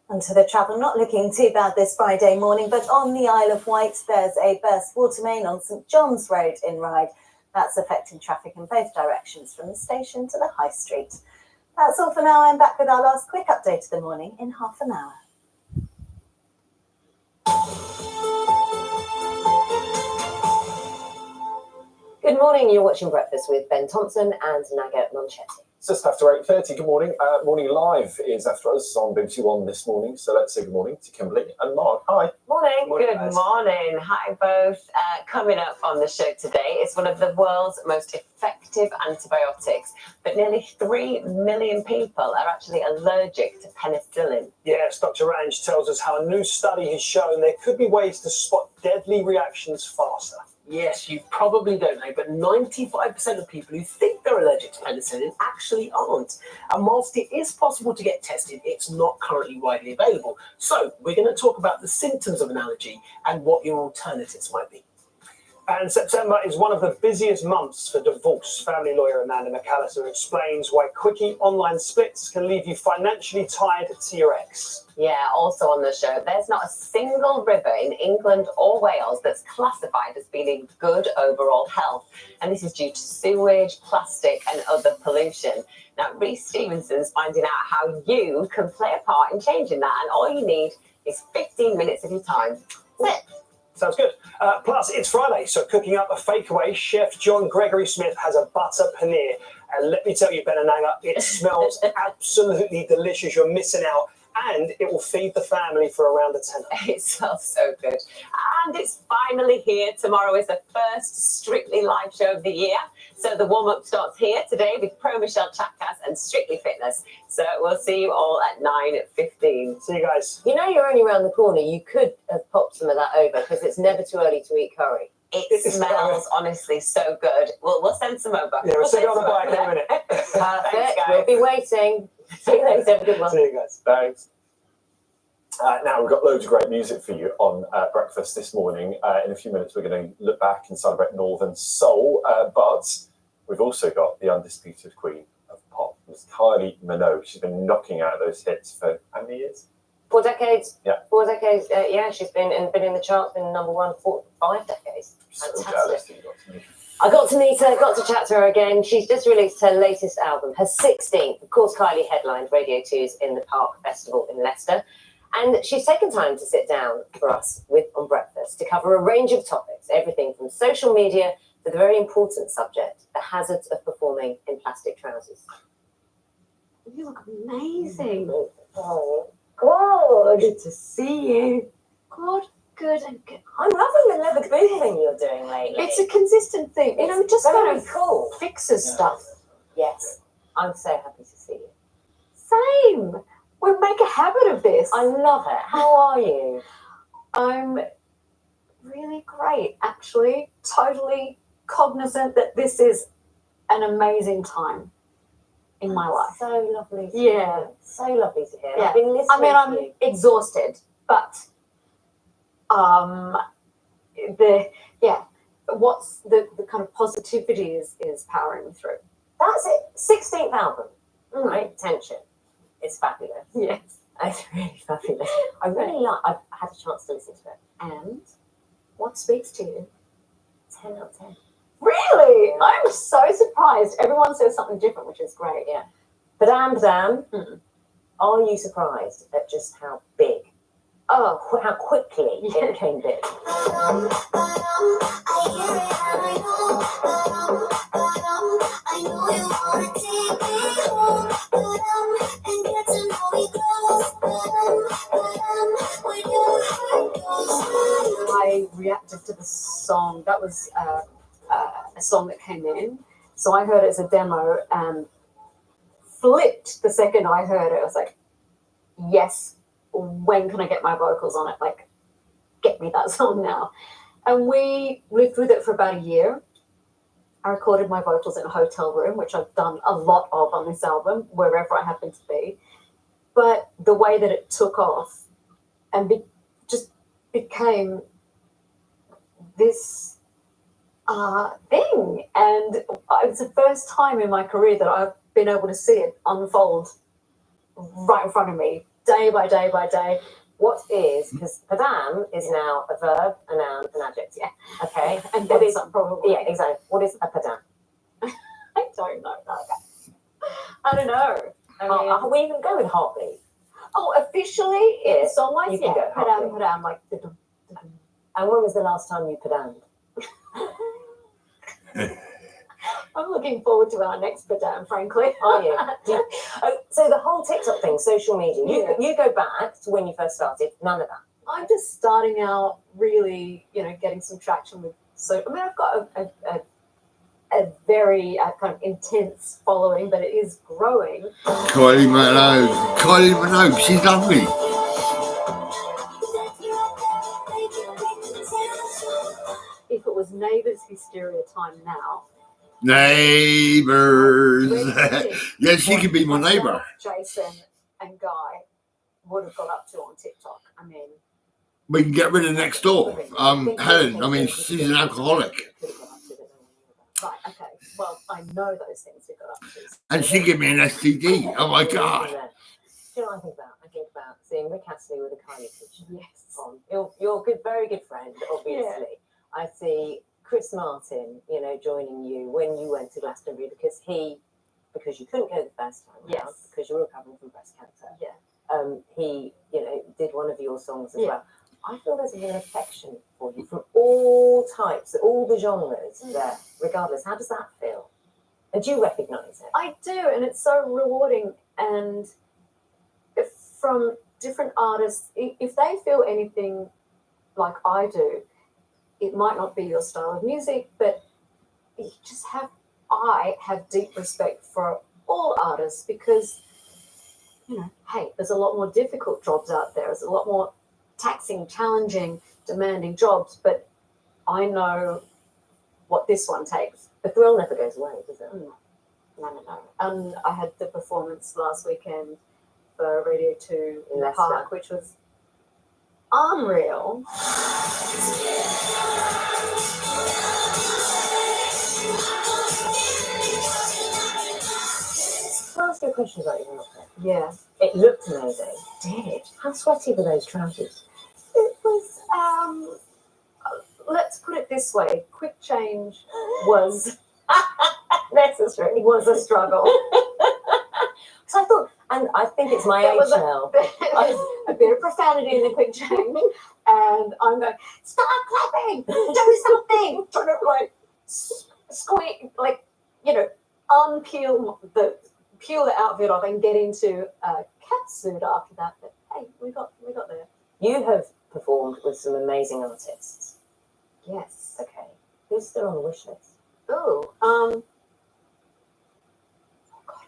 Onto the travel, not looking too bad this Friday morning, but on the Isle of Wight, there's a burst water main on St John's Road in Ryde. That's affecting traffic in both directions from the station to the High Street. That's all for now. I'm back with our last quick update of the morning in half an hour. Good morning. You're watching Breakfast with Ben Thompson and Naga Monchetti. It's just after 8:30. Good morning. Morning Live is after us on BBC One this morning. So let's say good morning to Kimberly and Mark. Hi. Morning. Morning, Good guys. morning. Hi, both. Coming up on the show today is one of the world's most effective antibiotics, but nearly 3 million people are actually allergic to penicillin. Yes, Dr. Ranj tells us how a new study has shown there could be ways to spot deadly reactions faster. Yes, you probably don't know, but 95% of people who think they're allergic to penicillin actually aren't. And whilst it is possible to get tested, it's not currently widely available. So we're going to talk about the symptoms of an allergy and what your alternatives might be. And September is one of the busiest months for divorce. Family lawyer Amanda McAllister explains why quickie online splits can leave you financially tied to your ex. Yeah, also on the show, there's not a single river in England or Wales that's classified as being in good overall health. And this is due to sewage, plastic and other pollution. Now, Reece Stevenson's finding out how you can play a part in changing that. And all you need is 15 minutes of your time. That's it. Sounds good. Plus, it's Friday, so cooking up a fakeaway, Chef John Gregory Smith has a butter paneer. And let me tell you, Ben and Naga, it smells absolutely delicious. You're missing out. And it will feed the family for around a tenner. It smells so good. And it's finally here. Tomorrow is the first Strictly Live show of the year. So the warm-up starts here today with Pro Michelle Chakas and Strictly Fitness. So we'll see you all at 9:15. See you guys. You know you're only around the corner. You could have popped some of that over because it's never too early to eat curry. It smells honestly so good. We'll send some over. Yeah, we'll send it on the bike in a minute. Perfect. Thanks, guys. We'll be waiting. See you later. Have a good one. See you guys. Thanks. Now, we've got loads of great music for you on Breakfast this morning. In a few minutes, we're going to look back and celebrate Northern Soul. But we've also got the undisputed queen of pop, Miss Kylie Minogue. She's been knocking out those hits for how many years? 4 decades. Yeah. 4 decades. Yeah, she's been in the charts, been number one for 5 decades. So Fantastic. jealous that you got to meet her. I got to meet her, got to chat to her again. She's just released her latest album, her 16th. Of course, Kylie headlined Radio 2's In the Park Festival in Leicester. And she's taken time to sit down for us on Breakfast to cover a range of topics, everything from social media to the very important subject, the hazards of performing in plastic trousers. You look amazing. Oh, good. Good to see you. Good and good. I'm loving the leather boot thing you're doing lately. It's a consistent thing. You know, it just very kind of cool. fixes stuff. Yes, I'm so happy to see you. Same. We'll make a habit of this. I love it. How are you? I'm really great, actually. Totally cognizant that this is an amazing time in my life. So lovely to Yeah. hear. So lovely to hear. Yeah. I've been listening I mean, to I'm you. exhausted, but what's the kind of positivity is powering me through. That's it. 16th album, right? Tension. It's fabulous. Yes. It's really fabulous. I really like. I've had a chance to listen to it. And what speaks to you? 10 out of 10. Really? I'm so surprised. Everyone says something different, which is great. Yeah. Badam, are you surprised at just how big? Oh, how quickly it came big. I reacted to the song. That was a song that came in. So I heard it as a demo and flipped the second I heard it. I was like, yes, when can I get my vocals on it? Like, get me that song now. And we lived with it for about a year. I recorded my vocals in a hotel room, which I've done a lot of on this album, wherever I happen to be. But the way that it took off and just became this thing. And it's the first time in my career that I've been able to see it unfold right in front of me, day by day by day. What is, because pedam is now a verb, a noun, an adjective. Yeah. Okay. And what then is, some probably. yeah, exactly. What is a pedam? I don't know. I don't know. I mean, we can go with heartbeat. Oh, officially, Yeah, song wise, you can yeah. go heartbeat. Padam, like. And when was the last time you pedammed? I'm looking forward to our next Padam, frankly. Are you? So the whole TikTok thing, social media, you go back to when you first started, none of that. I'm just starting out really, getting some traction with. So, I mean, I've got a very kind of intense following, but it is growing. Kylie Minogue, she's lovely. If it was Neighbours Hysteria time now. Neighbours. Yeah, she could be my neighbour. Jason and Guy would have got up to on TikTok. I mean, We can get rid of next door. Helen, I mean, she's an alcoholic. right, okay. Well, I know those things we got up to. And she gave me an STD. Oh my God. Do you know what I think about? I think about seeing Rick Astley with a Kylie picture. Yes. On. You're a good, very good friend, obviously. Yeah. I see Chris Martin, joining you when you went to Glastonbury because you couldn't go the first time Yes. around because you were recovering from breast cancer. Yeah. He, did one of your songs as well. I feel there's a real affection for you from all types, all the genres there, regardless. How does that feel? And do you recognise it? I do, and it's so rewarding. And from different artists, if they feel anything like I do, it might not be your style of music, but I have deep respect for all artists because, hey, there's a lot more difficult jobs out there. There's a lot more taxing, challenging, demanding jobs, but I know what this one takes. The thrill never goes away, does it? No. And I had the performance last weekend for Radio 2 in the Leicester. park, which was unreal. Can I ask you a question about your outfit? Yeah. It looked amazing. Did it? How sweaty were those trousers? It was, let's put it this way, quick change was necessary. It was a struggle. So I thought, and I think it's my There age was now. a bit of profanity in the quick change, and I'm going, stop clapping, do something, trying to like squeak, like peel the outfit off and get into a cat suit after that. But hey, we got there. You have performed with some amazing artists. Yes. Okay. Who's still on the wish list? Oh, God,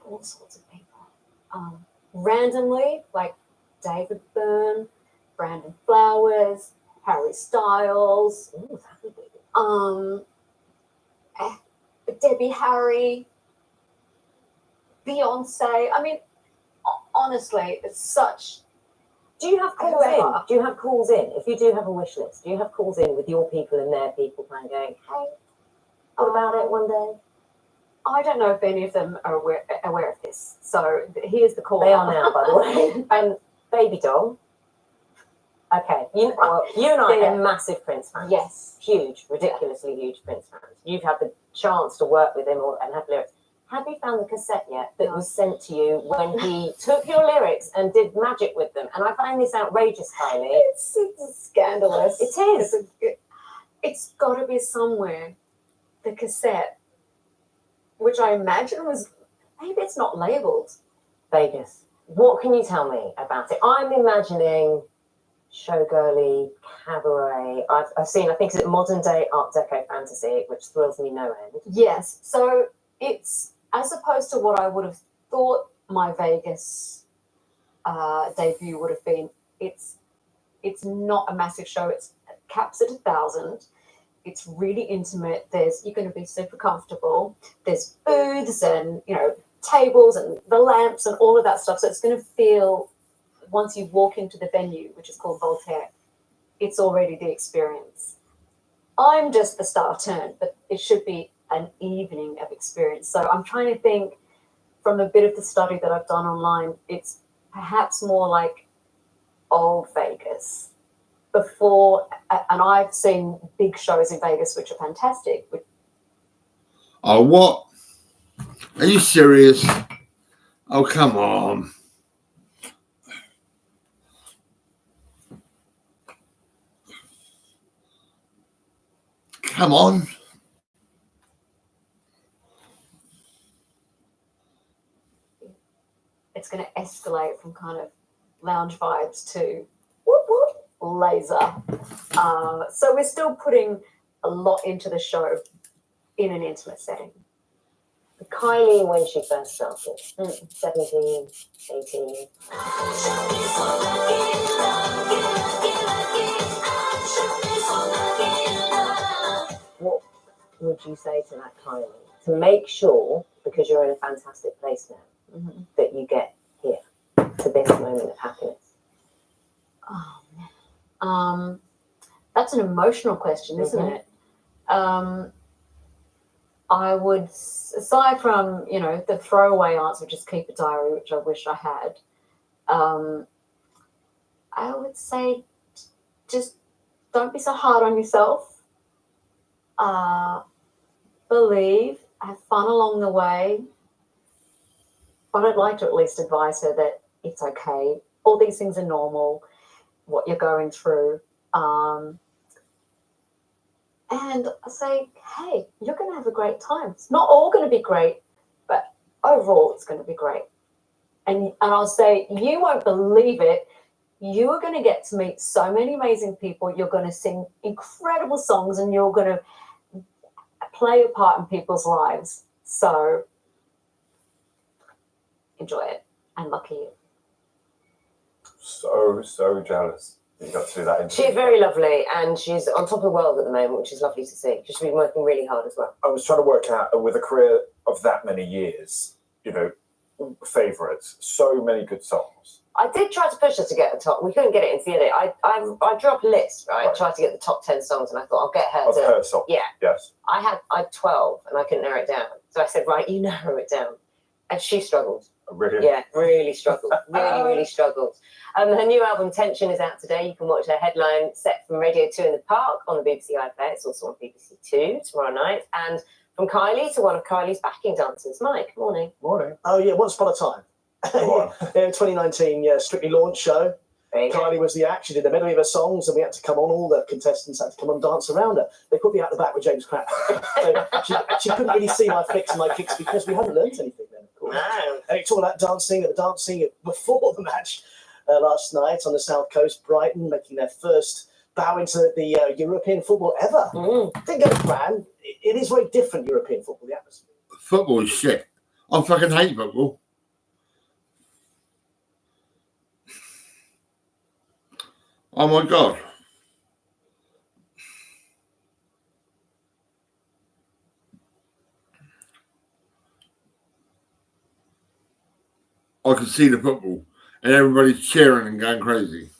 all sorts of people. Randomly, like David Byrne, Brandon Flowers, Harry Styles, Debbie Harry, Beyonce. I mean, honestly, it's such. Do you have calls in? Do you have calls in? If you do have a wish list, do you have calls in with your people and their people plan going, hey, what about it one day? I don't know if any of them are aware of this. So here's the call. They are now, by the way. Baby doll. Okay, you and I are massive Prince fans. Yes. Huge, ridiculously huge Prince fans. You've had the chance to work with him and have lyrics. Have you found the cassette yet that was sent to you when he took your lyrics and did magic with them? And I find this outrageous, Kylie. It's scandalous. It is. It's got to be somewhere. The cassette, which I imagine was, maybe it's not labelled. Vegas. What can you tell me about it? I'm imagining showgirly, cabaret. I've seen, I think, is it modern day Art Deco fantasy, which thrills me no end. Yes. So it's, as opposed to what I would have thought my Vegas debut would have been, it's not a massive show. It's caps at 1,000. It's really intimate. You're going to be super comfortable. There's booths and, tables and the lamps and all of that stuff. So it's going to feel, once you walk into the venue, which is called Voltaire, it's already the experience. I'm just the star turn, but it should be an evening of experience. So I'm trying to think, from a bit of the study that I've done online, it's perhaps more like old Vegas before, and I've seen big shows in Vegas which are fantastic. Oh, what? Are you serious? Oh, come on. Come on. It's going to escalate from kind of lounge vibes to whoop, whoop, laser. So we're still putting a lot into the show in an intimate setting. Kylie, when she first started, 17, 18. What would you say to that Kylie? To make sure, because you're in a fantastic place now, that you get here to this moment of happiness? Oh, man. That's an emotional question, isn't it? I would, aside from, the throwaway answer, which is keep a diary, which I wish I had, I would say just don't be so hard on yourself. Believe, have fun along the way. But I'd like to at least advise her that it's okay. All these things are normal, what you're going through. And I say, hey, you're going to have a great time. It's not all going to be great, but overall it's going to be great. And I'll say, you won't believe it. You are going to get to meet so many amazing people. You're going to sing incredible songs and you're going to play a part in people's lives. So enjoy it, and lucky you. So jealous that you got to do that interview. She's very lovely, and she's on top of the world at the moment, which is lovely to see. She's been working really hard as well. I was trying to work out, with a career of that many years, favourites, so many good songs. I did try to push her to get a top. We couldn't get it into the edit. I drew up a list, right? Tried to get the top 10 songs, and I thought I'll get her of to her songs. Yeah. Yes. I had 12, and I couldn't narrow it down. So I said, right, you narrow it down, and she struggled. Really? Yeah, really struggled. really struggled. Her new album Tension is out today. You can watch her headline set from Radio 2 in the Park on the BBC iPlayer. It's also on BBC 2 tomorrow night. And from Kylie to one of Kylie's backing dancers. Mike, morning. Morning. Oh, yeah, Once Upon a Time. Yeah, 2019 Strictly Launch show. Kylie was the act. She did a medley of her songs, and we had to come on. All the contestants had to come and dance around her. They put me out the back with James Crabb. So she couldn't really see my flicks and my kicks because we hadn't learnt anything then, of course. No. And it's all about dancing before the match last night on the south coast, Brighton, making their first bow into the European football ever. Didn't get a plan. It is very different, European football, the atmosphere. Football is shit. I fucking hate football. Oh my God. I can see the football and everybody's cheering and going crazy.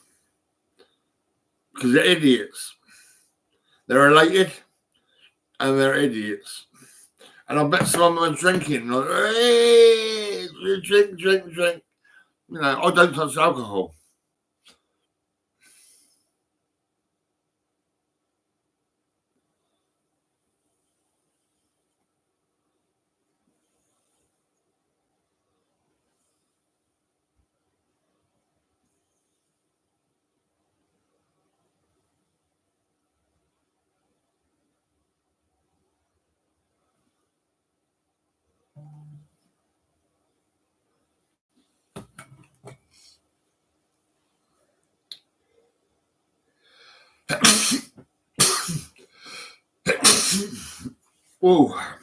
Because they're idiots. They're elated and they're idiots. And I bet some of them are drinking, like, hey, drink. I don't touch alcohol. Oh.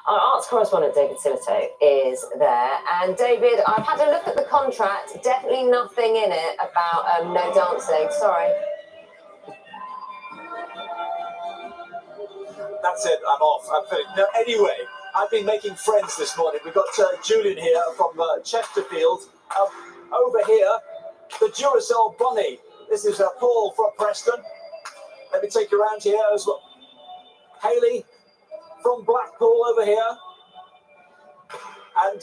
Our arts correspondent David Silito is there, and David, I've had a look at the contract. Definitely nothing in it about no dancing. Sorry. That's it. I'm off. I'm finished. No, anyway, I've been making friends this morning. We've got Julian here from Chesterfield. Over here, the Duracell Bunny. This is Paul from Preston. Let me take you around here as well. Hayley from Blackpool over here. And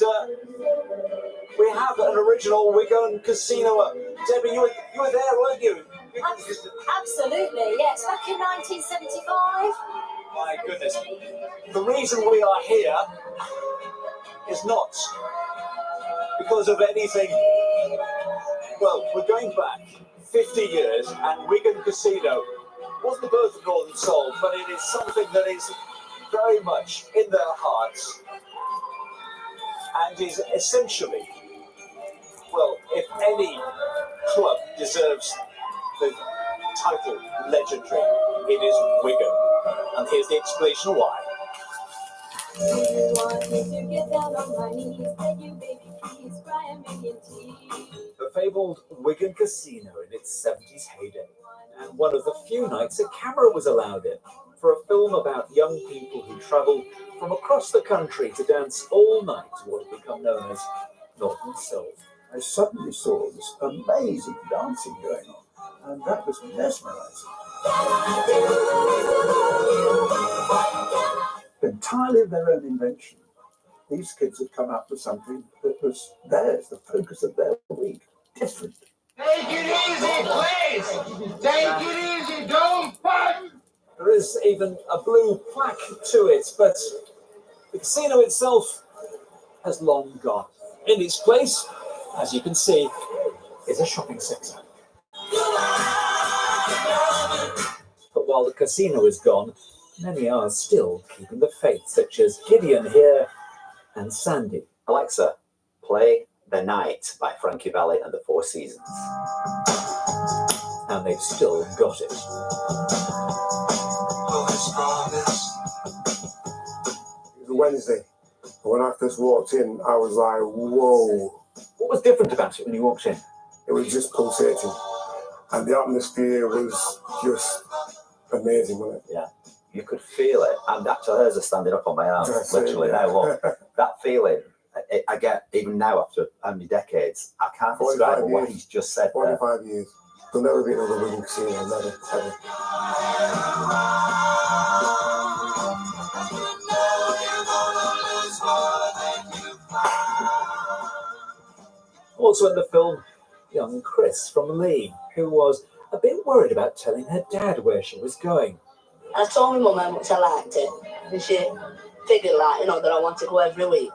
we have an original Wigan casino. Debbie, you were there, weren't you? Absolutely, yes. Back in 1975. My goodness. The reason we are here is not because of anything. Well, we're going back 50 years, and Wigan Casino wasn't the birth of Northern Soul, but it is something that is very much in their hearts and is essentially, well, if any club deserves the title legendary, it is Wigan. And here's the explanation why. The fabled Wigan Casino in its 70s heyday, and one of the few nights a camera was allowed in for a film about young people who travelled from across the country to dance all night to what had become known as Northern Soul. I suddenly saw this amazing dancing going on, and that was mesmerising. Entirely their own invention. These kids had come up with something that was theirs, the focus of their week, different. Take it easy, please! Take it easy, don't fight! There is even a blue plaque to it, but the casino itself has long gone. In its place, as you can see, is a shopping centre. But while the casino is gone, many are still keeping the faith, such as Gideon here and Sandy. Alexa, play The Night by Frankie Valli and the Four Seasons. And they've still got it. It was a Wednesday. When I first walked in, I was like, whoa. What was different about it when you walked in? It was just pulsating. And the atmosphere was just amazing, wasn't it? Yeah. You could feel it. And actually, hers are standing up on my arm, literally now. Look, that feeling, I get, even now after how many decades, I can't describe what he's just said. 45 years. There'll never be another Wigan Casino, never, ever. Also in the film, young Chris from Lee, who was a bit worried about telling her dad where she was going. I told my mum how much I liked it, and she figured, like, that I want to go every week.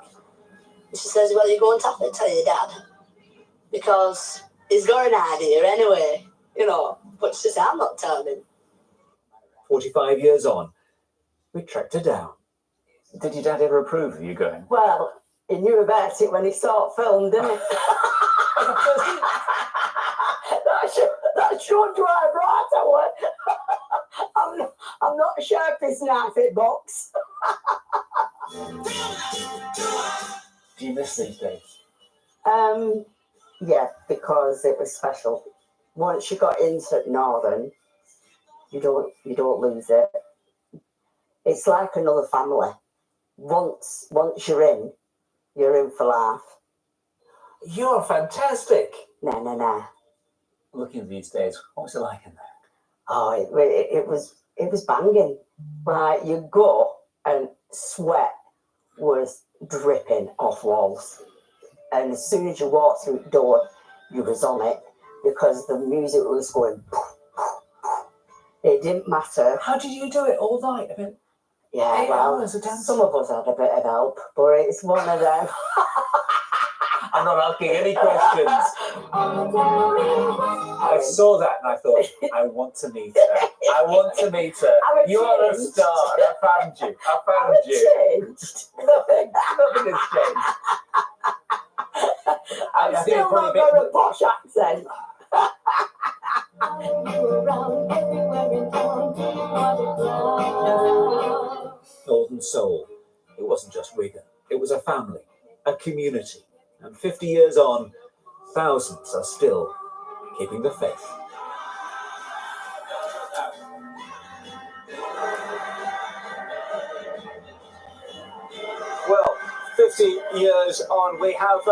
And she says, well, you're going to have to tell your dad, because he's got an idea anyway, But she said, I'm not telling him. 45 years on, we tracked her down. Did your dad ever approve of you going? Well, he knew about it when he saw it filmed, didn't he? that should drive right away. I'm not the sharpest knife at box. Do you miss these days? Yeah, because it was special. Once you got into Northern, you don't lose it. It's like another family. Once you're in for life. You're fantastic. No. Looking these days, what was it like in there? Oh, it was banging. Like, you go and sweat was dripping off walls. And as soon as you walked through the door, you was on it because the music was going. It didn't matter. How did you do it all night? I mean, yeah, 8 well, hours of dancing. some of us had a bit of help, but it's one of them. I'm not asking any questions. I saw that and I thought, I want to meet her. I want to meet her. You are a star. And I found you. Nothing has changed. I'm still not got a posh accent. Northern Soul. It wasn't just Wigan. It was a family, a community. And 50 years on, thousands are still keeping the faith. Well, 50 years on, we have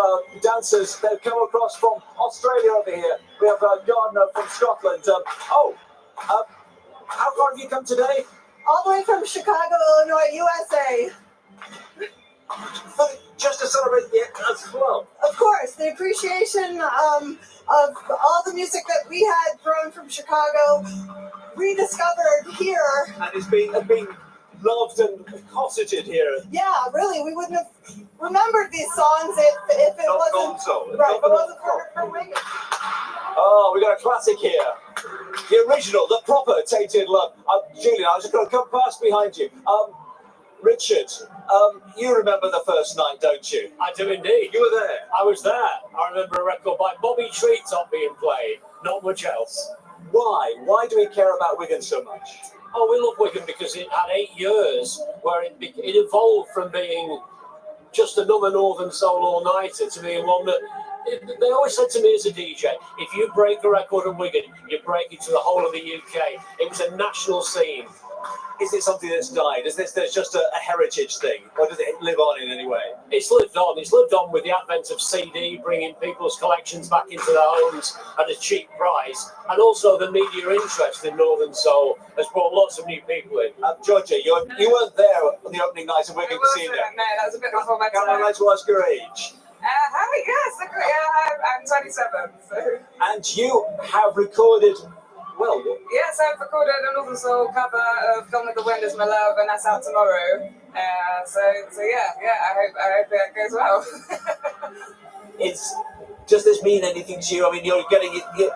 dancers. They've come across from Australia over here. We have Gardner from Scotland. How far have you come today? All the way from Chicago, Illinois, USA. Just to celebrate the as well. Of course, the appreciation of all the music that we had grown from Chicago, rediscovered here. And it's been loved and cosseted here. Yeah, really, we wouldn't have remembered these songs if it wasn't right. If it wasn't for Wigan. Oh, we got a classic here. The original, the proper Tainted Love. Julian, I was just going to come past behind you. Richard, you remember the first night, don't you? I do indeed. You were there. I was there. I remember a record by Bobby Treetop being played. Not much else. Why? Why do we care about Wigan so much? Oh, we love Wigan because it had 8 years where it evolved from being just another Northern Soul all-nighter to being one that... They always said to me as a DJ, if you break a record in Wigan, you break it to the whole of the UK. It was a national scene. Is it something that's died? Is this just a heritage thing? Or does it live on in any way? It's lived on. It's lived on with the advent of CD, bringing people's collections back into their homes at a cheap price. And also the media interest in Northern Soul has brought lots of new people in. Georgia, you weren't there on the opening night of Wigan Casino. No, that was a bit before my Can I like to ask your age? Yes, I'm 27. So. And you have recorded, well... Yes, I've recorded a Northern Soul cover of Gone with the Wind Is My Love, and that's out tomorrow. So yeah, I hope that goes well. Does this mean anything to you? I mean, you're getting it.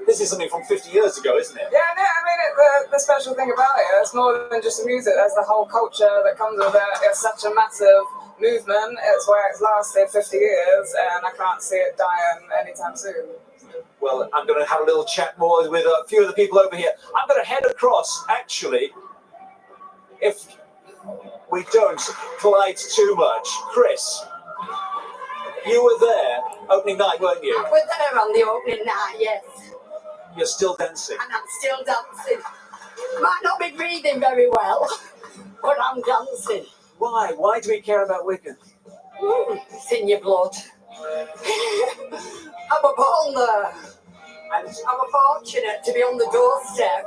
This is something from 50 years ago, isn't it? Yeah, no, I mean, the special thing about it, it's more than just the music. There's the whole culture that comes with it. It's such a massive movement. It's where it's lasted 50 years, and I can't see it dying anytime soon. Well, I'm going to have a little chat more with a few of the people over here. I'm going to head across, actually, if we don't collide too much. Chris, you were there opening night, weren't you? I was there on the opening night, yes. You're still dancing. And I'm still dancing. Might not be breathing very well, but I'm dancing. Why? Why do we care about Wigan? It's in your blood. I was born there. And I was fortunate to be on the doorstep.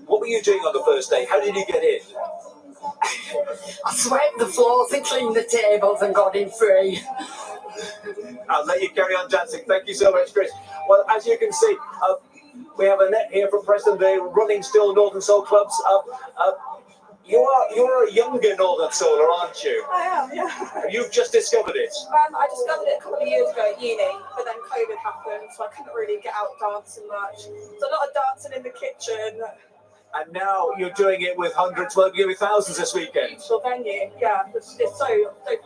What were you doing on the first day? How did you get in? I swept the floors and cleaned the tables and got in free. I'll let you carry on dancing. Thank you so much, Chris. Well, as you can see, we have Annette here from Preston. They're running still Northern Soul clubs. You're a younger Northern Souler, aren't you? I am, yeah. You've just discovered it. I discovered it a couple of years ago at uni, but then COVID happened, so I couldn't really get out dancing much. So a lot of dancing in the kitchen. And now you're doing it with hundreds, well, maybe thousands this weekend. Beautiful venue, yeah. It's so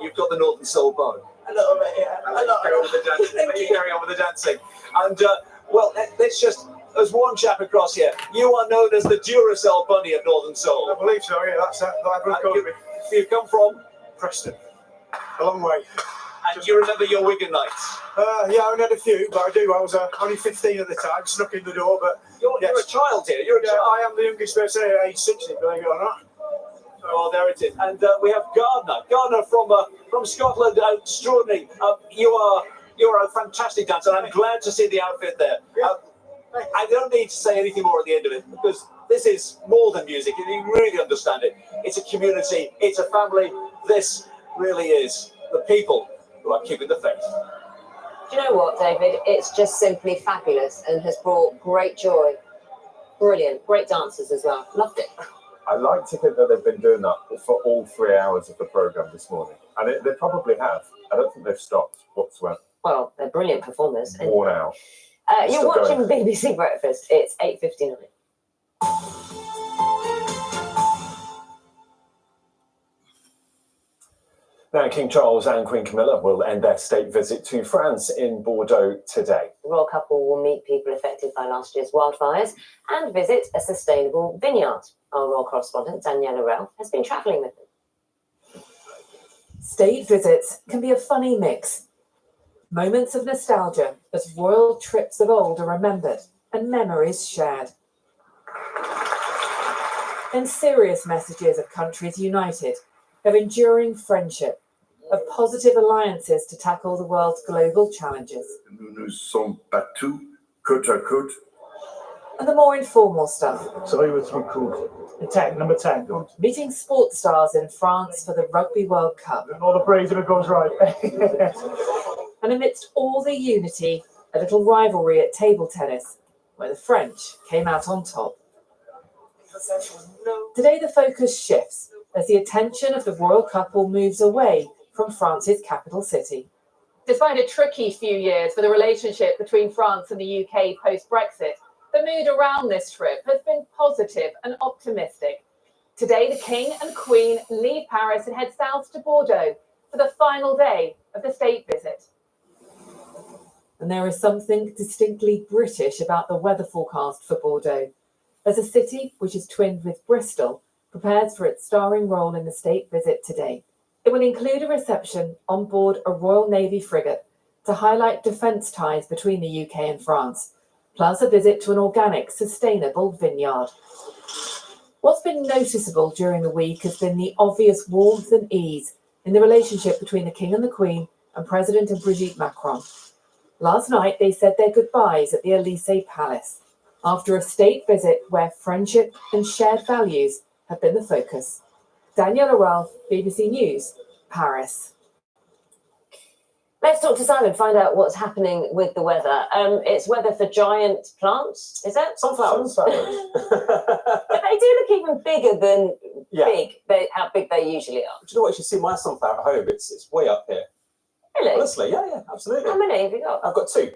You've got the Northern Soul bone. A little bit, yeah. Let you carry on with the dancing. And, well, let's just... There's one chap across here. You are known as the Duracell Bunny of Northern Soul. I believe so, yeah. That's everyone calls me. You come from? Preston. A long way. And do you remember your Wigan nights? Yeah, I only had a few, but I do. I was only 15 at the time, snuck in the door, but... You're a child here. You're a child. I am the youngest person here, age 60, believe it or not. Oh, there it is. And we have Gardner. Gardner from Scotland, extraordinary. You're a fantastic dancer, and I'm glad to see the outfit there. I don't need to say anything more at the end of it, because this is more than music. You really understand it. It's a community. It's a family. This really is the people who are keeping the faith. Do you know what, David? It's just simply fabulous and has brought great joy. Brilliant. Great dancers as well. Loved it. I like to think that they've been doing that for all 3 hours of the programme this morning. And they probably have. I don't think they've stopped whatsoever. Well, they're brilliant performers. Worn out. You're Still watching going. BBC Breakfast. It's 8:59. Now, King Charles and Queen Camilla will end their state visit to France in Bordeaux today. The royal couple will meet people affected by last year's wildfires and visit a sustainable vineyard. Our royal correspondent, Daniela Rell, has been travelling with them. State visits can be a funny mix. Moments of nostalgia as royal trips of old are remembered and memories shared. And serious messages of countries united, of enduring friendship, of positive alliances to tackle the world's global challenges. Nous nous sommes battus côte à côte. And the more informal stuff. So he was cool. The 10, number 10. Meeting sports stars in France for the Rugby World Cup. And all the praise if it goes right. And amidst all the unity, a little rivalry at table tennis, where the French came out on top. Today, the focus shifts as the attention of the royal couple moves away from France's capital city. Despite a tricky few years for the relationship between France and the UK post-Brexit, the mood around this trip has been positive and optimistic. Today, the King and Queen leave Paris and head south to Bordeaux for the final day of the state visit. And there is something distinctly British about the weather forecast for Bordeaux, as a city which is twinned with Bristol prepares for its starring role in the state visit today. It will include a reception on board a Royal Navy frigate to highlight defence ties between the UK and France, plus a visit to an organic, sustainable vineyard. What's been noticeable during the week has been the obvious warmth and ease in the relationship between the King and the Queen and President Brigitte Macron. Last night, they said their goodbyes at the Élysée Palace, after a state visit where friendship and shared values have been the focus. Daniela Ralph, BBC News, Paris. Let's talk to Simon, find out what's happening with the weather. It's weather for giant plants, is it? Sunflowers. They do look even bigger than how big they usually are. Do you know what? You should see my sunflower at home. It's way up here. Really? Honestly, yeah, absolutely. How many have you got? I've got 2.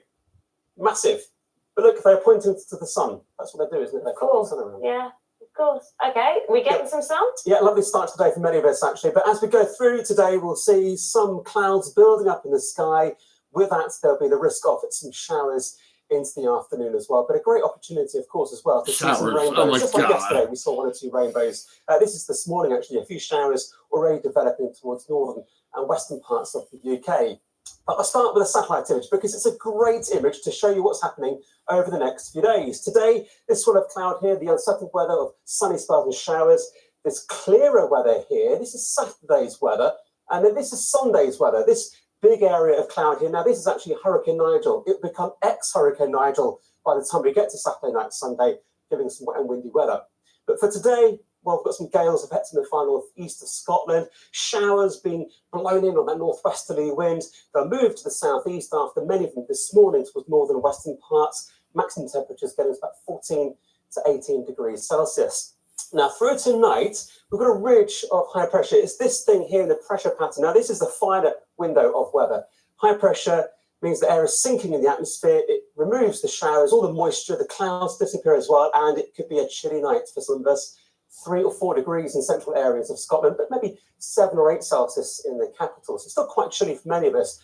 Massive. But look, they're pointing to the sun. That's what they do, isn't it? They follow the sun around. Yeah, of course. Okay, we getting some sun? Yeah, lovely start to the day for many of us, actually. But as we go through today, we'll see some clouds building up in the sky. With that, there'll be the risk of some showers into the afternoon as well. But a great opportunity, of course, as well to see some rainbows. Just like yesterday, we saw 1 or 2 rainbows. This is this morning, actually, a few showers already developing towards northern and western parts of the UK. But I'll start with a satellite image because it's a great image to show you what's happening over the next few days. Today, this sort of cloud here, the unsettled weather of sunny spells and showers. This clearer weather here, this is Saturday's weather. And then this is Sunday's weather. This big area of cloud here. Now, this is actually Hurricane Nigel. It will become ex-Hurricane Nigel by the time we get to Saturday night, Sunday, giving some wet and windy weather. But for today, well, we've got some gales affecting the far northeast of Scotland, showers being blown in on that northwesterly wind. They'll move to the southeast after many of them this morning towards northern and western parts. Maximum temperatures getting to about 14 to 18 degrees Celsius. Now, through tonight, we've got a ridge of high pressure. It's this thing here in the pressure pattern. Now, this is the finer window of weather. High pressure means the air is sinking in the atmosphere. It removes the showers, all the moisture, the clouds disappear as well, and it could be a chilly night for some of us. 3 or 4 degrees in central areas of Scotland, but maybe 7 or 8 Celsius in the capital. So it's still quite chilly for many of us,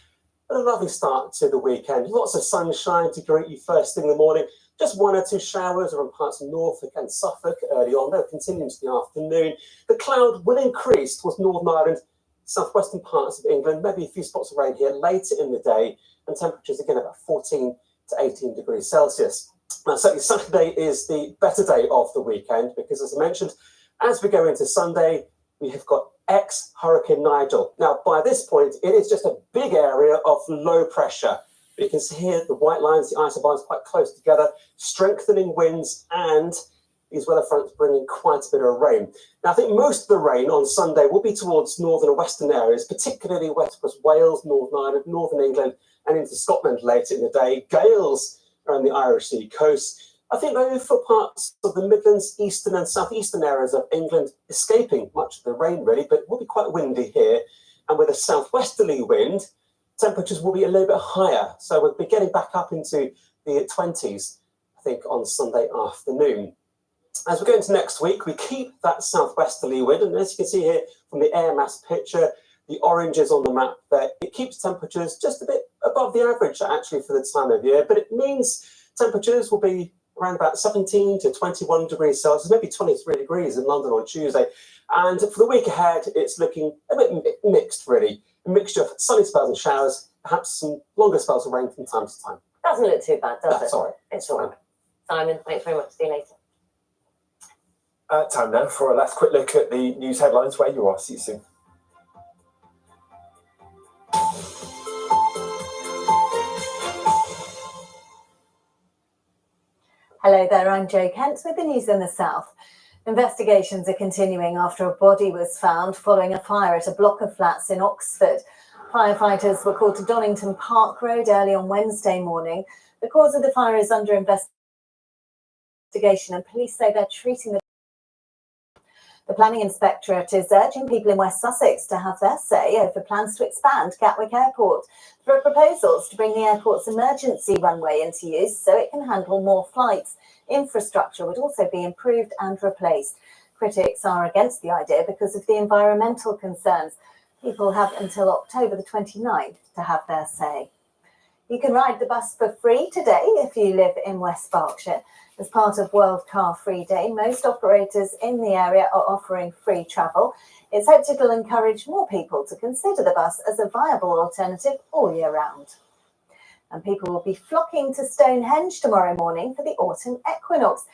but a lovely start to the weekend. Lots of sunshine to greet you first thing in the morning. Just 1 or 2 showers around parts of Norfolk and Suffolk early on. They'll continue into the afternoon. The cloud will increase towards Northern Ireland, southwestern parts of England, maybe a few spots of rain here later in the day, and temperatures again about 14 to 18 degrees Celsius. Now, certainly Saturday is the better day of the weekend because, as I mentioned, as we go into Sunday, we have got ex-Hurricane Nigel. Now, by this point, it is just a big area of low pressure. You can see here the white lines, the isobars quite close together, strengthening winds, and these weather fronts bringing quite a bit of rain. Now, I think most of the rain on Sunday will be towards northern and western areas, particularly west across Wales, Northern Ireland, northern England, and into Scotland later in the day. Gales around the Irish Sea coast. I think though for parts of the Midlands, eastern and southeastern areas of England, escaping much of the rain really, but it will be quite windy here. And with a southwesterly wind, temperatures will be a little bit higher. So we'll be getting back up into the 20s, I think, on Sunday afternoon. As we go into next week, we keep that southwesterly wind. And as you can see here from the air mass picture, the oranges on the map there, it keeps temperatures just a bit above the average actually for the time of year, but it means temperatures will be around about 17 to 21 degrees Celsius, maybe 23 degrees in London on Tuesday. And for the week ahead, it's looking a bit mixed really, a mixture of sunny spells and showers, perhaps some longer spells of rain from time to time. Doesn't look too bad, does it? That's all right. It's all right. Simon, thanks very much. See you later. Time now for a last quick look at the news headlines where you are. See you soon. Hello there, I'm Jo Kent with the news in the south. Investigations are continuing after a body was found following a fire at a block of flats in Oxford. Firefighters were called to Donington Park Road early on Wednesday morning. The cause of the fire is under investigation and police say they're treating the The Planning Inspectorate is urging people in West Sussex to have their say over plans to expand Gatwick Airport through proposals to bring the airport's emergency runway into use so it can handle more flights. Infrastructure would also be improved and replaced. Critics are against the idea because of the environmental concerns. People have until October the 29th to have their say. You can ride the bus for free today if you live in West Berkshire. As part of World Car Free Day, most operators in the area are offering free travel. It's hoped it'll encourage more people to consider the bus as a viable alternative all year round. And people will be flocking to Stonehenge tomorrow morning for the autumn equinox.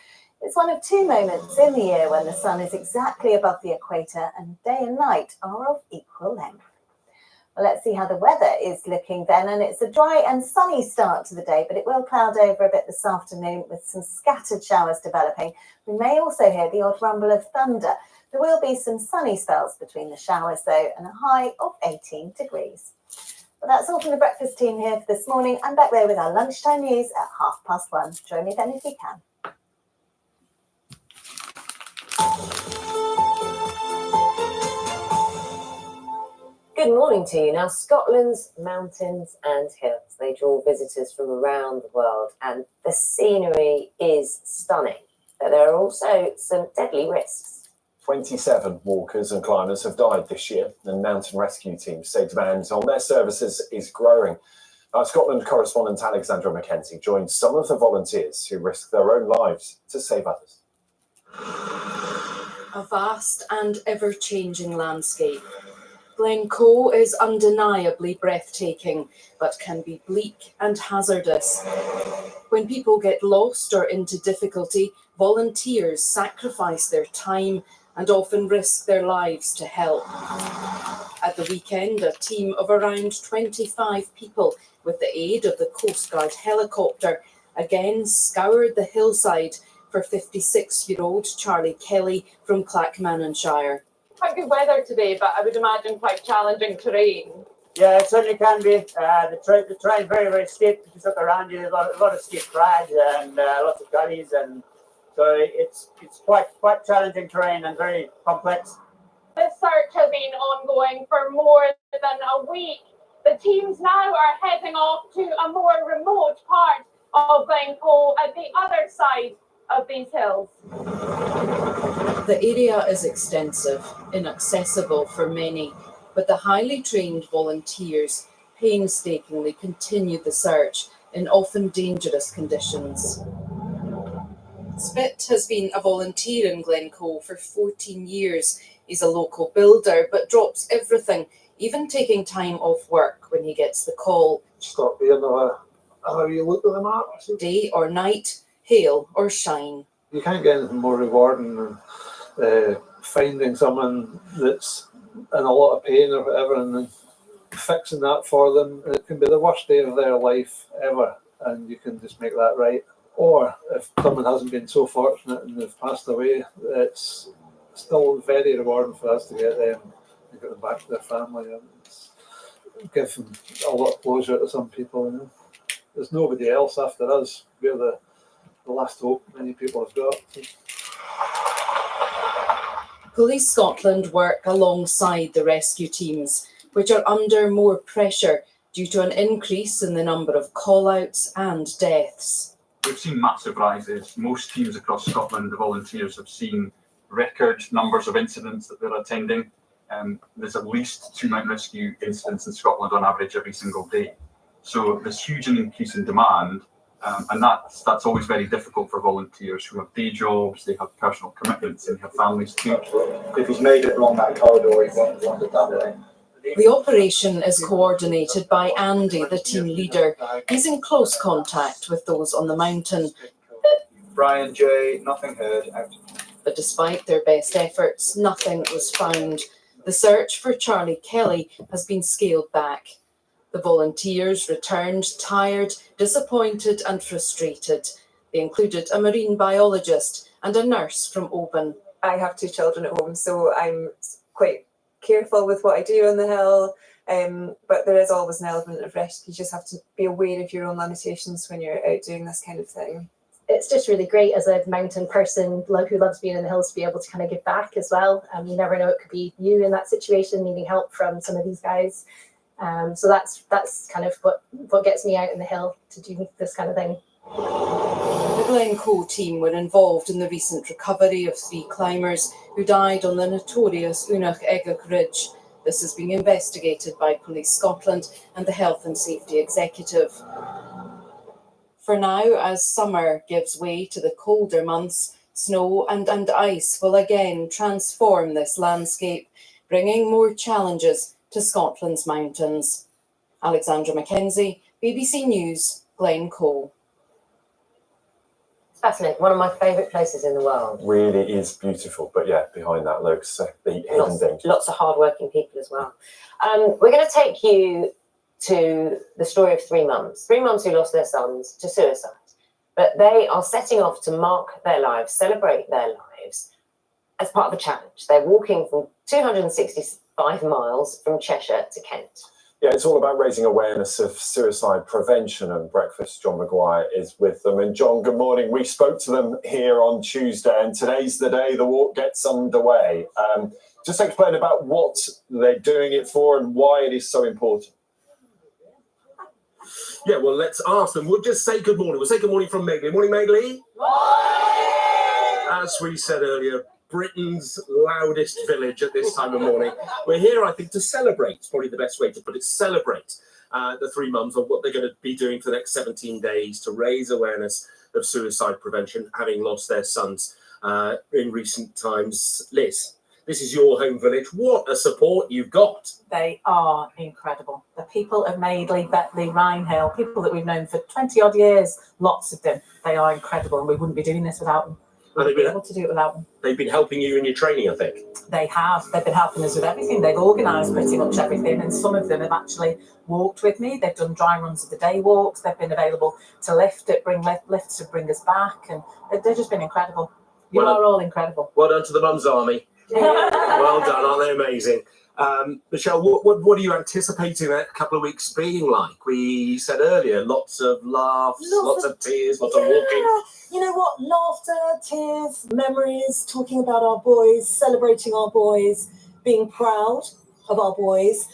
It's one of two moments in the year when the sun is exactly above the equator and day and night are of equal length. Well, let's see how the weather is looking then. And it's a dry and sunny start to the day, but it will cloud over a bit this afternoon with some scattered showers developing. We may also hear the odd rumble of thunder. There will be some sunny spells between the showers, though, and a high of 18 degrees. Well, that's all from the breakfast team here for this morning. I'm back there with our lunchtime news at 1:30. Join me then if you can. Good morning to you. Now, Scotland's mountains and hills, they draw visitors from around the world, and the scenery is stunning. But there are also some deadly risks. 27 walkers and climbers have died this year, and mountain rescue teams say demand on their services is growing. Our Scotland correspondent Alexandra Mackenzie joined some of the volunteers who risk their own lives to save others. A vast and ever-changing landscape. Glencoe is undeniably breathtaking, but can be bleak and hazardous. When people get lost or into difficulty, volunteers sacrifice their time and often risk their lives to help. At the weekend, a team of around 25 people, with the aid of the Coast Guard helicopter, again scoured the hillside for 56-year-old Charlie Kelly from Clackmannanshire. Quite good weather today, but I would imagine quite challenging terrain. Yeah, it certainly can be. The terrain very, very steep. If you look around you, there's a lot of steep crags and lots of gullies, and so it's quite challenging terrain and very complex. This search has been ongoing for more than a week. The teams now are heading off to a more remote part of Glencoe at the other side of these hills. The area is extensive, inaccessible for many, but the highly trained volunteers painstakingly continue the search in often dangerous conditions. Spit has been a volunteer in Glencoe for 14 years. He's a local builder, but drops everything, even taking time off work when he gets the call. Stop here and have a wee look at the map. Day or night, hail or shine. You can't get anything more rewarding than finding someone that's in a lot of pain or whatever and then fixing that for them. It can be the worst day of their life ever, and you can just make that right. Or if someone hasn't been so fortunate and they've passed away, it's still very rewarding for us to get them and get them back to their family and give them a lot of closure to some people. You know? There's nobody else after us. We're the last hope many people have got. Police Scotland work alongside the rescue teams, which are under more pressure due to an increase in the number of call-outs and deaths. We've seen massive rises. Most teams across Scotland, the volunteers, have seen record numbers of incidents that they're attending. There's at least 2 mountain rescue incidents in Scotland on average every single day. So there's huge increase in demand, and that's always very difficult for volunteers who have day jobs, they have personal commitments, and they have families too. If he's made it along that corridor, he won't want it that way. The operation is coordinated by Andy, the team leader. He's in close contact with those on the mountain. Brian, Jay, nothing heard. Out. But despite their best efforts, nothing was found. The search for Charlie Kelly has been scaled back. The volunteers returned tired, disappointed and frustrated. They included a marine biologist and a nurse from Oban. I have 2 children at home, so I'm quite careful with what I do on the hill, but there is always an element of risk. You just have to be aware of your own limitations when you're out doing this kind of thing. it's just really great as a mountain person who loves being in the hills to be able to kind of give back as well. You never know, it could be you in that situation needing help from some of these guys. So that's kind of what gets me out in the hill to do this kind of thing. The Glencoe team were involved in the recent recovery of 3 climbers who died on the notorious Unach Egach Ridge. This is being investigated by Police Scotland and the Health and Safety Executive. For now, as summer gives way to the colder months, snow and ice will again transform this landscape, bringing more challenges to Scotland's mountains. Alexandra Mackenzie, BBC News, Glencoe. It's fascinating. One of my favourite places in the world. Really is beautiful, but yeah, behind that lurks the hidden danger. Lots of hard-working people as well. We're going to take you to the story of 3 mums. 3 mums who lost their sons to suicide. But they are setting off to mark their lives, celebrate their lives as part of a challenge. They're walking from 265 miles from Cheshire to Kent. Yeah, it's all about raising awareness of suicide prevention, and Breakfast John Maguire is with them. And John, good morning. We spoke to them here on Tuesday, and today's the day the walk gets underway. Just explain about what they're doing it for and why it is so important. Yeah, well, let's ask them. We'll just say good morning. We'll say good morning from Megley. Morning, Megley. As we said earlier, Britain's loudest village at this time of morning. We're here, I think, to celebrate. It's probably the best way to put it. Celebrate the 3 mums of what they're going to be doing for the next 17 days to raise awareness of suicide prevention, having lost their sons in recent times. Liz, this is your home village. What a support you've got. They are incredible. The people of Madeley, Betley, Rhinehill, people that we've known for 20 odd years, lots of them. They are incredible, and we wouldn't be doing this without them. We wouldn't be able to do it without them. They've been helping you in your training, I think. They have. They've been helping us with everything. They've organised pretty much everything, and some of them have actually walked with me. They've done dry runs of the day walks. They've been available to lifts to bring us back, and they've just been incredible. You are all incredible. Well done to the Mums Army. Well done, aren't they amazing? Michelle, what are you anticipating that couple of weeks being like? We said earlier, lots of laughs, lots of tears, lots of walking. You know what? Laughter, tears, memories, talking about our boys, celebrating our boys, being proud of our boys,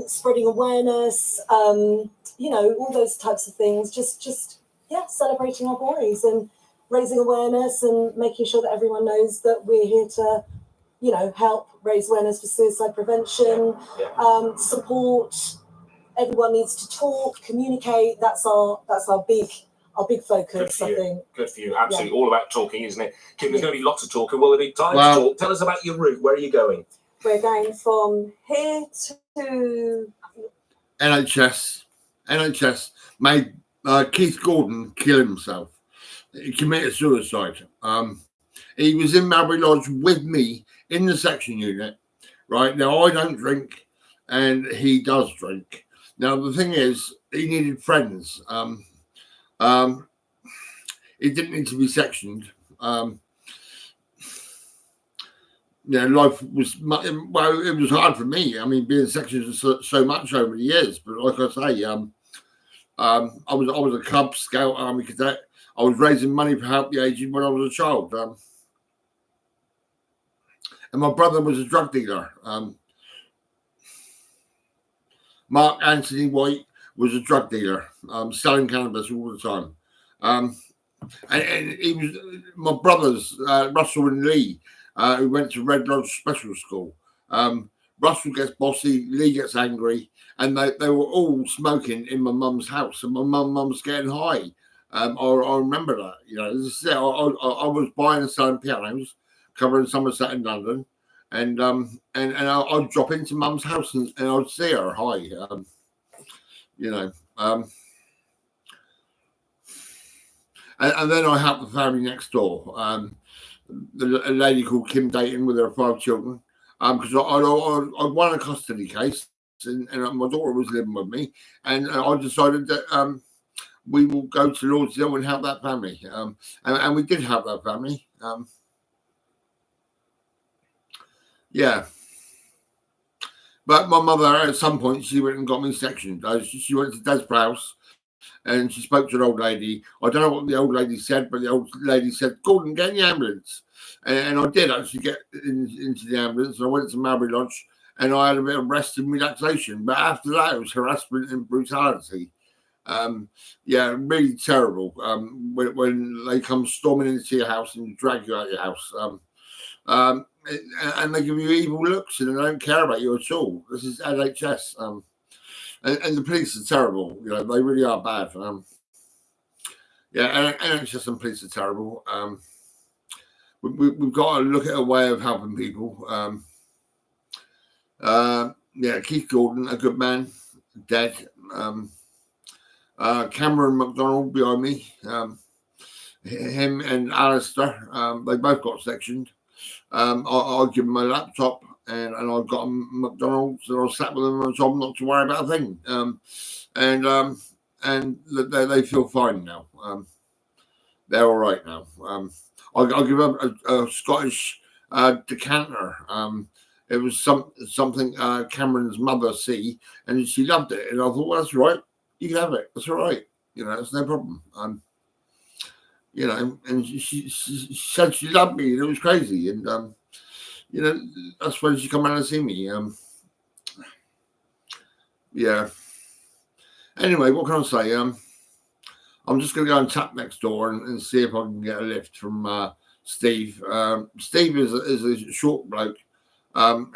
spreading awareness, you know, all those types of things. Just celebrating our boys and raising awareness and making sure that everyone knows that we're here to, you know, help raise awareness for suicide prevention, support. Everyone needs to talk, communicate. That's our big focus, I think. Good for you. Absolutely. All about talking, isn't it? Kim, there's going to be lots of talking. Will there be time to talk? Tell us about your route. Where are you going? We're going from here to NHS made Keith Gordon kill himself. He committed suicide. He was in Mowbray Lodge with me in the section unit. Right now, I don't drink, and he does drink. Now the thing is, he needed friends. He didn't need to be sectioned. Life was it was hard for me. I mean, being sectioned so much over the years. But like I say, I was a Cub Scout Army cadet. I was raising money for Help the Aged when I was a child. And my brother was a drug dealer. Mark Anthony White was a drug dealer, selling cannabis all the time. And he was my brothers, Russell and Lee, who went to Red Lodge Special School. Russell gets bossy, Lee gets angry, and they were all smoking in my mum's house, and my mum's getting high. I remember that. You know, as I said, I was buying and selling pianos, covering Somerset in London, and I'd drop into mum's house and I'd see her high. And then I helped the family next door. A lady called Kim Dayton with her 5 children, because I won a custody case, and my daughter was living with me, and I decided that we will go to Lordsdale and help that family, and we did help that family. But my mother, at some point, she went and got me sectioned. She went to Des Prowse, and she spoke to an old lady. I don't know what the old lady said, but the old lady said, "Gordon, get in the ambulance." And I did actually get into the ambulance. And I went to Marbury Lodge, and I had a bit of rest and relaxation. But after that, it was harassment and brutality. Yeah, really terrible. When they come storming into your house and drag you out of your house, and they give you evil looks and they don't care about you at all. This is LHS, and the police are terrible. You know, they really are bad. Yeah, NHS and police are terrible. We've got to look at a way of helping people. Yeah, Keith Gordon, a good man, dead. Cameron McDonald behind me, him and Alistair, they both got sectioned. I'll give them a laptop and I've got them McDonald's and I sat with them and told them not to worry about a thing. And they feel fine now. They're all right now. I'll give them a Scottish decanter. It was something Cameron's mother see, and she loved it. And I thought, well, that's right. You can have it. That's all right. You know, it's no problem. You know, and she said she loved me, and it was crazy. And you know, that's when she come around and see me. Yeah. Anyway, what can I say? I'm just going to go and tap next door and see if I can get a lift from Steve. Steve is a short bloke.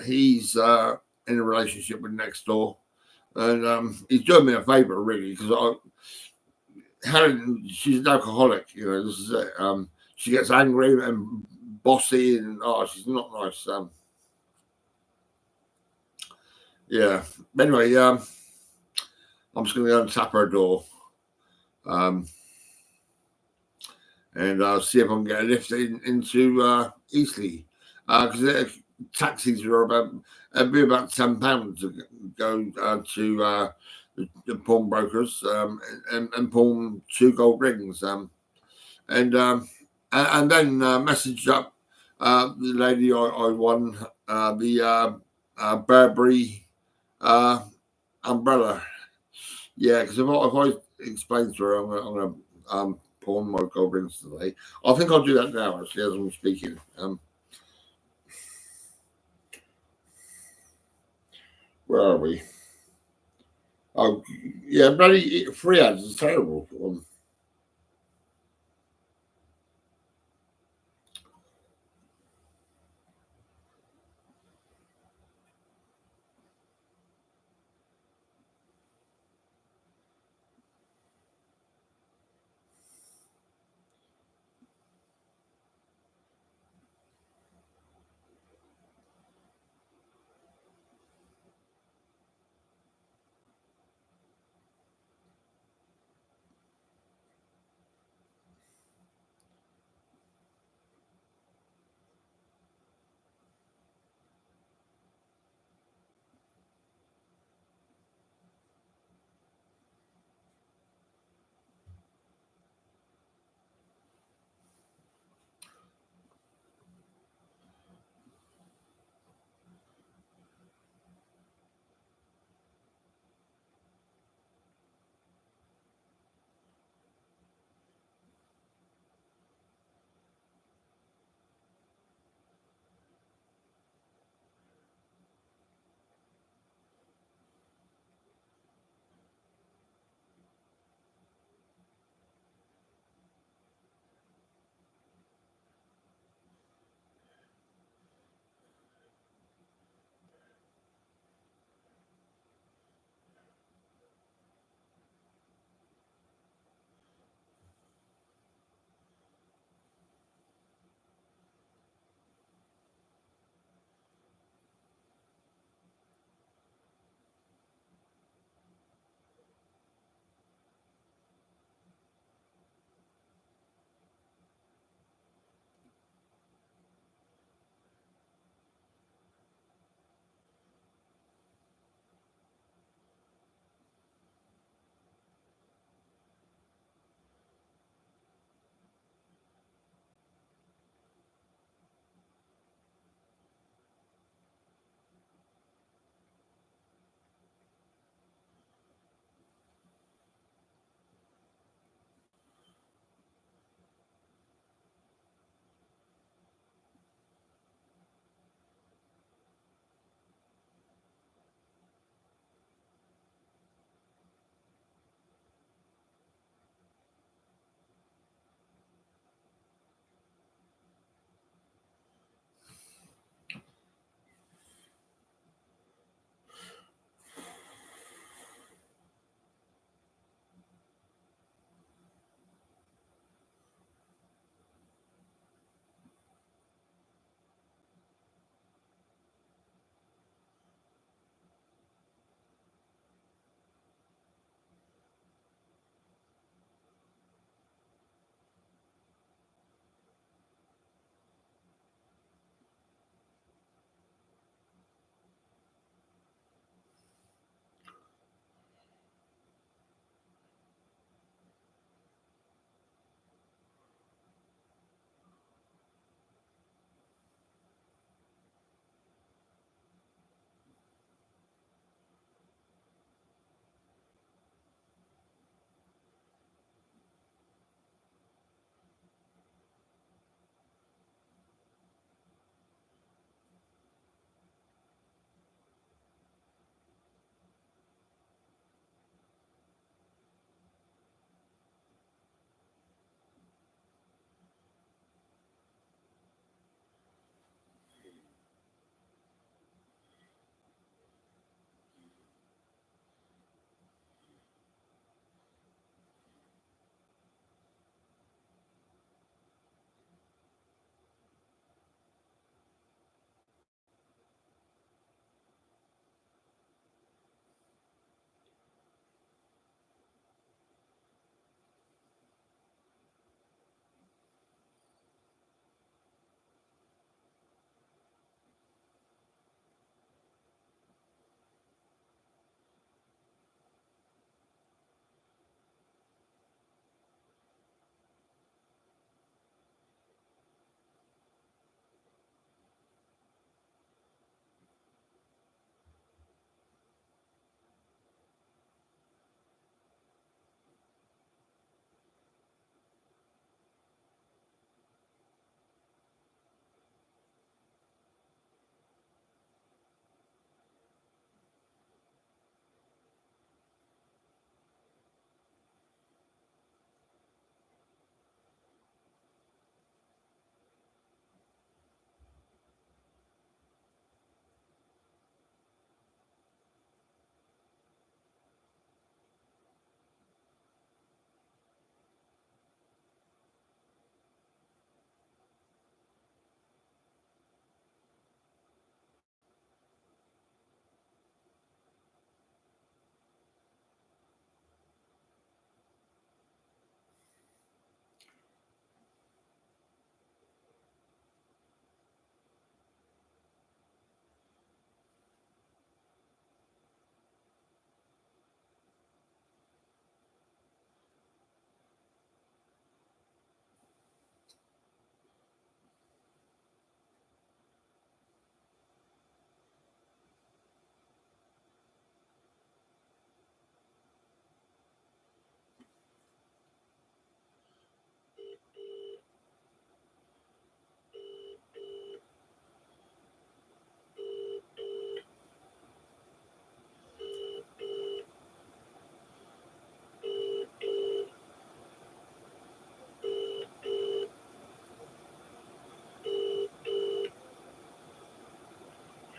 He's in a relationship with next door, and he's doing me a favour really, because Helen, she's an alcoholic. You know, this is it. She gets angry and bossy, and she's not nice. Yeah. Anyway, I'm just going to go and tap her door, and I'll see if I can get a lift into Eastleigh, because taxis are about £10 to go to the pawnbrokers and pawn 2 gold rings, and then messaged up the lady I won the Burberry umbrella. Yeah, because if I explain to her I'm gonna pawn my gold rings today, I think I'll do that now actually as I'm speaking. Where are we? Oh, yeah, bloody free ads is terrible.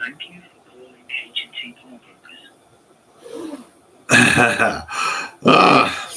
Thank you for calling H&T Pawnbrokers. Ah.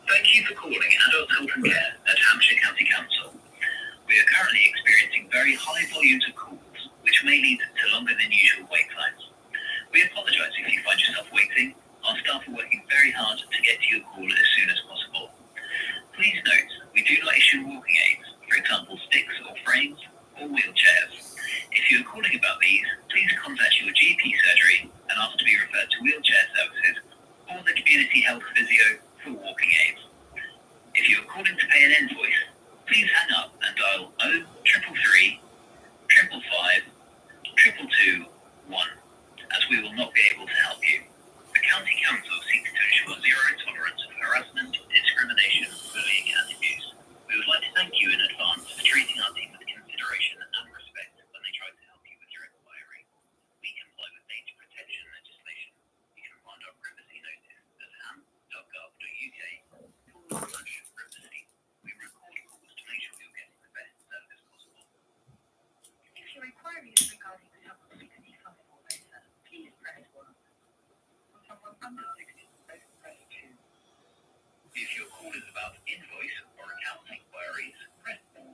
Thank you for calling Adult Health and Care at Hampshire County Council. We are currently experiencing very high volumes of calls, which may lead to longer than usual wait times. We apologise if you find yourself waiting. Our staff are working very hard to get to your call as soon as possible. Please note, we do not issue walking aids, for example sticks or frames, or wheelchairs. If you are calling about these, please contact your GP surgery and ask to be referred to wheelchair services or the community health physio for walking aids. If you are calling to pay an invoice, please hang up and dial 0333 555 222 1, as we will not be able to help you. The County Council seeks to ensure zero tolerance of harassment, discrimination, bullying and abuse. We would like to thank you in advance for treating our team with consideration and respect when they try to help you with your inquiry. We comply with data protection legislation. You can find our privacy notice at ham.gov.uk/privacy. We record calls to make sure you're getting the best service possible. If your inquiry is regarding Chapter 65 or over, please press 1. For someone under 65, press 2. If your call is about invoice or account inquiries, press 4.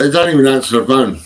They don't even answer the phone.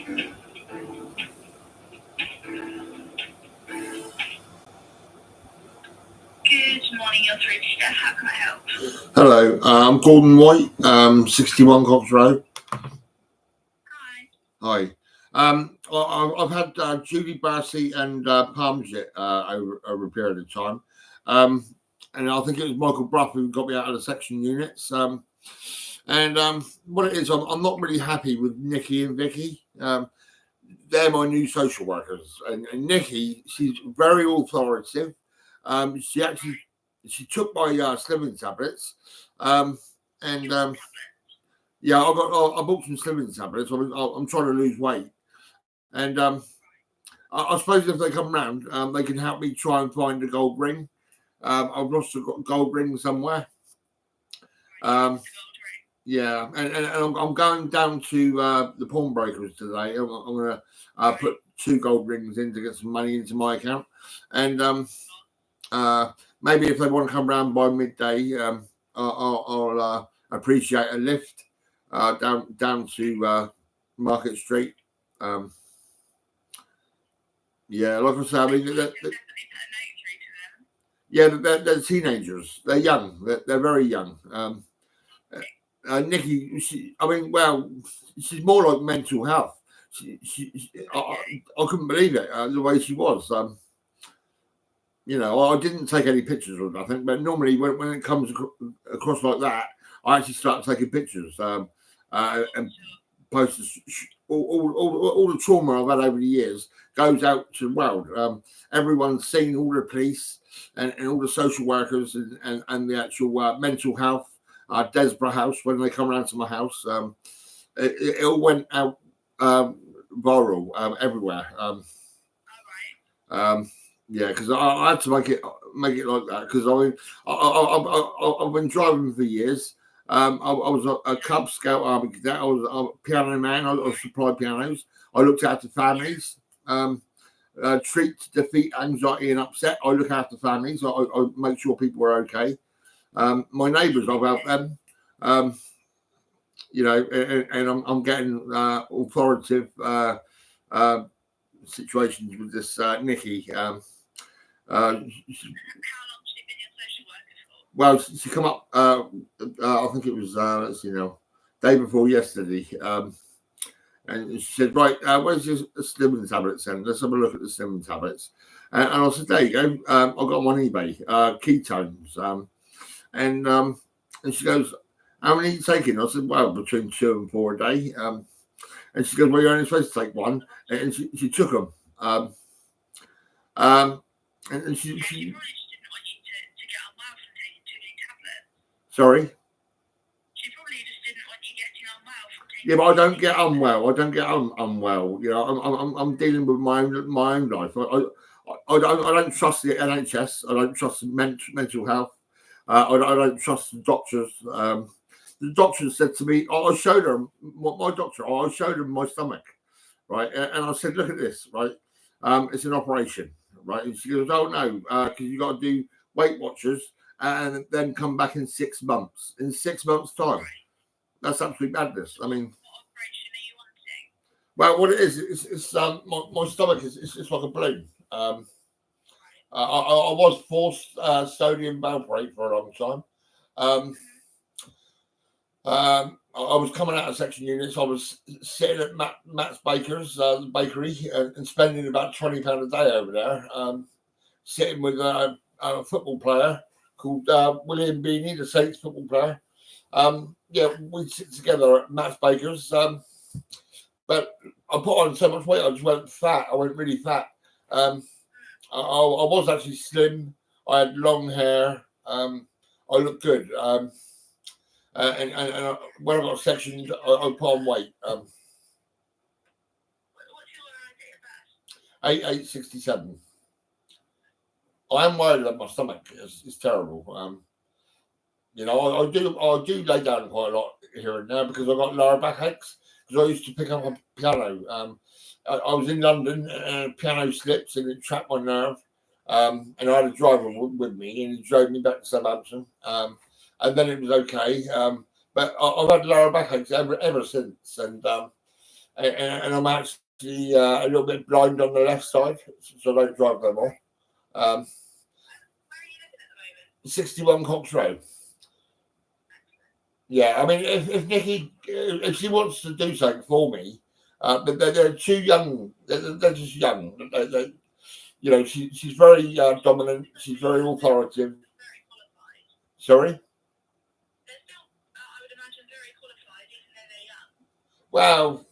Good morning, you're through to Steph. How can I help? Hello, I'm Gordon White, 61 Cox Road. Hi. I've had Julie Barcy and Parmsit over a period of time. And I think it was Michael Bruff who got me out of the section units. What it is, I'm not really happy with Nikki and Vicky. They're my new social workers. And Nikki, she's very authoritative. She took my slimming tablets. Yeah, I bought some slimming tablets. I'm trying to lose weight. And I suppose if they come round, they can help me try and find a gold ring. I've lost a gold ring somewhere. Yeah, and I'm going down to the pawnbrokers today. I'm going to put 2 gold rings in to get some money into my account. And maybe if they want to come round by midday, I'll appreciate a lift down to Market Street. Yeah, like I say, I mean, they're teenagers. They're young. They're very young. Nikki, she's more like mental health. I couldn't believe it the way she was. I didn't take any pictures or nothing, but normally when it comes across like that, I actually start taking pictures and post all the trauma I've had over the years goes out to the world. Everyone's seen all the police and all the social workers and the actual mental health, Desborough House, when they come around to my house. It all went out viral everywhere. Yeah, because I had to make it like that because I've been driving for years. I was a Cub Scout Army cadet. I was a piano man. I supplied pianos. I looked after families. Treat, defeat, anxiety, and upset. I look after families. I make sure people are okay. My neighbours, I've helped them. And I'm getting authoritative situations with this Nikki. Well, she come up. I think it was day before yesterday, and she said, "Right, where's your slimming tablets? Then let's have a look at the slimming tablets." And I said, "There you go. I got them on eBay, ketones." And she goes, "How many are you taking?" I said, "Well, between 2 and 4 a day." And she goes, "Well, you're only supposed to take 1," and she took them. And she sorry. Yeah, but I don't get unwell. I don't get unwell. I'm dealing with my own life. I don't trust the NHS. I don't trust mental health. I don't trust the doctors. The doctor said to me, I showed her my doctor. I showed him my stomach, right? And I said, "Look at this, right? It's an operation, right?" And she goes, "Oh no, because you got to do Weight Watchers and then come back in 6 months. In 6 months' time, that's absolute madness." I mean, well, what it is, it's my stomach is like a balloon. I was forced sodium valproate for a long time. I was coming out of section units. I was sitting at Matt's Baker's bakery and spending about £20 a day over there, sitting with a football player called William Beanie, the Saints football player. We sit together at Matt's Baker's. But I put on so much weight, I just went fat. I went really fat. I was actually slim. I had long hair. I looked good. And when I got sectioned, I put on weight. 867. I am worried about my stomach. It's terrible. I do lay down quite a lot here and there because I got lower backaches. Because I used to pick up a piano. I was in London and a piano slipped and it trapped my nerve. And I had a driver with me and he drove me back to Southampton. And then it was okay. But I've had lower backaches ever since. And and I'm actually a little bit blind on the left side, so I don't drive no more. 61 Cox Road. Yeah, I mean, if Nikki, if she wants to do something for me, but they're too young. They're just young. You know, she's very dominant. She's very authoritative. Sorry. Well,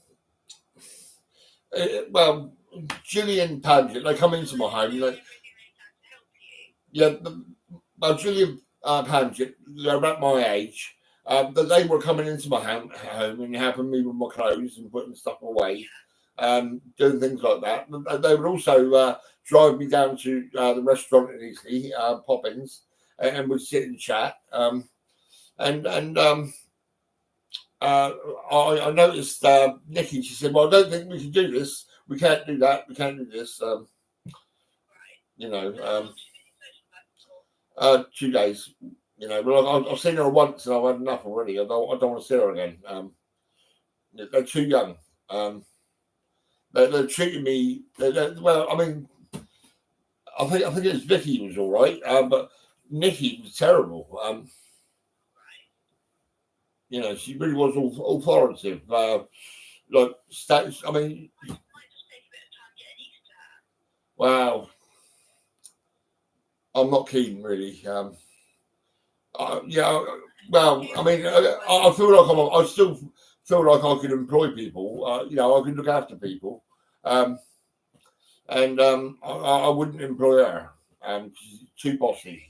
Julian Paget, they come into my home. Julian Paget, they're about my age. But they were coming into my home and helping me with my clothes and putting stuff away, doing things like that. But they would also drive me down to the restaurant in Eastleigh, Poppins, and would sit and chat. I noticed Nikki. She said, "Well, I don't think we can do this. We can't do that. We can't do this." 2 days. You know, well, I've seen her once and I've had enough already. I don't want to see her again. They're too young. They're treating me. Well, I mean, I think it's Vicky was all right, but Nikki was terrible. You know, she really was authoritative. Like status. I mean, wow. I'm not keen, really. Yeah, well, I mean, I feel like I still feel like I could employ people. You know, I could look after people, and I wouldn't employ her. She's too bossy.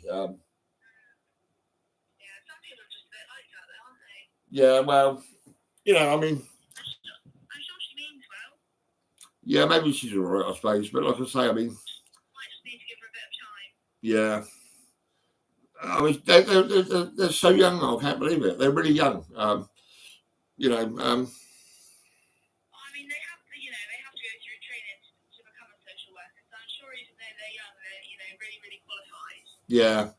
Yeah, well, you know, I mean, yeah, maybe she's all right, I suppose. But like I say, I mean, yeah. I mean, they're so young. I can't believe it. They're really young. You know. Yeah.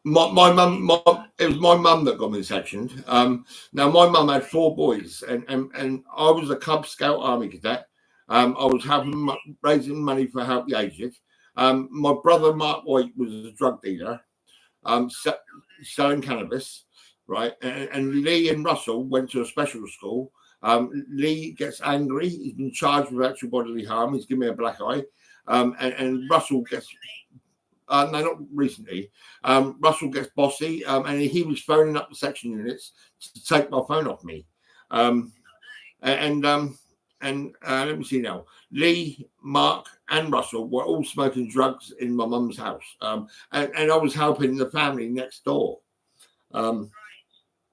My mum, it was my mum that got me sectioned. Now my mum had 4 boys, and I was a Cub Scout Army cadet. I was raising money for Help the Aged. My brother Mark White was a drug dealer, selling cannabis, right? And Lee and Russell went to a special school. Lee gets angry. He's been charged with actual bodily harm. He's given me a black eye. And Russell gets. No, not recently. Russell gets bossy, and he was phoning up the section units to take my phone off me. Let me see now. Lee, Mark, and Russell were all smoking drugs in my mum's house, and I was helping the family next door.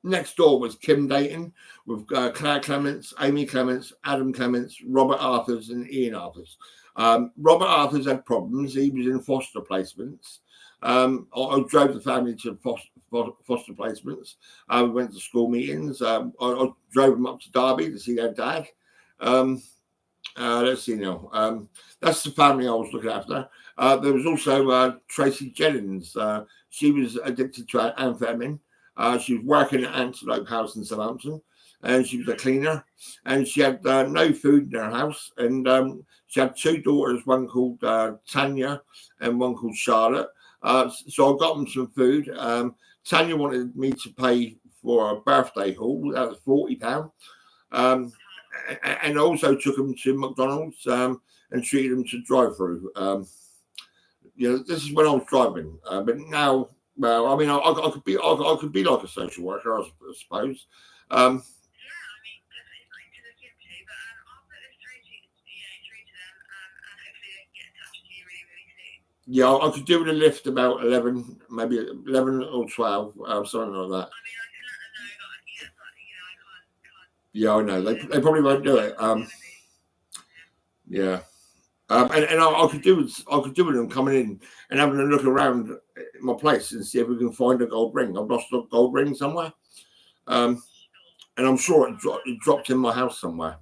Next door was Kim Dayton with Claire Clements, Amy Clements, Adam Clements, Robert Arthurs, and Ian Arthurs. Robert Arthurs had problems. He was in foster placements. I drove the family to foster placements. We went to school meetings. I drove them up to Derby to see their dad. Let's see now. That's the family I was looking after. There was also Tracy Jennings. She was addicted to amphetamine. She was working at Antelope House in Southampton, and she was a cleaner. And she had no food in her house. And she had 2 daughters, one called Tanya and one called Charlotte. So I got them some food. Tanya wanted me to pay for a birthday haul. That was £40. And I also took them to McDonald's and treated them to drive-through. You know, this is when I was driving, but now, well, I mean, I could be like a social worker, I suppose. Yeah, I could do with a lift about 11, maybe 11 or 12, something like that. Yeah, I know. They probably won't do it. Yeah. And I could do with them coming in and having a look around my place and see if we can find a gold ring. I've lost a gold ring somewhere. And I'm sure it dropped in my house somewhere.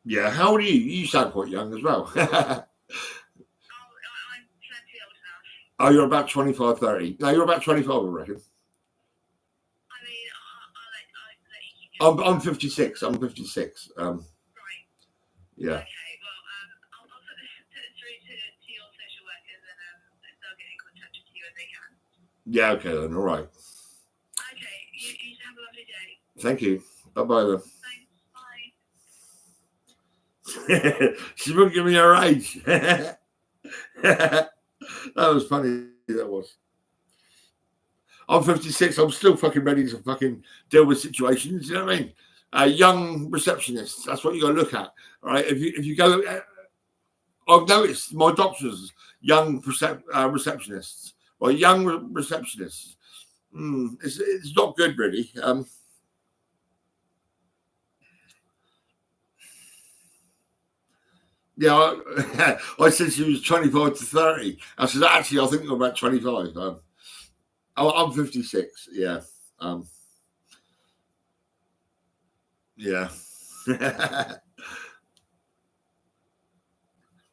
Yeah, how old are you? You sound quite young as well. Oh, you're about 25, 30. No, you're about 25, I reckon. I'm 56. I'm 56. Yeah. Yeah, okay then, all right. Thank you. Bye-bye then. She wouldn't give me her age. That was funny, that was. I'm 56. I'm still fucking ready to fucking deal with situations. You know what I mean? Young receptionists. That's what you got to look at. All right. If you go, I've noticed my doctors, young receptionists, or young receptionists. It's not good, really. Yeah, I said she was 25 to 30. I said, actually, I think I'm about 25. I'm 56. Yeah. Yeah.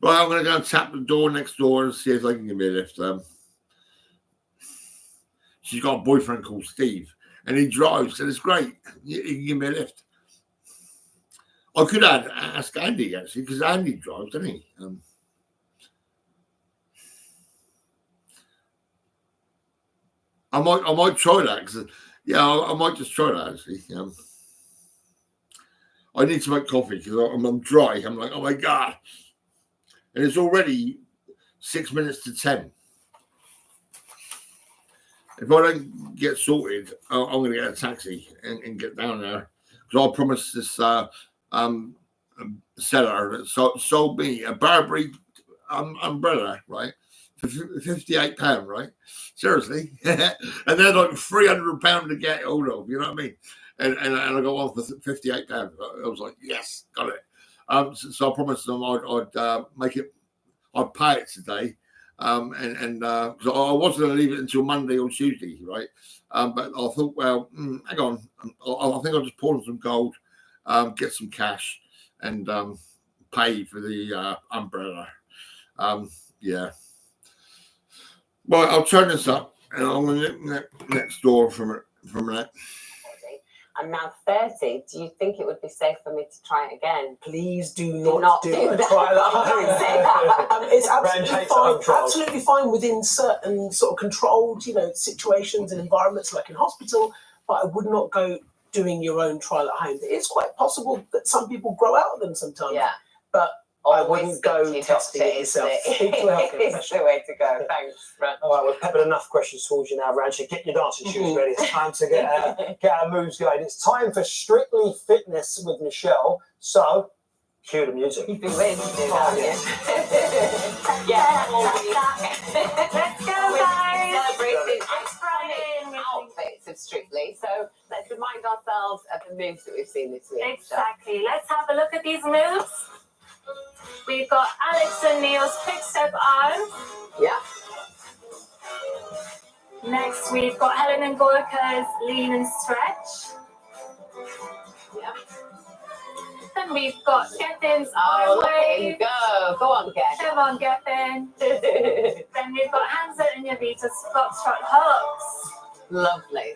Right, I'm going to go and tap the door next door and see if they can give me a lift. She's got a boyfriend called Steve, and he drives, and it's great. He can give me a lift. I could ask Andy, actually, because Andy drives, doesn't he? I might try that, because, yeah, I might just try that, actually. I need to make coffee, because I'm dry. I'm like, oh, my God. And it's already 6 minutes to 10. If I don't get sorted, I'm going to get a taxi and get down there. Because I promised this seller that sold me a Burberry umbrella, right, for £58, right? Seriously. And they're like £300 to get hold of, you know what I mean? And I got one for £58. I was like, yes, got it. So I promised them I'd make it, I'd pay it today. Because I was going to leave it until Monday or Tuesday, right? But I thought, well, hang on. I think I'll just pawn some gold, get some cash, and pay for the umbrella. Yeah. Well, I'll turn this up, and I'm going to nip next door from that. I'm now 30. Do you think it would be safe for me to try it again? Please do not do a that. trial at home. It's absolutely fine. control. Absolutely fine within certain sort of controlled, situations and environments, like in hospital. But I would not go doing your own trial at home. It's quite possible that some people grow out of them sometimes. Yeah. But I wouldn't go testing it yourself. Speak to a healthcare It's professional. the way to go. Thanks, Brent. All right, we've peppered enough questions towards you now, Rancho. Get your dancing shoes ready. It's time to get our moves going. It's time for Strictly Fitness with Michelle. So, cue the music. You've been waiting to do that, yeah. Let's go, guys. Celebrating iconic outfits of Strictly. So let's remind ourselves of the moves that we've seen this week. Exactly. Let's have a look at these moves. We've got Alex and Neil's quick step arms. Yeah. Next, we've got Helen and Gorka's lean and stretch. Yeah. Then we've got Gethin's Oh, arm look at him wave. go. Go on, Get. Come on, Gethin. Then we've got Hamza and Yavita's foxtrot hooks. Lovely.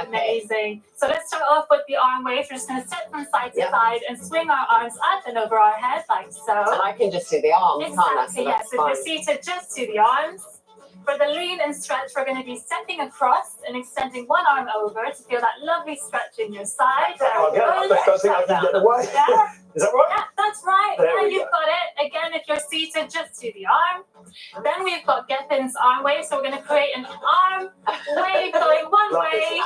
Amazing. So let's start off with the arm wave. We're just going to step from side to side and swing our arms up and over our head like so. And I can just do the arms, can't I? Exactly, yes. If you're seated, just do the arms. For the lean and stretch, we're going to be stepping across and extending one arm over to feel that lovely stretch in your side. I don't think I can get away. Yeah. Is that right? Yeah, that's right. There Yeah, we you've got it. Again, if you're seated, just do the arm. Then we've got Gethin's arm wave. So we're going to create an arm wave going one way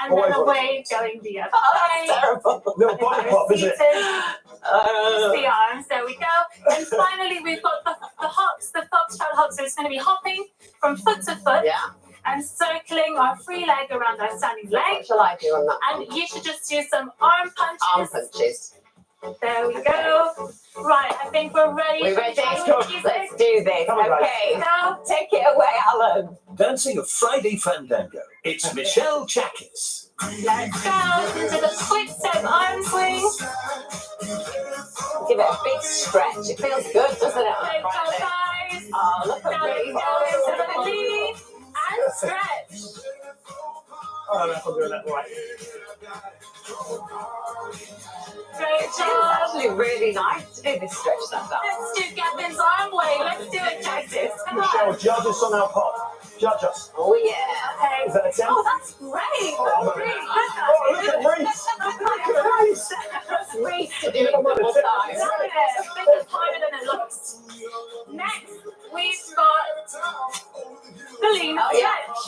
and then a wave going the other way. Terrible. Little body pop, isn't it? The arms, there we go. And finally, we've got the hops, the foxtrot hops. So it's going to be hopping from foot to foot. Yeah. And circling our free leg around our standing leg. What shall I do on that And you should just do some arm punches. Arm punches. There we go. Right, I think we're ready. We're ready. Let's do this. Come on, guys. Okay. Go. Take it away, Alan. Dancing a Friday Fandango. It's Michelle Chackis. Let's go into the quick step arm swing. Give it a big stretch. It feels good, doesn't it? On a Lift our Friday? thighs. Oh, look Now at let's me. go into the lead and stretch. I don't know if I'm doing that right. Great It's job. actually really nice to do this stretch sometimes. Let's do Gavin's arm wave. Let's do it, Texas. Come Michelle, on. judge us on our pod. Judge us. Oh, yeah. Okay. Is that a 10? Oh, that's great. Oh, That's great. Oh, look at Reese. Look at Reese. That's Reese to do it one more time. It's a bit harder than it looks. Next, we've got the lean stretch.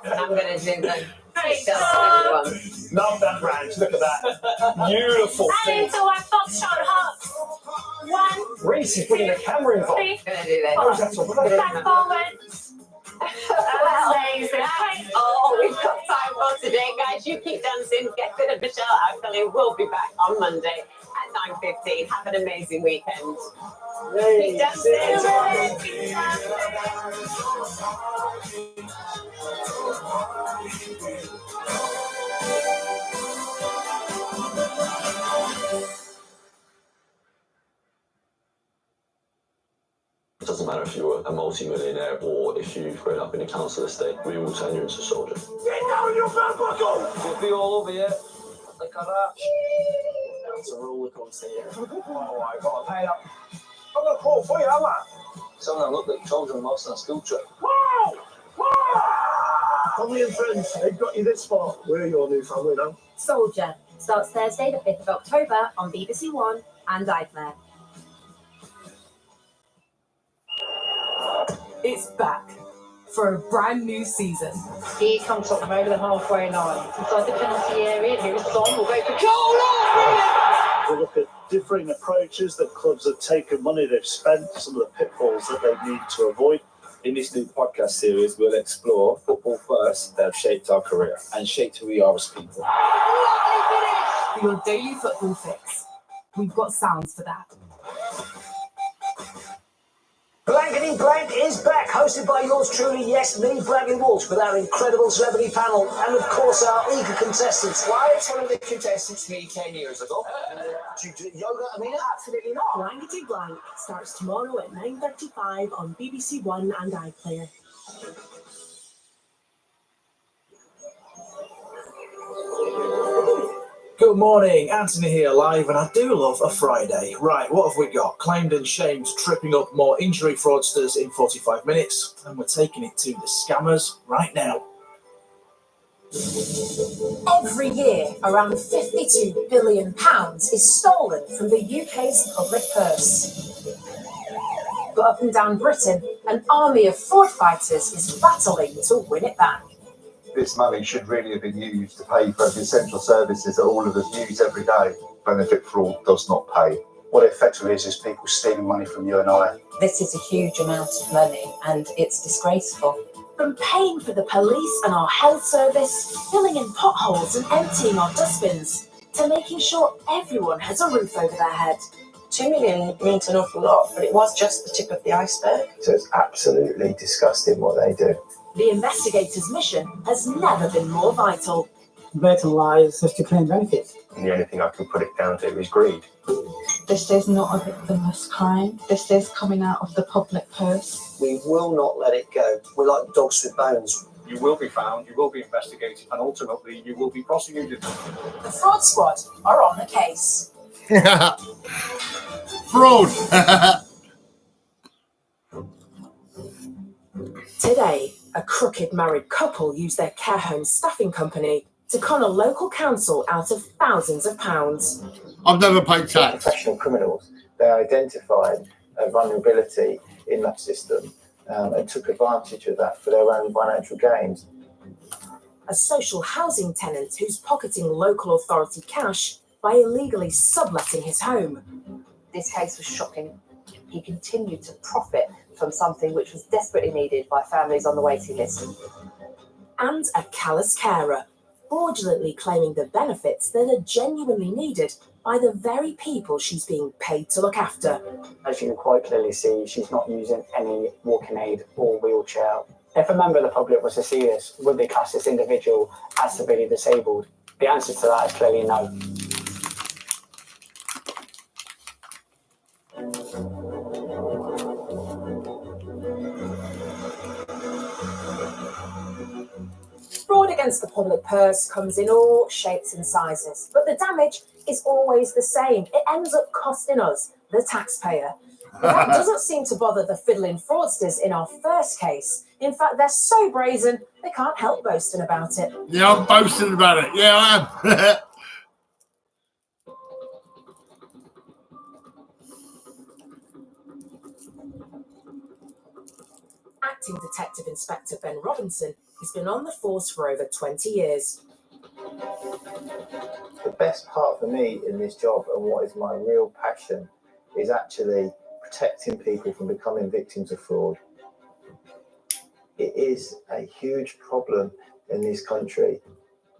And I'm going to do the Great That's job. everyone. Love that range. Look at that. Beautiful And thing. into our foxtrot hops. 1, Reese is putting a camera involved. 3, I'm going to do that. Oh, that's all. back forward. Amazing. Great. Oh, we've got time for today, guys. You keep dancing. Gavin and Michelle actually will be back on Monday at 9:15. Have an amazing weekend. Keep dancing. Keep dancing. It doesn't matter if you're a multi-millionaire or if you've grown up in a council estate, we will turn you into a soldier. Get down, you bad buckle! You'll be all over you. Look at that. It's a roller coaster here. Oh, I've got to pay up. I'm going to call for you, am I? Some of them look like children lost on a school trip. Wow! Wow! Family and friends, they've got you this far. We're your new family now. Soldier starts Thursday, the 5th of October on BBC One and iPlayer. It's back for a brand new season. He comes up from over the halfway line. Inside the penalty area, here's Don, will go for We look at differing approaches that clubs have taken, money they've spent, some of the pitfalls that they need to avoid. In this new podcast series, we'll explore football first that have shaped our career and shaped who we are as people. For your daily football fix, we've got sounds for that. Blankety Blank is back, hosted by yours truly, yes, me, Bradley Walsh, with our incredible celebrity panel and, of course, our eager contestants. Why is one of the contestants me 10 years ago? Do you do yoga, Amina? Absolutely not. Blankety Blank starts tomorrow at 9:35 on BBC One and iPlayer. Good morning, Anthony here live, and I do love a Friday. Right, what have we got? Claimed and shamed tripping up more injury fraudsters in 45 minutes, and we're taking it to the scammers right now. Every year, around £52 billion is stolen from the UK's public purse. But up and down Britain, an army of fraud fighters is battling to win it back. This money should really have been used to pay for the essential services that all of us use every day. Benefit fraud does not pay. What it effectively is people stealing money from you and I. This is a huge amount of money and it's disgraceful. From paying for the police and our health service, filling in potholes and emptying our dustbins, to making sure everyone has a roof over their head. 2 million means an awful lot, but it was just the tip of the iceberg. So it's absolutely disgusting what they do. The investigators' mission has never been more vital. Better lies is to claim benefits. And the only thing I can put it down to is greed. This is not a victimless crime. This is coming out of the public purse. We will not let it go. We're like dogs with bones. You will be found, you will be investigated, and ultimately you will be prosecuted. The fraud squad are on the case. Fraud. Today, a crooked married couple used their care home staffing company to con a local council out of thousands of pounds. I've never paid tax. Professional criminals, they identified a vulnerability in that system and took advantage of that for their own financial gains. A social housing tenant who's pocketing local authority cash by illegally subletting his home. This case was shocking. He continued to profit from something which was desperately needed by families on the waiting list. And a callous carer, fraudulently claiming the benefits that are genuinely needed by the very people she's being paid to look after. As you can quite clearly see, she's not using any walking aid or wheelchair If a member of the public was to see this, would they class this individual as severely disabled? The answer to that is clearly no. Fraud against the public purse comes in all shapes and sizes, but the damage is always the same. It ends up costing us, the taxpayer. But that doesn't seem to bother the fiddling fraudsters in our first case. In fact, they're so brazen, they can't help boasting about it. Yeah, I'm boasting about it. Yeah, I am. Acting Detective Inspector Ben Robinson has been on the force for over 20 years. The best part for me in this job and what is my real passion is actually protecting people from becoming victims of fraud. It is a huge problem in this country.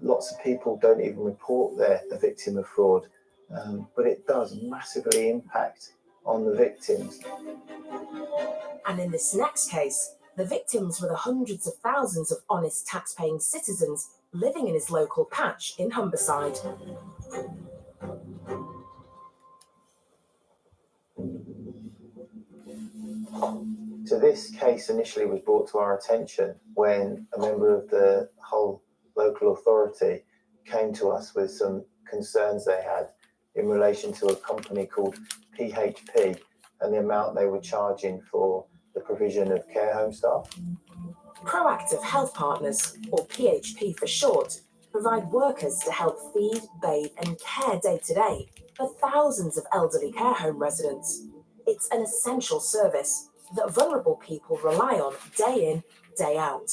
Lots of people don't even report they're a victim of fraud, but it does massively impact on the victims. And in this next case, the victims were the hundreds of thousands of honest tax-paying citizens living in his local patch in Humberside. So this case initially was brought to our attention when a member of the whole local authority came to us with some concerns they had in relation to a company called PHP and the amount they were charging for the provision of care home staff. Proactive Health Partners, or PHP for short, provide workers to help feed, bathe and care day to day for thousands of elderly care home residents. It's an essential service that vulnerable people rely on day in, day out.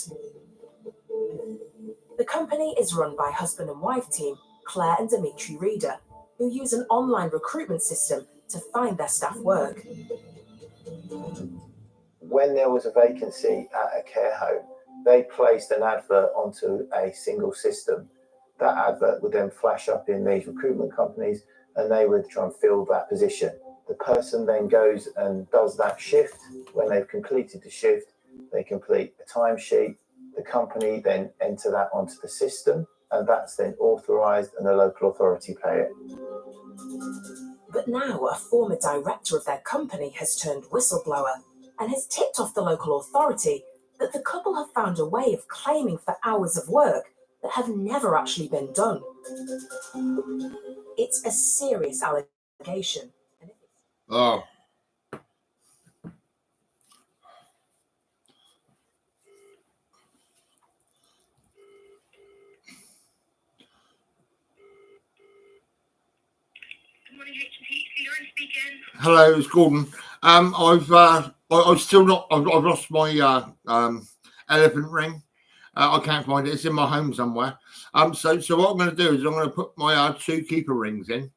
The company is run by husband and wife team Claire and Dimitri Reeder, who use an online recruitment system to find their staff work. When there was a vacancy at a care home, they placed an advert onto a single system. That advert would then flash up in these recruitment companies and they would try and fill that position. The person then goes and does that shift. When they've completed the shift, they complete a timesheet. The company then enter that onto the system and that's then authorised and the local authority pay it. But now a former director of their company has turned whistleblower and has tipped off the local authority that the couple have found a way of claiming for hours of work that have never actually been done. It's a serious allegation. Oh. Hello, it's Gordon. I've still not. I've lost my elephant ring. I can't find it. It's in my home somewhere. So what I'm going to do is I'm going to put my 2 keeper rings in.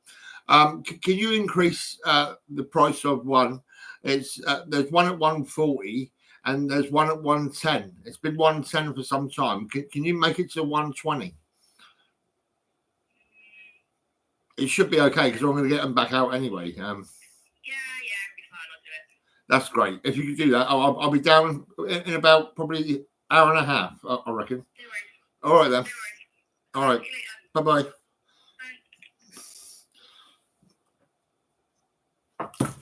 Can you increase the price of one? It's there's one at 140 and there's one at 110. It's been 110 for some time. Can you make it to 120? It should be okay because I'm going to get them back out anyway. Yeah, it'll be fine. I'll do it. That's great. If you could do that, I'll be down in about probably an hour and a half, I reckon. All right then. All right. Bye-bye.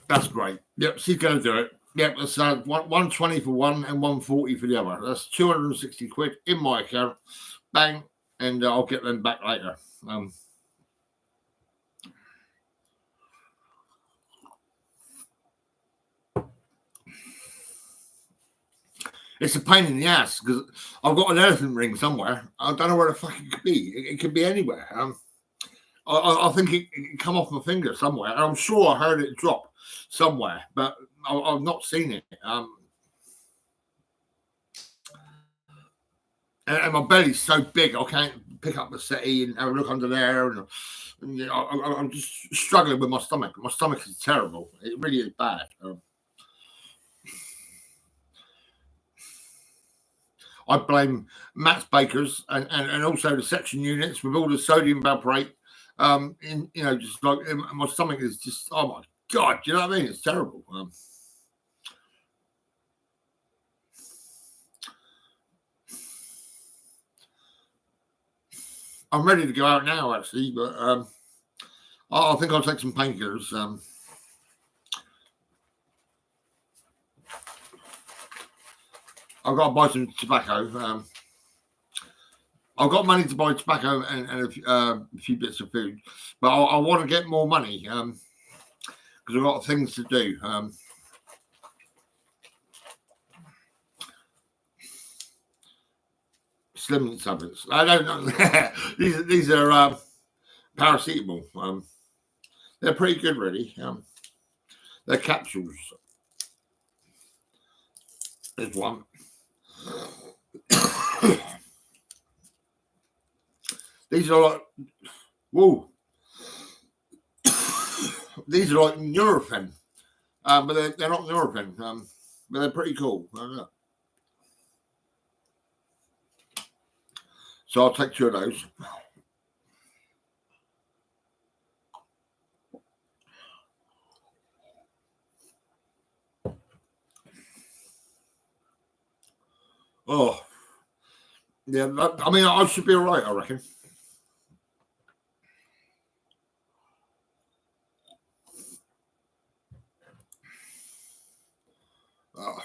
That's great. Yep, she's going to do it. Yep, that's 120 for one and 140 for the other. That's 260 quid in my account. Bang, and I'll get them back later. It's a pain in the ass because I've got an elephant ring somewhere. I don't know where the fuck it could be. It could be anywhere. I think it come off my finger somewhere. And I'm sure I heard it drop somewhere, but I've not seen it. And my belly's so big, I can't pick up the settee and have a look under there. And you know, I'm just struggling with my stomach. My stomach is terrible. It really is bad. I blame Matt's Bakers and also the section units with all the sodium valproate. Just like my stomach is just, oh my God, do you know what I mean? It's terrible. I'm ready to go out now, actually, but I think I'll take some painkillers. I've got to buy some tobacco. I've got money to buy tobacco and a few bits of food, but I want to get more money because I've got things to do. Slim tablets. I don't know. these are paracetamol. They're pretty good, really. They're capsules. There's one. These are like, whoa. These are like Nurofen, but they're not Nurofen, but they're pretty cool. I don't know. So I'll take 2 of those. Oh, yeah. I mean, I should be all right, I reckon. Oh.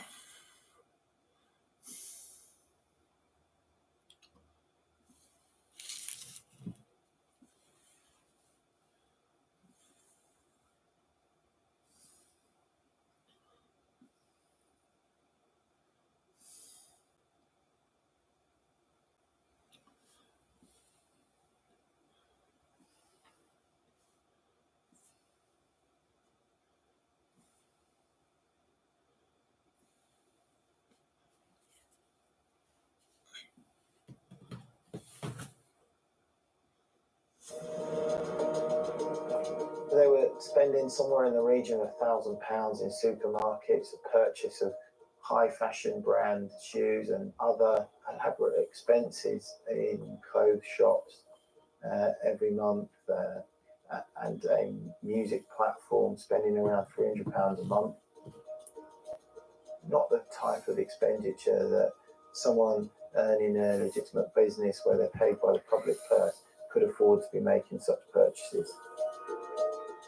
They were spending somewhere in the region of £1,000 in supermarkets, the purchase of high fashion brand shoes and other elaborate expenses in clothes shops every month, and a music platform spending around £300 a month. Not the type of expenditure that someone earning a legitimate business where they're paid by the public purse could afford to be making such purchases.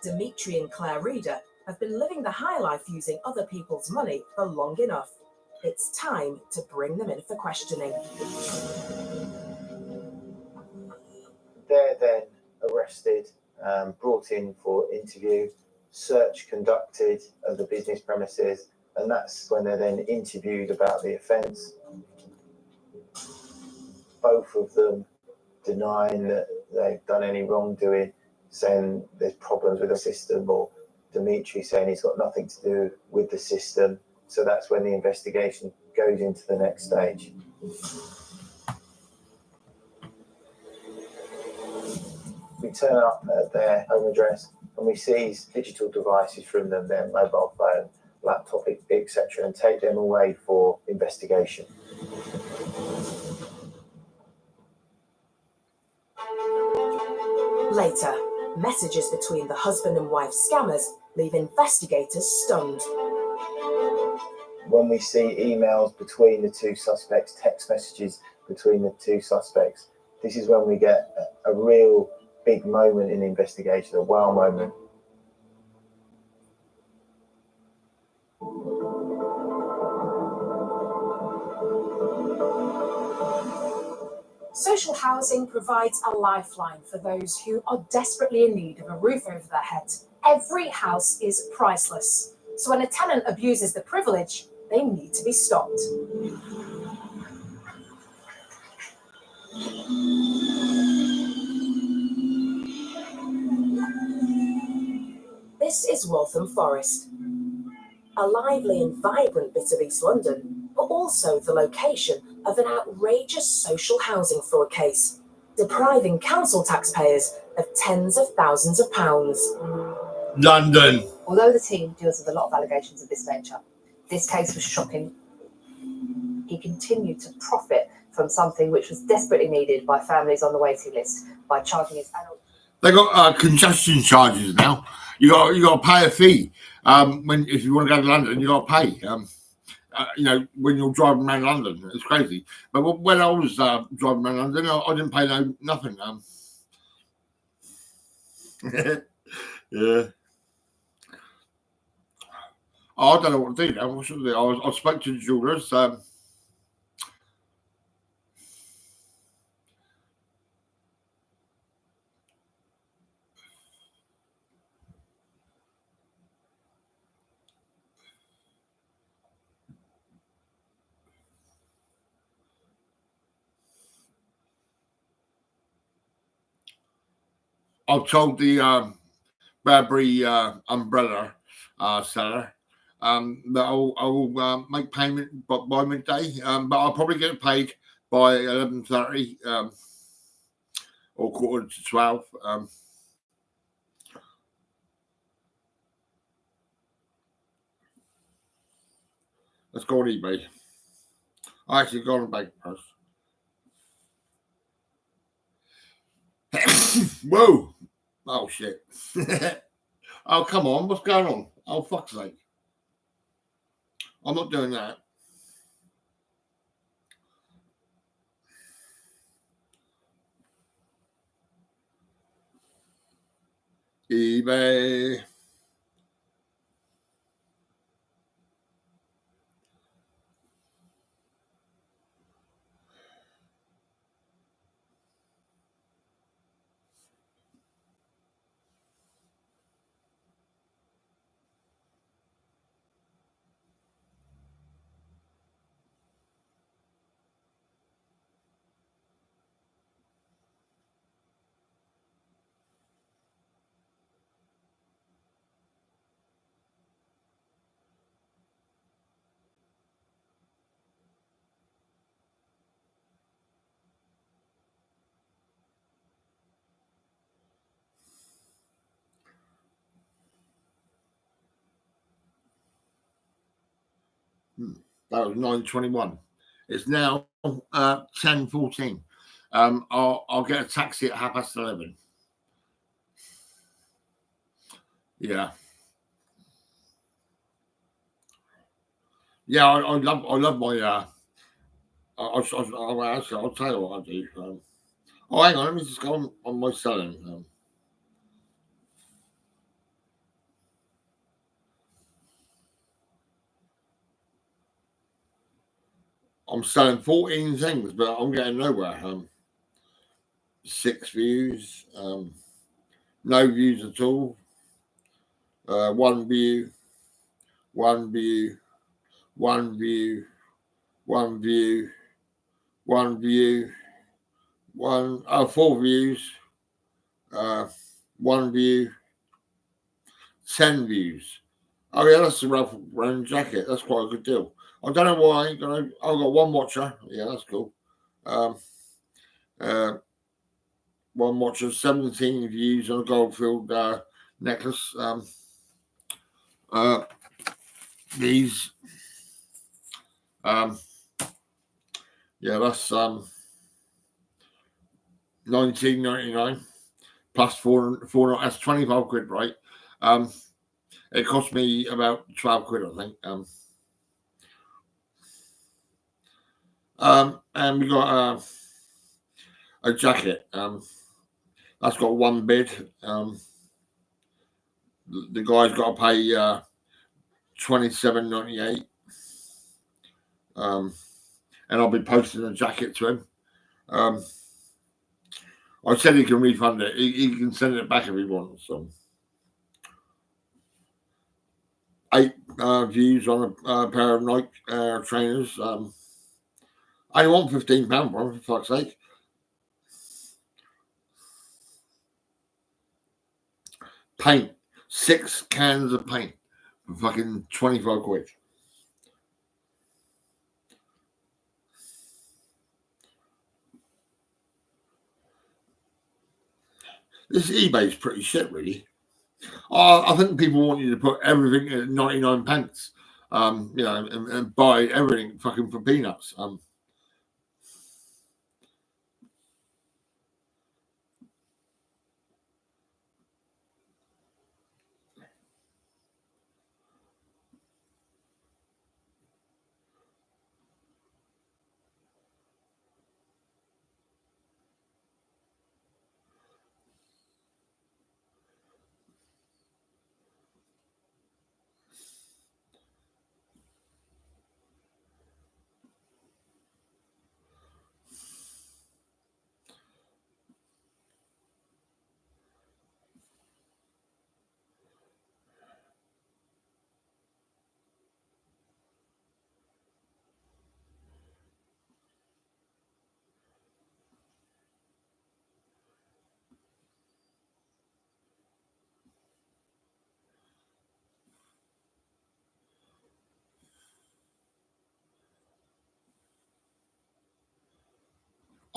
Dimitri and Claire Reeder have been living the high life using other people's money for long enough. It's time to bring them in for questioning. They're then arrested, brought in for interview, search conducted of the business premises, and that's when they're then interviewed about the offence. Both of them denying that they've done any wrongdoing, saying there's problems with the system, or Dimitri saying he's got nothing to do with the system. So that's when the investigation goes into the next stage. We turn up at their home address and we seize digital devices from them, their mobile phone, laptop, etc., and take them away for investigation. Later, messages between the husband and wife scammers leave investigators stunned. When we see emails between the two suspects, text messages between the two suspects, this is when we get a real big moment in the investigation, a wow moment. Social housing provides a lifeline for those who are desperately in need of a roof over their head. Every house is priceless, so when a tenant abuses the privilege, they need to be stopped. This is Waltham Forest, a lively and vibrant bit of East London, but also the location of an outrageous social housing fraud case, depriving council taxpayers of tens of thousands of pounds. London. Although the team deals with a lot of allegations of this nature, this case was shocking. He continued to profit from something which was desperately needed by families on the waiting list by charging his adult. They got congestion charges now. You got to pay a fee if you want to go to London. You got to pay. you know, when you're driving around London, it's crazy. But when I was driving around London, I didn't pay nothing. Yeah. Oh, I don't know what to do now. What should I do? I spoke to the jewellers. I've told the Bradbury umbrella seller that I will make payment by midday, but I'll probably get paid by 11:30 or 11:45. Let's go on eBay. I actually got on Bank Post. Whoa! Oh shit! Oh come on! What's going on? Oh fuck's sake! I'm not doing that. eBay. That was 9:21. It's now 10:14. I'll get a taxi at 11:30. Yeah. Yeah, I love my I'll tell you what I do. Oh, hang on, let me just go on my selling. I'm selling 14 things, but I'm getting nowhere. 6 views, no views at all. 1 view, 1 view, 1 view, 1 view, 1 view, 4 views, 1 view, 10 views. Oh yeah, that's the Ralph Lauren jacket. That's quite a good deal. I don't know why. I've got 1 watcher. Yeah, that's cool. 1 watcher, 17 views on a Goldfield necklace. These. Yeah, that's 19.99 plus 4. That's 25 quid, right? It cost me about 12 quid, I think. And we got a jacket. That's got 1 bid. The guy's got to pay $27.98. And I'll be posting a jacket to him. I said he can refund it. He can send it back if he wants. So 8 views on a pair of Nike trainers. I only want £15 for them, for fuck's sake. Paint. 6 cans of paint for fucking 25 quid. This eBay's pretty shit, really. I think people want you to put everything at 99 pence, you know, and buy everything fucking for peanuts.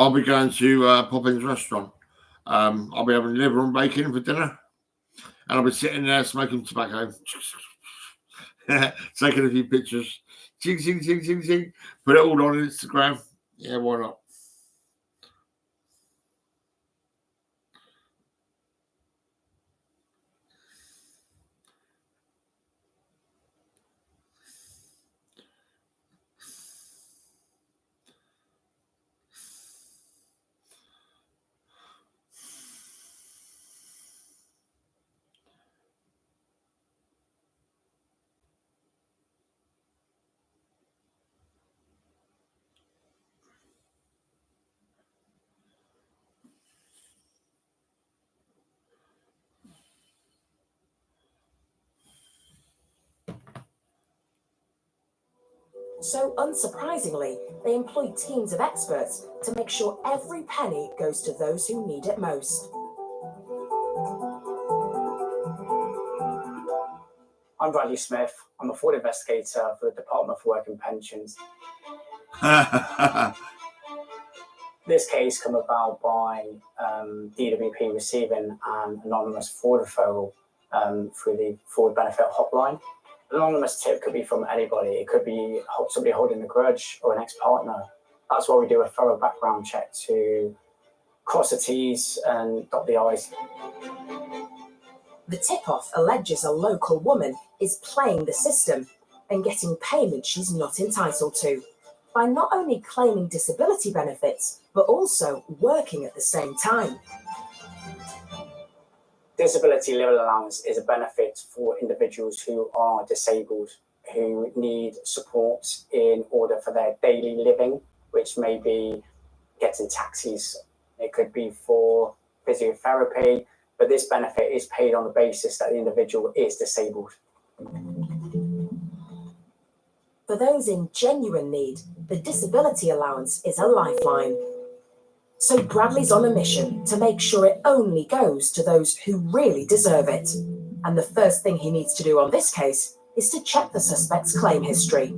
I'll be going to Poppins restaurant. I'll be having liver and bacon for dinner, and I'll be sitting there smoking tobacco, taking a few pictures, ching, ching, ching, ching, ching, put it all on Instagram. Yeah, why not? So, unsurprisingly, they employ teams of experts to make sure every penny goes to those who need it most. I'm Bradley Smith. I'm a fraud investigator for the Department for Work and Pensions. This case came about by DWP receiving an anonymous fraud referral through the fraud benefit hotline. An anonymous tip could be from anybody. It could be somebody holding a grudge or an ex-partner. That's why we do a thorough background check to cross the T's and dot the I's. The tip-off alleges a local woman is playing the system and getting payment she's not entitled to by not only claiming disability benefits, but also working at the same time. Disability living allowance is a benefit for individuals who are disabled, who need support in order for their daily living, which may be getting taxis. It could be for physiotherapy, but this benefit is paid on the basis that the individual is disabled. For those in genuine need, the disability allowance is a lifeline. So Bradley's on a mission to make sure it only goes to those who really deserve it. And the first thing he needs to do on this case is to check the suspect's claim history.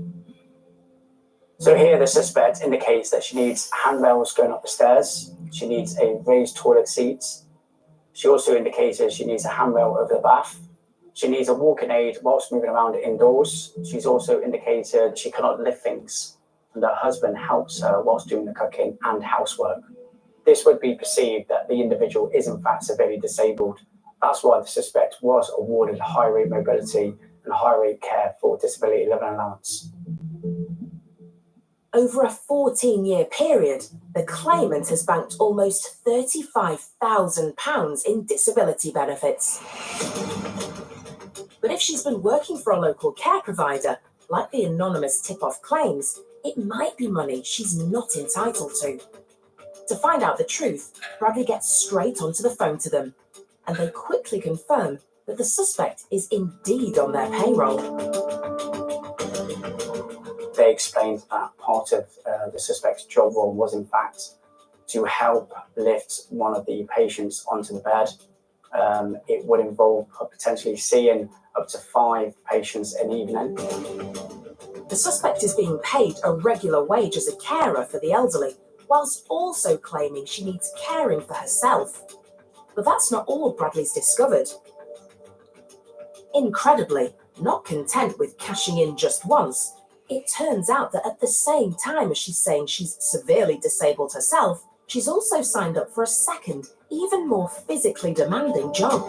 So here the suspect indicates that she needs handrails going up the stairs. She needs a raised toilet seat. She also indicates that she needs a handrail over the bath. She needs a walking aid whilst moving around indoors. She's also indicated she cannot lift things, and her husband helps her whilst doing the cooking and housework. This would be perceived that the individual is in fact severely disabled. That's why the suspect was awarded high rate mobility and high rate care for disability living allowance. Over a 14-year period, the claimant has banked almost £35,000 in disability benefits. But if she's been working for a local care provider, like the anonymous tip-off claims, it might be money she's not entitled to. To find out the truth, Bradley gets straight onto the phone to them, and they quickly confirm that the suspect is indeed on their payroll. They explained that part of the suspect's job role was in fact to help lift one of the patients onto the bed. It would involve potentially seeing up to 5 patients an evening. The suspect is being paid a regular wage as a carer for the elderly, whilst also claiming she needs caring for herself. But that's not all Bradley's discovered. Incredibly, not content with cashing in just once, it turns out that at the same time as she's saying she's severely disabled herself, she's also signed up for a second, even more physically demanding job.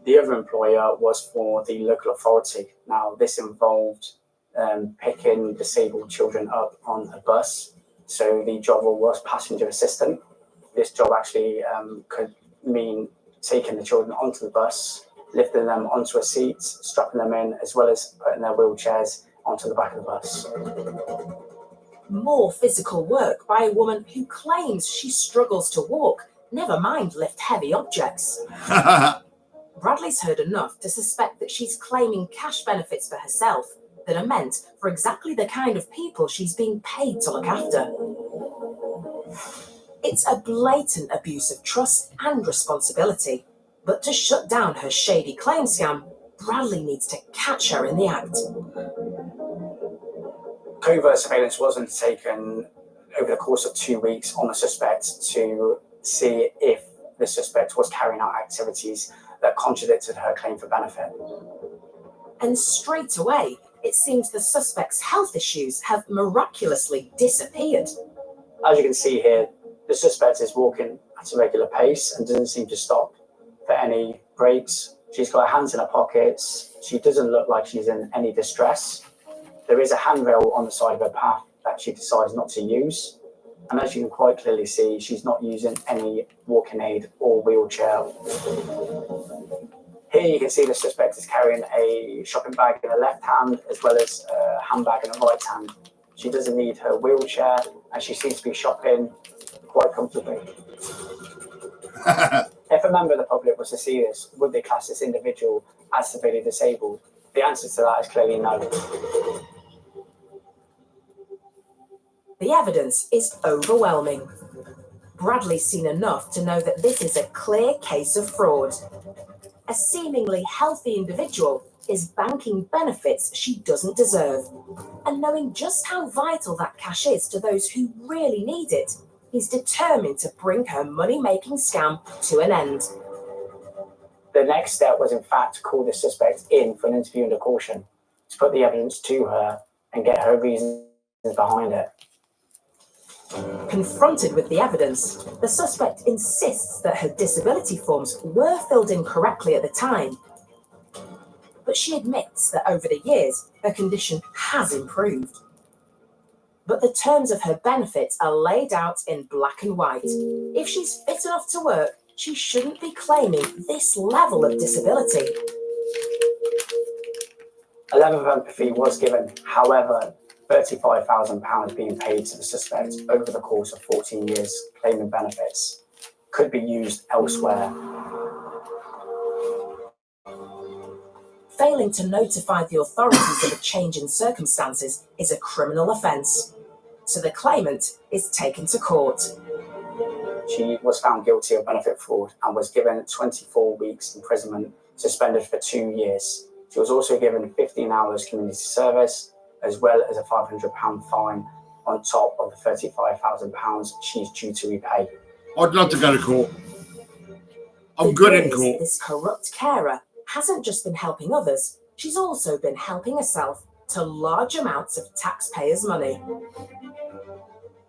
The other employer was for the local authority. Now, this involved picking disabled children up on a bus. So the job role was passenger assistant. This job actually could mean taking the children onto the bus, lifting them onto a seat, strapping them in, as well as putting their wheelchairs onto the back of the bus. More physical work by a woman who claims she struggles to walk, never mind lift heavy objects. Bradley's heard enough to suspect that she's claiming cash benefits for herself that are meant for exactly the kind of people she's being paid to look after. It's a blatant abuse of trust and responsibility. But to shut down her shady claim scam, Bradley needs to catch her in the act. Covert surveillance was undertaken over the course of 2 weeks on the suspect to see if the suspect was carrying out activities that contradicted her claim for benefit. And straight away, it seems the suspect's health issues have miraculously disappeared. As you can see here, the suspect is walking at a regular pace and doesn't seem to stop for any breaks. She's got her hands in her pockets. She doesn't look like she's in any distress. There is a handrail on the side of her path that she decides not to use. And as you can quite clearly see, she's not using any walking aid or wheelchair. Here you can see the suspect is carrying a shopping bag in her left hand as well as a handbag in her right hand. She doesn't need her wheelchair and she seems to be shopping quite comfortably. If a member of the public was to see this, would they class this individual as severely disabled? The answer to that is clearly no. The evidence is overwhelming. Bradley's seen enough to know that this is a clear case of fraud. A seemingly healthy individual is banking benefits she doesn't deserve. And knowing just how vital that cash is to those who really need it, he's determined to bring her money-making scam to an end. The next step was, in fact, to call the suspect in for an interview under caution, to put the evidence to her and get her reasons behind it. Confronted with the evidence, the suspect insists that her disability forms were filled in correctly at the time. But she admits that over the years, her condition has improved. But the terms of her benefits are laid out in black and white. If she's fit enough to work, she shouldn't be claiming this level of disability. A level of empathy was given, however, £35,000 being paid to the suspect over the course of 14 years claiming benefits could be used elsewhere. Failing to notify the authorities of a change in circumstances is a criminal offence, so the claimant is taken to court. She was found guilty of benefit fraud and was given 24 weeks imprisonment, suspended for 2 years. She was also given 15 hours community service, as well as a £500 fine on top of the £35,000 she's due to repay. I'd love to go to court. I'm good in court. This corrupt carer hasn't just been helping others, she's also been helping herself to large amounts of taxpayers' money.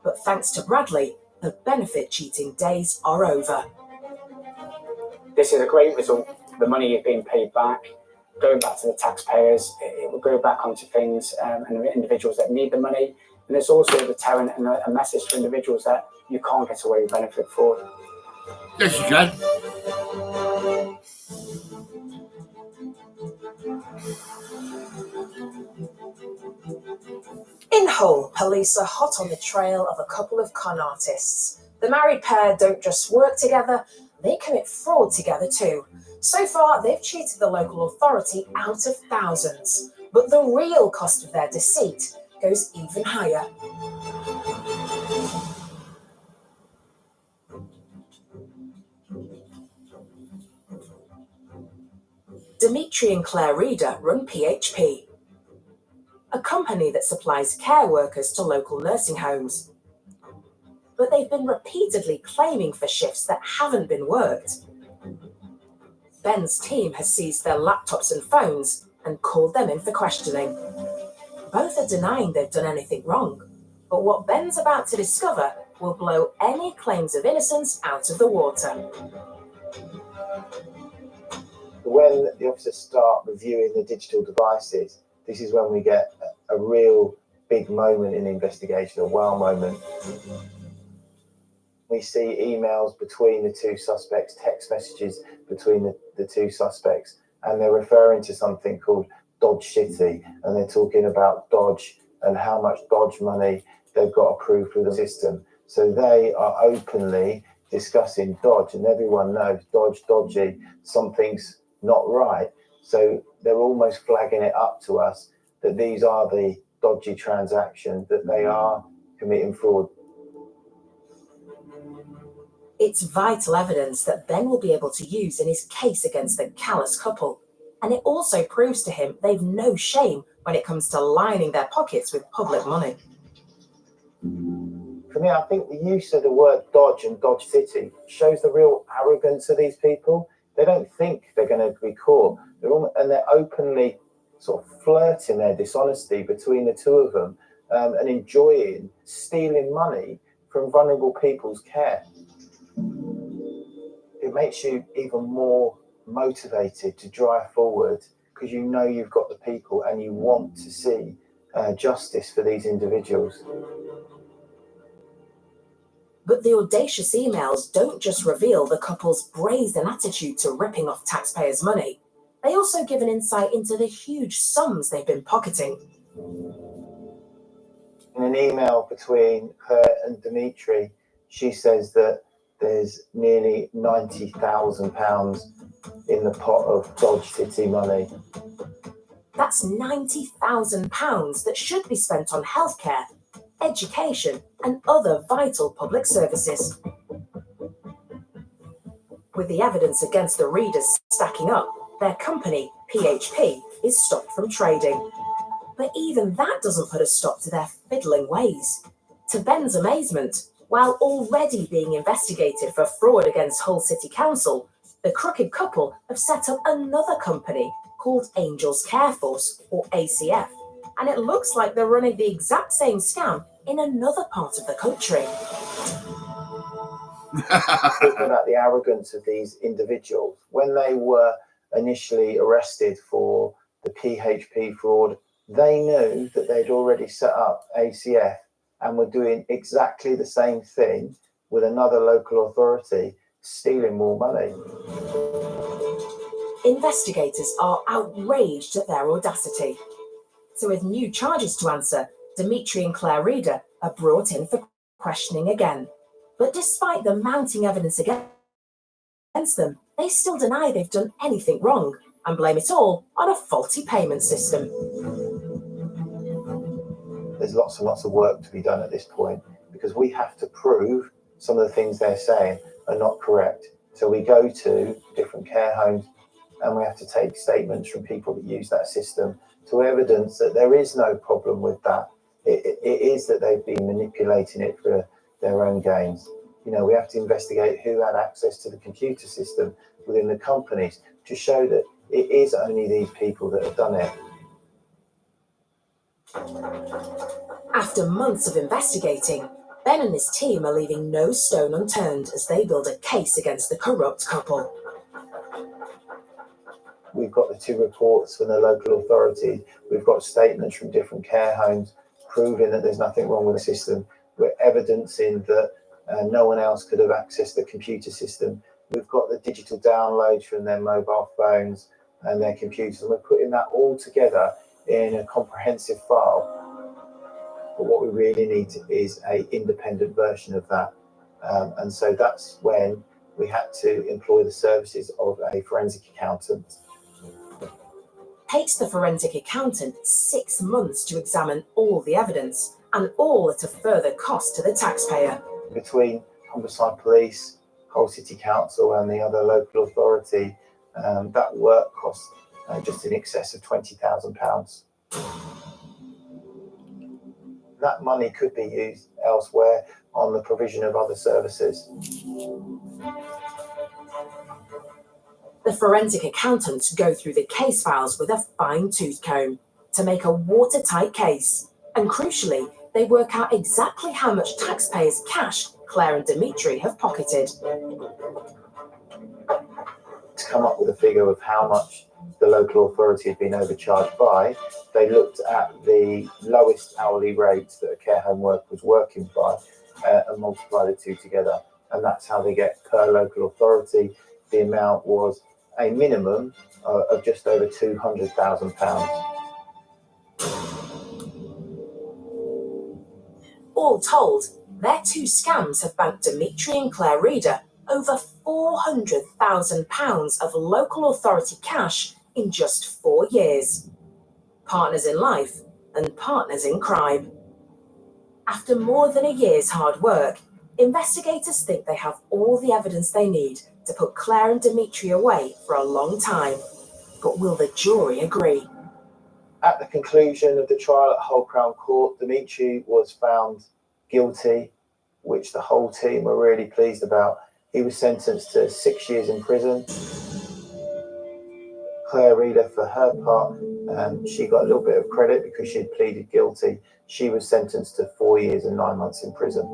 But thanks to Bradley, her benefit cheating days are over. This is a great result. The money is being paid back, going back to the taxpayers. It will go back onto things and individuals that need the money. And it's also a deterrent and a message to individuals that you can't get away with benefit fraud. Yes, you can. In Hull, police are hot on the trail of a couple of con artists. The married pair don't just work together, they commit fraud together too. So far, they've cheated the local authority out of thousands. But the real cost of their deceit goes even higher. Dimitri and Claire Reeder run PHP, a company that supplies care workers to local nursing homes. But they've been repeatedly claiming for shifts that haven't been worked. Ben's team has seized their laptops and phones and called them in for questioning. Both are denying they've done anything wrong, but what Ben's about to discover will blow any claims of innocence out of the water. When the officers start reviewing the digital devices, this is when we get a real big moment in the investigation, a wow moment. We see emails between the two suspects, text messages between the two suspects, and they're referring to something called Dodge City, and they're talking about Dodge and how much Dodge money they've got approved through the system. So they are openly discussing Dodge, and everyone knows Dodge, dodgy, something's not right. So they're almost flagging it up to us that these are the dodgy transactions, that they are committing fraud. It's vital evidence that Ben will be able to use in his case against the callous couple. And it also proves to him they've no shame when it comes to lining their pockets with public money. From me, I think the use of the word Dodge and Dodge City shows the real arrogance of these people. They don't think they're going to be caught. They're openly sort of flirting their dishonesty between the two of them and enjoying stealing money from vulnerable people's care. It makes you even more motivated to drive forward because you know you've got the people and you want to see justice for these individuals. But the audacious emails don't just reveal the couple's brazen attitude to ripping off taxpayers' money. They also give an insight into the huge sums they've been pocketing. In an email between her and Dimitri, she says that there's nearly £90,000 in the pot of Dodge City money. That's £90,000 that should be spent on healthcare, education, and other vital public services. With the evidence against the Readers stacking up, their company, PHP, is stopped from trading. But even that doesn't put a stop to their fiddling ways. To Ben's amazement, while already being investigated for fraud against Hull City Council, the crooked couple have set up another company called Angels Care Force, or ACF, and it looks like they're running the exact same scam in another part of the country. Talking about the arrogance of these individuals, when they were initially arrested for the PHP fraud, they knew that they'd already set up ACF and were doing exactly the same thing with another local authority, stealing more money. Investigators are outraged at their audacity. So with new charges to answer, Dimitri and Claire Reader are brought in for questioning again. But despite the mounting evidence against them, they still deny they've done anything wrong and blame it all on a faulty payment system. There's lots and lots of work to be done at this point because we have to prove some of the things they're saying are not correct. So we go to different care homes and we have to take statements from people that use that system to evidence that there is no problem with that. It is that they've been manipulating it for their own gains. You know, we have to investigate who had access to the computer system within the companies to show that it is only these people that have done it. After months of investigating, Ben and his team are leaving no stone unturned as they build a case against the corrupt couple. We've got the two reports from the local authority. We've got statements from different care homes proving that there's nothing wrong with the system. We're evidencing that no one else could have accessed the computer system. We've got the digital downloads from their mobile phones and their computers, and we're putting that all together in a comprehensive file. But what we really need is an independent version of that. And so that's when we had to employ the services of a forensic accountant. Takes the forensic accountant 6 months to examine all the evidence, and all at a further cost to the taxpayer. Between Humberside Police, Hull City Council and the other local authority, that work cost just in excess of £20,000. That money could be used elsewhere on the provision of other services. The forensic accountants go through the case files with a fine-tooth comb to make a watertight case. And crucially, they work out exactly how much taxpayers' cash Claire and Dimitri have pocketed. To come up with a figure of how much the local authority had been overcharged by, they looked at the lowest hourly rates that a care home worker was working by and multiplied the two together. And that's how they get per local authority. The amount was a minimum of just over £200,000. All told, their two scams have banked Dimitri and Claire Reader over £400,000 of local authority cash in just 4 years. Partners in life and partners in crime. After more than a year's hard work, investigators think they have all the evidence they need to put Claire and Dimitri away for a long time. But will the jury agree? At the conclusion of the trial at Hull Crown Court, Dimitri was found guilty which the whole team were really pleased about. He was sentenced to 6 years in prison. Claire Reader, for her part, she got a little bit of credit because she had pleaded guilty. She was sentenced to 4 years and 9 months in prison.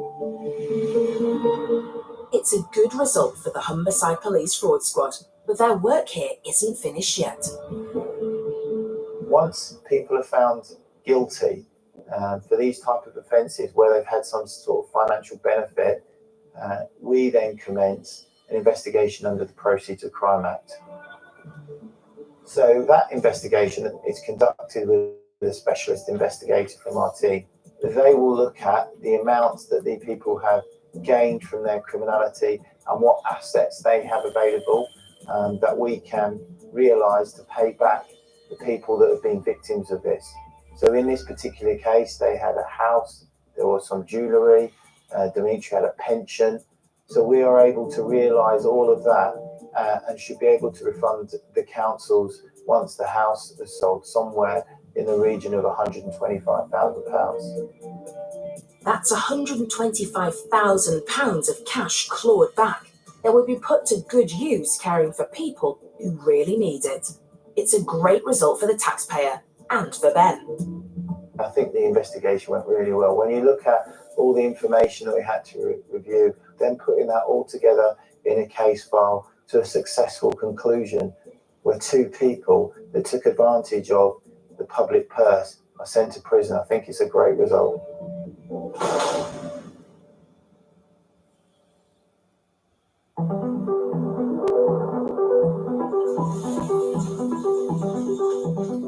It's a good result for the Humberside Police Fraud Squad, but their work here isn't finished yet. Once people are found guilty for these type of offences where they've had some sort of financial benefit, we then commence an investigation under the Proceeds of Crime Act. So that investigation is conducted with a specialist investigator from our team. They will look at the amounts that the people have gained from their criminality and what assets they have available that we can realise to pay back the people that have been victims of this. So in this particular case, they had a house, there was some jewellery, Dimitri had a pension. So we are able to realise all of that and should be able to refund the councils once the house is sold somewhere in the region of £125,000. That's £125,000 of cash clawed back that would be put to good use caring for people who really need it. It's a great result for the taxpayer and for Ben. I think the investigation went really well. When you look at all the information that we had to review, then putting that all together in a case file to a successful conclusion where 2 people that took advantage of the public purse are sent to prison, I think it's a great result.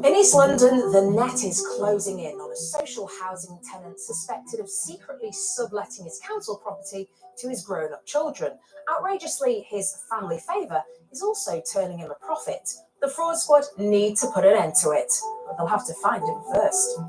In East London, the net is closing in on a social housing tenant suspected of secretly subletting his council property to his grown-up children. Outrageously, his family favour is also turning him a profit. The fraud squad need to put an end to it, but they'll have to find him first.